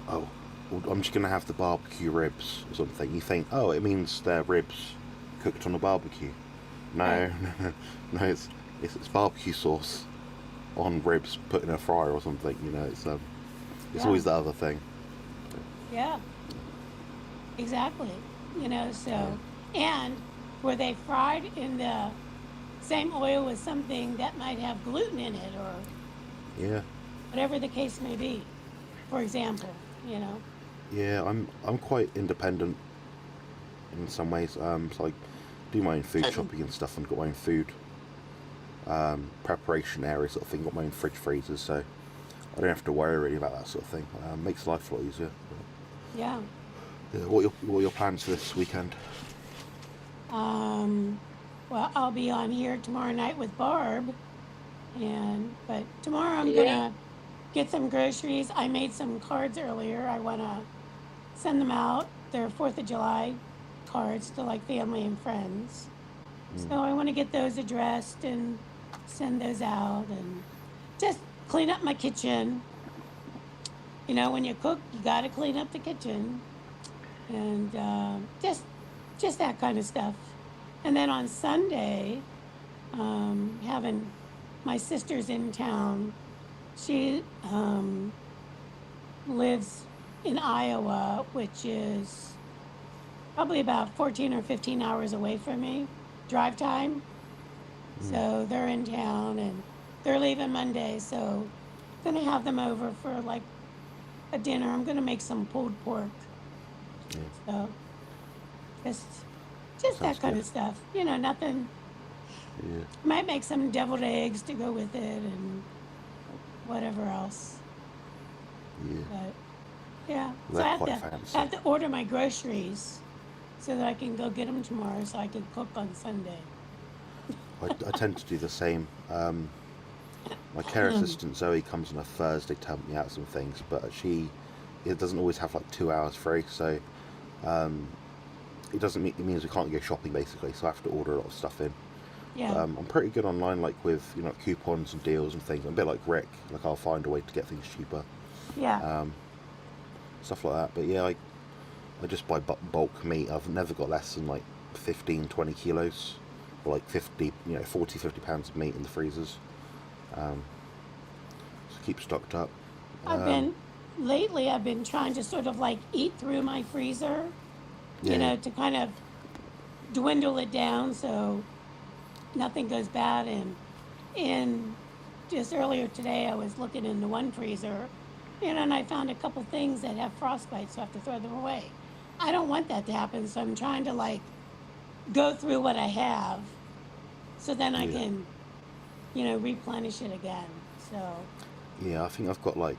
oh, well, I'm just gonna have the barbecue ribs or something. You think, oh, it means they're ribs cooked on a barbecue. No, Right. no, it's barbecue sauce on ribs put in a fryer or something. You know, it's Yeah. always the other thing. Yeah. Exactly. You know, so, and were they fried in the same oil as something that might have gluten in it or Yeah, whatever the case may be, for example, you know? yeah. I'm quite independent in some ways. So I do my own food shopping and stuff, and got my own food preparation area sort of thing. Got my own fridge freezers, so I don't have to worry really about that sort of thing. Makes life a lot easier. Yeah. Yeah, what are your plans for this weekend? Well, I'll be on here tomorrow night with Barb, but tomorrow I'm Yeah. gonna get some groceries. I made some cards earlier. I wanna send them out. They're 4th of July cards to like family and friends. So I want to get those addressed and send those out and just clean up my kitchen. You know, when you cook, you got to clean up the kitchen and just that kind of stuff. And then on Sunday, having my sister's in town. She lives in Iowa, which is probably about 14 or 15 hours away from me, drive time. So they're in town and they're leaving Monday. So gonna have them over for like a dinner. I'm gonna make some pulled pork. Yeah. So just Sounds that kind good. of stuff. You know, nothing. Yeah. Might make some deviled eggs to go with it and whatever else. Yeah. But yeah, so They're I quite have to fancy. order my groceries so that I can go get them tomorrow so I can cook on Sunday. I tend to do the same. My care assistant Zoe comes on a Thursday to help me out some things, but it doesn't always have like 2 hours free, so it means we can't go shopping basically. So I have to order a lot of stuff in. Yeah. I'm pretty good online, like with coupons and deals and things. I'm a bit like Rick, like I'll find a way to get things cheaper, Yeah. stuff like that. But yeah, I just buy bulk meat. I've never got less than like 15, 20 kilos, or like 50, 40, 50 pounds of meat in the freezers. So keep stocked up. Lately I've been trying to sort of like eat through my freezer, Yeah, to kind of dwindle it down so nothing goes bad. And just earlier today, I was looking in the one freezer, and I found a couple things that have frostbite, so I have to throw them away. I don't want that to happen, so I'm trying to like go through what I have, so then I Yeah. can, replenish it again. So yeah. I think I've got like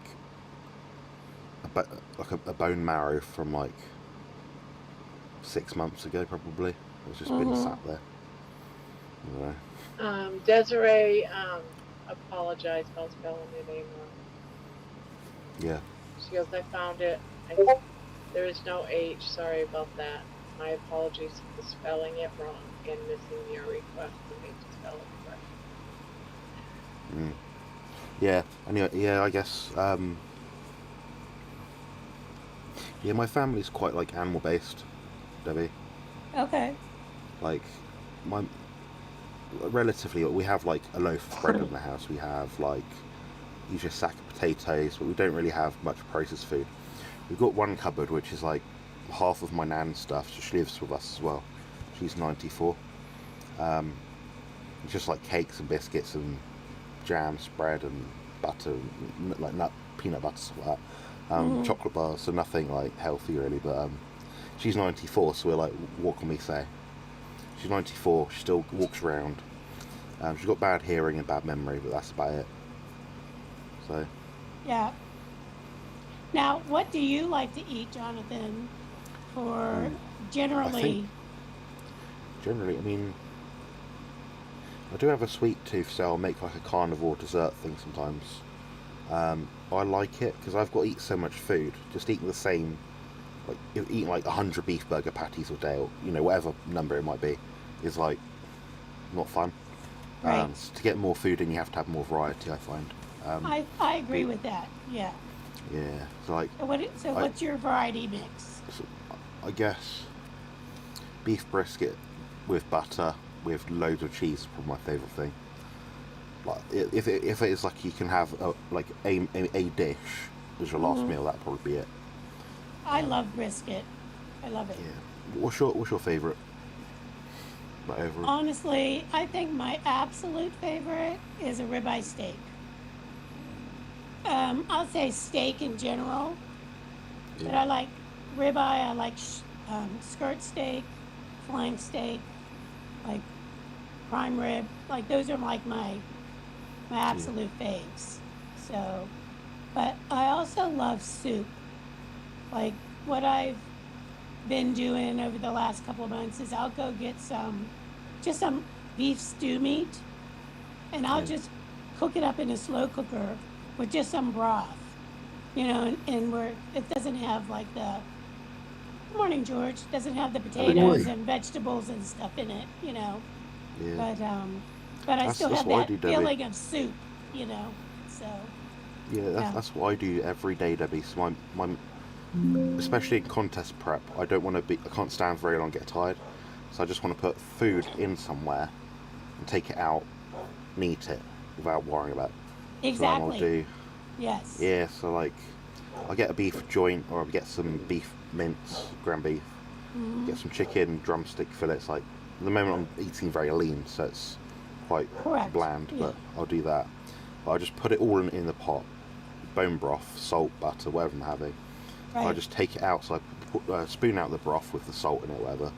a bone marrow from like 6 months ago, probably. It's just been sat there. You know. Desiree apologized about spelling your name wrong. Yeah. She goes, I found it. There is no H. Sorry about that. My apologies for spelling it wrong and missing your request for me to spell it correctly. Mm. Yeah. Anyway, yeah. I guess. Yeah, my family's quite like animal based, Debbie. okay, Like, my relatively, we have like a loaf of bread in the house. We have like usually a sack of potatoes, but we don't really have much processed food. We've got one cupboard which is like half of my nan's stuff. So she lives with us as well. She's 94. It's just like cakes and biscuits and jam, spread and butter, and, like peanut butter, stuff like that. Chocolate bars, so nothing like healthy really. But she's 94, so we're like, what can we say? She's 94. She still walks around She's got bad hearing and bad memory, but that's about it. So. Yeah. Now, what do you like to eat, Jonathan? For generally. Generally, I mean, I do have a sweet tooth, so I'll make like a carnivore dessert thing sometimes. I like it because I've got to eat so much food. Just eating the same, like eating like 100 beef burger patties a day, or whatever number it might be, is like not fun. Right. To get more food in, you have to have more variety, I find. I agree with that. Yeah. Yeah. So like. So what's your variety mix? So I guess beef brisket with butter with loads of cheese is probably my favourite thing. Like if it is like you can have a dish as your last meal, that'd probably be it. I love brisket. I love it. Yeah. What's your favourite? Honestly, I think my absolute favorite is a ribeye steak. I'll say steak in general, but I like ribeye. I like skirt steak, flank steak, like prime rib. Like those are like my absolute faves. So, but I also love soup. Like what I've been doing over the last couple of months is I'll go get just some beef stew meat, and I'll just cook it up in a slow cooker with just some broth, and where it doesn't have like the, good morning, George, doesn't have the potatoes and vegetables and stuff in it, Yeah. But I still have that feeling of soup, so. Yeah, that's what I do every day, Debbie. So my especially in contest prep, I can't stand very long and get tired. So I just want to put food in somewhere and take it out and eat it without worrying about it. Exactly. So I'll do. Yes. Yeah, so like I'll get a beef joint or I'll get some beef mince, ground beef, get some chicken, drumstick fillets. Like at the moment I'm eating very lean, so it's quite bland, but I'll do that. But I just put it all in the pot, bone broth, salt, butter, whatever I'm having. Right. I just take it out, so I put, spoon out the broth with the salt in it, whatever.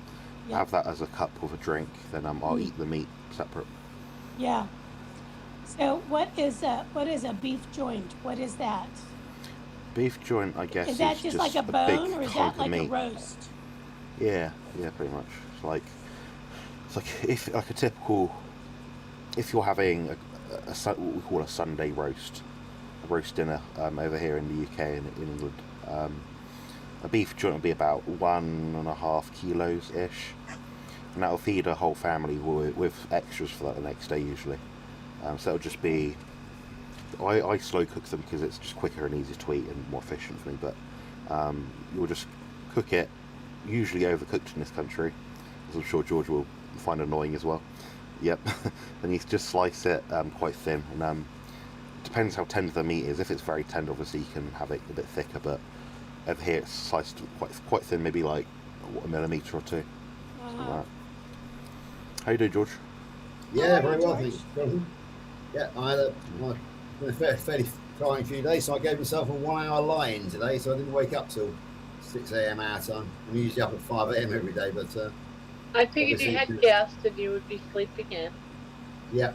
Yep. Have that as a cup with a drink. Then I'll eat the meat separate. Yeah. So what is a beef joint? What is that? Beef joint, I guess, is that just like a bone, or is that like a roast? Yeah, pretty much. It's like a typical. If you're having what we call a Sunday roast, a roast dinner over here in the UK and in England. A beef joint will be about 1.5 kilos ish, and that'll feed a whole family with extras for that the next day usually. So it'll just be. I slow cook them because it's just quicker and easier to eat and more efficient for me. But you'll just cook it, usually overcooked in this country, as I'm sure George will find annoying as well. Yep. And you just slice it quite thin, and it depends how tender the meat is. If it's very tender, obviously you can have it a bit thicker, but over here it's sliced quite thin, maybe like a millimetre or two. Like that. How you doing, George? Yeah, very well, thanks, Jonathan. Yeah, I had a fairly trying few days, so I gave myself a 1 hour lie-in today, so I didn't wake up till 6 a.m. our time. I'm usually up at 5 a.m. every day, but I figured you had guests and you would be sleeping in. Yeah,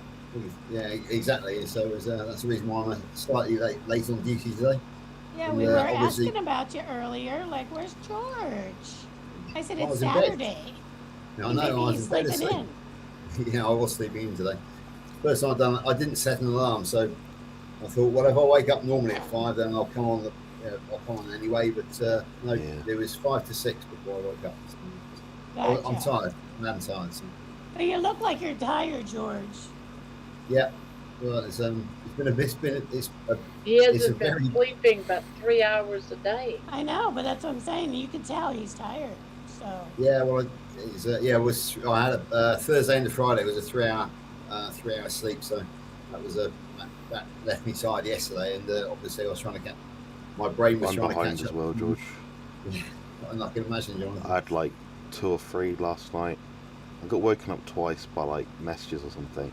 exactly. So that's the reason why I'm slightly late on duty today. Yeah, and we were asking about you earlier. Like, where's George? I said it's Saturday. No, I know. I was sleeping in. Yeah, I was sleeping in today. First time I've done it, I didn't set an alarm, so I thought, well, if I wake up normally at 5, then I'll come on. I'll come on anyway. But no, it was 5 to 6 before I woke up. So gotcha. I'm tired. I'm tired. So. But you look like you're tired, George. Yeah. Well, it's been he hasn't been sleeping but 3 hours a day. I know, but that's what I'm saying. You can tell he's tired. So. Yeah, well, I had a Thursday and Friday was a 3 hour sleep, so that left me tired yesterday, and obviously I was trying to get my brain was trying to catch up as well, George. Yeah, I can imagine, John. I had like 2 or 3 last night. I got woken up twice by like messages or something.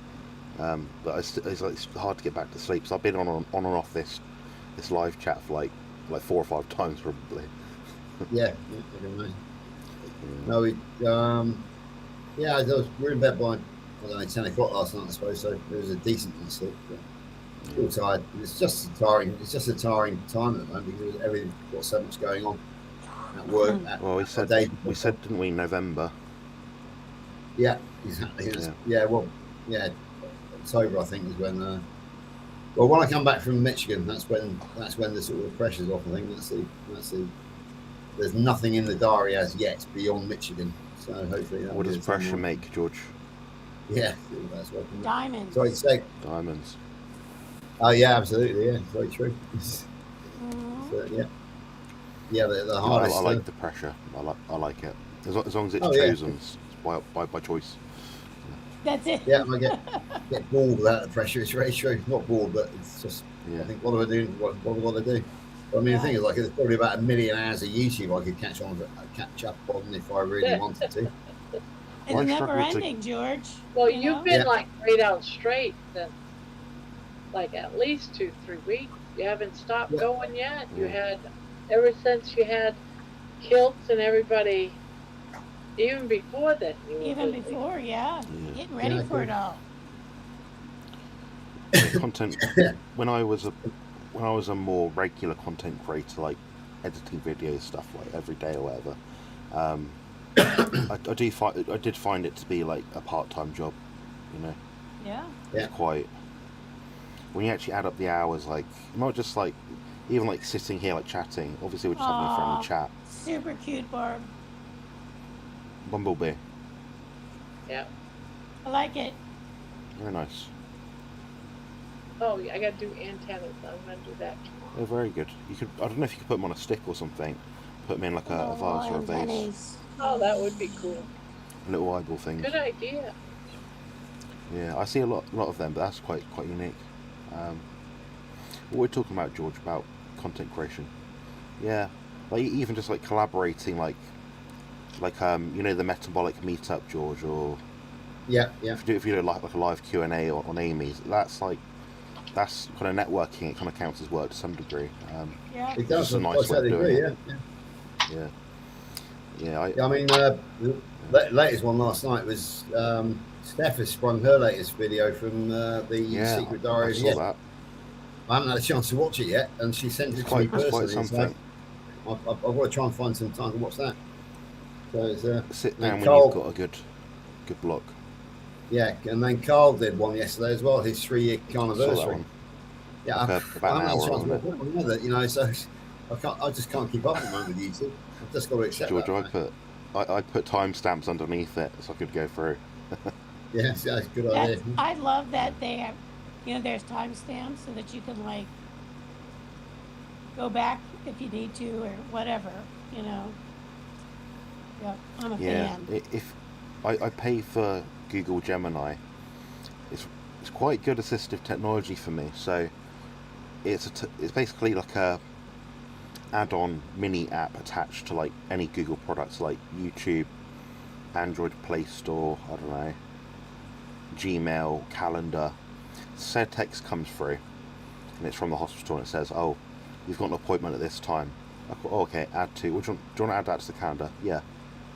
But it's hard to get back to sleep. So I've been on and off this live chat for like 4 or 5 times probably. Yeah, I can imagine. No, we're in bed by I don't know, 10 o'clock last night, I suppose. So it was a decent night's sleep. But still tired. It's just a tiring. It's just a tiring time at the moment because everything's got so much going on at work. Well, we said, didn't we, November? Yeah, exactly. Yeah. Well, yeah, October I think is when. Well, when I come back from Michigan, that's when the sort of pressure's off. I think that's the. There's nothing in the diary as yet beyond Michigan, so hopefully. What does pressure make, George? Yeah, that's what. Diamonds. Sorry, say. Diamonds. Oh yeah, absolutely. Yeah, very true. So, yeah. The hardest. I like the pressure. I like it as long as it's chosen by choice. That's it. Yeah, I get bored without the pressure. It's very true. Not bored, but it's just. I think what do I do? What have I got to do? I mean, the thing is, like, there's probably about 1 million hours of YouTube I could catch up on if I really wanted to. It's never ending, George. Well, you've been like grayed out straight since like at least 2-3 weeks. You haven't stopped going yet. You had ever since you had kilts and everybody. Even before that. Even before, getting ready for it all. Content. When I was a more regular content creator, like editing videos, stuff like every day or whatever, I did find it to be like a part-time job, you know. Yeah. It's quite. When you actually add up the hours, like not just like even like sitting here like chatting. Obviously, we're just having a friendly chat. Super cute, Barb. Bumblebee. Yeah. I like it. Very nice. Oh, I gotta do antennas. I'm gonna do that tomorrow. They're very good. You could. I don't know if you could put them on a stick or something. Put them in like a vase or a vase. Oh, that would be cool. Little eyeball things. Good idea. Yeah, I see a lot of them, but that's quite unique. What we're talking about, George, about content creation. Yeah, like even just like collaborating, like you know, the metabolic meetup, George, or if you do like a live Q&A on Amy's, that's kind of networking. It kind of counts as work to some degree. It does. It's a nice way of doing it. I mean, the latest one last night was Steph has sprung her latest video from the Secret Diary. I saw that. I haven't had a chance to watch it yet, and she sent it to me personally. So I've got to try and find some time to watch that. So it's, sit down when you've got a good block. Yeah, and then Carl did one yesterday as well, his 3-year anniversary. Yeah, about an hour on it. You know, so I just can't keep up at the moment with YouTube. I've just got to accept George, that. I put timestamps underneath it so I could go through. Yes, that's a good idea. I love that they have, there's timestamps so that you can like go back if you need to or whatever, Yeah, I'm a fan. If I pay for Google Gemini, it's quite good assistive technology for me. So it's basically like a add-on mini app attached to like any Google products like YouTube, Android Play Store, I don't know, Gmail, Calendar. Said text comes through and it's from the hospital and it says, oh, you've got an appointment at this time. I thought, oh, okay, add to. Do you want to add that to the calendar? Yeah,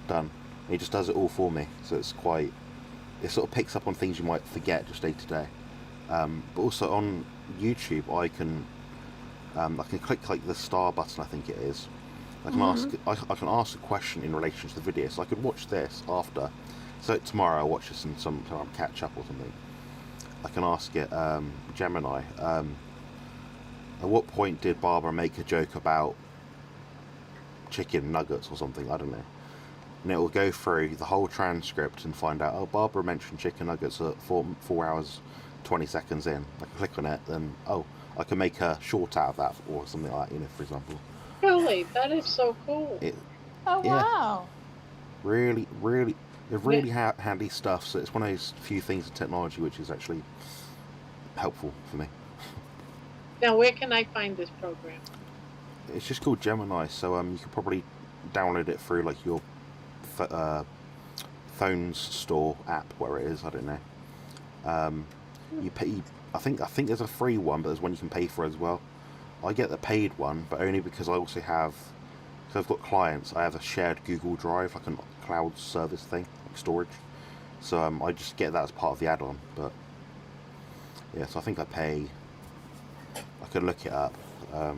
done. And he just does it all for me. So it sort of picks up on things you might forget just day to day. But also on YouTube, I can click like the star button, I think it is. I can ask a question in relation to the video. So I could watch this after. So tomorrow I'll watch this and some catch up or something. I can ask it, Gemini, at what point did Barbara make a joke about chicken nuggets or something? I don't know. And it will go through the whole transcript and find out, oh, Barbara mentioned chicken nuggets at 4 hours 20 seconds in. I can click on it, then I can make a short out of that or something like that, for example. Really? That is so cool. Wow. Really handy stuff. So it's one of those few things in technology which is actually helpful for me. Now, where can I find this program? It's just called Gemini, so you could probably download it through like your phone's store app, where it is. I don't know. You pay. I think there's a free one, but there's one you can pay for as well. I get the paid one, but only because I also have. So I've got clients. I have a shared Google Drive, like a cloud service thing, like storage. So I just get that as part of the add-on. But yeah, so I think I pay. I could look it up. I'd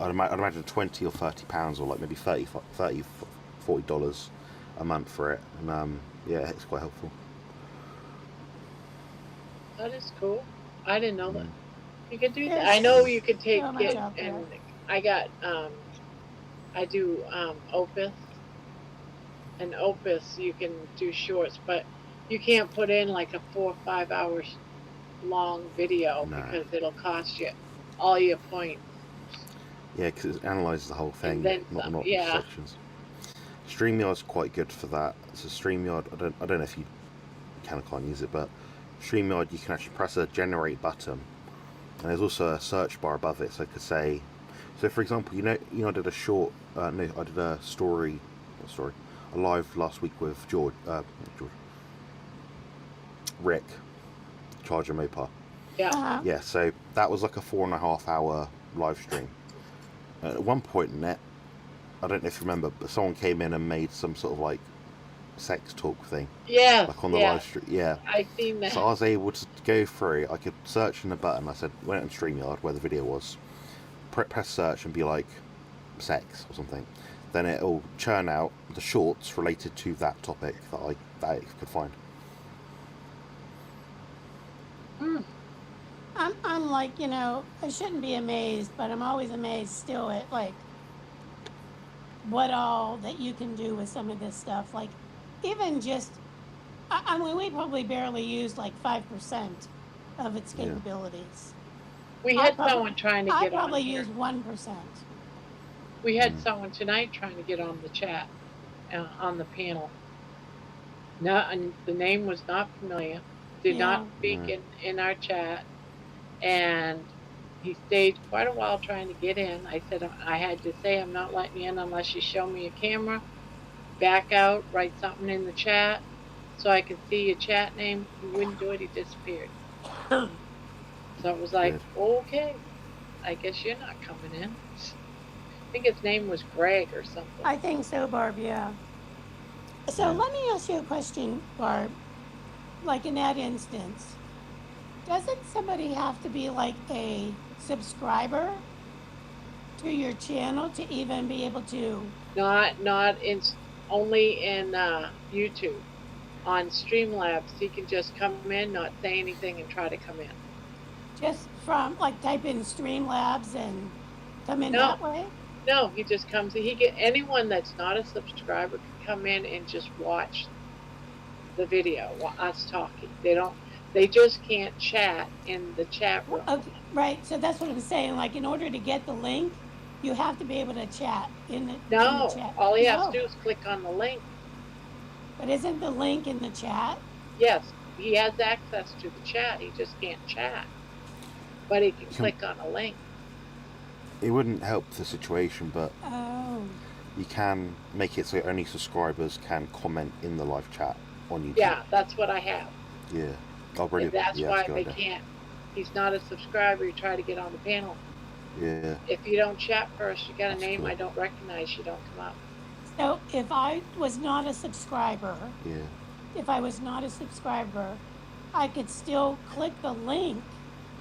imagine £20 or £30, or like maybe $30, $40 a month for it, and yeah, it's quite helpful. That is cool. I didn't know that. Mm. You could do that. There's I know you could take so much it, out there. and I got I do Opus, and Opus you can do shorts, but you can't put in like a 4 or 5 hours long video No. because it'll cost you all your points. Yeah, because it analyzes the whole thing, then not some, not yeah. sections. StreamYard's quite good for that. So StreamYard, I don't know if you can or can't use it, but StreamYard you can actually press a generate button, and there's also a search bar above it. So I could say, so for example, I did a short, no, I did a a live last week with Rick, Charger Mopa. Yeah. Yeah, so that was like a 4.5 hour live stream. At one point in it, I don't know if you remember, but someone came in and made some sort of like sex talk thing. Yeah. Like on the live stream. Yeah. I seen that. So I was able to go through, I could search in the button, I said, went on StreamYard where the video was, press search and be like, sex or something. Then it'll churn out the shorts related to that topic that I could find. I'm like, I shouldn't be amazed, but I'm always amazed still at like what all that you can do with some of this stuff. Like even just, I mean, we probably barely used like 5% of its Yeah. capabilities. We had someone trying to I get on probably here. used 1%. We had someone tonight trying to get on the chat, on the panel. No, and the name was not familiar. Did not speak in our chat, and he stayed quite a while trying to get in. I said I had to say I'm not letting you in unless you show me a camera. Back out, write something in the chat so I could see your chat name. He wouldn't do it. He disappeared. So it was like, okay, I guess you're not coming in. I think his name was Greg or something. I think so, Barb, yeah. So let me ask you a question, Barb. Like in that instance, doesn't somebody have to be like a subscriber to your channel to even be able to? Only in YouTube. On Streamlabs, he can just come in, not say anything, and try to come in. Just from like type in Streamlabs and come in that way? No, he just comes. Anyone that's not a subscriber can come in and just watch the video, us talking. They just can't chat in the chat room. Okay, right. So that's what I'm saying. Like in order to get the link, you have to be able to chat in the chat. All he has to do is click on the link. But isn't the link in the chat? Yes, he has access to the chat. He just can't chat. But he can click on a link. It wouldn't help the situation, but you can make it so only subscribers can comment in the live chat on YouTube. Yeah, that's what I have. Yeah. Oh, brilliant. That's yeah, why they can't. He's not a subscriber. You try to get on the panel. Yeah. If you don't chat first, you got a name I don't recognize, you don't come up. So if I was not a subscriber, yeah, I could still click the link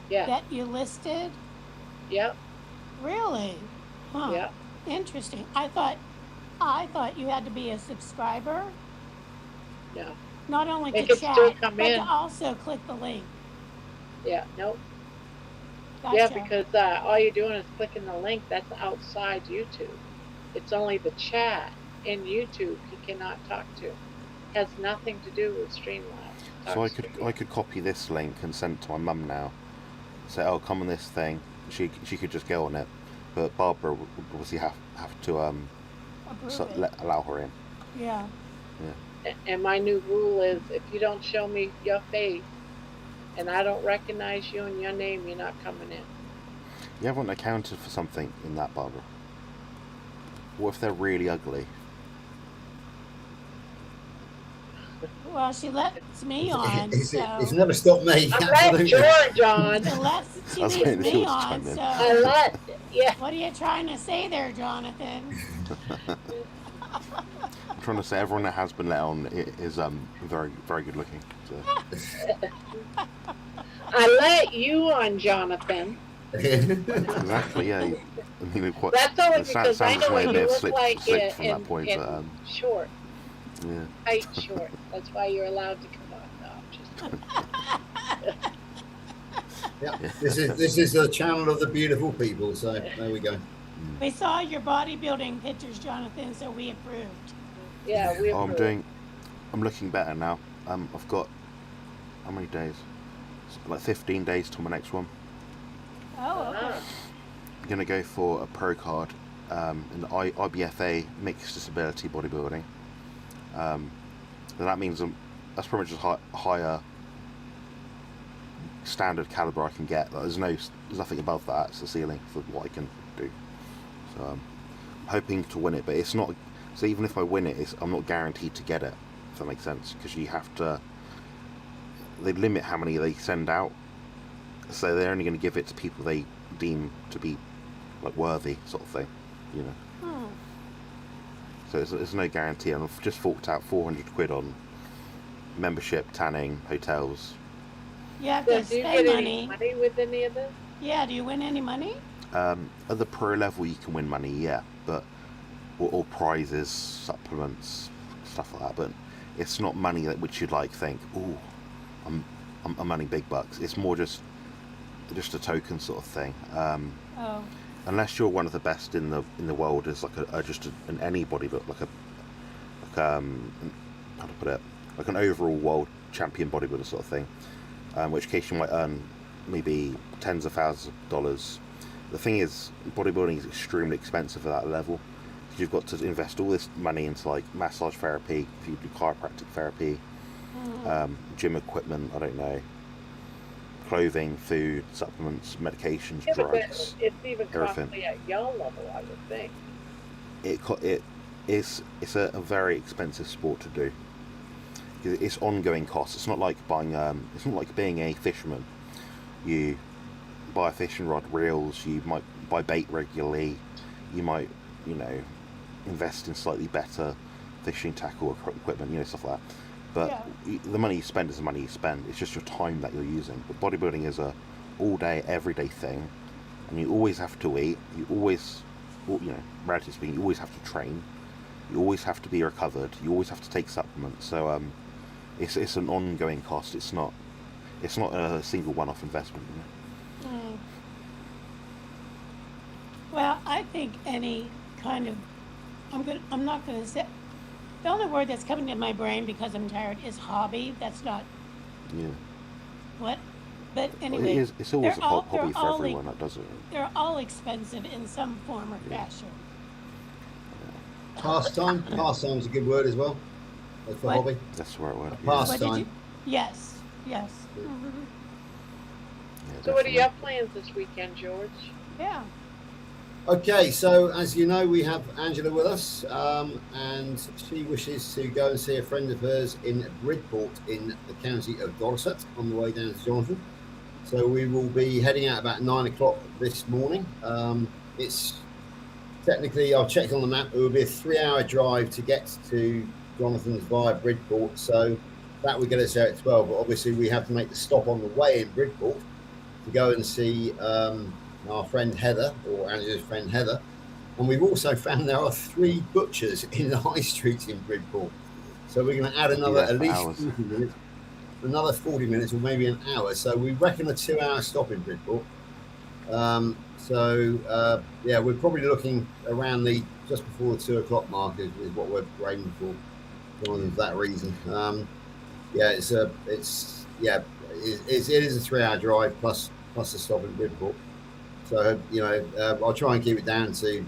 that you listed? Yep. Really? Huh. Yep. Interesting. I thought you had to be a subscriber. No. Not only They to could chat, still come but in. to also click the link. Yeah, nope. Gotcha. Yeah, because all you're doing is clicking the link. That's outside YouTube. It's only the chat in YouTube he cannot talk to. Has nothing to do with Streamlabs. So I could copy this link and send it to my mum now. Say, oh, come on this thing. She could just go on it, but Barbara would obviously have to allow her in. Yeah. Yeah. And my new rule is, if you don't show me your face, and I don't recognize you and your name, you're not coming in. You haven't accounted for something in that, Barbara. What if they're really ugly? Well, she lets me on, It's so. never stopped me. I let George on. She was leaves waiting for you me to on, chime in. so. Yeah. What are you trying to say there, Jonathan? trying to say everyone that has been let on is very, very good looking. So. I let you on, Jonathan. Exactly. Yeah. I mean, quite, That's only because I know what you look like slipped from that point, but, short. Yeah. Height short. That's why you're allowed to come on. No, just Yeah, this is the channel of the beautiful people. So there we go. We saw your bodybuilding pictures, Jonathan, so we approved. Yeah, we approved. I'm looking better now. I've got, how many days? Like 15 days till my next one. Oh, okay. I'm going to go for a pro card in the IBFA mixed disability bodybuilding. And that means that's pretty much just higher standard caliber I can get. Like, there's nothing above that. It's the ceiling for what I can do. So I'm hoping to win it, but it's not. So even if I win it, I'm not guaranteed to get it. If that makes sense, because you have to. They limit how many they send out, so they're only going to give it to people they deem to be like worthy, sort of thing, you know. So there's no guarantee, and I've just forked out 400 quid on membership, tanning, hotels. Yeah, So to do you spend get money. any money with any of this? Yeah, do you win any money? At the pro level, you can win money, yeah, but or prizes, supplements, stuff like that. But it's not money that which you'd like think, oh, I'm earning big bucks. It's more just a token sort of thing. Unless you're one of the best in the world, as like an anybody, but like how to put it, like an overall world champion bodybuilder sort of thing. In which case you might earn maybe tens of thousands of dollars. The thing is, bodybuilding is extremely expensive at that level. You've got to invest all this money into like massage therapy, if you do chiropractic therapy, gym equipment, I don't know, clothing, food, supplements, medications, drugs, It's even everything. costly at your level, I would think. It's a very expensive sport to do. It's ongoing costs. It's not like buying. It's not like being a fisherman. You buy a fishing rod, reels. You might buy bait regularly. You might, invest in slightly better fishing tackle equipment, stuff like that. But the money you spend is the money you spend. It's just your time that you're using. But bodybuilding is a all-day, everyday thing, and you always have to eat. You always, relatively speaking, you always have to train. You always have to be recovered. You always have to take supplements. So it's an ongoing cost. It's not a single one-off investment. Well, I think any kind of, I'm not gonna say, the only word that's coming to my brain because I'm tired is hobby. That's not. Yeah. What? But anyway, it's always a hobby for everyone that does it. They're all expensive in some form or fashion. Pastime. Pastime is a good word as well. For What? hobby. That's the right word. Pastime. Yes. Yes. Mm-hmm. Yeah, So what are definitely. your plans this weekend, George? Yeah. Okay, so as you know, we have Angela with us, and she wishes to go and see a friend of hers in Bridport in the county of Dorset on the way down to Jonathan. So we will be heading out about 9 o'clock this morning. It's technically, I've checked on the map, it will be a 3-hour drive to get to Jonathan's via Bridport. So that would get us there at 12, but obviously we have to make the stop on the way in Bridport to go and see our friend Heather, or Angela's friend Heather. And we've also found there are 3 butchers in the high street in Bridport. So we're going to add another at least 40 minutes, another 40 minutes or maybe an hour. So we reckon a 2-hour stop in Bridport. Yeah, we're probably looking around just before the 2 o'clock mark is what we're aiming for for that reason. It is a 3-hour drive plus a stop in Bridport. So I'll try and keep it down to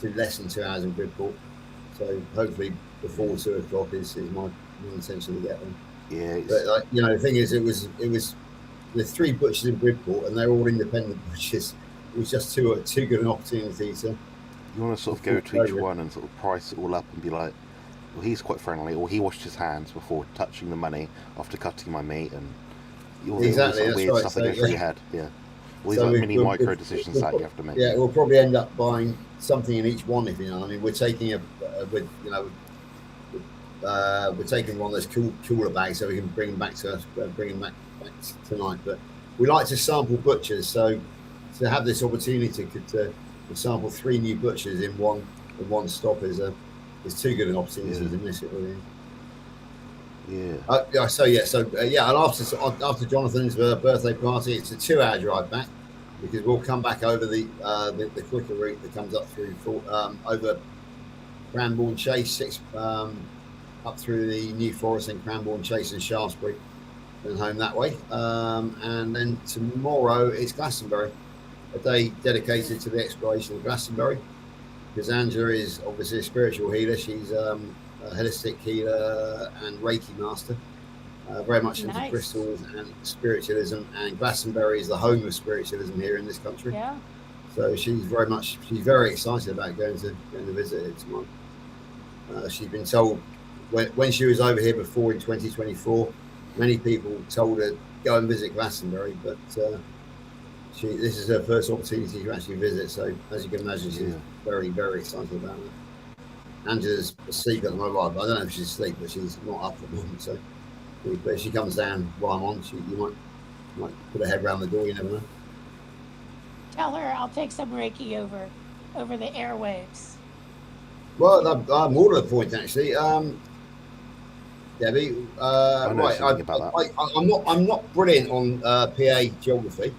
less than 2 hours in Bridport. So hopefully before 2 o'clock is my intention to get them. Yeah. But the thing is, it was the 3 butchers in Bridport, and they're all independent butchers. It was just too good an opportunity to. You want to sort of go to each one and sort of price it all up and be like, well, he's quite friendly, or he washed his hands before touching the money after cutting my meat, and all this sort of weird stuff that goes through your head. Yeah. All these mini micro decisions that you have to make. Yeah, we'll probably end up buying something in each one, if you know what I mean. We're taking we're taking one of those cooler bags so we can bring them back to us, bring them back tonight. But we like to sample butchers, so to have this opportunity to sample 3 new butchers in one stop is too good an opportunity to miss it. Really. And after Jonathan's birthday party, it's a 2-hour drive back because we'll come back over the quicker route that comes up through over Cranbourne Chase, up through the New Forest and Cranbourne Chase and Shaftesbury, and home that way. And then tomorrow it's Glastonbury, a day dedicated to the exploration of Glastonbury, because Angela is obviously a spiritual healer. She's a holistic healer and Reiki master, very much into crystals and spiritualism, and Glastonbury is the home of spiritualism here in this country. Yeah. So she's very excited about going to visit it tomorrow. She's been told when she was over here before in 2024, many people told her go and visit Glastonbury, but this is her first opportunity to actually visit. So as you can imagine, she's very, very excited about it. Angela's asleep at the moment. I don't know if she's asleep, but she's not up at the moment. So if she comes down while I'm on, you might put her head around the door. You never know. Tell her I'll take some Reiki over the airwaves. Well, more to the point, actually. Debbie, I'm not brilliant on PA geography,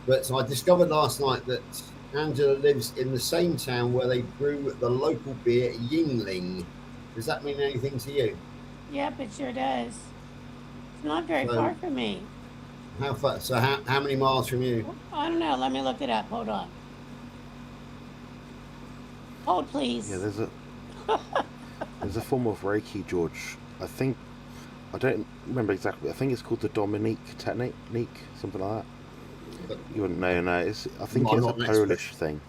but I discovered last night that Angela lives in the same town where they brew the local beer Yingling. Does that mean anything to you? Yep, it sure does. It's not very far from me. How far? So how many miles from you? I don't know. Let me look it up. Hold on. Hold, please. Yeah, there's a form of Reiki, George. I don't remember exactly. I think it's called the Dominique technique, something like that. You wouldn't know. No, I think it's a Polish thing.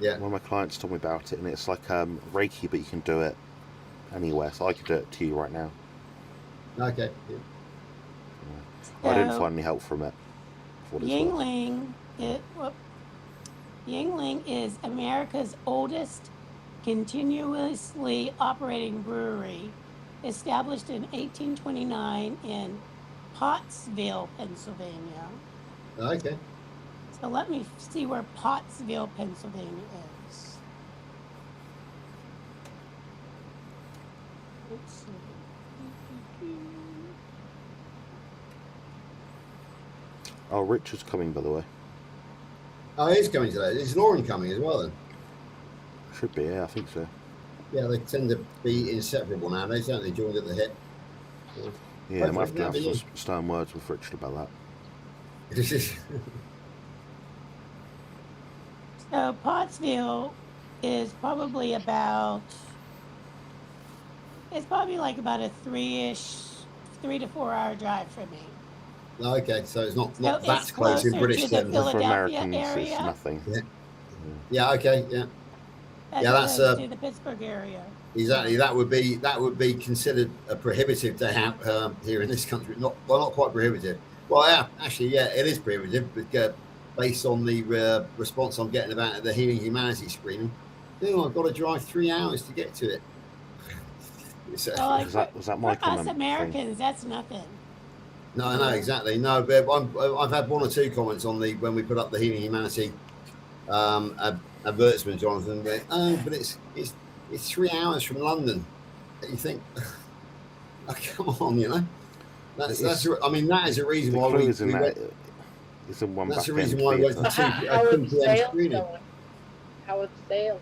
Yeah. One of my clients told me about it, and it's like Reiki, but you can do it anywhere. So I could do it to you right now. Okay. Yeah. I didn't find any help from it. Yingling is America's oldest continuously operating brewery, established in 1829 in Pottsville, Pennsylvania. Okay. So let me see where Pottsville, Pennsylvania is. Let's see. Oh, Richard's coming, by the way. Oh, he's coming today. Is Lauren coming as well then? Should be, yeah, I think so. Yeah, they tend to be inseparable nowadays, don't they? Joined at the hip. Yeah, I might have to have some stern words with Richard about that. So Pottsville is probably about, it's probably like about a 3 to 4 hour drive from me. Okay, so it's not So that it's close in closer British to the terms. For Philadelphia Americans, area. it's nothing. Yeah. Okay. Yeah. As that's opposed to the Pittsburgh area. Exactly. That would be considered a prohibitive to have here in this country. Not quite prohibitive. Well, yeah, actually, yeah, it is prohibitive, but based on the response I'm getting about the Healing Humanity screening, I've got to drive 3 hours to get to it. Was that my for comment? us Americans, that's nothing. No, exactly. No, but I've had 1 or 2 comments on when we put up the Healing Humanity advertisement, Jonathan. But it's 3 hours from London. You think, oh, come on, you know. That's I mean, that is a reason why we went. It's in one. That's the reason why we went to 2 p.m. screening. How are the sales?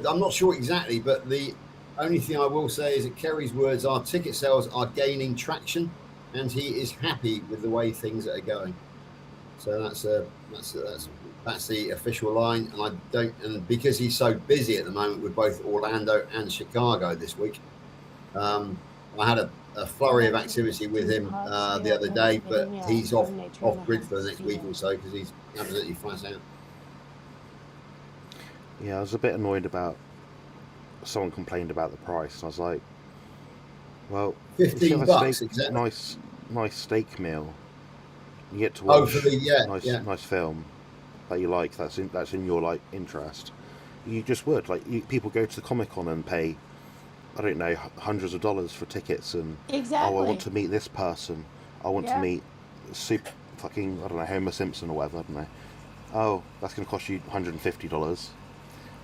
I'm not sure exactly, but the only thing I will say is that Kerry's words are ticket sales are gaining traction, and he is happy with the way things are going. So that's the official line, and because he's so busy at the moment with both Orlando and Chicago this week, I had a flurry of activity with him the other day, but he's off grid for the next week or so because he's absolutely flat out. Yeah, I was a bit annoyed about someone complained about the price. I was like, well, $15, exactly. Nice steak meal. You get to watch nice film that you like. That's in your interest. You just would people go to the Comic-Con and pay I don't know, hundreds of dollars for tickets, and Exactly. oh, I want to meet this person. I want to Yeah. meet super fucking, I don't know, Homer Simpson or whatever. I don't know. Oh, that's going to cost you $150.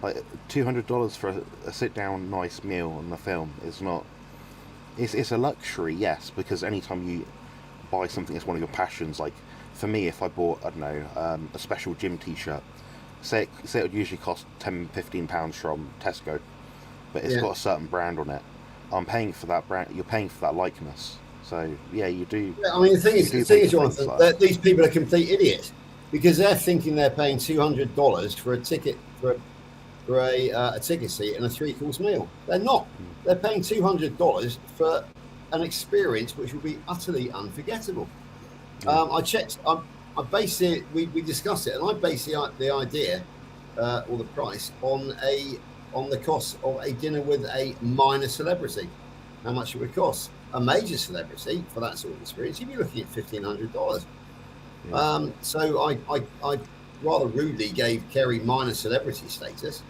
Like $200 for a sit-down nice meal on the film is not. It's a luxury, yes, because anytime you buy something that's one of your passions, like for me, if I bought, I don't know, a special gym T-shirt, say it would usually cost £10-15 from Tesco, but it's got a certain brand on it. I'm paying for that brand. You're paying for that likeness. So yeah, you do. Yeah, I mean, the thing is, Jonathan, that these people are complete idiots because they're thinking they're paying $200 for a ticket for a ticket seat and a 3-course meal. They're not. They're paying $200 for an experience which will be utterly unforgettable. I checked. I based it. We discussed it, and I based the idea or the price on the cost of a dinner with a minor celebrity. How much it would cost a major celebrity for that sort of experience? You'd be looking at $1,500. So I rather rudely gave Kerry minor celebrity status,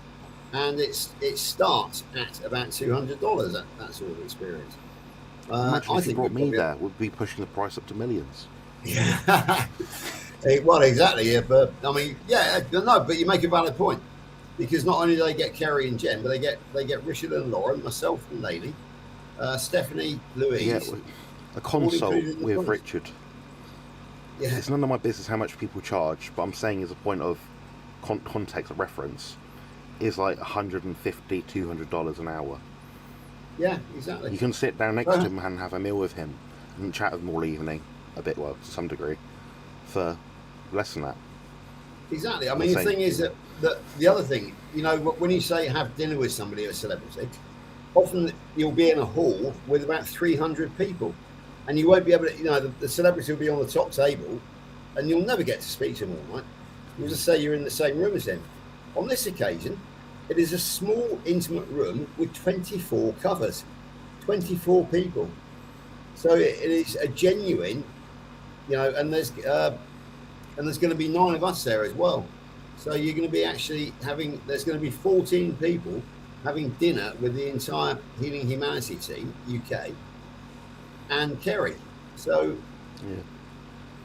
and it starts at about $200. That sort of experience. Imagine if you brought me there, we'd be pushing the price up to millions. Yeah. Well, exactly. Yeah, but I mean, yeah, no, but you make a valid point because not only do they get Kerry and Jen, but they get Richard and Lauren, myself and Lainey, Stephanie, Louise. Yeah, a consult with Richard. Yeah. It's none of my business how much people charge, but I'm saying as a point of context of reference, is like $150, $200 an hour. Yeah, exactly. You can sit down next to him and have a meal with him and chat with him all evening, a bit, well, to some degree, for less than that. Exactly. I mean, the thing is that the other thing, you know, when you say have dinner with somebody, a celebrity, often you'll be in a hall with about 300 people, and you won't be able to, you know, the celebrity will be on the top table, and you'll never get to speak to them all night. You'll just say you're in the same room as them. On this occasion, it is a small, intimate room with 24 covers, 24 people. So it is a genuine, you know, and there's going to be 9 of us there as well. So you're going to be actually there's going to be 14 people having dinner with the entire Healing Humanity team, UK, and Kerry. So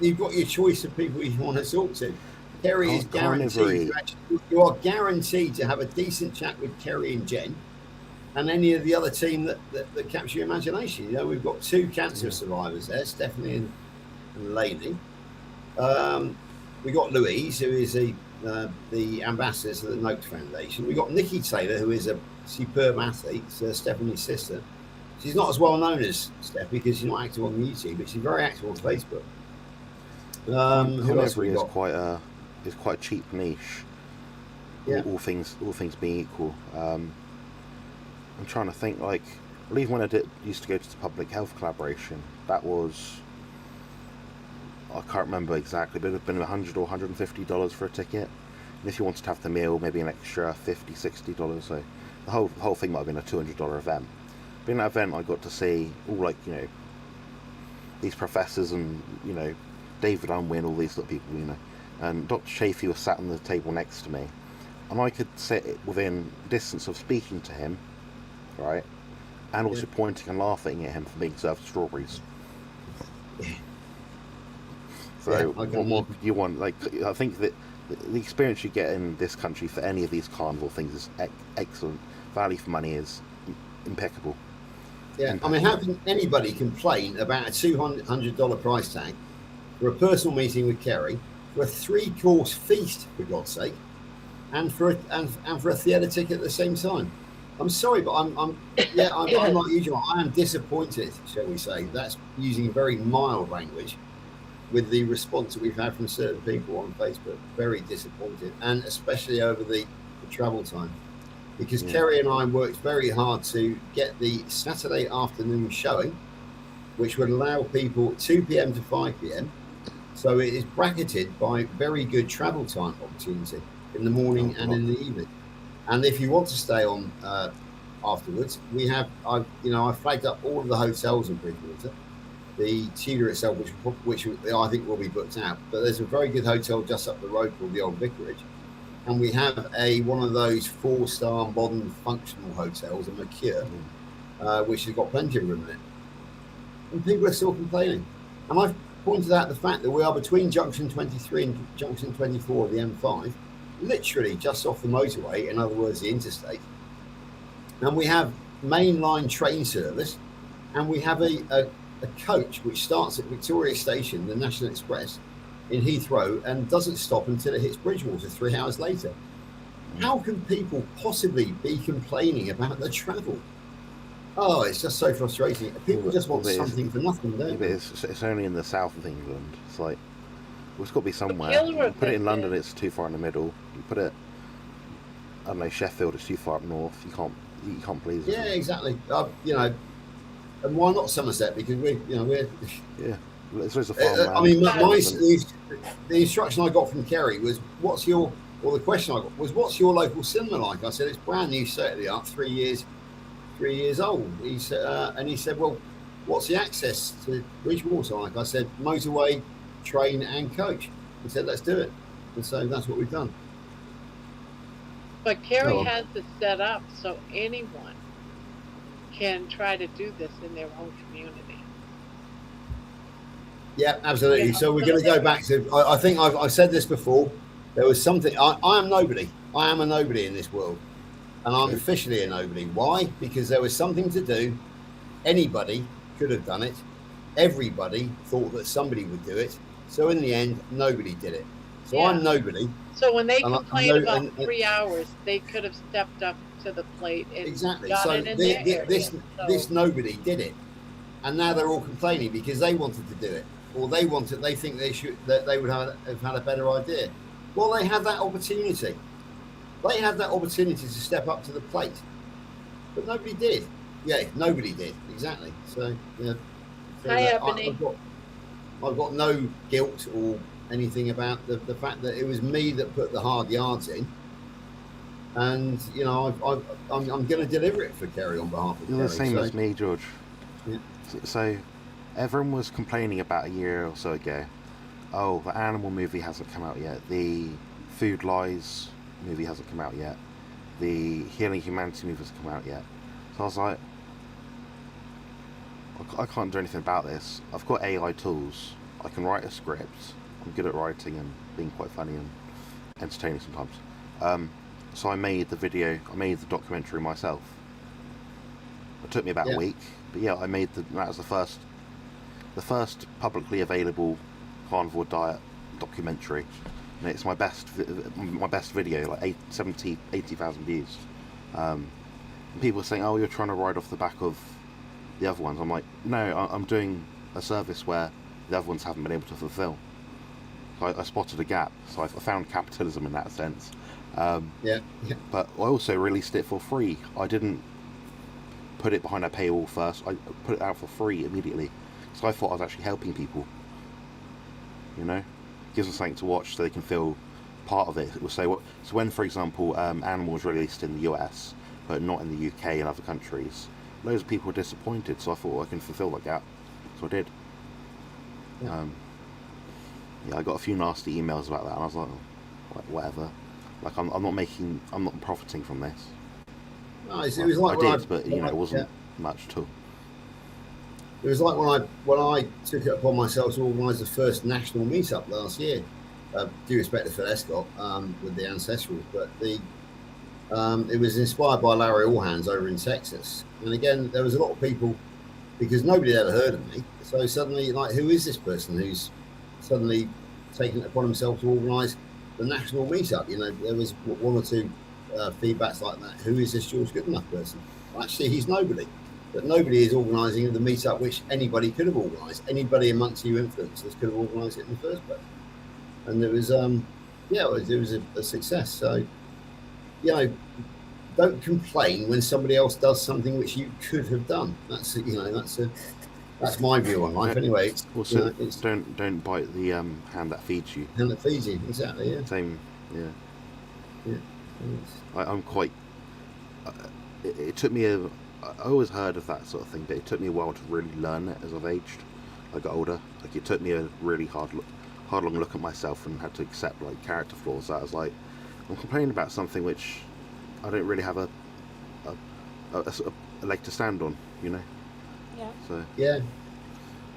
you've got your choice of people you want to talk to. Kerry is guaranteed. You are guaranteed to have a decent chat with Kerry and Jen, and any of the other team that capture your imagination. You know, we've got 2 cancer survivors there, Stephanie and Lainey. We got Louise, who is the ambassador to the Noakes Foundation. We got Nikki Taylor, who is a superb athlete, Stephanie's sister. She's not as well known as Steph because she's not active on YouTube, but she's very active on Facebook. Who else we got? Is quite a cheap niche. Yeah. All things being equal. I'm trying to think, like, well, even when I used to go to the public health collaboration, that was, I can't remember exactly, but it would have been $100 or $150 for a ticket. And if you wanted to have the meal, maybe an extra $50, $60. So the whole thing might have been a $200 event. But in that event, I got to see all, like, you know, these professors and, you know, David Unwin, all these sort of people, you know. And Dr. Chafee was sat on the table next to me, and I could sit within distance of speaking to him, right, and also pointing and laughing at him for being served strawberries. So what more could you want? Like, I think that the experience you get in this country for any of these carnival things is excellent. Value for money is impeccable. Yeah, I mean, how can anybody complain about a $200 price tag for a personal meeting with Kerry, for a 3-course feast, for God's sake, and for a theatre ticket at the same time? I'm sorry, but I'm like you, John. I am disappointed, shall we say? That's using very mild language, with the response that we've had from certain people on Facebook. Very disappointed, and especially over the travel time, because Kerry and I worked very hard to get the Saturday afternoon showing, which would allow people 2 p.m. to 5 p.m. So it is bracketed by very good travel time opportunity in the morning and in the evening. And if you want to stay on afterwards, I flagged up all of the hotels in Bridgewater. The Tudor itself, which I think will be booked out, but there's a very good hotel just up the road called the Old Vicarage, and we have one of those 4-star modern functional hotels, a Mercure, which has got plenty of room in it. And people are still complaining. And I've pointed out the fact that we are between junction 23 and junction 24 of the M5, literally just off the motorway, in other words, the interstate. And we have mainline train service, and we have a coach which starts at Victoria Station, the National Express, in Heathrow, and doesn't stop until it hits Bridgewater 3 hours later. How can people possibly be complaining about the travel? Oh, it's just so frustrating. People just want something for nothing, don't they? It's only in the south of England. It's like, well, it's got to be somewhere. killer You put it in of London, it it's too far in the middle. You put it, I don't know, Sheffield, it's too far up north. You can't please them. Yeah, exactly. You know, and why not Somerset? Because we're yeah. There's a farmland. I mean, the instruction I got from Kerry was, the question I got was, what's your local cinema like? I said, it's brand new, state of the art, 3 years old. He said, well, what's the access to Bridgewater like? I said, motorway, train, and coach. He said, let's do it. And so that's what we've done. But Kerry has it set up so anyone can try to do this in their own community. Yeah, absolutely. So we're going to go back to, I think I've said this before. There was something, I am nobody. I am a nobody in this world. And I'm officially a nobody. Why? Because there was something to do. Anybody could have done it. Everybody thought that somebody would do it. So in the end, nobody did it. So I'm nobody. So when they complained about 3 hours, they could have stepped up to the plate and exactly. got So it in their area. This nobody did it. And now they're all complaining because they wanted to do it. Or they think they would have had a better idea. Well, they had that opportunity. They had that opportunity to step up to the plate, but nobody did. Yeah, nobody did. Exactly. So, yeah. So Hi, Ebony. I've got no guilt or anything about the fact that it was me that put the hard yards in, and you know, I'm going to deliver it for Kerry on behalf of You're Kerry. the same as me, George. Yeah. So, everyone was complaining about a year or so ago. Oh, the Animal movie hasn't come out yet. The Food Lies movie hasn't come out yet. The Healing Humanity movie hasn't come out yet. So I was like, I can't do anything about this. I've got AI tools. I can write a script. I'm good at writing and being quite funny and entertaining sometimes. So I made the documentary myself. It took me about a week, but yeah, that was the first publicly available carnivore diet documentary. And it's my best video, like 80,000 views. And people are saying, oh, you're trying to ride off the back of the other ones. I'm like, no, I'm doing a service where the other ones haven't been able to fulfill. So I spotted a gap, so I found capitalism in that sense. But I also released it for free. I didn't put it behind a paywall first. I put it out for free immediately. So I thought I was actually helping people. You know? Gives them something to watch so they can feel part of it. It will say, so when, for example, Animal was released in the US, but not in the UK and other countries, loads of people were disappointed, so I thought I can fulfill that gap. So I did. Yeah, I got a few nasty emails about that, and I was like, whatever. Like, I'm not profiting from this. No, it was like I did, but you know, it wasn't much at all. It was like when I took it upon myself to organise the first national meetup last year. Due respect to Phil Escott with the Ancestrals, but it was inspired by Larry Allhands over in Texas. And again, there was a lot of people, because nobody had ever heard of me. So suddenly, like, who is this person who's suddenly taken it upon himself to organise the national meetup? You know, there was one or two feedbacks like that. Who is this George Goodenough person? Well, actually, he's nobody. But nobody is organising the meetup, which anybody could have organised. Anybody amongst you influencers could have organised it in the first place. And it was, it was a success. So, you know, don't complain when somebody else does something which you could have done. That's that's my view on life. Anyway, also, don't bite the hand that feeds you. Hand that feeds you, exactly. Yeah. Same. Yeah. Yeah. I'm quite. It took me I always heard of that sort of thing, but it took me a while to really learn it as I've aged. I got older. Like, it took me a really hard long look at myself and had to accept, like, character flaws. That I was like, I'm complaining about something which I don't really have a leg to stand on. you know. Yeah. So Yeah.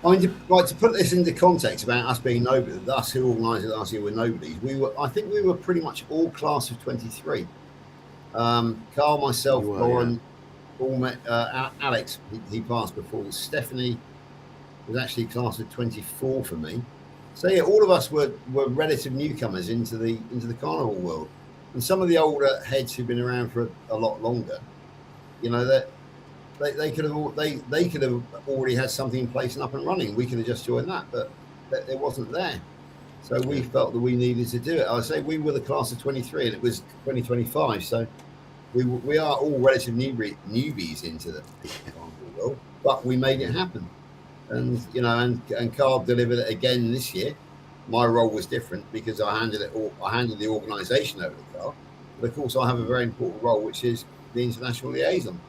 I mean, to put this into context about us being nobody, us who organised it last year were nobodies. I think we were pretty much all class of 23. Carl, myself, you were, Lauren, all met, Alex, he passed before. Stephanie was actually class of 24 for me. So yeah, all of us were relative newcomers into the carnival world, and some of the older heads who've been around for a lot longer, you know, that they could have already had something in place and up and running. We could have just joined that, but it wasn't there. So we felt that we needed to do it. I say we were the class of 23, and it was 2025. So we are all relative newbies into the carnival world, but we made it happen. And you know, and Carl delivered it again this year. My role was different because I handled the organisation over to Carl, but of course I have a very important role, which is the international liaison.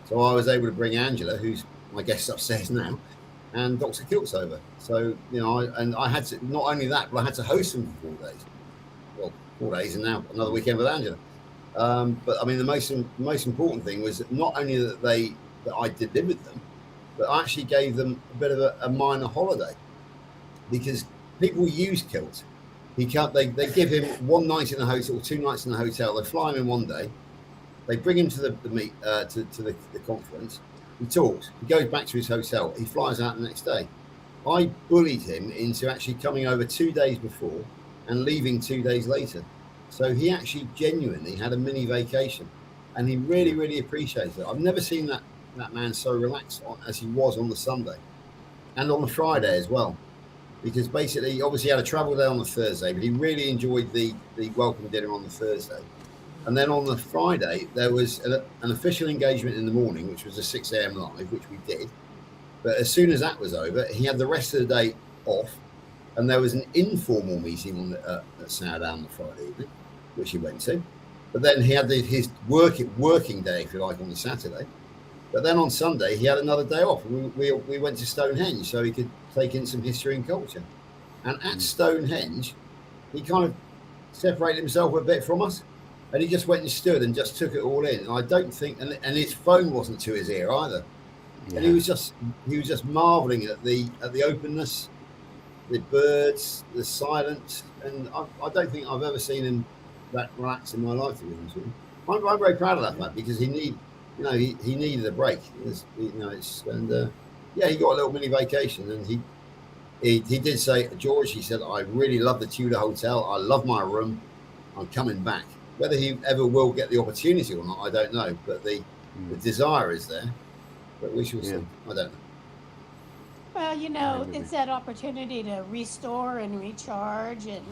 So I was able to bring Angela, who's my guest upstairs now, and Dr. Kiltz over. So you know, I had to, not only that, but I had to host them for 4 days. Well, 4 days, and now another weekend with Angela. But I mean, the most important thing was not only that I delivered them, but I actually gave them a bit of a minor holiday, because people use Kilt. They give him 1 night in the hotel or 2 nights in the hotel. They fly him in one day. They bring him to the conference. He talks. He goes back to his hotel. He flies out the next day. I bullied him into actually coming over 2 days before and leaving 2 days later. So he actually genuinely had a mini vacation, and he really, really appreciated it. I've never seen that man so relaxed as he was on the Sunday and on the Friday as well, because basically, obviously, he had a travel day on the Thursday, but he really enjoyed the welcome dinner on the Thursday. And then on the Friday, there was an official engagement in the morning, which was a 6 a.m. live, which we did. But as soon as that was over, he had the rest of the day off, and there was an informal meeting at Saturday on the Friday evening, which he went to. But then he had his working day, if you like, on the Saturday. But then on Sunday, he had another day off. We went to Stonehenge so he could take in some history and culture. And at Stonehenge, he kind of separated himself a bit from us. And he just went and stood and just took it all in. And I don't think, and his phone wasn't to his ear either. Yeah. And he was just marveling at the openness, the birds, the silence. And I don't think I've ever seen him that relaxed in my life, to be honest with you. I'm very proud of that fact, because he needed a break. He got a little mini vacation, and he did say, George, he said, I really love the Tudor Hotel. I love my room. I'm coming back. Whether he ever will get the opportunity or not, I don't know. But the desire is there. But we shall see. I don't know. Well, you know, it's that opportunity to restore and recharge and,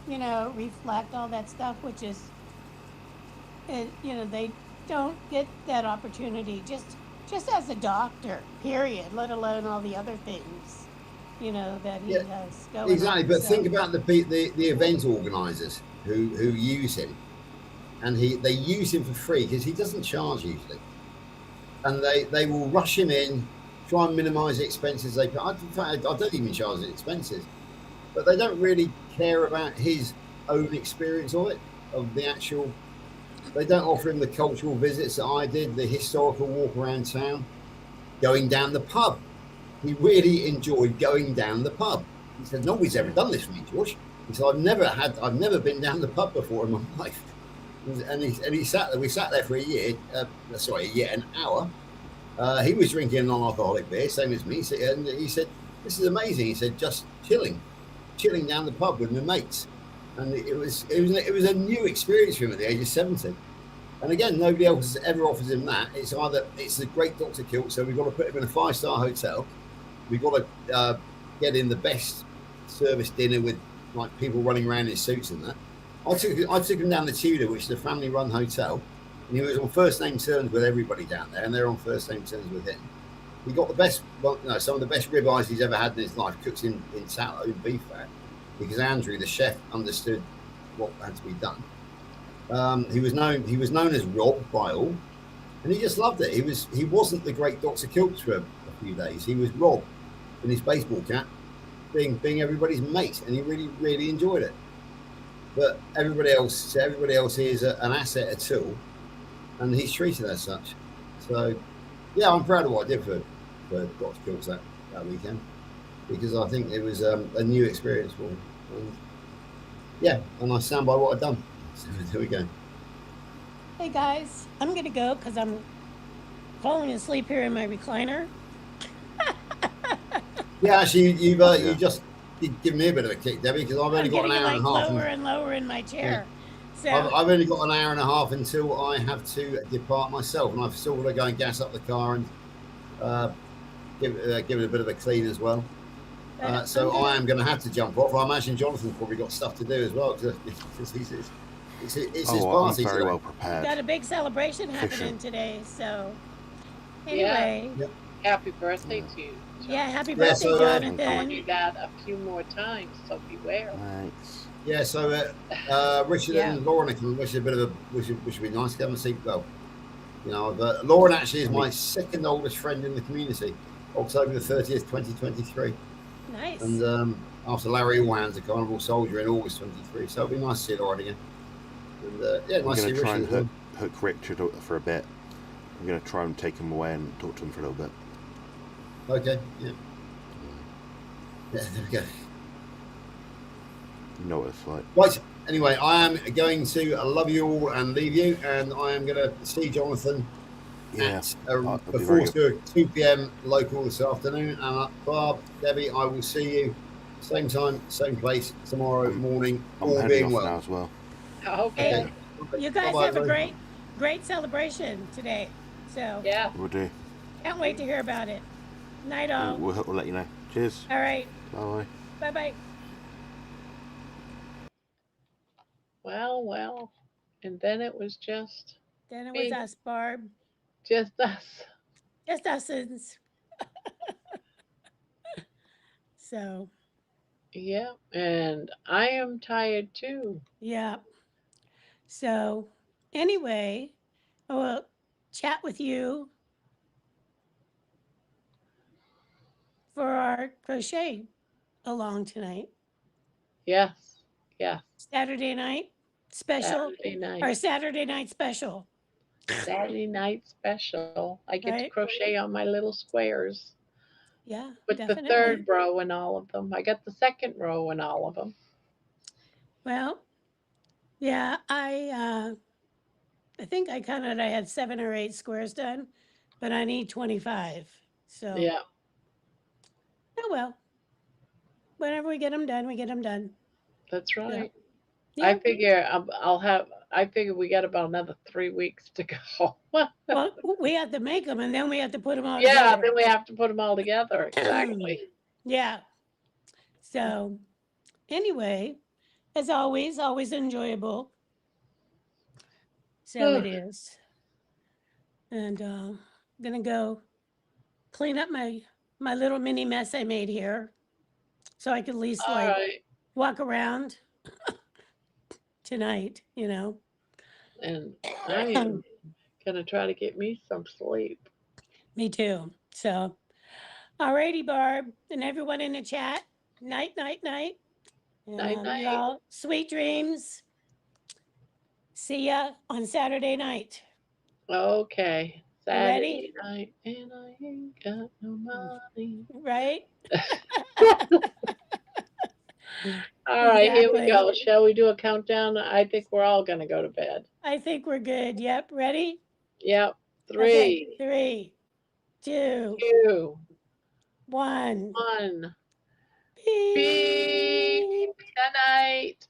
you know, reflect, all that stuff, which is, you know, they don't get that opportunity just as a doctor, period, let alone all the other things, you know, that he has going exactly. on. But think about the event organisers who use him, and they use him for free because he doesn't charge usually, and they will rush him in, try and minimise the expenses they pay. In fact, I don't even charge the expenses, but they don't really care about his own experience of it, of the actual. They don't offer him the cultural visits that I did, the historical walk around town, going down the pub. He really enjoyed going down the pub. He said, nobody's ever done this for me, George. He said, I've never been down the pub before in my life. And we sat there for a year, an hour. He was drinking a non-alcoholic beer, same as me. And he said, this is amazing. He said, just chilling down the pub with my mates. And it was a new experience for him at the age of 70. And again, nobody else ever offers him that. It's the great Dr. Kilt, so we've got to put him in a 5-star hotel. We've got to get in the best service dinner with like people running around in suits and that. I took him down the Tudor, which is a family-run hotel, and he was on first-name terms with everybody down there, and they're on first-name terms with him. He got some of the best ribeyes he's ever had in his life, cooked in tallow, beef fat, because Andrew, the chef, understood what had to be done. He was known as Rob by all, and he just loved it. He wasn't the great Dr. Kiltz for a few days. He was Rob in his baseball cap, being everybody's mate, and he really, really enjoyed it. But everybody else here is an asset, a tool, and he's treated as such. So, yeah, I'm proud of what I did for Dr. Kills that weekend, because I think it was a new experience for me. And yeah, and I stand by what I've done. So there we go. Hey guys, I'm gonna go because I'm falling asleep here in my recliner. Yeah, actually, you've Yeah. you just given me a bit of a kick, Debbie, because I've only I'm got an getting hour like and a half. lower and lower in my chair. So I've only got an hour and a half until I have to depart myself, and I've still got to go and gas up the car and give it a bit of a clean as well. but So I'm I gonna, am going to have to jump off. I imagine Jonathan's probably got stuff to do as well, because it's his Oh, I'm party very today. well we prepared. got a big celebration happening Efficient. today. So Yeah. anyway, Yeah. Happy birthday to you. yeah, happy Yeah, birthday, so, Told Jonathan. you that a few more times, so beware. Thanks. Yeah, so Richard Yeah. and Lauren are coming, which is a bit of a which would be nice to have a see. Well, you know, Lauren actually is my second oldest friend in the community. October the 30th, 2023. Nice. And after Larry Allhan's a carnival soldier in August 23. So it'll be nice to see Lauren again. And yeah, I'm nice to going see to try Richard and as well. hook Richard for a bit. I'm going to try and take him away and talk to him for a little bit. Okay, yeah. Yeah, there we go. You know what it's like. Right, anyway, I am going to love you all and leave you, and I am going to see Jonathan at before 2 p.m. local this afternoon. And Barb, Debbie, I will see you same time, same place tomorrow morning, I'm all heading being off well. now as well. Okay. You guys Bye-bye, have a everybody. great celebration today. So Yeah. We'll do. can't wait to hear about it. Night all. We'll let you know. Cheers. All right. Bye. Bye bye. Well. And then it was just Then it was me. us, Barb. Just us. Just usins. So Yeah. And I am tired too. yeah. So anyway, I will chat with you for our crochet along tonight. Yes. Yes. Saturday night special Saturday night. or Saturday night special. Saturday night special. I get to Right? crochet on my little squares Yeah, with definitely. the third row in all of them. I got the second row in all of them. Well, yeah, I think I counted I had 7 or 8 squares done, but I need 25. So Yeah. oh well. Whenever we get them done, we get them done. That's right. Yeah. I figure I figure we got about another 3 weeks to go. Well, we have to make them and then we have to put them all Yeah, together. then we have to put them all together. Exactly. Yeah. So anyway, as always enjoyable. So it is. And I'm gonna go clean up my little mini mess I made here, so I can at least All like right. walk around tonight. You know. And I am gonna try to get me some sleep. Me too. So, alrighty, Barb, and everyone in the chat. Night, night, night. Night, And night. y'all, sweet dreams. See ya on Saturday night. Okay. You ready? Saturday night, and I ain't got no money. Right? All right, here we Exactly. go. Shall we do a countdown? I think we're all gonna go to bed. I think we're good. Yep. Ready? Yep. Okay. 3, 3, 2, 2, 1. 1. Beep. Beep. Good night.